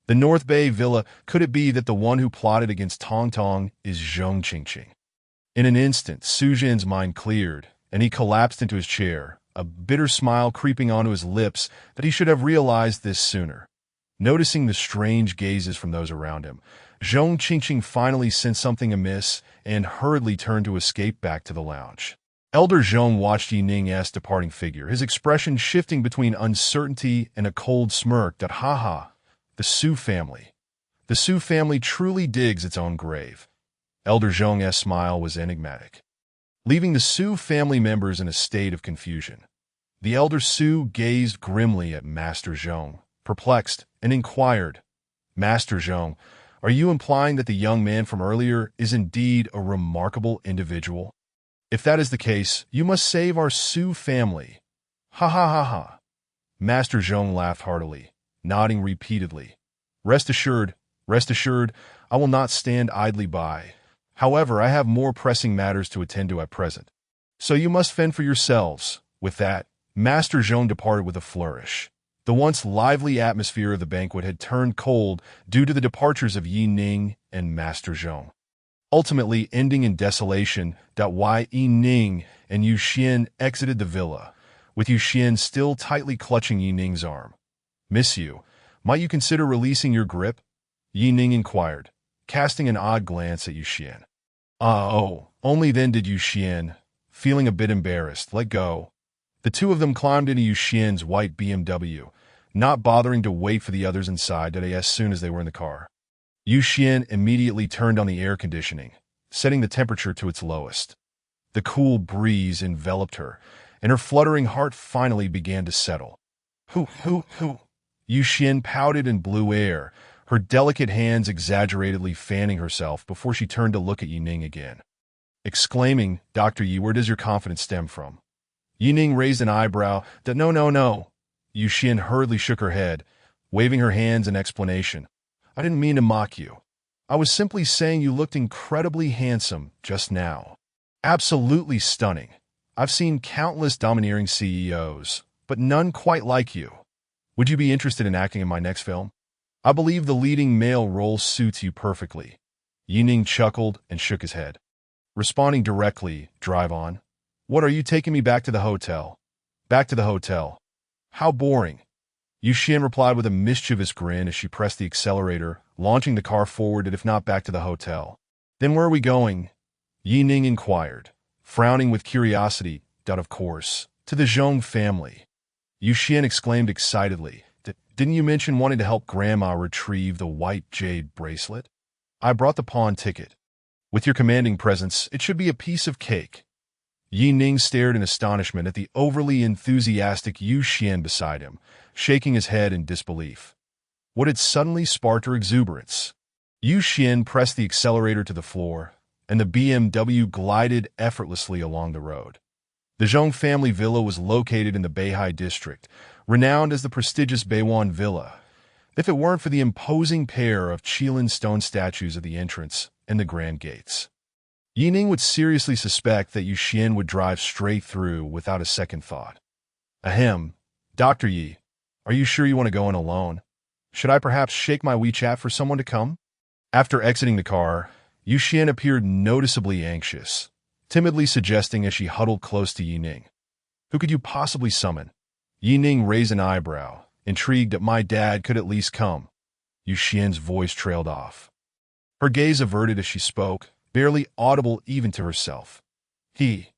The North Bay Villa. Could it be that the one who plotted against Tong Tong is Zhong Qingqing? In an instant, Su Jin's mind cleared, and he collapsed into his chair, a bitter smile creeping onto his lips that he should have realized this sooner. Noticing the strange gazes from those around him, Zhong Qingqing finally sensed something amiss and hurriedly turned to escape back to the lounge. Elder Zhong watched Yi Ning's departing figure, his expression shifting between uncertainty and a cold smirk that, the Su family. The Su family truly digs its own grave. Elder Zhong's smile was enigmatic, leaving the Su family members in a state of confusion. The elder Su gazed grimly at Master Zhong, perplexed, and inquired, "Master Zhong, are you implying that the young man from earlier is indeed a remarkable individual? If that is the case, you must save our Su family." Ha ha ha ha. Master Zhong laughed heartily, nodding repeatedly. Rest assured, I will not stand idly by. However, I have more pressing matters to attend to at present. So you must fend for yourselves. With that, Master Zhong departed with a flourish. The once lively atmosphere of the banquet had turned cold due to the departures of Yi Ning and Master Zhong, ultimately ending in desolation. Yi Ning and Yu Xian exited the villa, with Yu Xian still tightly clutching Yi Ning's arm. "Miss Yu, might you consider releasing your grip?" Yi Ning inquired, casting an odd glance at Yu Xian. Only then did Yu Xian, feeling a bit embarrassed, let go. The two of them climbed into Yu Xian's white BMW, not bothering to wait for the others inside as soon as they were in the car. Yu Xian immediately turned on the air conditioning, setting the temperature to its lowest. The cool breeze enveloped her, and her fluttering heart finally began to settle. Hoo. Yu Xian pouted and blew air, her delicate hands exaggeratedly fanning herself before she turned to look at Yi Ning again, exclaiming, "Dr. Yi, where does your confidence stem from?" Yi Ning raised an eyebrow. No. Yu Xian hurriedly shook her head, waving her hands in explanation. "I didn't mean to mock you. I was simply saying you looked incredibly handsome just now. Absolutely stunning. I've seen countless domineering CEOs, but none quite like you. Would you be interested in acting in my next film? I believe the leading male role suits you perfectly." Yi Ning chuckled and shook his head, responding directly, "Drive on. What, are you taking me back to the hotel?" "Back to the hotel? How boring." Yu Xian replied with a mischievous grin as she pressed the accelerator, launching the car forward, if not back to the hotel. "Then where are we going?" Yi Ning inquired, frowning with curiosity. "Of course, to the Zhong family." Yu Xian exclaimed excitedly, "Didn't you mention wanting to help Grandma retrieve the white jade bracelet? I brought the pawn ticket. With your commanding presence, it should be a piece of cake." Yi Ning stared in astonishment at the overly enthusiastic Yu Xian beside him, shaking his head in disbelief. What had suddenly sparked her exuberance? Yu Xian pressed the accelerator to the floor, and the BMW glided effortlessly along the road. The Zhong family villa was located in the Beihai district, renowned as the prestigious Beiwan Villa, if it weren't for the imposing pair of Qilin stone statues at the entrance and the grand gates. Yi Ning would seriously suspect that Yu Xian would drive straight through without a second thought. "Ahem. Dr. Yi, are you sure you want to go in alone? Should I perhaps shake my WeChat for someone to come?" After exiting the car, Yu Xian appeared noticeably anxious, timidly suggesting as she huddled close to Yi Ning. "Who could you possibly summon?" Yi Ning raised an eyebrow, intrigued that my dad could at least come. Yu Xian's voice trailed off, her gaze averted as she spoke, barely audible even to herself. Yi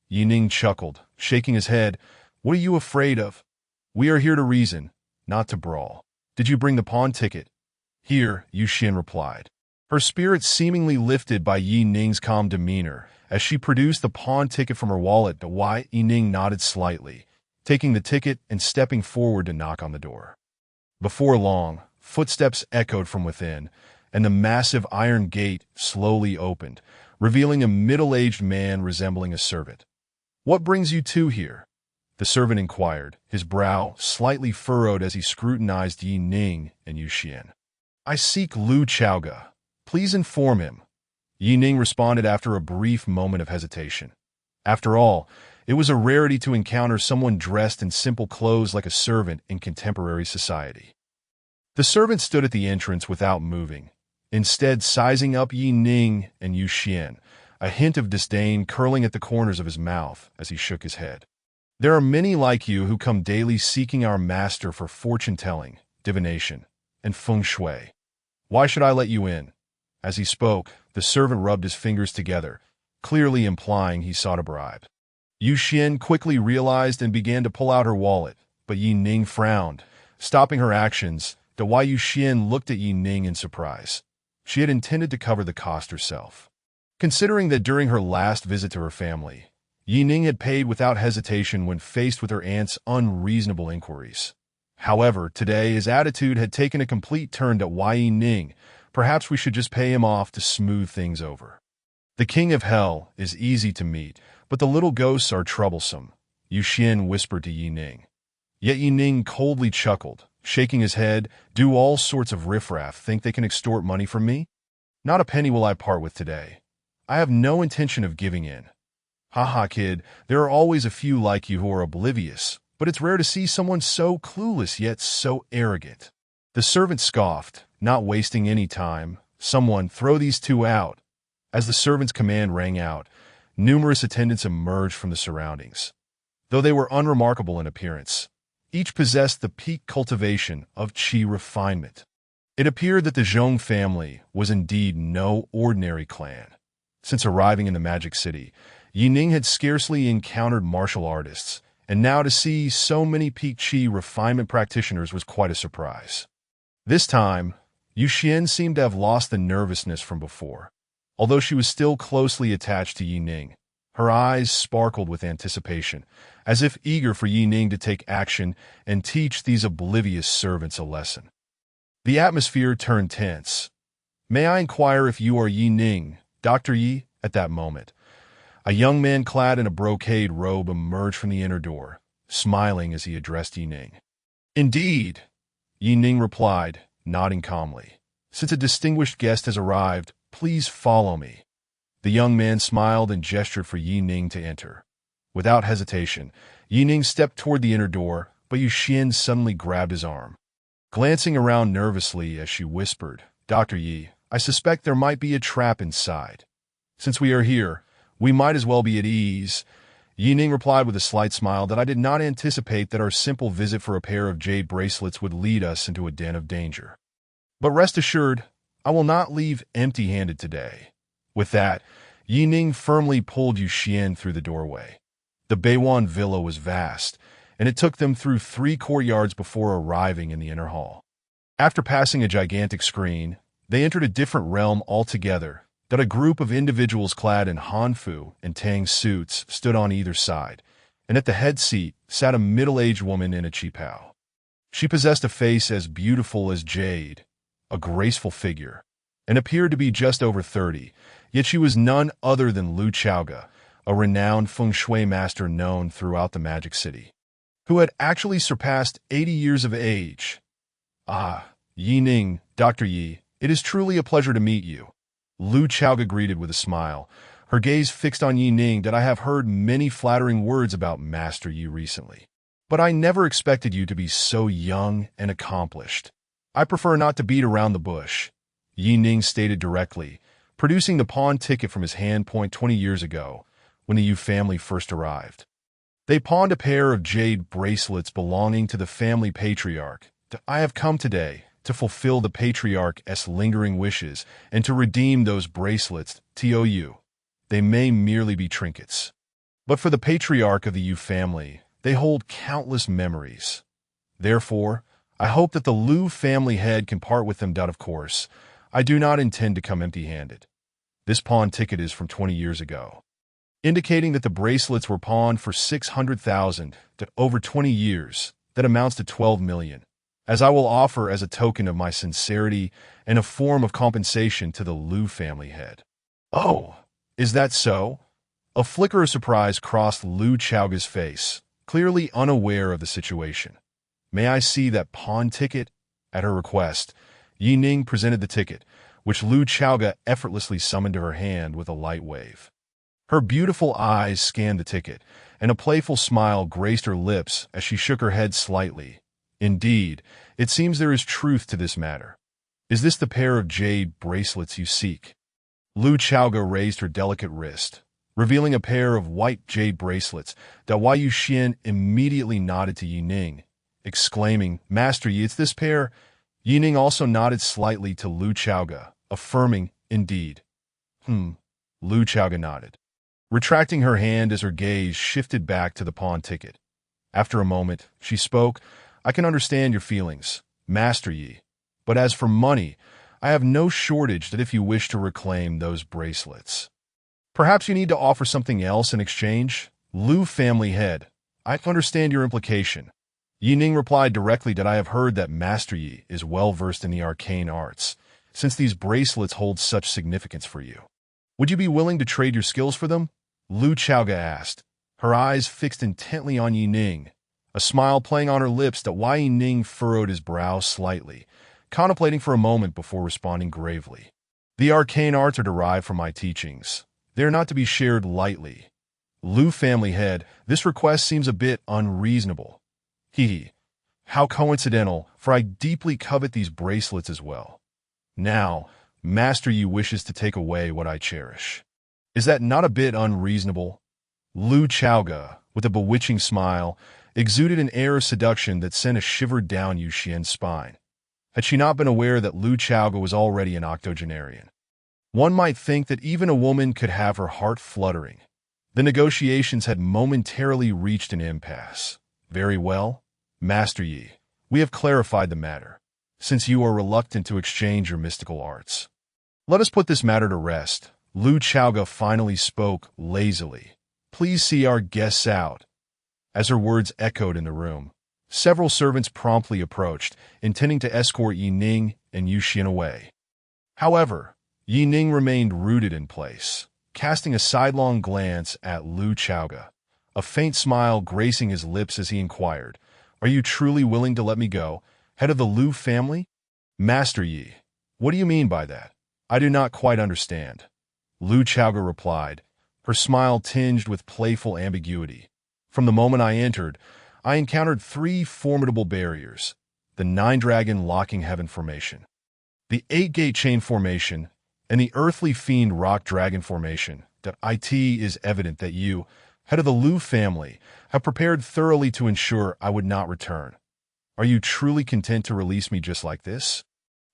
Ning chuckled, shaking his head. "What are you afraid of? We are here to reason, not to brawl. Did you bring the pawn ticket?" "Here," Yu Xian replied, her spirits seemingly lifted by Yi Ning's calm demeanor as she produced the pawn ticket from her wallet. Yi Ning nodded slightly, taking the ticket and stepping forward to knock on the door. Before long, footsteps echoed from within, and the massive iron gate slowly opened, revealing a middle-aged man resembling a servant. "What brings you two here?" The servant inquired, his brow slightly furrowed as he scrutinized Yi Ning and Yu Xian. "I seek Lu Chaoga. Please inform him." Yi Ning responded after a brief moment of hesitation. After all, it was a rarity to encounter someone dressed in simple clothes like a servant in contemporary society. The servant stood at the entrance without moving, instead sizing up Yi Ning and Yu Xian, a hint of disdain curling at the corners of his mouth as he shook his head. "There are many like you who come daily seeking our master for fortune-telling, divination, and feng shui. Why should I let you in?" As he spoke, the servant rubbed his fingers together, clearly implying he sought a bribe. Yu Xian quickly realized and began to pull out her wallet, but Yi Ning frowned, stopping her actions. Why Yu Xian looked at Yi Ning in surprise. She had intended to cover the cost herself. Considering that during her last visit to her family, Yi Ning had paid without hesitation when faced with her aunt's unreasonable inquiries. However, today his attitude had taken a complete turn to why Yi Ning. Perhaps we should just pay him off to smooth things over. "The king of hell is easy to meet, but the little ghosts are troublesome," Yu Xian whispered to Yi Ning. Yet Yi Ning coldly chuckled, shaking his head. "Do all sorts of riffraff think they can extort money from me? Not a penny will I part with today. I have no intention of giving in." "Haha, kid, there are always a few like you who are oblivious, but it's rare to see someone so clueless yet so arrogant." The servant scoffed, not wasting any time. "Someone, throw these two out." As the servant's command rang out, numerous attendants emerged from the surroundings. Though they were unremarkable in appearance, each possessed the peak cultivation of qi refinement. It appeared that the Zhong family was indeed no ordinary clan. Since arriving in the Magic City, Yi Ning had scarcely encountered martial artists, and now to see so many peak qi refinement practitioners was quite a surprise. This time, Yu Xian seemed to have lost the nervousness from before. Although she was still closely attached to Yi Ning, her eyes sparkled with anticipation, as if eager for Yi Ning to take action and teach these oblivious servants a lesson. The atmosphere turned tense. "May I inquire if you are Yi Ning, Dr. Yi?" At that moment, a young man clad in a brocade robe emerged from the inner door, smiling as he addressed Yi Ning. "Indeed," Yi Ning replied, nodding calmly. "Since a distinguished guest has arrived, please follow me." The young man smiled and gestured for Yi Ning to enter. Without hesitation, Yi Ning stepped toward the inner door, but Yu Xian suddenly grabbed his arm. Glancing around nervously as she whispered, "Dr. Yi, I suspect there might be a trap inside. Since we are here, we might as well be at ease." Yi Ning replied with a slight smile that I did not anticipate that our simple visit for a pair of jade bracelets would lead us into a den of danger. "But rest assured, I will not leave empty-handed today." With that, Yi Ning firmly pulled Yu Xian through the doorway. The Beiwan villa was vast, and it took them through 3 courtyards before arriving in the inner hall. After passing a gigantic screen, they entered a different realm altogether. That a group of individuals clad in Hanfu and Tang suits stood on either side, and at the head seat sat a middle-aged woman in a qipao. She possessed a face as beautiful as jade, a graceful figure, and appeared to be just over 30, yet she was none other than Lu Chaoga, a renowned feng shui master known throughout the Magic City, who had actually surpassed 80 years of age. "Ah, Yi Ning, Dr. Yi, it is truly a pleasure to meet you," Lu Chaoga greeted with a smile, her gaze fixed on Yi Ning. "That I have heard many flattering words about Master Yi recently, but I never expected you to be so young and accomplished." "I prefer not to beat around the bush," Yi Ning stated directly, producing the pawn ticket from his hand. 20 years ago, when the Yu family first arrived, they pawned a pair of jade bracelets belonging to the family patriarch. "I have come today to fulfill the patriarch's lingering wishes and to redeem those bracelets. TOU. They may merely be trinkets, but for the patriarch of the Yu family, they hold countless memories. Therefore, I hope that the Lu family head can part with them. Of course, I do not intend to come empty-handed. This pawn ticket is from 20 years ago, indicating that the bracelets were pawned for 600,000 to over 20 years. That amounts to 12 million, as I will offer as a token of my sincerity and a form of compensation to the Lu family head." "Oh, is that so?" A flicker of surprise crossed Lu Chaoga's face, clearly unaware of the situation. "May I see that pawn ticket?" At her request, Yi Ning presented the ticket, which Lu Chaoga effortlessly summoned to her hand with a light wave. Her beautiful eyes scanned the ticket, and a playful smile graced her lips as she shook her head slightly. "Indeed, it seems there is truth to this matter. Is this the pair of jade bracelets you seek?" Lu Chaoga raised her delicate wrist, revealing a pair of white jade bracelets that Wei Yuxian immediately nodded to Yi Ning, exclaiming, "Master Yi, it's this pair." Yi Ning also nodded slightly to Lu Chaoga, affirming, "Indeed." Lu Chaoga nodded, retracting her hand as her gaze shifted back to the pawn ticket. After a moment, she spoke, "I can understand your feelings, Master Yi, but as for money, I have no shortage that if you wish to reclaim those bracelets. Perhaps you need to offer something else in exchange?" "Lu family head, I understand your implication." Yi Ning replied directly that I have heard that Master Yi is well versed in the arcane arts, since these bracelets hold such significance for you. Would you be willing to trade your skills for them? Lu Chaoga asked, her eyes fixed intently on Yi Ning, a smile playing on her lips that Wei Ning furrowed his brow slightly, contemplating for a moment before responding gravely. "The arcane arts are derived from my teachings. They are not to be shared lightly. Lu family head, this request seems a bit unreasonable." How coincidental, for I deeply covet these bracelets as well. Now, Master Yi wishes to take away what I cherish. Is that not a bit unreasonable? Lu Chaoga, with a bewitching smile, exuded an air of seduction that sent a shiver down Yuxian's spine. Had she not been aware that Lu Chaoga was already an octogenarian? One might think that even a woman could have her heart fluttering. The negotiations had momentarily reached an impasse. "Very well, Master Yi, we have clarified the matter, since you are reluctant to exchange your mystical arts. Let us put this matter to rest." Lu Chaoga finally spoke lazily. "Please see our guests out." As her words echoed in the room, several servants promptly approached, intending to escort Yi Ning and Yuxian away. However, Yi Ning remained rooted in place, casting a sidelong glance at Lu Chaoga, a faint smile gracing his lips as he inquired, "Are you truly willing to let me go, head of the Lu family?" "Master Yi, what do you mean by that? I do not quite understand." Lu Chaoga replied, her smile tinged with playful ambiguity. "From the moment I entered, I encountered three formidable barriers: the Nine-Dragon Locking Heaven Formation, the Eight-Gate Chain Formation, and the Earthly Fiend Rock Dragon Formation. That it is evident that you, head of the Lu family, have prepared thoroughly to ensure I would not return. Are you truly content to release me just like this?"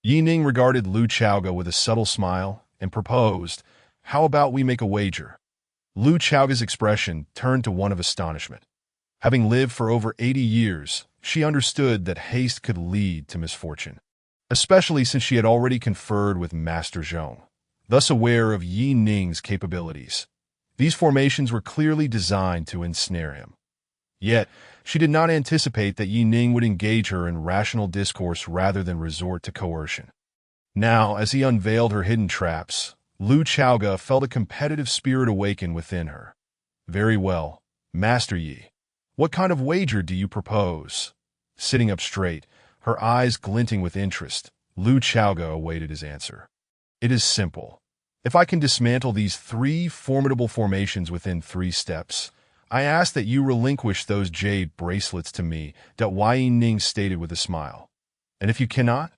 Yi Ning regarded Lu Chaoga with a subtle smile and proposed, "How about we make a wager?" Lu Chaoga's expression turned to one of astonishment. Having lived for over 80 years, she understood that haste could lead to misfortune, especially since she had already conferred with Master Zhong, thus aware of Yi Ning's capabilities. These formations were clearly designed to ensnare him. Yet, she did not anticipate that Yi Ning would engage her in rational discourse rather than resort to coercion. Now, as he unveiled her hidden traps, Lu Chaoga felt a competitive spirit awaken within her. "Very well, Master Yi. What kind of wager do you propose?" Sitting up straight, her eyes glinting with interest, Lu Chaoga awaited his answer. "It is simple. If I can dismantle these three formidable formations within 3 steps, I ask that you relinquish those jade bracelets to me," that Wei Ning stated with a smile. "And if you cannot?"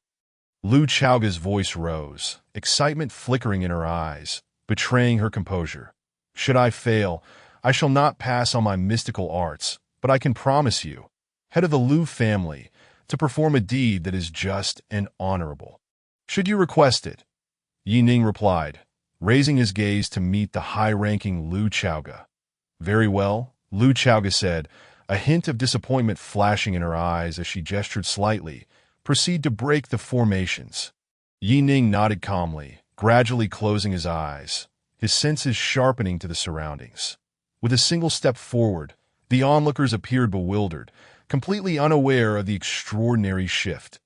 Lu Chaoga's voice rose, excitement flickering in her eyes, betraying her composure. "Should I fail, I shall not pass on my mystical arts, but I can promise you, head of the Lu family, to perform a deed that is just and honorable. Should you request it?" Yi Ning replied, raising his gaze to meet the high-ranking Lu Chaoga. "Very well," Lu Chaoga said, a hint of disappointment flashing in her eyes as she gestured slightly. "Proceed to break the formations." Yi Ning nodded calmly, gradually closing his eyes, his senses sharpening to the surroundings. With a single step forward, the onlookers appeared bewildered, completely unaware of the extraordinary shift.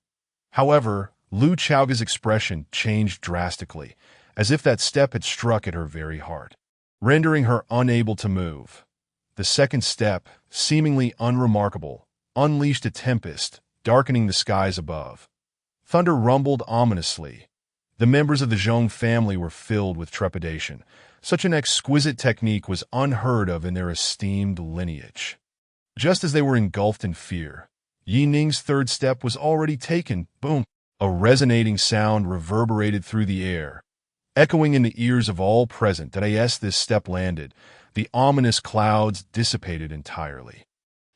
However, Lu Chaoga's expression changed drastically, as if that step had struck at her very heart, rendering her unable to move. The second step, seemingly unremarkable, unleashed a tempest, darkening the skies above. Thunder rumbled ominously. The members of the Zhong family were filled with trepidation. Such an exquisite technique was unheard of in their esteemed lineage. Just as they were engulfed in fear, Yi Ning's third step was already taken. Boom! A resonating sound reverberated through the air, echoing in the ears of all present that as this step landed, the ominous clouds dissipated entirely,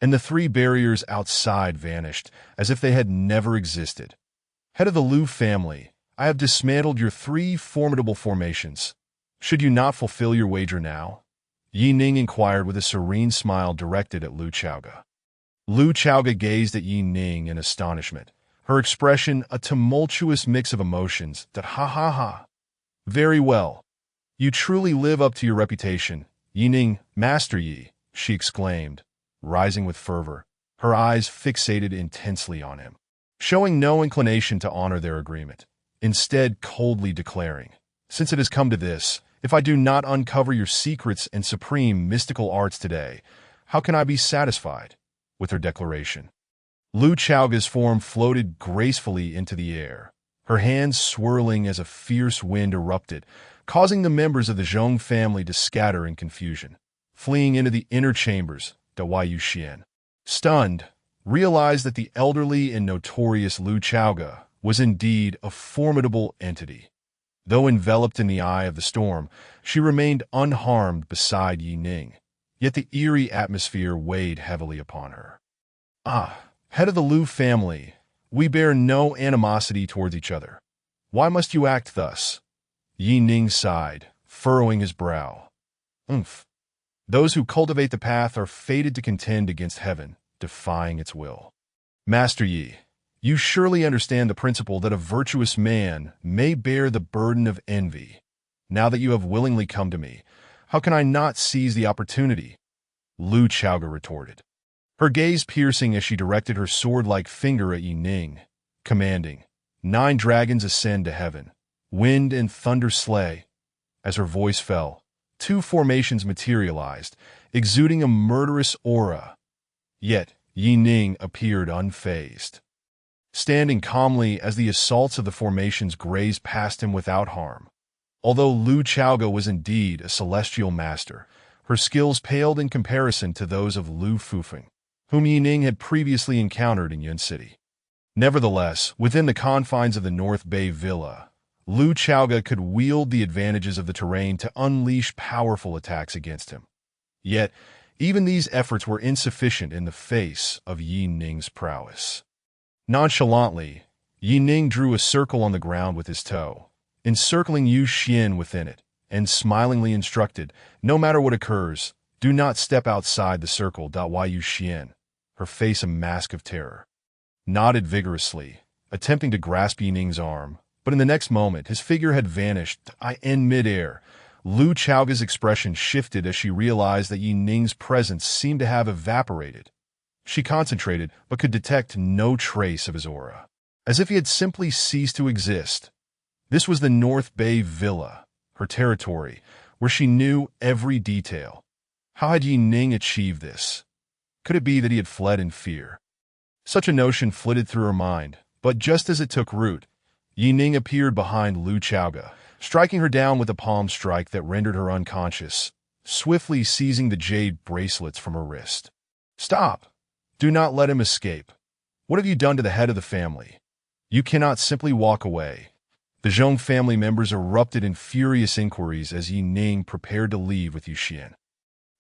and the three barriers outside vanished as if they had never existed. Head of the Liu family, I have dismantled your three formidable formations. Should you not fulfill your wager now? Yi Ning inquired with a serene smile directed at Lu Chaoga. Lu Chaoga gazed at Yi Ning in astonishment, her expression a tumultuous mix of emotions that ha ha ha. Very well. You truly live up to your reputation, Yi Ning, Master Yi, she exclaimed, rising with fervor, her eyes fixated intensely on him, showing no inclination to honor their agreement, instead coldly declaring, since it has come to this, if I do not uncover your secrets and supreme mystical arts today, how can I be satisfied? With her declaration, Lu Chaoga's form floated gracefully into the air, her hands swirling as a fierce wind erupted, causing the members of the Zhong family to scatter in confusion, fleeing into the inner chambers. Wei Yuxian, stunned, realized that the elderly and notorious Lu Chaoga was indeed a formidable entity. Though enveloped in the eye of the storm, she remained unharmed beside Yi Ning, yet the eerie atmosphere weighed heavily upon her. Ah, head of the Liu family, we bear no animosity towards each other. Why must you act thus? Yi Ning sighed, furrowing his brow. Those who cultivate the path are fated to contend against heaven, defying its will. Master Yi, you surely understand the principle that a virtuous man may bear the burden of envy. Now that you have willingly come to me, how can I not seize the opportunity? Lu Chaoga retorted, her gaze piercing as she directed her sword-like finger at Yi Ning, commanding, 9 dragons ascend to heaven, wind and thunder slay. As her voice fell, 2 formations materialized, exuding a murderous aura. Yet Yi Ning appeared unfazed, standing calmly as the assaults of the formations grazed past him without harm. Although Lu Chaoga was indeed a celestial master, her skills paled in comparison to those of Lu Fufeng, whom Yi Ning had previously encountered in Yun City. Nevertheless, within the confines of the North Bay Villa, Lu Chaoga could wield the advantages of the terrain to unleash powerful attacks against him. Yet, even these efforts were insufficient in the face of Yi Ning's prowess. Nonchalantly, Yi Ning drew a circle on the ground with his toe, encircling Yu Xian within it, and smilingly instructed, no matter what occurs, do not step outside the circle. Yu Xian, her face a mask of terror, nodded vigorously, attempting to grasp Yi Ning's arm, but in the next moment his figure had vanished in midair. Lu Chaoga's expression shifted as she realized that Yi Ning's presence seemed to have evaporated. She concentrated, but could detect no trace of his aura, as if he had simply ceased to exist. This was the North Bay Villa, her territory, where she knew every detail. How had Yi Ning achieved this? Could it be that he had fled in fear? Such a notion flitted through her mind, but just as it took root, Yi Ning appeared behind Lu Chaoga, striking her down with a palm strike that rendered her unconscious, swiftly seizing the jade bracelets from her wrist. Stop! Do not let him escape. What have you done to the head of the family? You cannot simply walk away. The Zhong family members erupted in furious inquiries as Yi Ning prepared to leave with Yu Xian.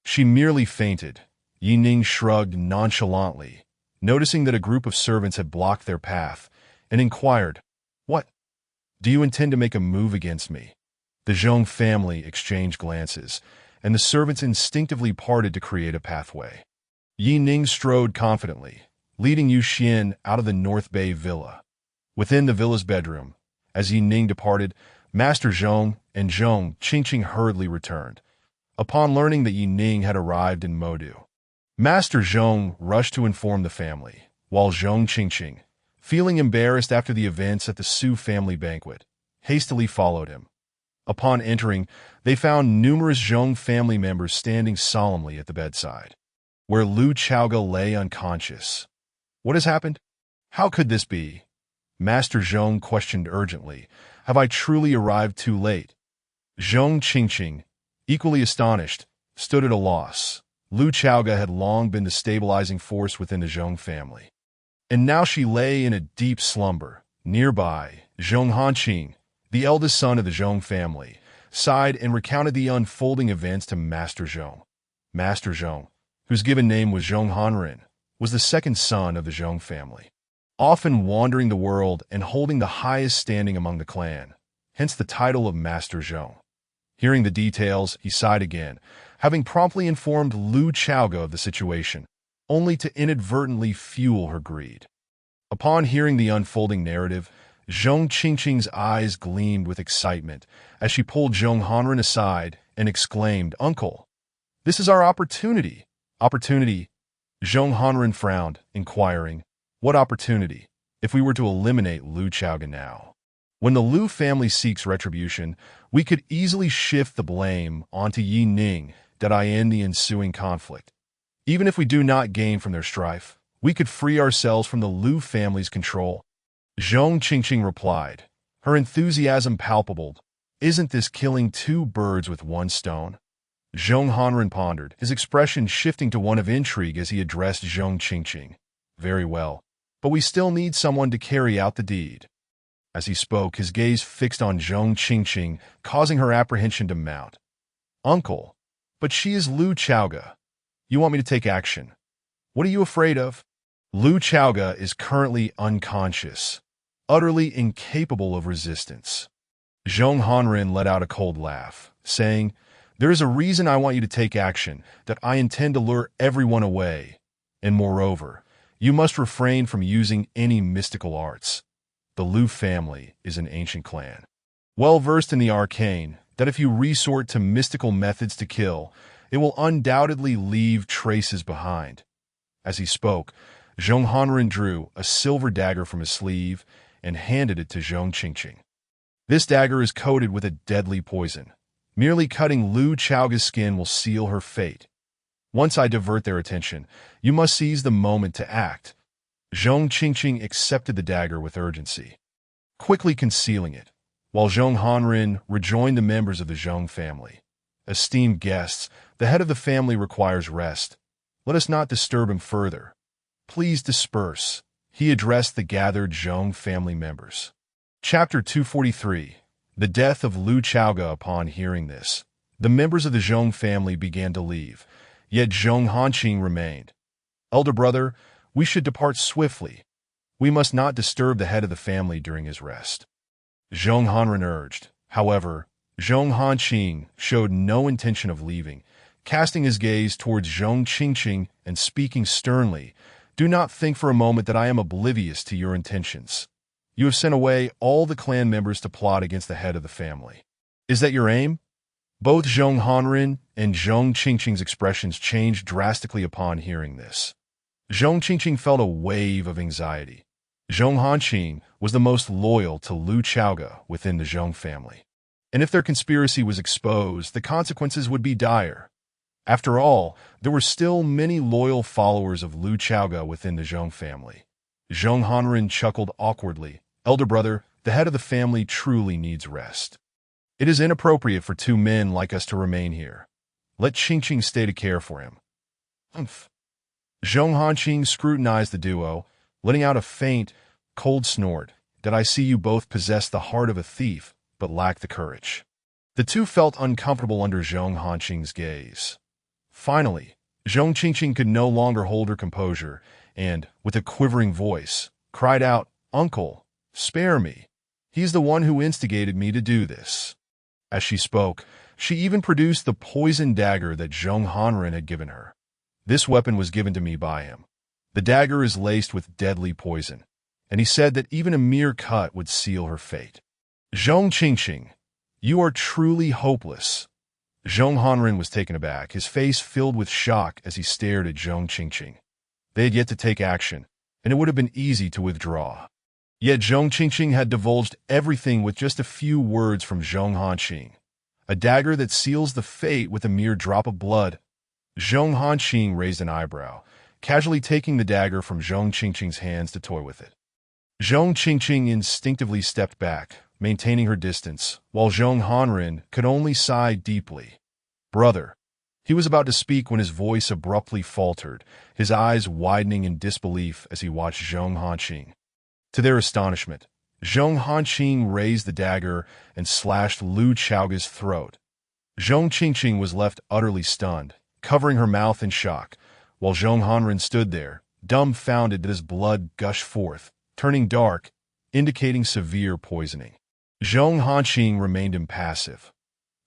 She merely fainted. Yi Ning shrugged nonchalantly, noticing that a group of servants had blocked their path, and inquired, What? Do you intend to make a move against me? The Zhong family exchanged glances, and the servants instinctively parted to create a pathway. Yi Ning strode confidently, leading Yu Xian out of the North Bay Villa. Within the villa's bedroom, as Yi Ning departed, Master Zhong and Zhong Qingqing hurriedly returned, upon learning that Yi Ning had arrived in Modu. Master Zhong rushed to inform the family, while Zhong Qingqing, feeling embarrassed after the events at the Su family banquet, hastily followed him. Upon entering, they found numerous Zhong family members standing solemnly at the bedside, where Lu Chaoga lay unconscious. What has happened? How could this be? Master Zhong questioned urgently. Have I truly arrived too late? Zhong Qingqing, equally astonished, stood at a loss. Lu Chaoga had long been the stabilizing force within the Zhong family, and now she lay in a deep slumber. Nearby, Zhong Hanqing, the eldest son of the Zhong family, sighed and recounted the unfolding events to Master Zhong. Master Zhong, whose given name was Zhong Hanren, was the second son of the Zhong family, often wandering the world and holding the highest standing among the clan, hence the title of Master Zhong. Hearing the details, he sighed again, having promptly informed Lu Chaoga of the situation, only to inadvertently fuel her greed. Upon hearing the unfolding narrative, Zhong Qingqing's eyes gleamed with excitement as she pulled Zhong Hanren aside and exclaimed, "Uncle, this is our opportunity." Opportunity? Zhong Hanren frowned, inquiring, "What opportunity, if we were to eliminate Lu Chaoga now? When the Lu family seeks retribution, we could easily shift the blame onto Yi Ning that I end the ensuing conflict. Even if we do not gain from their strife, we could free ourselves from the Lu family's control." Zhong Qingqing replied, her enthusiasm palpable. "Isn't this killing two birds with one stone?" Zhong Hanren pondered, his expression shifting to one of intrigue as he addressed Zhong Qingqing. "Very well, but we still need someone to carry out the deed." As he spoke, his gaze fixed on Zhong Qingqing, causing her apprehension to mount. "Uncle, but she is Lu Chaoga. You want me to take action? What are you afraid of?" "Lu Chaoga is currently unconscious, utterly incapable of resistance." Zhong Hanren let out a cold laugh, saying, "There is a reason I want you to take action, that I intend to lure everyone away. And moreover, you must refrain from using any mystical arts. The Lu family is an ancient clan, well versed in the arcane, that if you resort to mystical methods to kill, it will undoubtedly leave traces behind." As he spoke, Zhong Hanren drew a silver dagger from his sleeve and handed it to Zhong Qingqing. "This dagger is coated with a deadly poison. Merely cutting Lu Chaoga's skin will seal her fate. Once I divert their attention, you must seize the moment to act." Zhong Qingqing accepted the dagger with urgency, quickly concealing it, while Zhong Hanren rejoined the members of the Zhong family. "Esteemed guests, the head of the family requires rest. Let us not disturb him further. Please disperse," he addressed the gathered Zhong family members. Chapter 243. The death of Lu Chaoga. Upon hearing this, the members of the Zhong family began to leave, yet Zhong Hanqing remained. "Elder brother, we should depart swiftly. We must not disturb the head of the family during his rest," Zhong Hanren urged. However, Zhong Hanqing showed no intention of leaving, casting his gaze towards Zhong Qingqing and speaking sternly, "Do not think for a moment that I am oblivious to your intentions. You have sent away all the clan members to plot against the head of the family. Is that your aim?" Both Zhong Hanren and Zhong Qingqing's expressions changed drastically upon hearing this. Zhong Qingqing felt a wave of anxiety. Zhong Hanqing was the most loyal to Lu Chaoga within the Zhong family, and if their conspiracy was exposed, the consequences would be dire. After all, there were still many loyal followers of Lu Chaoga within the Zhong family. Zhong Hanren chuckled awkwardly. "Elder brother, the head of the family truly needs rest. It is inappropriate for two men like us to remain here. Let Qingqing stay to care for him." "Humph." Zhong Hanqing scrutinized the duo, letting out a faint, cold snort. "That I see you both possess the heart of a thief, but lack the courage." The two felt uncomfortable under Zhong Hanqing's gaze. Finally, Zhong Qingqing could no longer hold her composure and, with a quivering voice, cried out, "Uncle, spare me. He is the one who instigated me to do this." As she spoke, she even produced the poisoned dagger that Zhong Hanren had given her. "This weapon was given to me by him. The dagger is laced with deadly poison, and he said that even a mere cut would seal her fate." "Zhong Qingqing, you are truly hopeless." Zhong Hanren was taken aback, his face filled with shock as he stared at Zhong Qingqing. They had yet to take action, and it would have been easy to withdraw. Yet Zhong Qingqing had divulged everything with just a few words from Zhong Hanqing. a dagger that seals the fate with a mere drop of blood. Zhong Hanqing raised an eyebrow, casually taking the dagger from Zhong Qingqing's hands to toy with it. Zhong Qingqing instinctively stepped back, maintaining her distance, while Zhong Hanren could only sigh deeply. Brother. He was about to speak when his voice abruptly faltered, his eyes widening in disbelief as he watched Zhong Hanqing. To their astonishment, Zhong Hanqing raised the dagger and slashed Lu Chaoga's throat. Zhong Qingqing was left utterly stunned, covering her mouth in shock, while Zhong Hanren stood there, dumbfounded as blood gushed forth, turning dark, indicating severe poisoning. Zhong Hanqing remained impassive.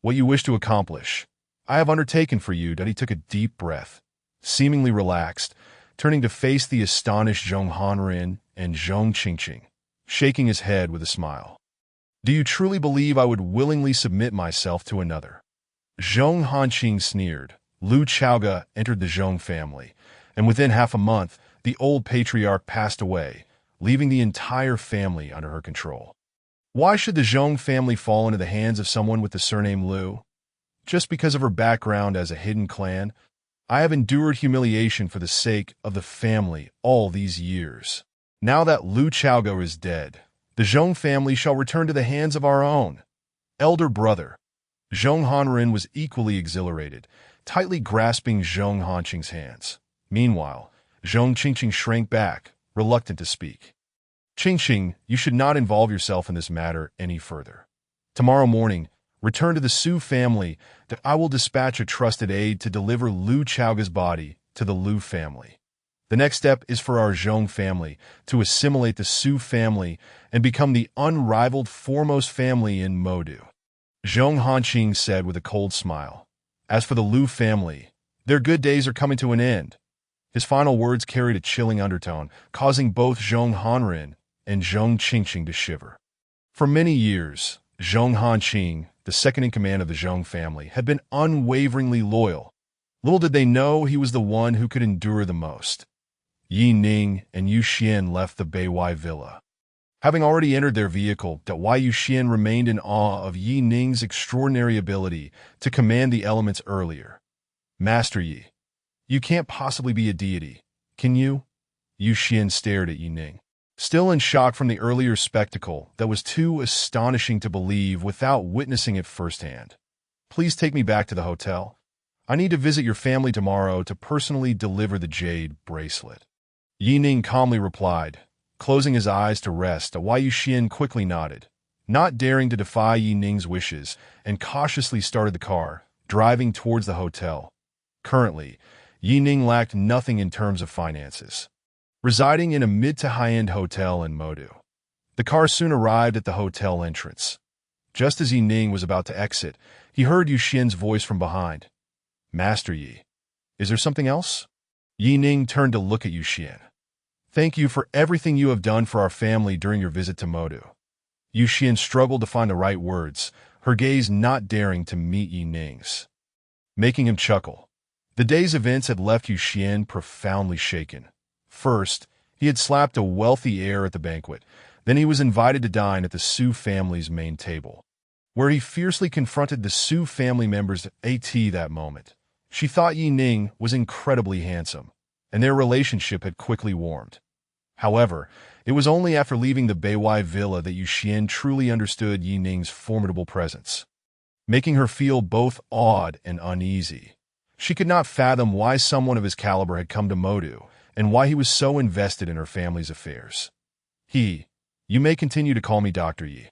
What you wish to accomplish, I have undertaken for you. He took a deep breath, seemingly relaxed, turning to face the astonished Zhong Hanren and Zhong Qingqing, shaking his head with a smile. Do you truly believe I would willingly submit myself to another? Zhong Hanqing sneered. Lu Chaoga entered the Zhong family, and within half a month, the old patriarch passed away, leaving the entire family under her control. Why should the Zhong family fall into the hands of someone with the surname Lu? Just because of her background as a hidden clan? I have endured humiliation for the sake of the family all these years. Now that Lu Chaoga is dead, the Zhong family shall return to the hands of our own elder brother. Zhong Hanren was equally exhilarated, tightly grasping Zhong Hanqing's hands. Meanwhile, Zhong Qingqing shrank back, reluctant to speak. Qingqing, you should not involve yourself in this matter any further. Tomorrow morning, return to the Su family that I will dispatch a trusted aide to deliver Lu Chaoga's body to the Lu family. The next step is for our Zhong family to assimilate the Su family and become the unrivaled foremost family in Modu. Zhong Hanqing said with a cold smile. As for the Lu family, their good days are coming to an end. His final words carried a chilling undertone, causing both Zhong Hanren and Zhong Qingqing to shiver. For many years, Zhong Hanqing, the second in command of the Zhong family, had been unwaveringly loyal. Little did they know he was the one who could endure the most. Yi Ning and Yu Xian left the Beiwai villa. Having already entered their vehicle, Yu Xian remained in awe of Yi Ning's extraordinary ability to command the elements earlier. Master Yi, you can't possibly be a deity, can you? Yu Xian stared at Yi Ning, still in shock from the earlier spectacle that was too astonishing to believe without witnessing it firsthand. Please take me back to the hotel. I need to visit your family tomorrow to personally deliver the jade bracelet. Yi Ning calmly replied, closing his eyes to rest. Yu Xian quickly nodded, not daring to defy Yi Ning's wishes, and cautiously started the car, driving towards the hotel. Currently, Yi Ning lacked nothing in terms of finances, residing in a mid to high-end hotel in Modu. The car soon arrived at the hotel entrance. Just as Yi Ning was about to exit, he heard Yu Xian's voice from behind. Master Yi, is there something else? Yi Ning turned to look at Yu Xian. Thank you for everything you have done for our family during your visit to Modu. Yu Xian struggled to find the right words, her gaze not daring to meet Yi Ning's, making him chuckle. The day's events had left Yu Xian profoundly shaken. First, he had slapped a wealthy heir at the banquet. Then he was invited to dine at the Su family's main table, where he fiercely confronted the Su family members at that moment. She thought Yi Ning was incredibly handsome, and their relationship had quickly warmed. However, it was only after leaving the Beiwai villa that Yu Xian truly understood Yi Ning's formidable presence, making her feel both awed and uneasy. She could not fathom why someone of his caliber had come to Modu, and why he was so invested in her family's affairs. You may continue to call me Dr. Yi.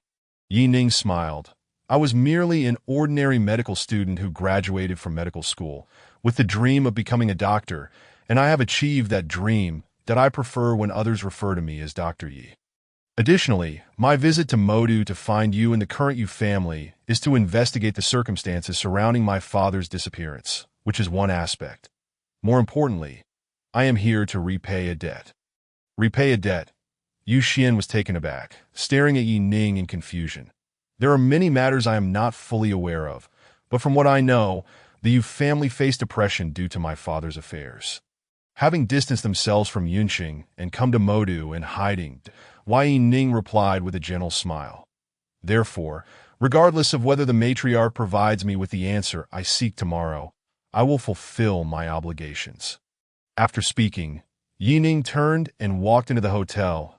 Yi Ning smiled. I was merely an ordinary medical student who graduated from medical school, with the dream of becoming a doctor, and I have achieved that dream that I prefer when others refer to me as Dr. Yi. Additionally, my visit to Modu to find you and the current Yu family is to investigate the circumstances surrounding my father's disappearance, which is one aspect. More importantly, I am here to repay a debt. Repay a debt? Yu Xian was taken aback, staring at Yi Ning in confusion. There are many matters I am not fully aware of, but from what I know, the Yu family faced depression due to my father's affairs. Having distanced themselves from Yunqing and come to Modu in hiding, Yi Ning replied with a gentle smile. Therefore, Regardless of whether the matriarch provides me with the answer I seek tomorrow, I will fulfill my obligations. After speaking, Yining turned and walked into the hotel.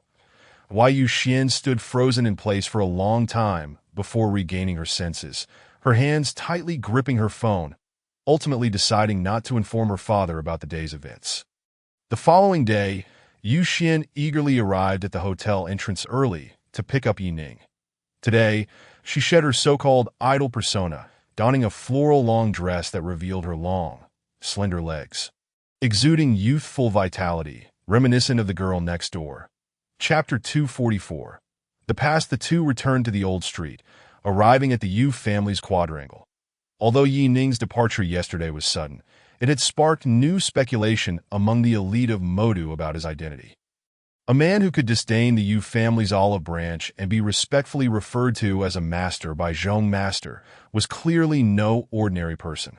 Yu Xian stood frozen in place for a long time before regaining her senses, her hands tightly gripping her phone, ultimately deciding not to inform her father about the day's events. The following day, Yu Xian eagerly arrived at the hotel entrance early to pick up Yining. Today, she shed her so-called idol persona, donning a floral long dress that revealed her long, slender legs, exuding youthful vitality, reminiscent of the girl next door. Chapter 244. The two returned to the old street, arriving at the Yu family's quadrangle. Although Yi Ning's departure yesterday was sudden, it had sparked new speculation among the elite of Modu about his identity. A man who could disdain the Yu family's olive branch and be respectfully referred to as a master by Zhong Master was clearly no ordinary person.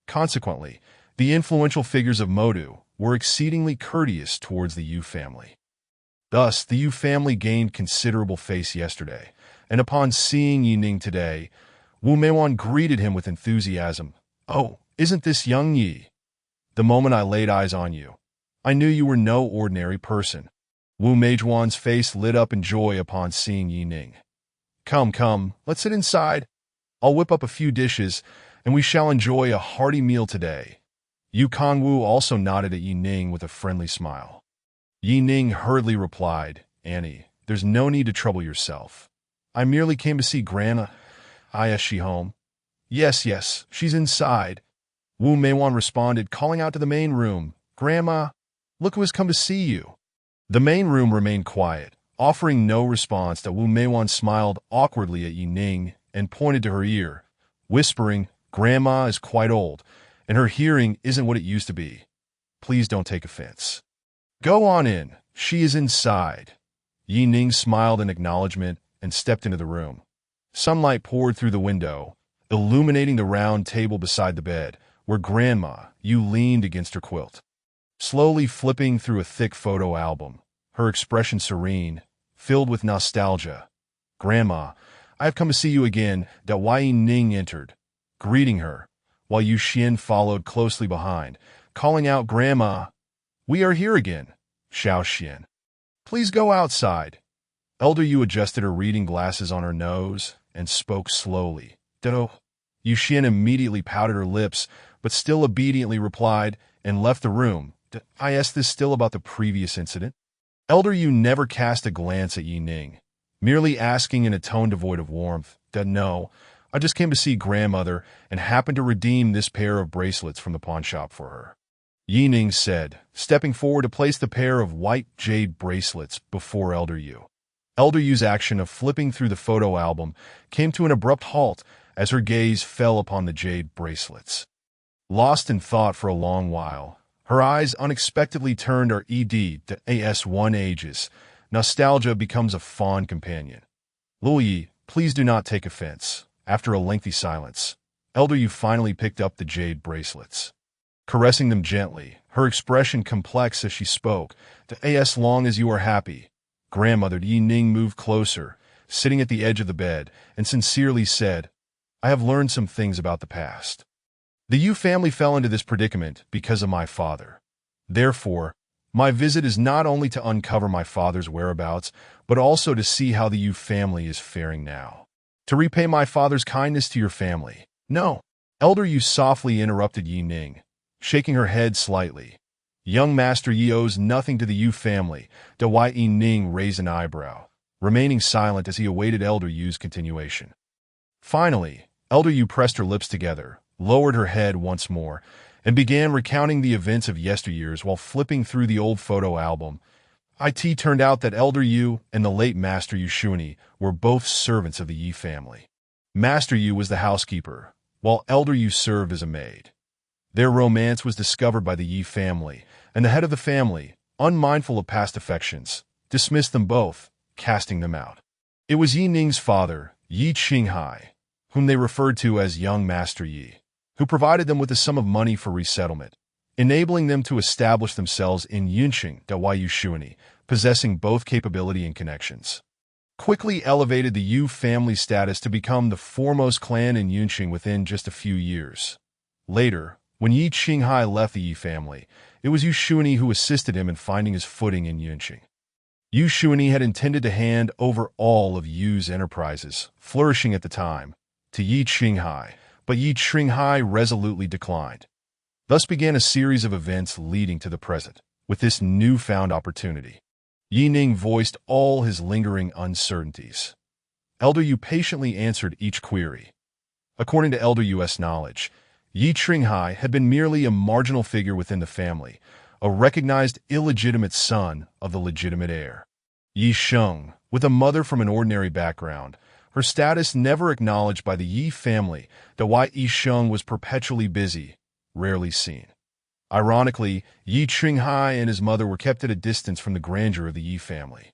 Consequently, the influential figures of Modu were exceedingly courteous towards the Yu family. Thus, the Yu family gained considerable face yesterday, and upon seeing Yining today, Wu Meiwan greeted him with enthusiasm. "Oh, isn't this young Yi? The moment I laid eyes on you, I knew you were no ordinary person." Wu Meijuan's face lit up in joy upon seeing Yining. Come, let's sit inside. I'll whip up a few dishes, and we shall enjoy a hearty meal today." Yu Kangwu also nodded at Yining with a friendly smile. Yining hurriedly replied, "Annie, there's no need to trouble yourself. I merely came to see Grandma. Is she home?" Yes, she's inside." Wu Meiwan responded, calling out to the main room, "Grandma, look who has come to see you." The main room remained quiet, offering no response that Wu Meiwan smiled awkwardly at Yining and pointed to her ear, whispering, "Grandma is quite old, and her hearing isn't what it used to be. Please don't take offense. Go on in, she is inside." Yining smiled in acknowledgement and stepped into the room. Sunlight poured through the window, illuminating the round table beside the bed, where Grandma Yu leaned against her quilt, slowly flipping through a thick photo album, her expression serene, filled with nostalgia. "Grandma, I have come to see you again." Wei Ning entered, greeting her, while Yu Xian followed closely behind, calling out, "Grandma, we are here again." Xiao Xian, "Please go outside." Elder Yu adjusted her reading glasses on her nose and spoke slowly. "Ditto." Yu Xian immediately pouted her lips, but still obediently replied and left the room. "I asked this still about the previous incident?" Elder Yu never cast a glance at Yining, merely asking in a tone devoid of warmth, "No, I just came to see grandmother and happened to redeem this pair of bracelets from the pawn shop for her." Yining said, stepping forward to place the pair of white jade bracelets before Elder Yu. Elder Yu's action of flipping through the photo album came to an abrupt halt as her gaze fell upon the jade bracelets. Lost in thought for a long while, her eyes unexpectedly turned our ED to AS1 ages. Nostalgia becomes a fond companion. "Luyi, please do not take offense." After a lengthy silence, Elder Yu finally picked up the jade bracelets. Caressing them gently, her expression complex as she spoke, "As long as you are happy." Grandmother Yining moved closer, sitting at the edge of the bed, and sincerely said, "I have learned some things about the past. The Yu family fell into this predicament because of my father. Therefore, my visit is not only to uncover my father's whereabouts, but also to see how the Yu family is faring now. To repay my father's kindness to your family." "No." Elder Yu softly interrupted Yining, shaking her head slightly. "Young Master Yi owes nothing to the Yu family." Wei Yining raised an eyebrow, remaining silent as he awaited Elder Yu's continuation. Finally, Elder Yu pressed her lips together, lowered her head once more, and began recounting the events of yesteryears while flipping through the old photo album. It turned out that Elder Yu and the late Master Yu Shuni were both servants of the Yi family. Master Yu was the housekeeper, while Elder Yu served as a maid. Their romance was discovered by the Yi family, and the head of the family, unmindful of past affections, dismissed them both, casting them out. It was Yi Ning's father, Yi Qinghai, whom they referred to as Young Master Yi, who provided them with a sum of money for resettlement, enabling them to establish themselves in Yunqing Yu Shuni, possessing both capability and connections. quickly elevated the Yu family status to become the foremost clan in Yunqing within just a few years. Later, when Yi Qinghai left the Yi family, it was Yu Shuani who assisted him in finding his footing in Yunqing. Yu Shuani had intended to hand over all of Yu's enterprises, flourishing at the time, to Yi Qinghai, but Yi Qinghai resolutely declined. Thus began a series of events leading to the present. With this newfound opportunity, Yi Ning voiced all his lingering uncertainties. Elder Yu patiently answered each query. According to Elder Yu's knowledge, Yi Qinghai had been merely a marginal figure within the family, a recognized illegitimate son of the legitimate heir. Yi Sheng, with a mother from an ordinary background, her status never acknowledged by the Yi family, that why Yi Sheng was perpetually busy, rarely seen. Ironically, Yi Qinghai and his mother were kept at a distance from the grandeur of the Yi family.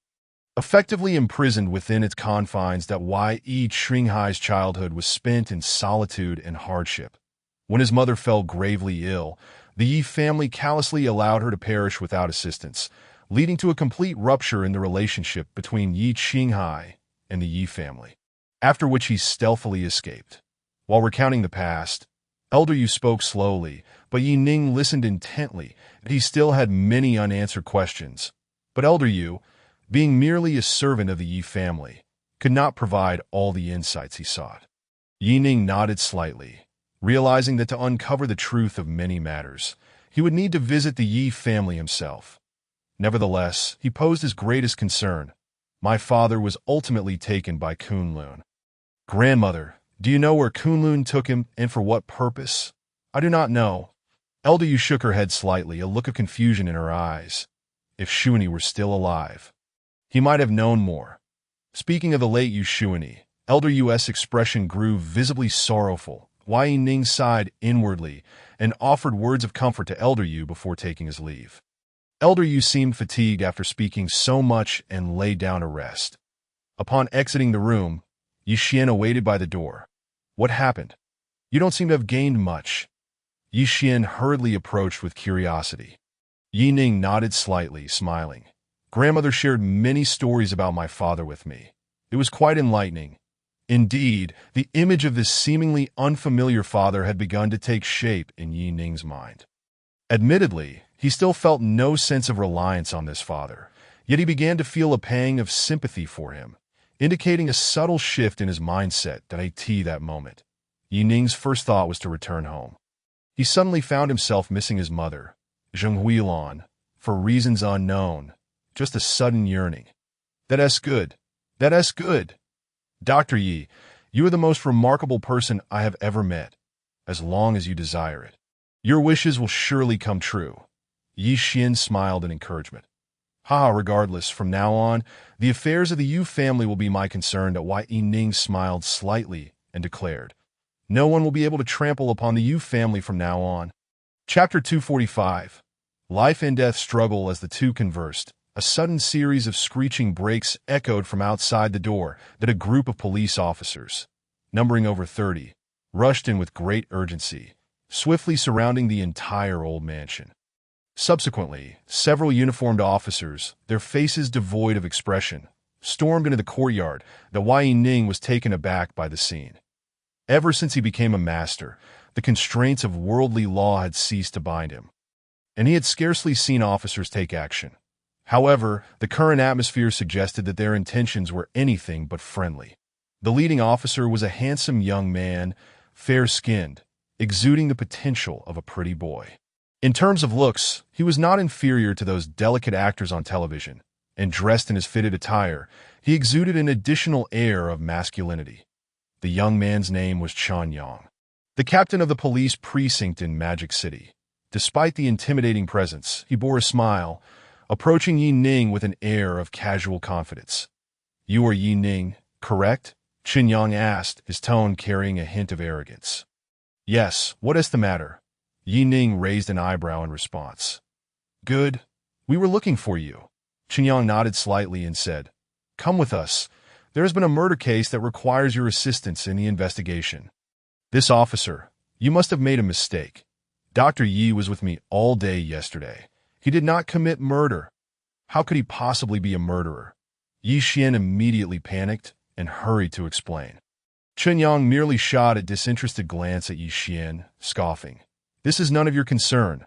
Effectively imprisoned within its confines, that why Yi Qinghai's childhood was spent in solitude and hardship. When his mother fell gravely ill, the Yi family callously allowed her to perish without assistance, leading to a complete rupture in the relationship between Yi Qinghai and the Yi family, after which he stealthily escaped. While recounting the past, Elder Yu spoke slowly, but Yi Ning listened intently. He still had many unanswered questions. But Elder Yu, being merely a servant of the Yi family, could not provide all the insights he sought. Yi Ning nodded slightly, realizing that to uncover the truth of many matters, he would need to visit the Yi family himself. Nevertheless, he posed his greatest concern. My father was ultimately taken by Kunlun. Grandmother, do you know where Kunlun took him and for what purpose? I do not know. Elder Yu shook her head slightly, a look of confusion in her eyes. If Shuani were still alive, he might have known more. Speaking of the late Yu Shuani, Elder Yu's expression grew visibly sorrowful. Yi Ning sighed inwardly and offered words of comfort to Elder Yu before taking his leave. Elder Yu seemed fatigued after speaking so much and lay down to rest. Upon exiting the room, Yi Xian awaited by the door. What happened? You don't seem to have gained much. Yi Xian hurriedly approached with curiosity. Yi Ning nodded slightly, smiling. Grandmother shared many stories about my father with me. It was quite enlightening. Indeed, the image of this seemingly unfamiliar father had begun to take shape in Yi Ning's mind. Admittedly, he still felt no sense of reliance on this father, yet he began to feel a pang of sympathy for him, indicating a subtle shift in his mindset that moment. Yi Ning's first thought was to return home. He suddenly found himself missing his mother, Zheng Huilan, for reasons unknown, just a sudden yearning. That's good. That's good. Dr. Yi, you are the most remarkable person I have ever met, as long as you desire it. Your wishes will surely come true. Yi Xian smiled in encouragement. Regardless, from now on, the affairs of the Yu family will be my concern. Yi Ning smiled slightly and declared, no one will be able to trample upon the Yu family from now on. Chapter 245. Life and death struggle. As the two conversed, a sudden series of screeching brakes echoed from outside the door that a group of police officers, numbering over 30, rushed in with great urgency, swiftly surrounding the entire old mansion. Subsequently, several uniformed officers, their faces devoid of expression, stormed into the courtyard. Yi Ning was taken aback by the scene. Ever since he became a master, the constraints of worldly law had ceased to bind him, and he had scarcely seen officers take action. However, the current atmosphere suggested that their intentions were anything but friendly. The leading officer was a handsome young man, fair-skinned, exuding the potential of a pretty boy. In terms of looks, he was not inferior to those delicate actors on television, and dressed in his fitted attire, he exuded an additional air of masculinity. The young man's name was Chan Yang, the captain of the police precinct in Magic City. Despite the intimidating presence, he bore a smile, approaching Yi Ning with an air of casual confidence. You are Yi Ning, correct? Chen Yang asked, his tone carrying a hint of arrogance. Yes, what is the matter? Yi Ning raised an eyebrow in response. Good. We were looking for you. Chen Yang nodded slightly and said, Come with us. There has been a murder case that requires your assistance in the investigation. This officer, you must have made a mistake. Dr. Yi was with me all day yesterday. He did not commit murder. How could he possibly be a murderer? Yi Xian immediately panicked and hurried to explain. Chen Yang merely shot a disinterested glance at Yi Xian, scoffing. This is none of your concern.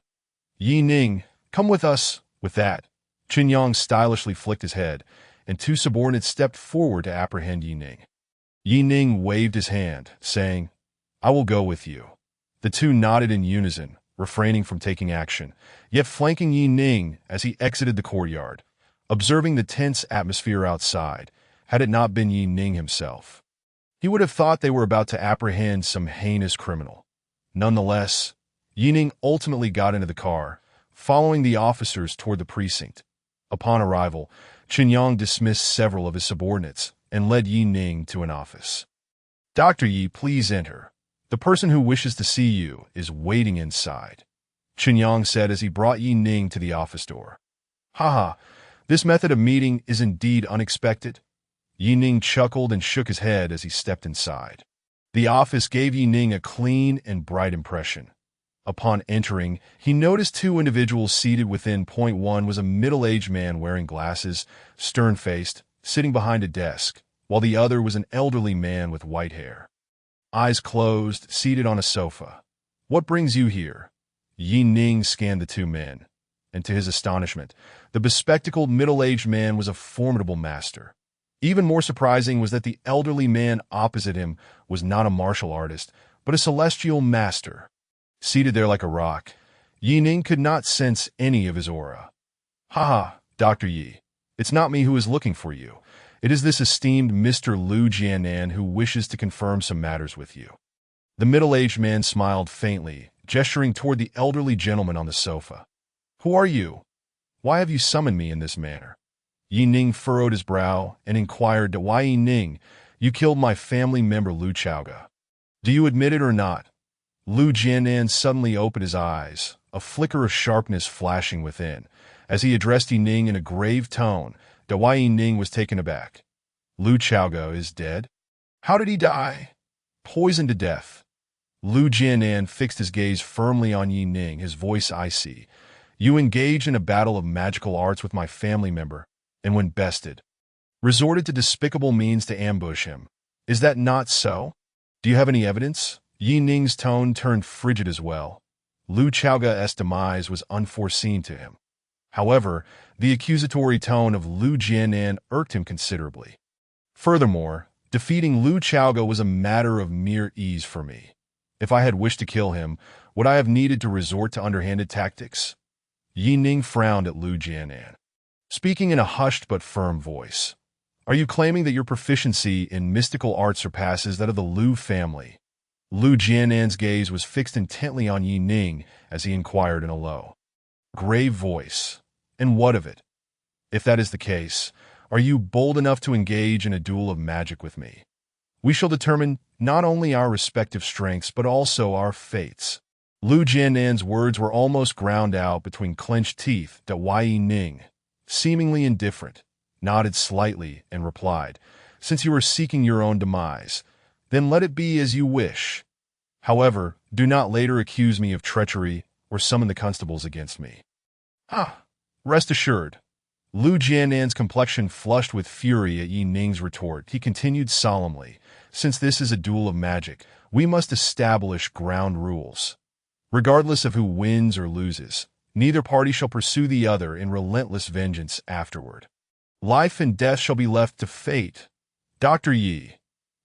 Yi Ning, come with us. With that, Chen Yang stylishly flicked his head, and two subordinates stepped forward to apprehend Yi Ning. Yi Ning waved his hand, saying, I will go with you. The two nodded in unison, refraining from taking action, yet flanking Yi Ning as he exited the courtyard, observing the tense atmosphere outside, had it not been Yi Ning himself. He would have thought they were about to apprehend some heinous criminal. Nonetheless, Yi Ning ultimately got into the car, following the officers toward the precinct. Upon arrival, Chen Yang dismissed several of his subordinates and led Yi Ning to an office. Dr. Yi, please enter. The person who wishes to see you is waiting inside, Chen Yang said as he brought Yi Ning to the office door. Haha, this method of meeting is indeed unexpected. Yi Ning chuckled and shook his head as he stepped inside. The office gave Yi Ning a clean and bright impression. Upon entering, he noticed two individuals seated within. One was a middle-aged man wearing glasses, stern-faced, sitting behind a desk, while the other was an elderly man with white hair. Eyes closed, seated on a sofa. What brings you here? Yi Ning scanned the two men, and to his astonishment, the bespectacled middle-aged man was a formidable master. Even more surprising was that the elderly man opposite him was not a martial artist, but a celestial master. Seated there like a rock, Yi Ning could not sense any of his aura. Haha, Dr. Yi, it's not me who is looking for you. It is this esteemed Mr. Lu Jianan who wishes to confirm some matters with you. The middle-aged man smiled faintly, gesturing toward the elderly gentleman on the sofa. Who are you? Why have you summoned me in this manner? Yi Ning furrowed his brow and inquired, Why, Yi Ning, you killed my family member Lu Chaoga. Do you admit it or not? Lu Jianan suddenly opened his eyes, a flicker of sharpness flashing within, as he addressed Yi Ning in a grave tone. Why Yi Ning was taken aback. Lu Chaoga is dead? How did he die? Poisoned to death. Lu Jianan fixed his gaze firmly on Yi Ning, his voice icy. You engaged in a battle of magical arts with my family member, and when bested, resorted to despicable means to ambush him. Is that not so? Do you have any evidence? Yi Ning's tone turned frigid as well. Lu Chaoga's demise was unforeseen to him. However, the accusatory tone of Lu Jianan irked him considerably. Furthermore, defeating Lu Chaoga was a matter of mere ease for me. If I had wished to kill him, would I have needed to resort to underhanded tactics? Yi Ning frowned at Lu Jianan, speaking in a hushed but firm voice. Are you claiming that your proficiency in mystical art surpasses that of the Lu family? Lu Jianan's gaze was fixed intently on Yi Ning as he inquired in a low, grave voice. And what of it? If that is the case, are you bold enough to engage in a duel of magic with me? We shall determine not only our respective strengths but also our fates. Lu Jianan's words were almost ground out between clenched teeth. Yi Ning, seemingly indifferent, nodded slightly and replied, Since you are seeking your own demise, then let it be as you wish. However, do not later accuse me of treachery or summon the constables against me. Rest assured. Lu Jianan's complexion flushed with fury at Yi Ning's retort. He continued solemnly, Since this is a duel of magic, we must establish ground rules. Regardless of who wins or loses, neither party shall pursue the other in relentless vengeance afterward. Life and death shall be left to fate. Dr. Yi.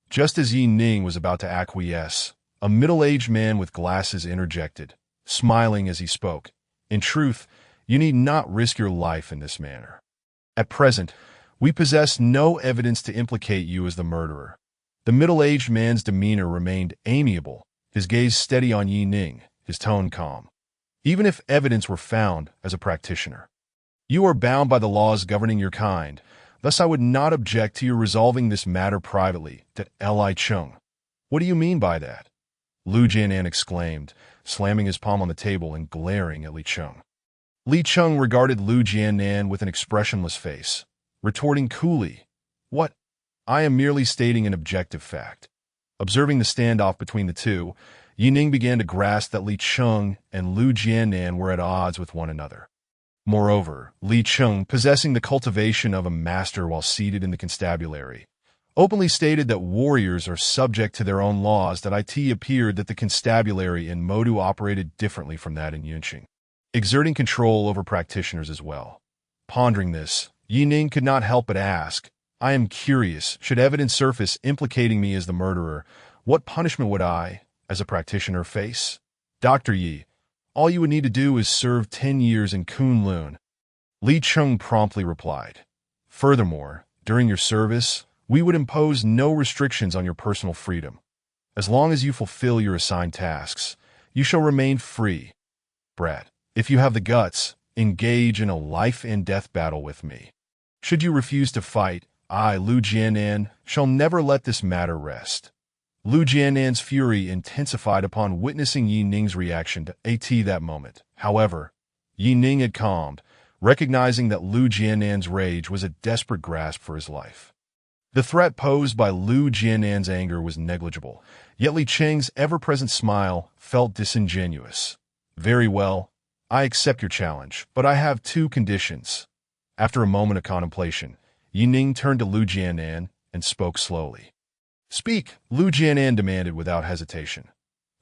Just as Yi Ning was about to acquiesce, a middle-aged man with glasses interjected, smiling as he spoke. In truth, you need not risk your life in this manner. At present, we possess no evidence to implicate you as the murderer. The middle-aged man's demeanor remained amiable, his gaze steady on Yi Ning, his tone calm. Even if evidence were found as a practitioner, you are bound by the laws governing your kind. Thus I would not object to your resolving this matter privately. Li Chung. What do you mean by that? Lu Jianan exclaimed, slamming his palm on the table and glaring at Li Chung. Li Chung regarded Lu Jianan with an expressionless face, retorting coolly, What? I am merely stating an objective fact. Observing the standoff between the two, Yi Ning began to grasp that Li Chung and Lu Jianan were at odds with one another. Moreover, Li Cheng, possessing the cultivation of a master while seated in the constabulary, openly stated that warriors are subject to their own laws. That it appeared that the constabulary in Modu operated differently from that in Yunqing, exerting control over practitioners as well. Pondering this, Yi Ning could not help but ask, I am curious, should evidence surface implicating me as the murderer, what punishment would I, as a practitioner, face? Dr. Yi, all you would need to do is serve 10 years in Kunlun. Li Cheng promptly replied. Furthermore, during your service, we would impose no restrictions on your personal freedom. As long as you fulfill your assigned tasks, you shall remain free. Brat, if you have the guts, engage in a life-and-death battle with me. Should you refuse to fight, I, Lu Jianan, shall never let this matter rest. Lu Jianan's fury intensified upon witnessing Yi Ning's reaction to that moment. However, Yi Ning had calmed, recognizing that Lu Jianan's rage was a desperate grasp for his life. The threat posed by Lu Jianan's anger was negligible, yet Li Cheng's ever-present smile felt disingenuous. Very well, I accept your challenge, but I have 2 conditions. After a moment of contemplation, Yi Ning turned to Lu Jianan and spoke slowly. Speak, Lu Jianan demanded without hesitation.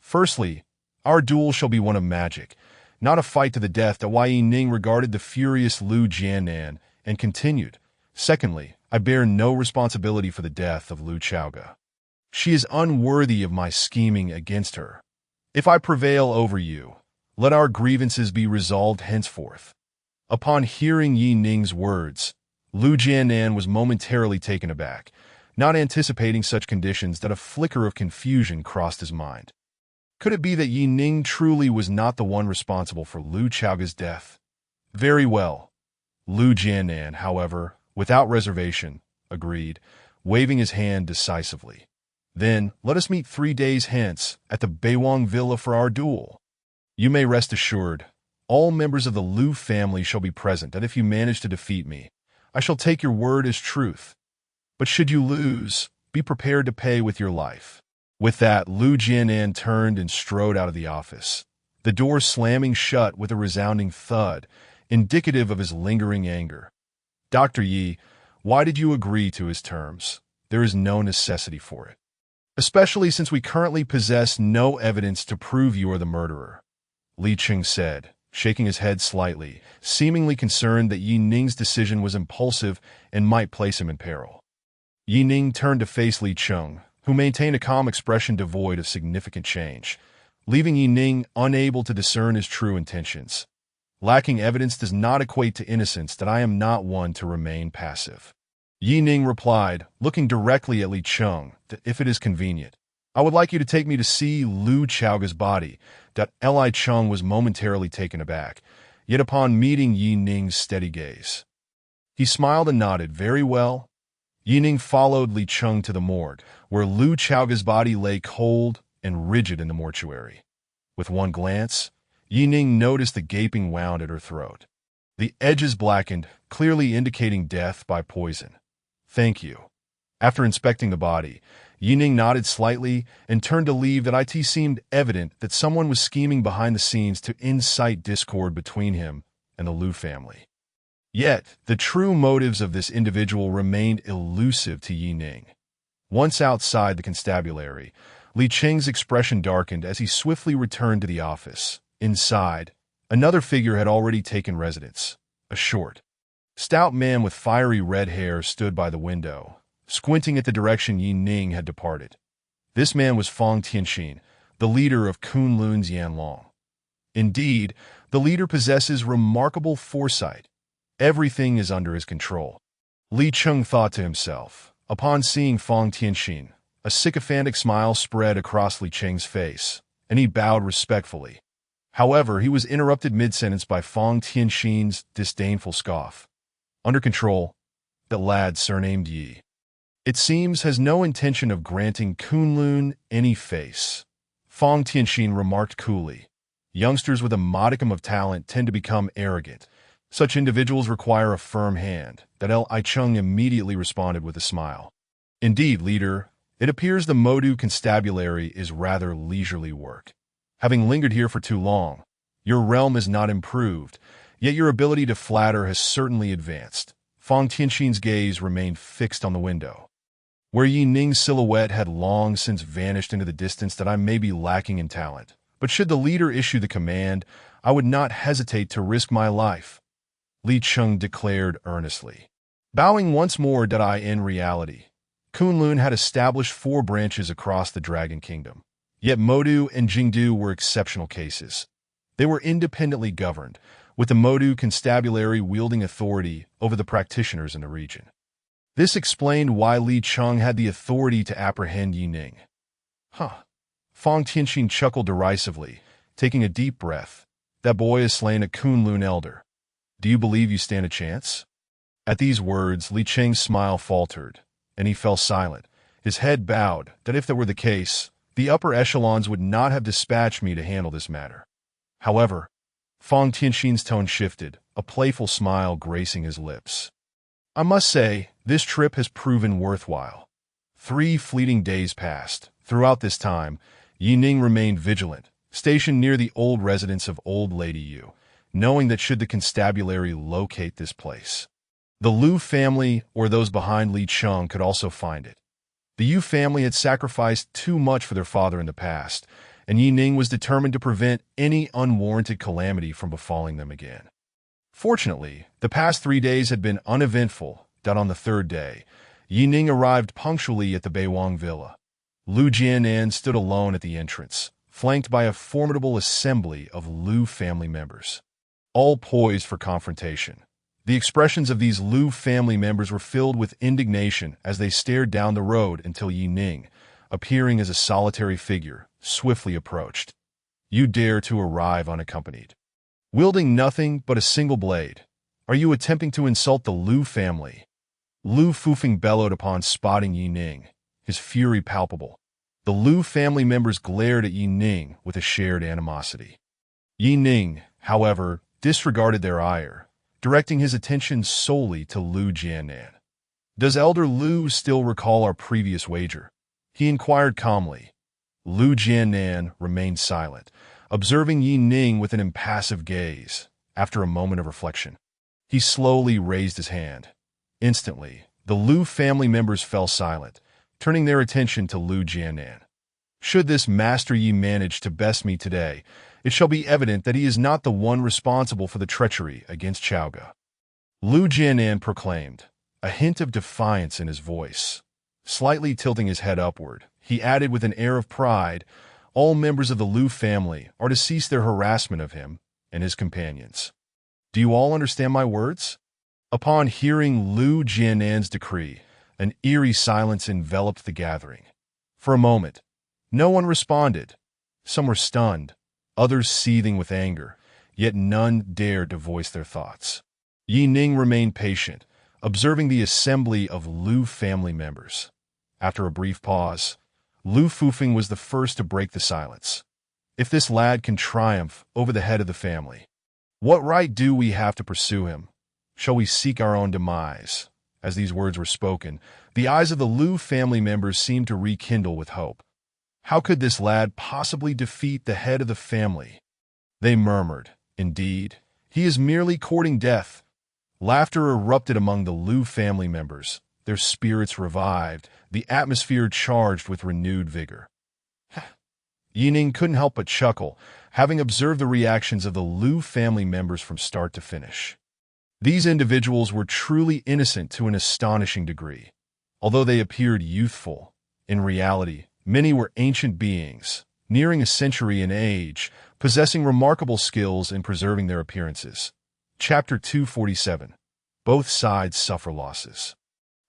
Firstly, our duel shall be one of magic, not a fight to the death. That Yi Ning regarded the furious Lu Jianan and continued. Secondly, I bear no responsibility for the death of Lu Chaoga. She is unworthy of my scheming against her. If I prevail over you, let our grievances be resolved henceforth. Upon hearing Yi Ning's words, Lu Jianan was momentarily taken aback, not anticipating such conditions. That a flicker of confusion crossed his mind. Could it be that Yi Ning truly was not the one responsible for Lu Chaoga's death? Very well. Lu Jianan, however, without reservation, agreed, waving his hand decisively. Then, let us meet 3 days hence at the Beiwang Villa for our duel. You may rest assured, all members of the Lu family shall be present, and if you manage to defeat me, I shall take your word as truth. But should you lose, be prepared to pay with your life. With that, Lu Jianan turned and strode out of the office, the door slamming shut with a resounding thud, indicative of his lingering anger. Dr. Yi, why did you agree to his terms? There is no necessity for it. Especially since we currently possess no evidence to prove you are the murderer, Li Cheng said, shaking his head slightly, seemingly concerned that Yi Ning's decision was impulsive and might place him in peril. Yi Ning turned to face Li Cheng, who maintained a calm expression devoid of significant change, leaving Yi Ning unable to discern his true intentions. Lacking evidence does not equate to innocence. That I am not one to remain passive. Yi Ning replied, looking directly at Li Cheng, that if it is convenient, I would like you to take me to see Lu Chaoga's body. Li Cheng was momentarily taken aback, yet upon meeting Yi Ning's steady gaze, he smiled and nodded. Very well. Yi Ning followed Li Cheng to the morgue, where Lu Chaoga's body lay cold and rigid in the mortuary. With one glance, Yi Ning noticed the gaping wound at her throat. The edges blackened, clearly indicating death by poison. Thank you. After inspecting the body, Yi Ning nodded slightly and turned to leave. That it seemed evident that someone was scheming behind the scenes to incite discord between him and the Lu family. Yet, the true motives of this individual remained elusive to Yi Ning. Once outside the constabulary, Li Cheng's expression darkened as he swiftly returned to the office. Inside, another figure had already taken residence. A short, stout man with fiery red hair stood by the window, squinting at the direction Yi Ning had departed. This man was Fang Tianxin, the leader of Kunlun's Yanlong. Indeed, the leader possesses remarkable foresight. Everything is under his control. Li Cheng thought to himself. Upon seeing Fang Tianxin, a sycophantic smile spread across Li Cheng's face, and he bowed respectfully. However, he was interrupted mid-sentence by Fang Tianxin's disdainful scoff. Under control, the lad surnamed Yi, it seems, has no intention of granting Kunlun any face. Fang Tianxin remarked coolly. Youngsters with a modicum of talent tend to become arrogant. Such individuals require a firm hand. Li Cheng immediately responded with a smile. Indeed, leader, it appears the Modu constabulary is rather leisurely work. Having lingered here for too long, Your realm is not improved, yet your ability to flatter has certainly advanced. Fang Tianxin's gaze remained fixed on the window, where Yi Ning's silhouette had long since vanished into the distance. That I may be lacking in talent, but should the leader issue the command, I would not hesitate to risk my life, Li Cheng declared earnestly. Bowing once more, that I in reality, Kunlun had established 4 branches across the Dragon Kingdom. Yet Modu and Jingdu were exceptional cases. They were independently governed, with the Modu constabulary wielding authority over the practitioners in the region. This explained why Li Cheng had the authority to apprehend Yi Ning. Fang Tianxin chuckled derisively, taking a deep breath. That boy has slain a Kunlun elder. Do you believe you stand a chance? At these words, Li Cheng's smile faltered, and he fell silent, his head bowed. That if that were the case, the upper echelons would not have dispatched me to handle this matter. However, Fang Tianxin's tone shifted, a playful smile gracing his lips. I must say, this trip has proven worthwhile. 3 fleeting days passed. Throughout this time, Yi Ning remained vigilant, stationed near the old residence of Old Lady Yu, knowing that should the constabulary locate this place, the Lu family or those behind Li Cheng could also find it. The Yu family had sacrificed too much for their father in the past, and Yi Ning was determined to prevent any unwarranted calamity from befalling them again. Fortunately, the past 3 days had been uneventful. That on the 3rd day, Yi Ning arrived punctually at the Beiwang villa. Lu Jianan stood alone at the entrance, flanked by a formidable assembly of Lu family members, all poised for confrontation. The expressions of these Lu family members were filled with indignation as they stared down the road until Yi Ning, appearing as a solitary figure, swiftly approached. You dare to arrive unaccompanied, wielding nothing but a single blade. Are you attempting to insult the Lu family? Lu Fufeng bellowed upon spotting Yi Ning, his fury palpable. The Lu family members glared at Yi Ning with a shared animosity. Yi Ning, however, disregarded their ire, directing his attention solely to Lu Jianan. Does Elder Lu still recall our previous wager? He inquired calmly. Lu Jianan remained silent, observing Yi Ning with an impassive gaze. After a moment of reflection, he slowly raised his hand. Instantly, the Lu family members fell silent, turning their attention to Lu Jianan. Should this Master Yi manage to best me today, it shall be evident that he is not the one responsible for the treachery against Chaoga, Lu Jianan proclaimed, a hint of defiance in his voice. Slightly tilting his head upward, he added with an air of pride, all members of the Lu family are to cease their harassment of him and his companions. Do you all understand my words? Upon hearing Lu Jianan's decree, an eerie silence enveloped the gathering. For a moment, no one responded. Some were stunned, others seething with anger, yet none dared to voice their thoughts. Yi Ning remained patient, observing the assembly of Lu family members. After a brief pause, Lu Fufeng was the first to break the silence. If this lad can triumph over the head of the family, what right do we have to pursue him? Shall we seek our own demise? As these words were spoken, the eyes of the Lu family members seemed to rekindle with hope. How could this lad possibly defeat the head of the family? They murmured, indeed, he is merely courting death. Laughter erupted among the Lu family members. Their spirits revived, the atmosphere charged with renewed vigor. Yi Ning couldn't help but chuckle, having observed the reactions of the Lu family members from start to finish. These individuals were truly innocent to an astonishing degree. Although they appeared youthful, in reality, many were ancient beings, nearing a century in age, possessing remarkable skills in preserving their appearances. Chapter 247. Both sides suffer losses.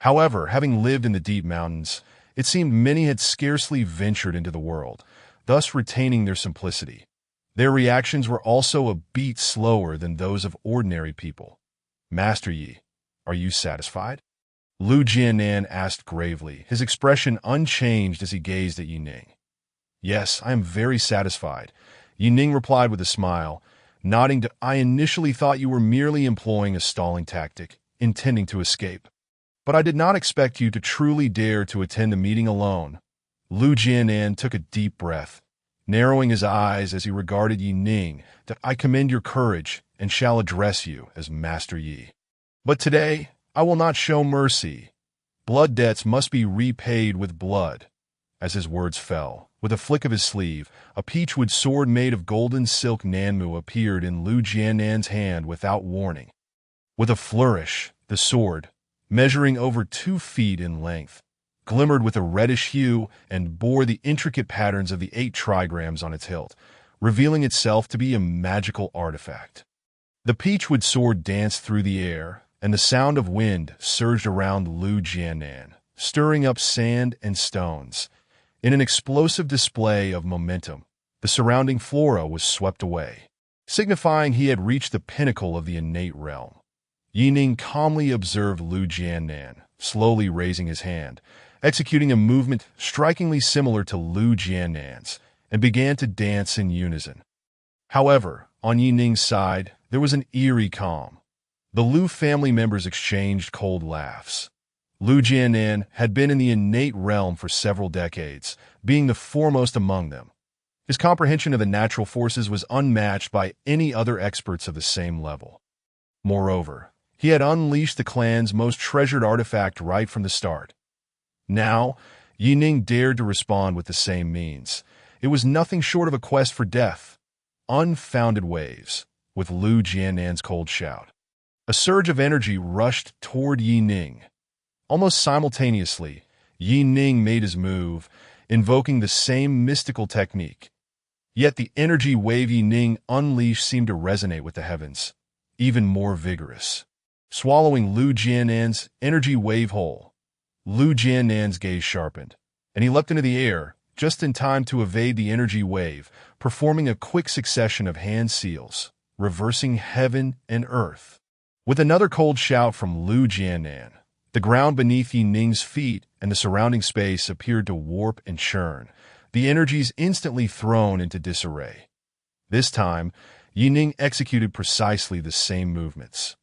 However, having lived in the deep mountains, it seemed many had scarcely ventured into the world, thus retaining their simplicity. Their reactions were also a beat slower than those of ordinary people. Master Yi, are you satisfied? Lu Jianan asked gravely, his expression unchanged as he gazed at Yi Ning. Yes, I am very satisfied, Yi Ning replied with a smile, nodding to, I initially thought you were merely employing a stalling tactic, intending to escape. But I did not expect you to truly dare to attend the meeting alone. Lu Jianan took a deep breath. narrowing his eyes as he regarded Yi Ning, that I commend your courage and shall address you as Master Yi. But today, I will not show mercy. Blood debts must be repaid with blood. As his words fell, with a flick of his sleeve, a peachwood sword made of golden silk Nanmu appeared in Lu Jiannan's hand without warning. With a flourish, the sword, measuring over 2 feet in length, glimmered with a reddish hue and bore the intricate patterns of the 8 trigrams on its hilt, revealing itself to be a magical artifact. The peachwood sword danced through the air, and the sound of wind surged around Lu Jiannan, stirring up sand and stones. In an explosive display of momentum, the surrounding flora was swept away, signifying he had reached the pinnacle of the innate realm. Yi Ning calmly observed Lu Jiannan, slowly raising his hand, executing a movement strikingly similar to Lu Jiannan's, and began to dance in unison. However, on Yi Ning's side, there was an eerie calm. The Lu family members exchanged cold laughs. Lu Jiannan had been in the innate realm for several decades, being the foremost among them. His comprehension of the natural forces was unmatched by any other experts of the same level. Moreover, he had unleashed the clan's most treasured artifact right from the start. Now, Yi Ning dared to respond with the same means. It was nothing short of a quest for death. Unfounded waves, with Lu Jiannan's cold shout. A surge of energy rushed toward Yi Ning. Almost simultaneously, Yi Ning made his move, invoking the same mystical technique. Yet the energy wave Yi Ning unleashed seemed to resonate with the heavens, even more vigorous. Swallowing Lu Jiannan's energy wave whole, Lu Jiannan's gaze sharpened, and he leapt into the air, just in time to evade the energy wave, performing a quick succession of hand seals, reversing heaven and earth. With another cold shout from Lu Jiannan, the ground beneath Yi Ning's feet and the surrounding space appeared to warp and churn, the energies instantly thrown into disarray. This time, Yi Ning executed precisely the same movements.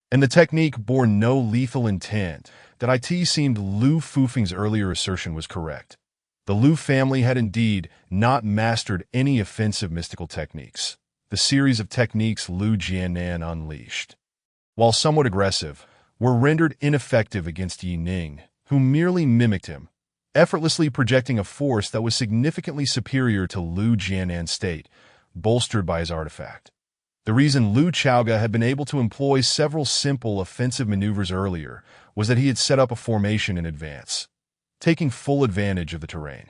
And the technique bore no lethal intent. That it seemed Lu Fufeng's earlier assertion was correct. The Lu family had indeed not mastered any offensive mystical techniques, the series of techniques Lu Jiannan unleashed, while somewhat aggressive, were rendered ineffective against Yi Ning, who merely mimicked him, effortlessly projecting a force that was significantly superior to Lu Jiannan's state, bolstered by his artifact. The reason Lu Chaoga had been able to employ several simple offensive maneuvers earlier was that he had set up a formation in advance, taking full advantage of the terrain.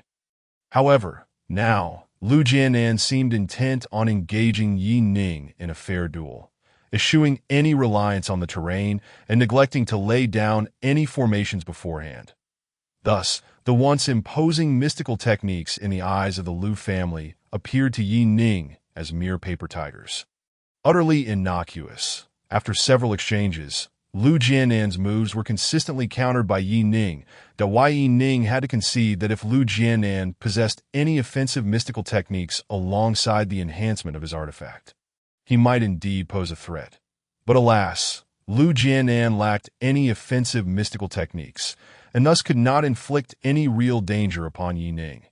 However, now, Lu Jiannan seemed intent on engaging Yi Ning in a fair duel, eschewing any reliance on the terrain and neglecting to lay down any formations beforehand. Thus, the once imposing mystical techniques in the eyes of the Lu family appeared to Yi Ning as mere paper tigers. Utterly innocuous, after several exchanges, Lu Jiannan's moves were consistently countered by Yi Ning, why Yi Ning had to concede that if Lu Jiannan possessed any offensive mystical techniques alongside the enhancement of his artifact, he might indeed pose a threat. But alas, Lu Jiannan lacked any offensive mystical techniques, and thus could not inflict any real danger upon Yi Ning.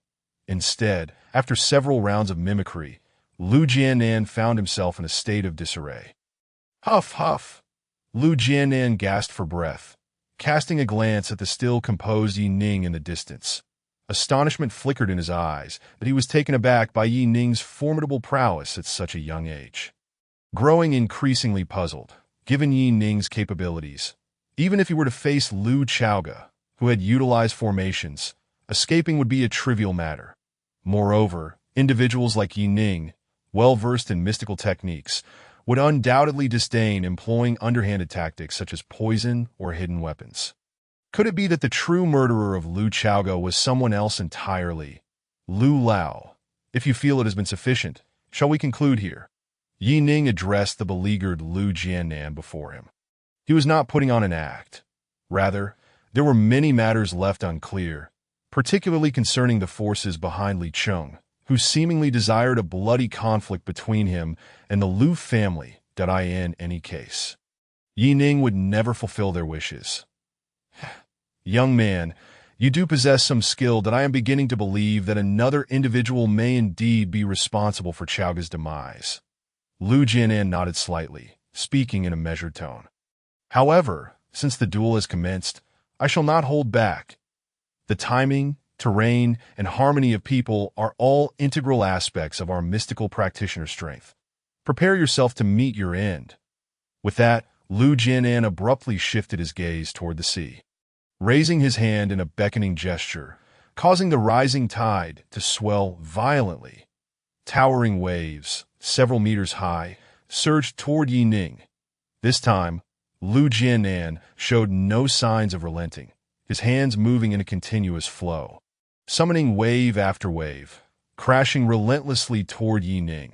Instead, after several rounds of mimicry, Lu Jiannan found himself in a state of disarray. Huff, huff! Lu Jiannan gasped for breath, casting a glance at the still composed Yi Ning in the distance. Astonishment flickered in his eyes, but he was taken aback by Yi Ning's formidable prowess at such a young age. Growing increasingly puzzled, given Yi Ning's capabilities, even if he were to face Lu Chaoga, who had utilized formations, escaping would be a trivial matter. Moreover, individuals like Yi Ning, well-versed in mystical techniques, would undoubtedly disdain employing underhanded tactics such as poison or hidden weapons. Could it be that the true murderer of Lu Chaoga was someone else entirely? Lu Lao. If you feel it has been sufficient, shall we conclude here? Yi Ning addressed the beleaguered Lu Jiannan before him. He was not putting on an act. Rather, there were many matters left unclear, particularly concerning the forces behind Li Cheng, who seemingly desired a bloody conflict between him and the Lu family, in any case. Yi Ning would never fulfill their wishes. Young man, You do possess some skill that I am beginning to believe that another individual may indeed be responsible for Chaoga's demise." Lu Jianan nodded slightly, speaking in a measured tone. "However, since the duel has commenced, I shall not hold back. The timing, terrain, and harmony of people are all integral aspects of our mystical practitioner strength. Prepare yourself to meet your end." With that, Lu Jianan abruptly shifted his gaze toward the sea, raising his hand in a beckoning gesture, causing the rising tide to swell violently. Towering waves, several meters high, surged toward Yi Ning. This time, Lu Jianan showed no signs of relenting, his hands moving in a continuous flow, summoning wave after wave, crashing relentlessly toward Yi Ning.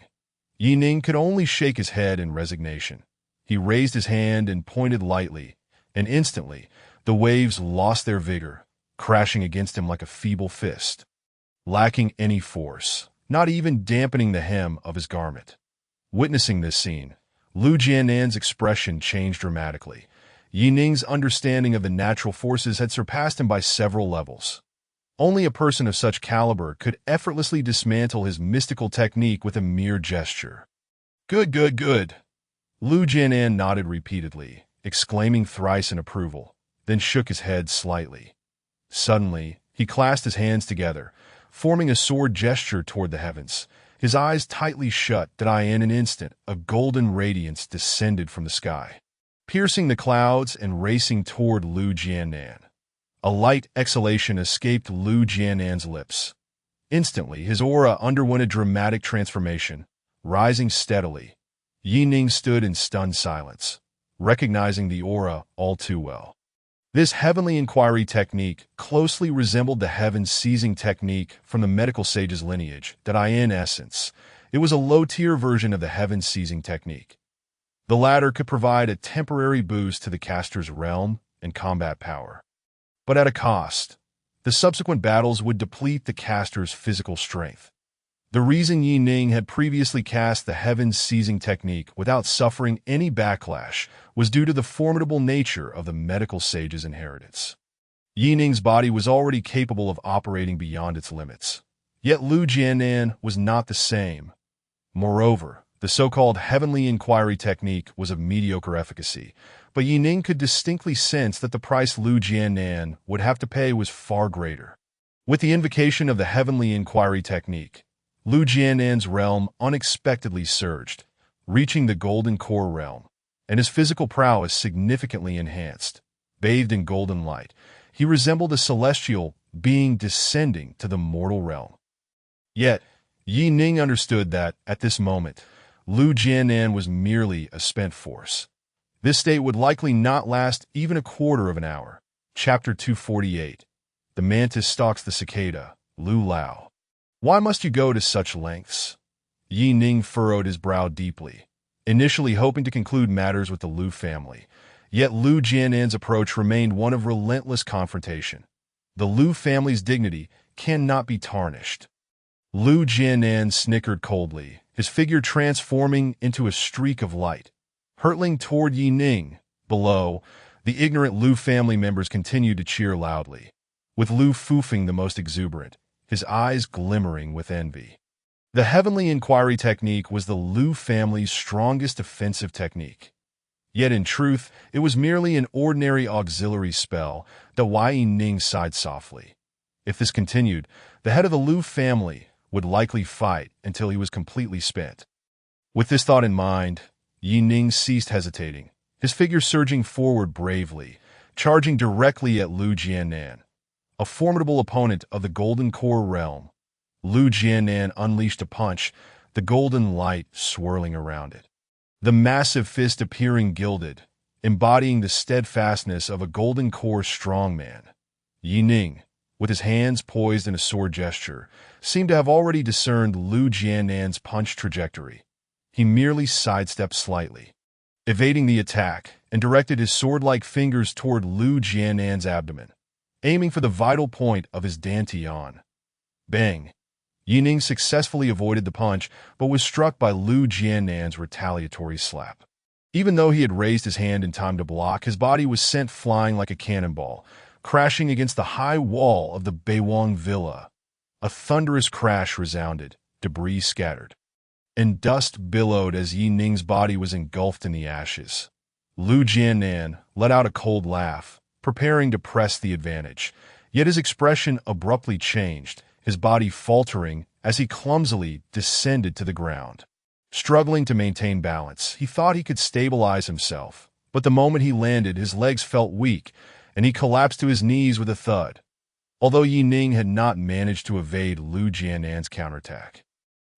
Yi Ning could only shake his head in resignation. He raised his hand and pointed lightly, and instantly, the waves lost their vigor, crashing against him like a feeble fist, lacking any force, not even dampening the hem of his garment. Witnessing this scene, Lu Jianan's expression changed dramatically. Yi Ning's understanding of the natural forces had surpassed him by several levels. Only a person of such caliber could effortlessly dismantle his mystical technique with a mere gesture. "Good, good, good." Lu Jianan nodded repeatedly, exclaiming thrice in approval, then shook his head slightly. Suddenly, he clasped his hands together, forming a sword gesture toward the heavens. His eyes tightly shut, that in an instant a golden radiance descended from the sky, piercing the clouds and racing toward Lu Jianan. A light exhalation escaped Lu Jianan's lips. Instantly, his aura underwent a dramatic transformation, rising steadily. Yi Ning stood in stunned silence, recognizing the aura all too well. This heavenly inquiry technique closely resembled the heaven seizing technique from the medical sage's lineage, that in essence, it was a low-tier version of the heaven seizing technique. The latter could provide a temporary boost to the caster's realm and combat power, but at a cost. The subsequent battles would deplete the caster's physical strength. The reason Yi Ning had previously cast the heaven seizing technique without suffering any backlash was due to the formidable nature of the medical sage's inheritance. Yi Ning's body was already capable of operating beyond its limits. Yet Lu Jianan was not the same. Moreover, the so-called heavenly inquiry technique was of mediocre efficacy, but Yi Ning could distinctly sense that the price Lu Jianan would have to pay was far greater. With the invocation of the heavenly inquiry technique, Lu Jianan's realm unexpectedly surged, reaching the golden core realm, and his physical prowess significantly enhanced. Bathed in golden light, he resembled a celestial being descending to the mortal realm. Yet, Yi Ning understood that, at this moment, Lu Jianan was merely a spent force. This state would likely not last even a quarter of an hour. Chapter 248. The Mantis Stalks the Cicada, Lu Lao. "Why must you go to such lengths?" Yi Ning furrowed his brow deeply, initially hoping to conclude matters with the Lu family. Yet Lu Jianan's approach remained one of relentless confrontation. The Lu family's dignity cannot be tarnished. Lu Jianan snickered coldly, his figure transforming into a streak of light. Hurtling toward Yi Ning, below, the ignorant Lu family members continued to cheer loudly, with Lu foofing the most exuberant, his eyes glimmering with envy. The heavenly inquiry technique was the Lu family's strongest offensive technique. Yet in truth, it was merely an ordinary auxiliary spell. The Yi Ning sighed softly. If this continued, the head of the Lu family would likely fight until he was completely spent. With this thought in mind, Yi Ning ceased hesitating, his figure surging forward bravely, charging directly at Lu Jianan. A formidable opponent of the Golden Core realm, Lu Jianan unleashed a punch, the golden light swirling around it. The massive fist appearing gilded, embodying the steadfastness of a Golden Core strongman. Yi Ning, with his hands poised in a sword gesture, seemed to have already discerned Lu Jianan's punch trajectory. He merely sidestepped slightly, evading the attack, and directed his sword-like fingers toward Lu Jianan's abdomen, aiming for the vital point of his dantian. Bang! Yi Ning successfully avoided the punch, but was struck by Lu Jianan's retaliatory slap. Even though he had raised his hand in time to block, his body was sent flying like a cannonball, crashing against the high wall of the Beiwang villa. A thunderous crash resounded, debris scattered, and dust billowed as Yi Ning's body was engulfed in the ashes. Lu Jiannan let out a cold laugh, preparing to press the advantage, yet his expression abruptly changed, his body faltering as he clumsily descended to the ground. Struggling to maintain balance, he thought he could stabilize himself, but the moment he landed, his legs felt weak, and he collapsed to his knees with a thud. Although Yi Ning had not managed to evade Lu Jiannan's counterattack,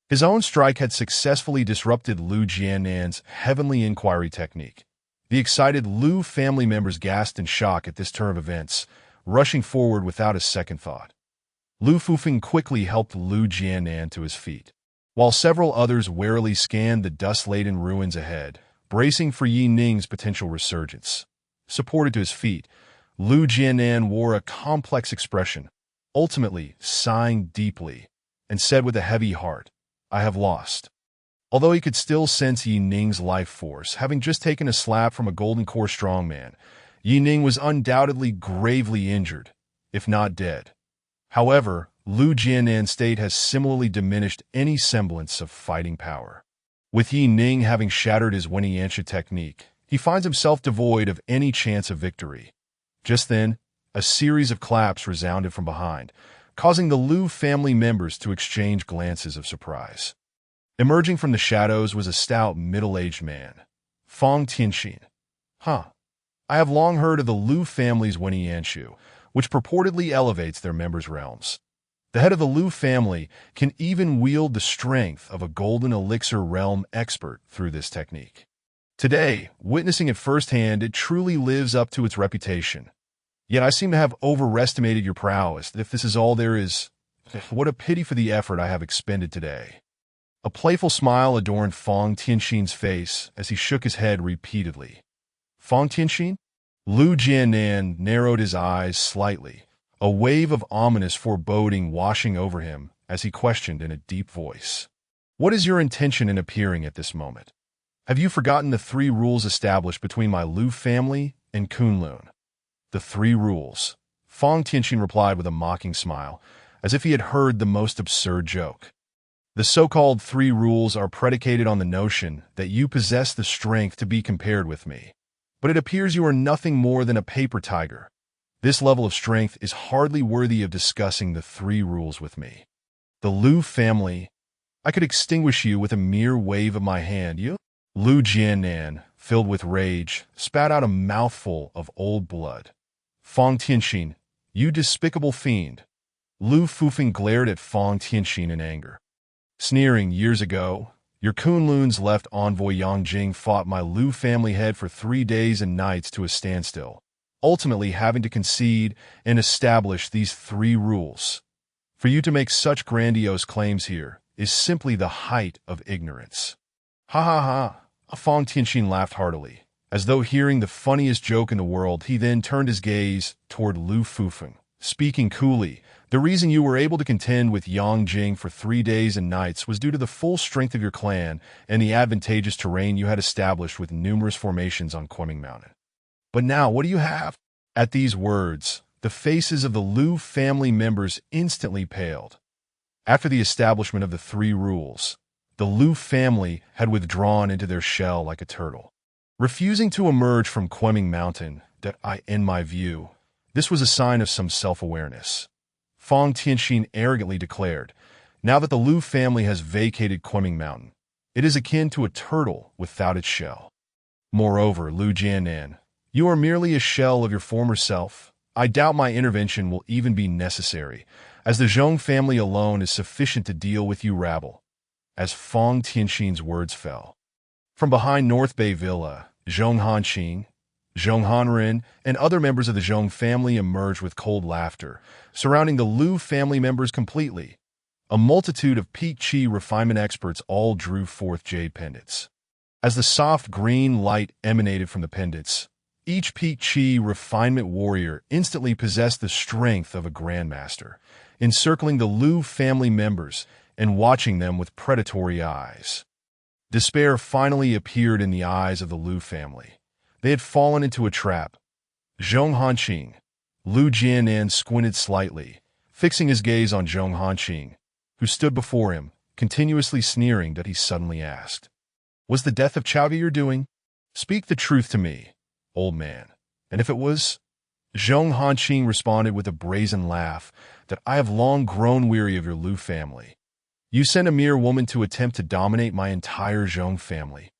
his own strike had successfully disrupted Lu Jiannan's heavenly inquiry technique. The excited Lu family members gasped in shock at this turn of events, rushing forward without a second thought. Lu Fufeng quickly helped Lu Jiannan to his feet, while several others warily scanned the dust-laden ruins ahead, bracing for Yi Ning's potential resurgence. Supported to his feet, Lu Jiannan wore a complex expression, ultimately sighing deeply, and said with a heavy heart, "I have lost." Although he could still sense Yi Ning's life force, having just taken a slap from a golden core strongman, Yi Ning was undoubtedly gravely injured, if not dead. However, Lu Jiannan's state has similarly diminished any semblance of fighting power. With Yi Ning having shattered his Wenyansha technique, he finds himself devoid of any chance of victory. Just then, a series of claps resounded from behind, causing the Lu family members to exchange glances of surprise. Emerging from the shadows was a stout, middle-aged man, Fang Tianxin. I have long heard of the Lu family's Wenyanshu, which purportedly elevates their members' realms. The head of the Lu family can even wield the strength of a golden elixir realm expert through this technique. Today, witnessing it firsthand, it truly lives up to its reputation. Yet I seem to have overestimated your prowess. If this is all there is, what a pity for the effort I have expended today. A playful smile adorned Fang Tianxin's face as he shook his head repeatedly. Fang Tianxin? Lu Jiannan narrowed his eyes slightly, a wave of ominous foreboding washing over him as he questioned in a deep voice. What is your intention in appearing at this moment? Have you forgotten the 3 rules established between my Lu family and Kunlun? The 3 rules, Fang Tianxin replied with a mocking smile, as if he had heard the most absurd joke. The so-called 3 rules are predicated on the notion that you possess the strength to be compared with me. But it appears you are nothing more than a paper tiger. This level of strength is hardly worthy of discussing the 3 rules with me. The Lu family, I could extinguish you with a mere wave of my hand. You? Lu Jiannan, filled with rage, spat out a mouthful of old blood. Fang Tianxin, you despicable fiend. Lu Fufeng glared at Fang Tianxin in anger. Sneering, years ago, your Kunlun's left envoy Yang Jing fought my Lu family head for 3 days and nights to a standstill, ultimately having to concede and establish these 3 rules. For you to make such grandiose claims here is simply the height of ignorance. Ha ha ha, Fang Tianxin laughed heartily. As though hearing the funniest joke in the world, he then turned his gaze toward Lu Fufeng, speaking coolly. The reason you were able to contend with Yang Jing for 3 days and nights was due to the full strength of your clan and the advantageous terrain you had established with numerous formations on Kunming Mountain. But now, what do you have? At these words, the faces of the Lu family members instantly paled. After the establishment of the 3 rules, the Lu family had withdrawn into their shell like a turtle, refusing to emerge from Kunming Mountain. In my view, this was a sign of some self-awareness. Fang Tianxin arrogantly declared, now that the Lu family has vacated Kunming Mountain, it is akin to a turtle without its shell. Moreover, Lu Jiannan, you are merely a shell of your former self. I doubt my intervention will even be necessary, as the Zhong family alone is sufficient to deal with you rabble. As Fang Tianxin's words fell, from behind North Bay Villa, Zhong Hanqing, Zhong Hanren, and other members of the Zhong family emerged with cold laughter, surrounding the Lu family members completely. A multitude of peak chi refinement experts all drew forth jade pendants. As the soft green light emanated from the pendants, each peak chi refinement warrior instantly possessed the strength of a grandmaster, encircling the Lu family members and watching them with predatory eyes. Despair finally appeared in the eyes of the Lu family. They had fallen into a trap. Zhong Hanqing, Lu Jianan squinted slightly, fixing his gaze on Zhong Hanqing, who stood before him, continuously sneering that he suddenly asked, "Was the death of Chao your doing? Speak the truth to me, old man. And if it was?" Zhong Hanqing responded with a brazen laugh that I have long grown weary of your Lu family. You sent a mere woman to attempt to dominate my entire Zhong family.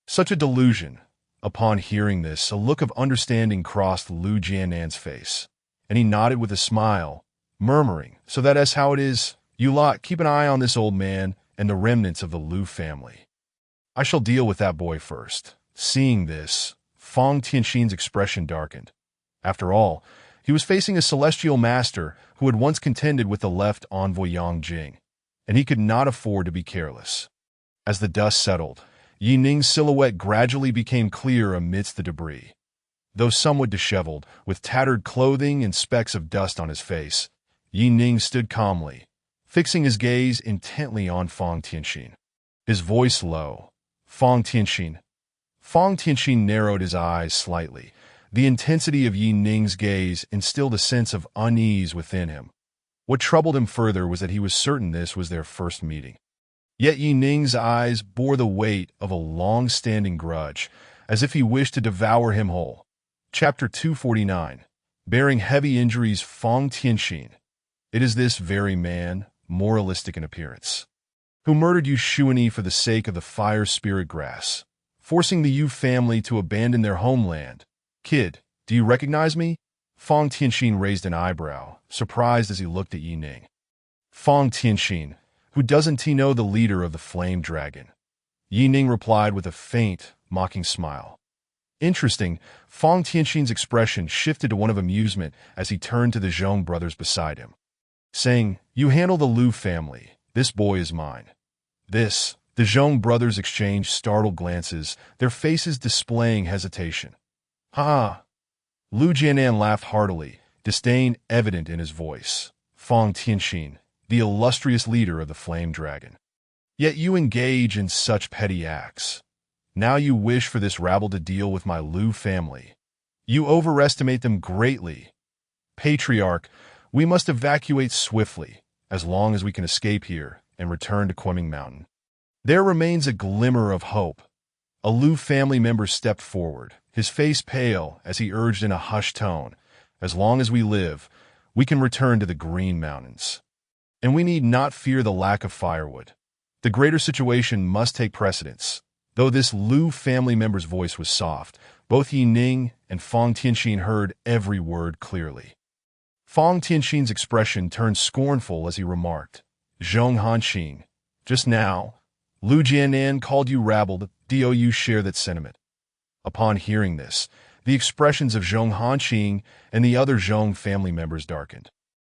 Such a delusion. Upon hearing this, a look of understanding crossed Lu Jianan's face, and he nodded with a smile, murmuring, "So that is how it is. You lot keep an eye on this old man and the remnants of the Lu family. I shall deal with that boy first." Seeing this, Fang Tianxin's expression darkened. After all, he was facing a celestial master who had once contended with the left envoy Yang Jing, and he could not afford to be careless. As the dust settled, Yi Ning's silhouette gradually became clear amidst the debris. Though somewhat disheveled, with tattered clothing and specks of dust on his face, Yi Ning stood calmly, fixing his gaze intently on Fang Tianxin. His voice low. "Fang Tianxin." Fang Tianxin narrowed his eyes slightly. The intensity of Yi Ning's gaze instilled a sense of unease within him. What troubled him further was that he was certain this was their first meeting. Yet Yi Ning's eyes bore the weight of a long-standing grudge, as if he wished to devour him whole. Chapter 249. Bearing heavy injuries, Fang Tianxin. It is this very man, moralistic in appearance, who murdered Yu Shuani for the sake of the fire spirit grass, forcing the Yu family to abandon their homeland. "Kid, do you recognize me?" Fang Tianxin raised an eyebrow, surprised as he looked at Yi Ning. "Fang Tianxin, who doesn't he know the leader of the flame dragon?" Yi Ning replied with a faint, mocking smile. Interesting, Fang Tianxin's expression shifted to one of amusement as he turned to the Zhong brothers beside him, saying, "You handle the Lu family. This boy is mine." "This." The Zhong brothers exchanged startled glances, their faces displaying hesitation. "Ha!" Lu Jianan laughed heartily, disdain evident in his voice. "Fang Tianxin, the illustrious leader of the flame dragon. Yet you engage in such petty acts. Now you wish for this rabble to deal with my Lu family. You overestimate them greatly. Patriarch, we must evacuate swiftly, as long as we can escape here and return to Kunming Mountain." There remains a glimmer of hope. A Lu family member stepped forward, his face pale as he urged in a hushed tone, "As long as we live, we can return to the Green Mountains. And we need not fear the lack of firewood. The greater situation must take precedence." Though this Lu family member's voice was soft, both Yi Ning and Fang Tianxin heard every word clearly. Fang Tianxin's expression turned scornful as he remarked, "Zhong Hanqing, just now, Lu Jianan called you rabble. Do you share that sentiment?" Upon hearing this, the expressions of Zhong Hanqing and the other Zhong family members darkened.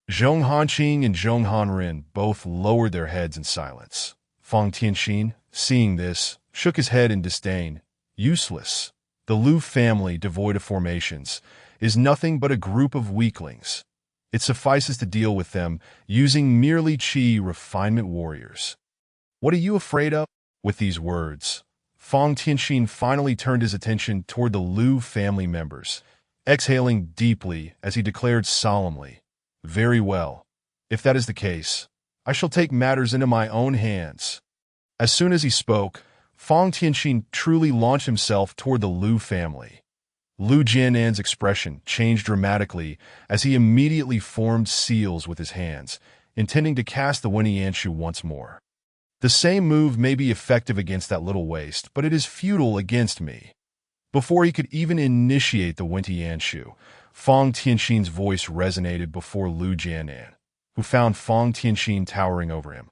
Zhong Hanqing and Zhong Hanren both lowered their heads in silence. Fang Tianxin, seeing this, shook his head in disdain. "Useless. The Lu family, devoid of formations, is nothing but a group of weaklings. It suffices to deal with them using merely qi refinement warriors. What are you afraid of?" With these words, Fang Tianxin finally turned his attention toward the Lu family members, exhaling deeply as he declared solemnly, "Very well. If that is the case, I shall take matters into my own hands." As soon as he spoke, Fang Tianxin truly launched himself toward the Lu family. Lu Jianan's expression changed dramatically as he immediately formed seals with his hands, intending to cast the Wen Yanshu once more. "The same move may be effective against that little waste, but it is futile against me." Before he could even initiate the Wen Yanshu, Fang Tianxin's voice resonated before Lu Jianan, who found Fang Tianxin towering over him.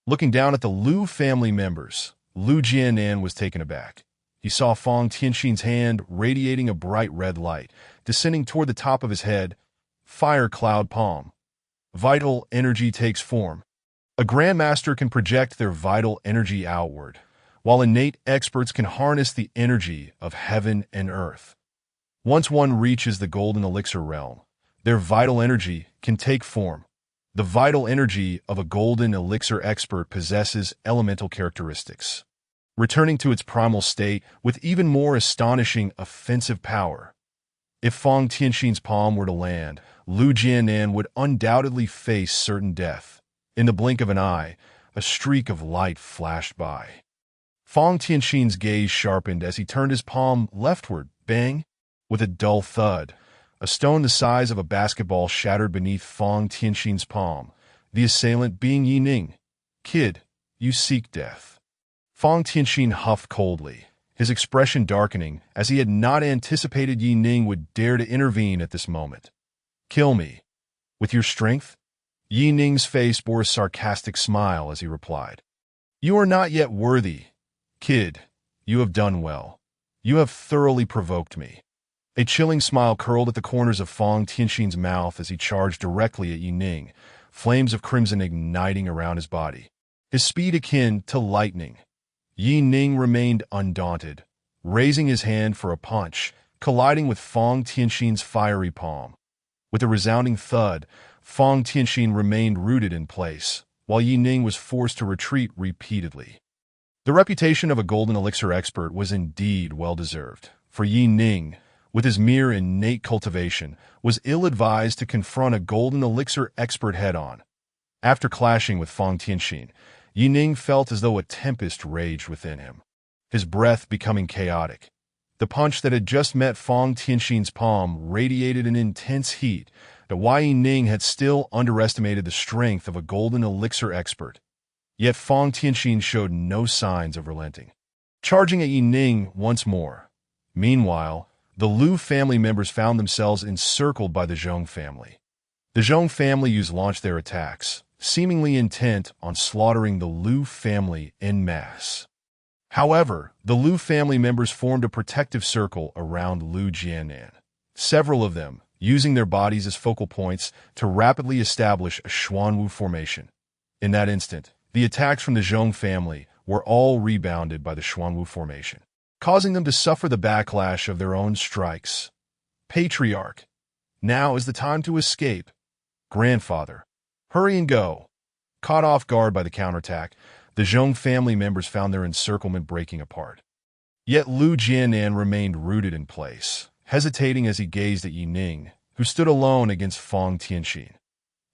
Looking down at the Lu family members, Lu Jianan was taken aback. He saw Fang Tianxin's hand radiating a bright red light, descending toward the top of his head. Fire cloud palm. Vital energy takes form. A grandmaster can project their vital energy outward, while innate experts can harness the energy of heaven and earth. Once one reaches the golden elixir realm, their vital energy can take form. The vital energy of a golden elixir expert possesses elemental characteristics, returning to its primal state with even more astonishing offensive power. If Fang Tianxin's palm were to land, Lu Jianan would undoubtedly face certain death. In the blink of an eye, a streak of light flashed by. Fang Tianxin's gaze sharpened as he turned his palm leftward. Bang! With a dull thud, a stone the size of a basketball shattered beneath Fang Tianxin's palm, the assailant being Yi Ning. "Kid, you seek death." Fang Tianxin huffed coldly, his expression darkening as he had not anticipated Yi Ning would dare to intervene at this moment. "Kill me. With your strength?" Yi Ning's face bore a sarcastic smile as he replied. "You are not yet worthy. Kid, you have done well. You have thoroughly provoked me." A chilling smile curled at the corners of Fang Tianxin's mouth as he charged directly at Yi Ning, flames of crimson igniting around his body. His speed akin to lightning. Yi Ning remained undaunted, raising his hand for a punch, colliding with Fang Tianxin's fiery palm. With a resounding thud, Fang Tianxin remained rooted in place, while Yi Ning was forced to retreat repeatedly. The reputation of a golden elixir expert was indeed well-deserved, for Yi Ning, with his mere innate cultivation, was ill-advised to confront a golden elixir expert head-on. After clashing with Fang Tianxin, Yi Ning felt as though a tempest raged within him, his breath becoming chaotic. The punch that had just met Fang Tianxin's palm radiated an intense heat that Yi Ning had still underestimated the strength of a golden elixir expert. Yet Fang Tianxin showed no signs of relenting, charging at Yi Ning once more. Meanwhile, the Lu family members found themselves encircled by the Zhong family. The Zhong family launched their attacks, seemingly intent on slaughtering the Lu family en masse. However, the Lu family members formed a protective circle around Lu Jianan, several of them using their bodies as focal points to rapidly establish a Xuanwu formation. In that instant, the attacks from the Zhong family were all rebounded by the Xuanwu formation, causing them to suffer the backlash of their own strikes. Patriarch, now is the time to escape. Grandfather, hurry and go. Caught off guard by the counterattack, the Zhong family members found their encirclement breaking apart. Yet Lu Jianan remained rooted in place, hesitating as he gazed at Yi Ning, who stood alone against Fang Tianxin.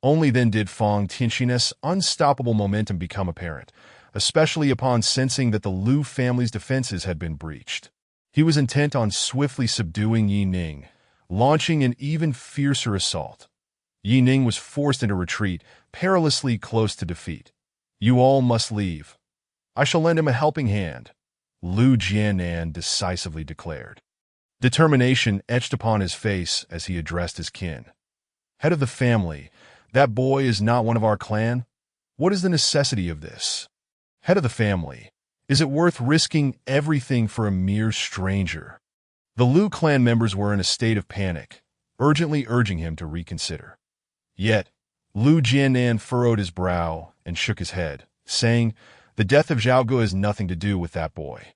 Only then did Fang Tianxin's unstoppable momentum become apparent, especially upon sensing that the Lu family's defenses had been breached. He was intent on swiftly subduing Yi Ning, launching an even fiercer assault. Yi Ning was forced into retreat, perilously close to defeat. "You all must leave. I shall lend him a helping hand," Lu Jianan decisively declared. Determination etched upon his face as he addressed his kin. "Head of the family, that boy is not one of our clan? What is the necessity of this? Head of the family, is it worth risking everything for a mere stranger?" The Lu clan members were in a state of panic, urgently urging him to reconsider. Yet, Lu Jianan furrowed his brow and shook his head, saying, "The death of Zhao Gu has nothing to do with that boy.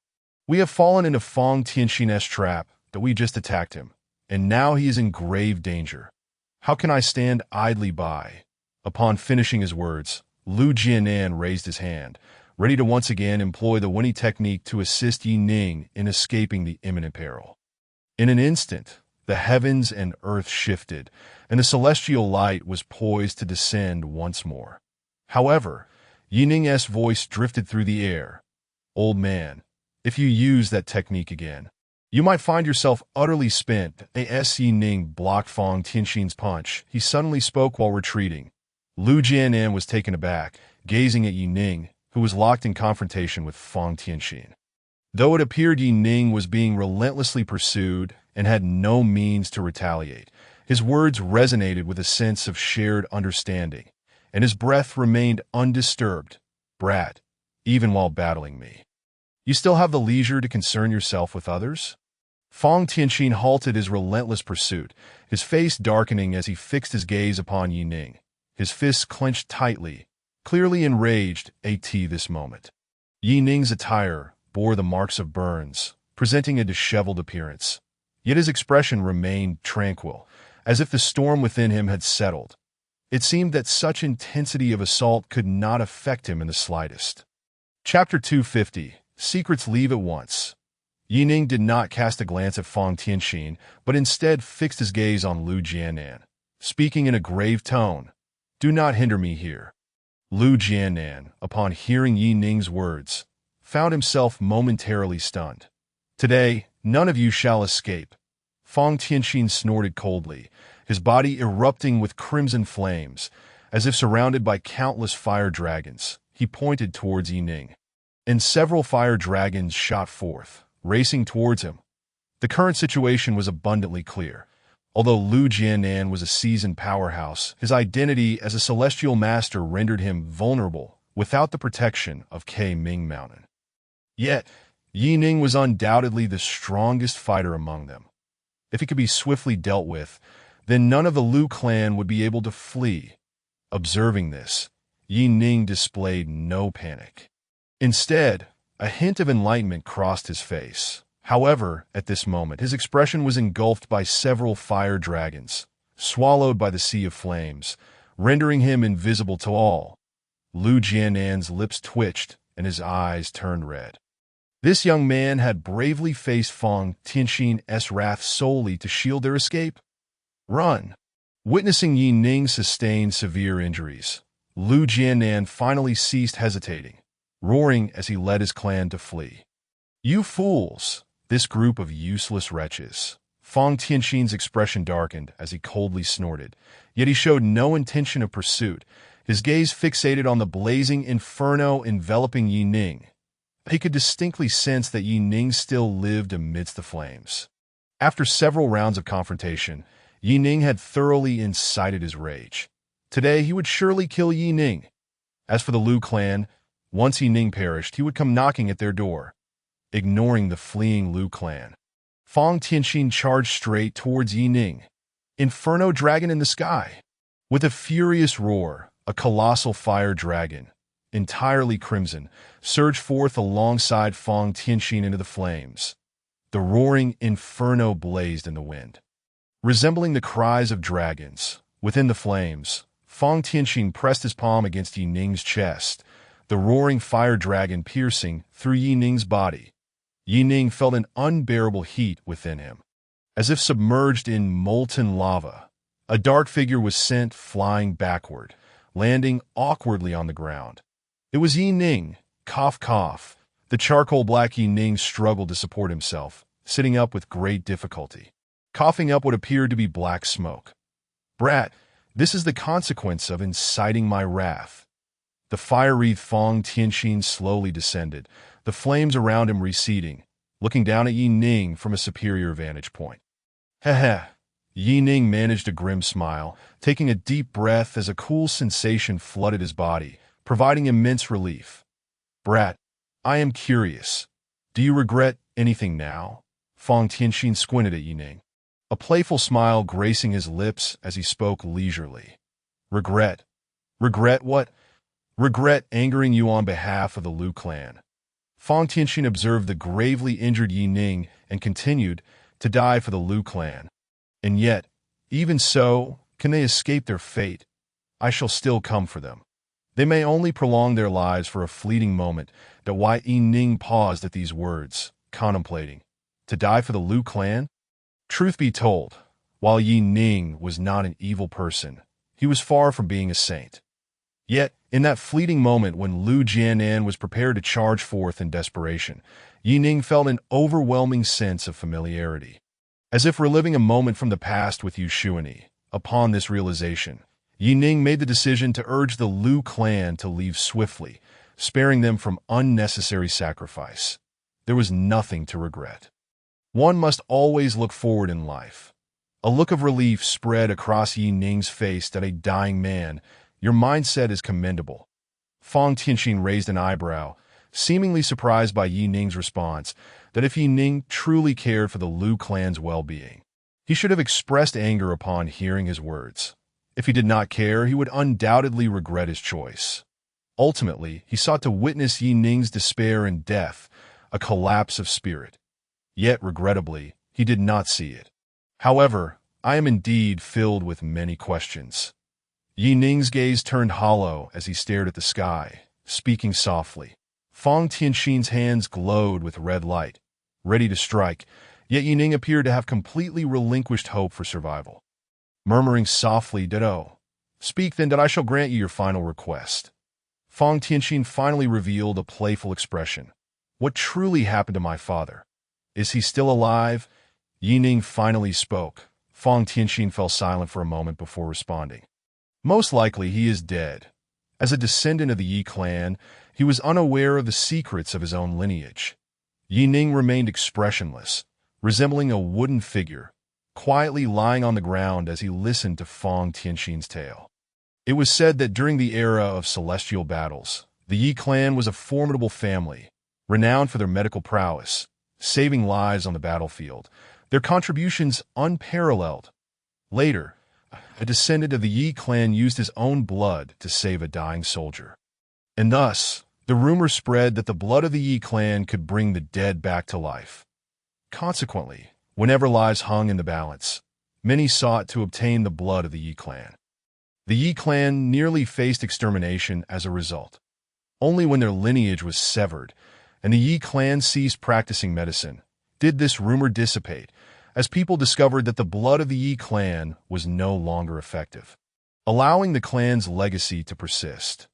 We have fallen into Fang Tianxin's trap that we just attacked him, and now he is in grave danger. How can I stand idly by?" Upon finishing his words, Lu Jianan raised his hand, ready to once again employ the Winnie technique to assist Yi Ning in escaping the imminent peril. In an instant, the heavens and earth shifted, and the celestial light was poised to descend once more. However, Yi Ning's voice drifted through the air. "Old man, if you use that technique again, you might find yourself utterly spent." As Yi Ning blocked Fang Tianxin's punch, he suddenly spoke while retreating. Lu Jianan was taken aback, gazing at Yi Ning, who was locked in confrontation with Fang Tianxin. Though it appeared Yi Ning was being relentlessly pursued and had no means to retaliate, his words resonated with a sense of shared understanding, and his breath remained undisturbed. "Brat, even while battling me, you still have the leisure to concern yourself with others?" Fang Tianxin halted his relentless pursuit, his face darkening as he fixed his gaze upon Yi Ning, his fists clenched tightly, clearly enraged at this moment. Yi Ning's attire bore the marks of burns, presenting a disheveled appearance. Yet his expression remained tranquil, as if the storm within him had settled. It seemed that such intensity of assault could not affect him in the slightest. Chapter 250. Secrets Leave at Once. Yi Ning did not cast a glance at Fang Tianxin, but instead fixed his gaze on Lu Jianan, speaking in a grave tone. "Do not hinder me here." Lu Jiannan, upon hearing Yi Ning's words, found himself momentarily stunned. "Today, none of you shall escape." Fang Tianxin snorted coldly, his body erupting with crimson flames. As if surrounded by countless fire dragons, he pointed towards Yi Ning. And several fire dragons shot forth, racing towards him. The current situation was abundantly clear. Although Lu Jiannan was a seasoned powerhouse, his identity as a celestial master rendered him vulnerable without the protection of Ming Mountain. Yet, Yi Ning was undoubtedly the strongest fighter among them. If he could be swiftly dealt with, then none of the Lu clan would be able to flee. Observing this, Yi Ning displayed no panic. Instead, a hint of enlightenment crossed his face. However, at this moment, his expression was engulfed by several fire dragons, swallowed by the sea of flames, rendering him invisible to all. Lu Jiannan's lips twitched and his eyes turned red. This young man had bravely faced Fang Tianxin's wrath solely to shield their escape. Run! Witnessing Yi Ning sustain severe injuries, Lu Jiannan finally ceased hesitating, roaring as he led his clan to flee. "You fools! This group of useless wretches." Fang Tianxin's expression darkened as he coldly snorted, yet he showed no intention of pursuit, his gaze fixated on the blazing inferno enveloping Yi Ning. He could distinctly sense that Yi Ning still lived amidst the flames. After several rounds of confrontation, Yi Ning had thoroughly incited his rage. Today he would surely kill Yi Ning. As for the Lu clan, once Yi Ning perished, he would come knocking at their door. Ignoring the fleeing Lu clan, Fang Tianxin charged straight towards Yi Ning. Inferno dragon in the sky. With a furious roar, a colossal fire dragon, entirely crimson, surged forth alongside Fang Tianxin into the flames. The roaring inferno blazed in the wind. Resembling the cries of dragons, within the flames, Fang Tianxin pressed his palm against Yi Ning's chest, the roaring fire dragon piercing through Yi Ning's body. Yi Ning felt an unbearable heat within him. As if submerged in molten lava, a dark figure was sent flying backward, landing awkwardly on the ground. It was Yi Ning. Cough, cough. The charcoal black Yi Ning struggled to support himself, sitting up with great difficulty, coughing up what appeared to be black smoke. "Brat, this is the consequence of inciting my wrath." The fire-wreathed Fang Tianxin slowly descended, the flames around him receding, looking down at Yi Ning from a superior vantage point. Heh. Yi Ning managed a grim smile, taking a deep breath as a cool sensation flooded his body, providing immense relief. "Brat, I am curious. Do you regret anything now?" Fang Tianxin squinted at Yi Ning, a playful smile gracing his lips as he spoke leisurely. "Regret? Regret what?" "Regret angering you on behalf of the Lu clan." Fang Tianxin observed the gravely injured Yi Ning and continued, "To die for the Lu clan. And yet, even so, can they escape their fate? I shall still come for them. They may only prolong their lives for a fleeting moment." That why Yi Ning paused at these words, contemplating. To die for the Lu clan? Truth be told, while Yi Ning was not an evil person, he was far from being a saint. Yet, in that fleeting moment when Lu Jiannan was prepared to charge forth in desperation, Yi Ning felt an overwhelming sense of familiarity. As if reliving a moment from the past with Yu Xuanyi. Upon this realization, Yi Ning made the decision to urge the Lu clan to leave swiftly, sparing them from unnecessary sacrifice. There was nothing to regret. One must always look forward in life. A look of relief spread across Yi Ning's face at a dying man. "Your mindset is commendable." Fang Tianxin raised an eyebrow, seemingly surprised by Yi Ning's response, that if Yi Ning truly cared for the Lu clan's well-being, he should have expressed anger upon hearing his words. If he did not care, he would undoubtedly regret his choice. Ultimately, he sought to witness Yi Ning's despair and death, a collapse of spirit. Yet, regrettably, he did not see it. However, I am indeed filled with many questions. Yi Ning's gaze turned hollow as he stared at the sky, speaking softly. Fang Tianxin's hands glowed with red light, ready to strike, yet Yi Ning appeared to have completely relinquished hope for survival. murmuring softly that, "Oh, speak then that I shall grant you your final request." Fang Tianxin finally revealed a playful expression. "What truly happened to my father? Is he still alive?" Yi Ning finally spoke. Fang Tianxin fell silent for a moment before responding. "Most likely he is dead. As a descendant of the Yi clan, he was unaware of the secrets of his own lineage." Yi Ning remained expressionless, resembling a wooden figure, quietly lying on the ground as he listened to Fang Tianxin's tale. It was said that during the era of celestial battles, the Yi clan was a formidable family, renowned for their medical prowess, saving lives on the battlefield, their contributions unparalleled. Later, a descendant of the Yi clan used his own blood to save a dying soldier. And thus, the rumor spread that the blood of the Yi clan could bring the dead back to life. Consequently, whenever lives hung in the balance, many sought to obtain the blood of the Yi clan. The Yi clan nearly faced extermination as a result. Only when their lineage was severed and the Yi clan ceased practicing medicine did this rumor dissipate, as people discovered that the blood of the Yi clan was no longer effective, allowing the clan's legacy to persist.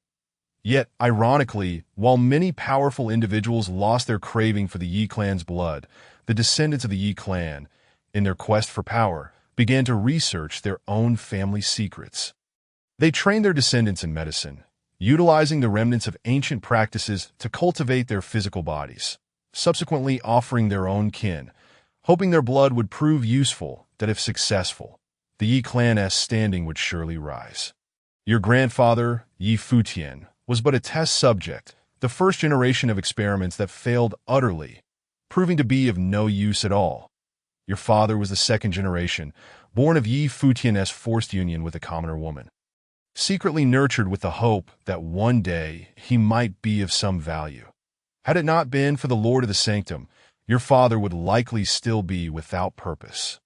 Yet, ironically, while many powerful individuals lost their craving for the Yi clan's blood, the descendants of the Yi clan, in their quest for power, began to research their own family secrets. They trained their descendants in medicine, utilizing the remnants of ancient practices to cultivate their physical bodies, subsequently offering their own kin, hoping their blood would prove useful, that if successful, the Yi clan's standing would surely rise. Your grandfather, Yi Futian, was but a test subject, the first generation of experiments that failed utterly, proving to be of no use at all. Your father was the second generation, born of Yi Futian's forced union with a commoner woman, secretly nurtured with the hope that one day he might be of some value. Had it not been for the Lord of the Sanctum, your father would likely still be without purpose.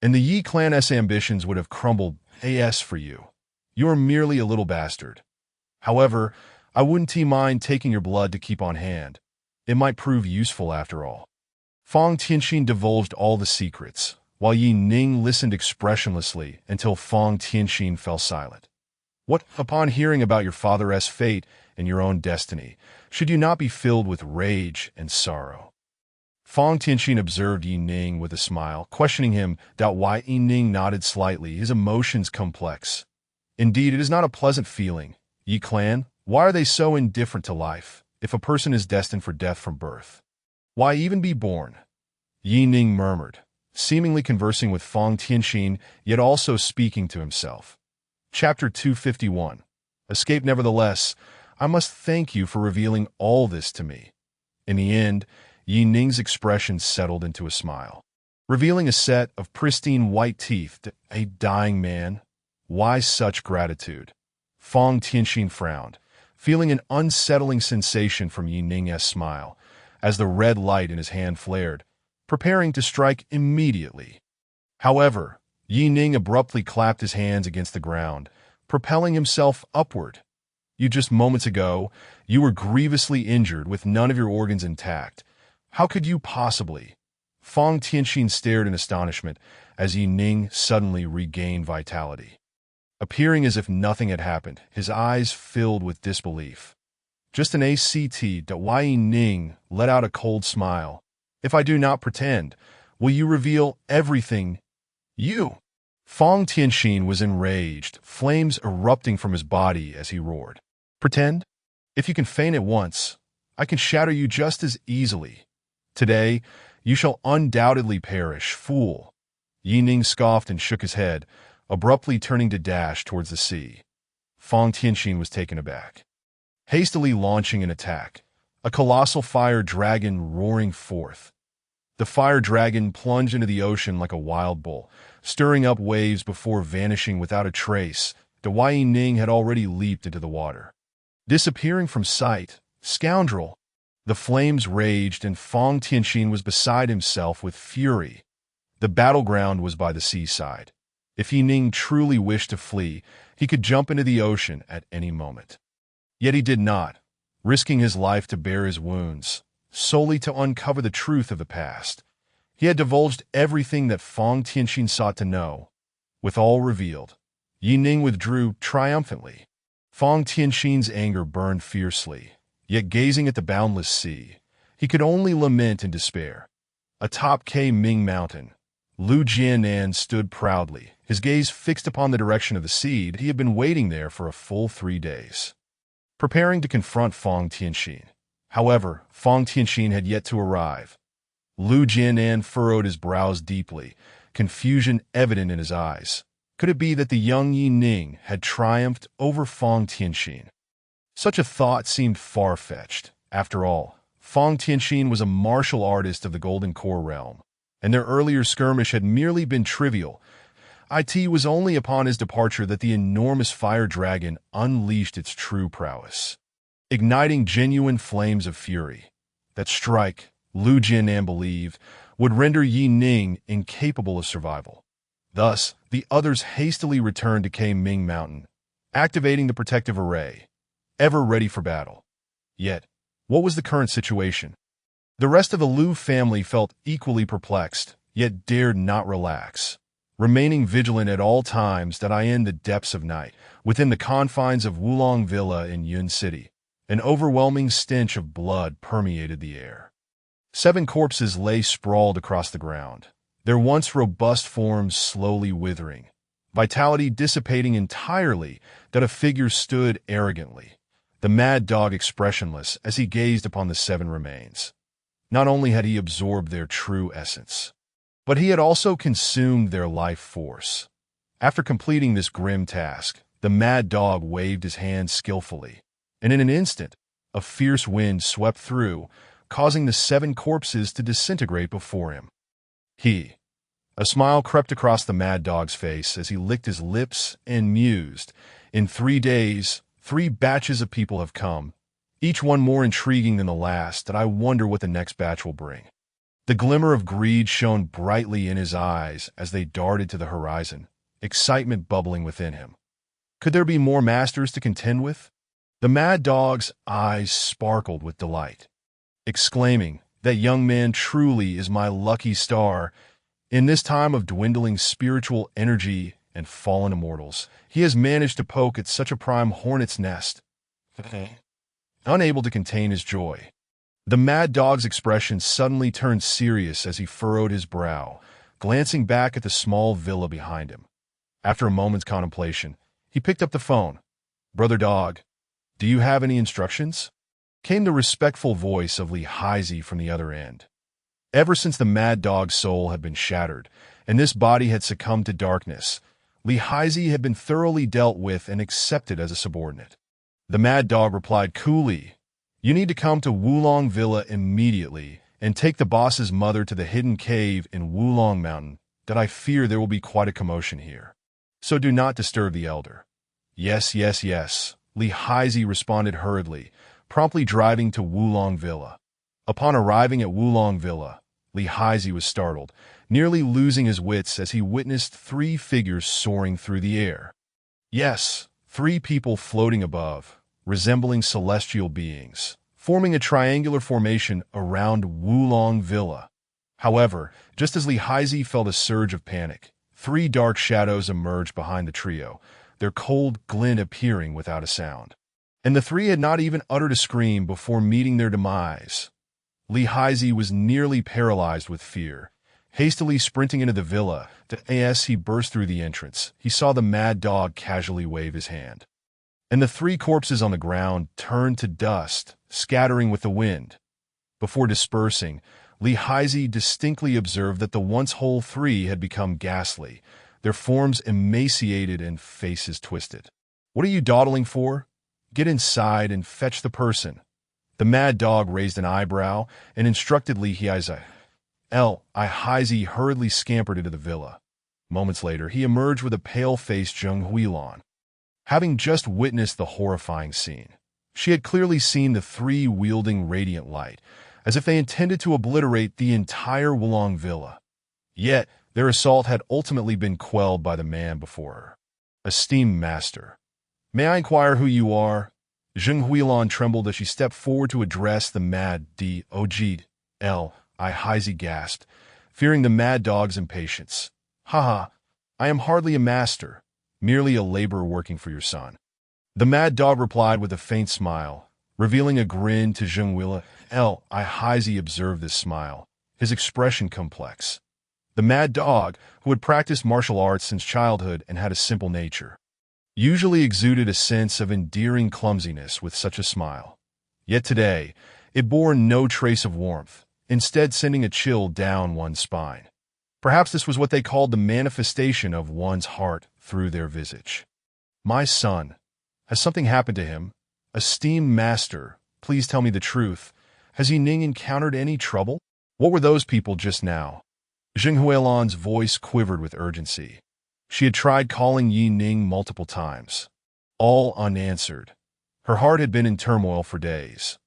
And the Yi clan's ambitions would have crumbled as for you. You are merely a little bastard. However, I wouldn't mind taking your blood to keep on hand. It might prove useful after all." Fang Tianxin divulged all the secrets, while Yi Ning listened expressionlessly until Fang Tianxin fell silent. "What, upon hearing about your father's fate and your own destiny, should you not be filled with rage and sorrow?" Fang Tianxin observed Yi Ning with a smile, questioning him, doubt why. Yi Ning nodded slightly, his emotions complex. "Indeed, it is not a pleasant feeling. Yi clan, why are they so indifferent to life, if a person is destined for death from birth? Why even be born?" Yi Ning murmured, seemingly conversing with Fang Tianxin, yet also speaking to himself. Chapter 251. Escape. "Nevertheless, I must thank you for revealing all this to me." In the end, Yi Ning's expression settled into a smile. Revealing a set of pristine white teeth to a dying man? Why such gratitude? Fang Tianxin frowned, feeling an unsettling sensation from Yi Ning's smile, as the red light in his hand flared, preparing to strike immediately. However, Yi Ning abruptly clapped his hands against the ground, propelling himself upward. "You just moments ago, you were grievously injured with none of your organs intact. How could you possibly?" Fang Tianxin stared in astonishment as Yi Ning suddenly regained vitality. Appearing as if nothing had happened, his eyes filled with disbelief. "Just an ACT." Yi Ning let out a cold smile. "If I do not pretend, will you reveal everything?" "You!" Fang Tianxin was enraged, flames erupting from his body as he roared. "Pretend? If you can feign it once, I can shatter you just as easily. Today, you shall undoubtedly perish, fool." Yi Ning scoffed and shook his head, abruptly turning to dash towards the sea. Fang Tianxin was taken aback. Hastily launching an attack, a colossal fire dragon roaring forth. The fire dragon plunged into the ocean like a wild bull, stirring up waves before vanishing without a trace. Yi Ning had already leaped into the water, disappearing from sight. "Scoundrel!" The flames raged, and Fang Tianxin was beside himself with fury. The battleground was by the seaside. If Yi Ning truly wished to flee, he could jump into the ocean at any moment. Yet he did not, risking his life to bear his wounds, solely to uncover the truth of the past. He had divulged everything that Fang Tianxin sought to know. With all revealed, Yi Ning withdrew triumphantly. Fang Tianxin's anger burned fiercely, yet gazing at the boundless sea, he could only lament in despair. Atop K Ming Mountain, Lu Jianan stood proudly, his gaze fixed upon the direction of the seed. He had been waiting there for a full 3 days, preparing to confront Fang Tianxin. However, Fang Tianxin had yet to arrive. Lu Jianan furrowed his brows deeply, confusion evident in his eyes. Could it be that the young Yi Ning had triumphed over Fang Tianxin? Such a thought seemed far-fetched. After all, Fang Tianxin was a martial artist of the Golden Core realm, and their earlier skirmish had merely been trivial. It was only upon his departure that the enormous fire dragon unleashed its true prowess, igniting genuine flames of fury. That strike, Lu Jianan believed, would render Yi Ning incapable of survival. Thus, the others hastily returned to K Ming Mountain, activating the protective array, ever ready for battle. Yet, what was the current situation? The rest of the Lu family felt equally perplexed, yet dared not relax, remaining vigilant at all times. In the depths of night, within the confines of Wulong Villa in Yun City, an overwhelming stench of blood permeated the air. 7 corpses lay sprawled across the ground, their once robust forms slowly withering, vitality dissipating entirely. A figure stood arrogantly, the mad dog expressionless as he gazed upon the 7 remains. Not only had he absorbed their true essence, but he had also consumed their life force. After completing this grim task, the mad dog waved his hand skillfully, and in an instant, a fierce wind swept through, causing the 7 corpses to disintegrate before him. A smile crept across the mad dog's face as he licked his lips and mused. In 3 days, 3 batches of people have come, each one more intriguing than the last. I wonder what the next batch will bring. The glimmer of greed shone brightly in his eyes as they darted to the horizon, excitement bubbling within him. Could there be more masters to contend with? The mad dog's eyes sparkled with delight, exclaiming, "That young man truly is my lucky star. In this time of dwindling spiritual energy and fallen immortals, he has managed to poke at such a prime hornet's nest." Unable to contain his joy, the mad dog's expression suddenly turned serious as he furrowed his brow, glancing back at the small villa behind him. After a moment's contemplation, he picked up the phone. "Brother Dog, do you have any instructions?" Came the respectful voice of Li Haizi from the other end. Ever since the mad dog's soul had been shattered, and this body had succumbed to darkness, Li Haizi had been thoroughly dealt with and accepted as a subordinate. The mad dog replied coolly, "You need to come to Wulong Villa immediately and take the boss's mother to the hidden cave in Wulong Mountain. I fear there will be quite a commotion here, so do not disturb the elder." Yes, Li Haizi responded hurriedly, promptly driving to Wulong Villa. Upon arriving at Wulong Villa, Li Haizi was startled, nearly losing his wits as he witnessed 3 figures soaring through the air. Yes, 3 people floating above, resembling celestial beings, forming a triangular formation around Wulong Villa. However, just as Li Haizi felt a surge of panic, 3 dark shadows emerged behind the trio, their cold glint appearing without a sound. And the 3 had not even uttered a scream before meeting their demise. Li Haizi was nearly paralyzed with fear. Hastily sprinting into the villa, as he burst through the entrance, he saw the mad dog casually wave his hand. And the 3 corpses on the ground turned to dust, scattering with the wind. Before dispersing, Li Haizi distinctly observed that the once whole 3 had become ghastly, their forms emaciated and faces twisted. "What are you dawdling for? Get inside and fetch the person." The mad dog raised an eyebrow and instructed Li Haizi. Haizi hurriedly scampered into the villa. Moments later, he emerged with a pale-faced Zheng Huilan. Having just witnessed the horrifying scene, she had clearly seen the 3 wielding radiant light, as if they intended to obliterate the entire Wulong Villa. Yet, their assault had ultimately been quelled by the man before her. "Esteemed master, may I inquire who you are?" Zheng Huilan trembled as she stepped forward to address the mad Haizi gasped, fearing the mad dog's impatience. "Haha, I am hardly a master, merely a laborer working for your son. The mad dog replied with a faint smile, revealing a grin to Zheng Huila. I Heizi observed this smile, his expression complex. The mad dog, who had practiced martial arts since childhood and had a simple nature, usually exuded a sense of endearing clumsiness with such a smile. Yet today, it bore no trace of warmth, instead sending a chill down one's spine. Perhaps this was what they called the manifestation of one's heart through their visage. My son, has something happened to him? Esteemed master, please tell me the truth. Has Yi Ning encountered any trouble? What were those people just now? Zheng Huilan's voice quivered with urgency. She had tried calling Yi Ning multiple times, all unanswered. Her heart had been in turmoil for days.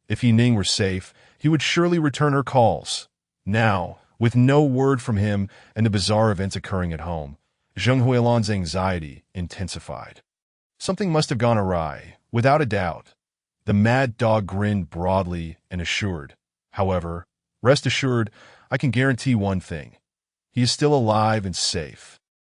If Yi Ning were safe, he would surely return her calls. Now, with no word from him and the bizarre events occurring at home, Zheng Huilan's anxiety intensified. Something must have gone awry, without a doubt. The mad dog grinned broadly and assured. However, rest assured, I can guarantee one thing. He is still alive and safe.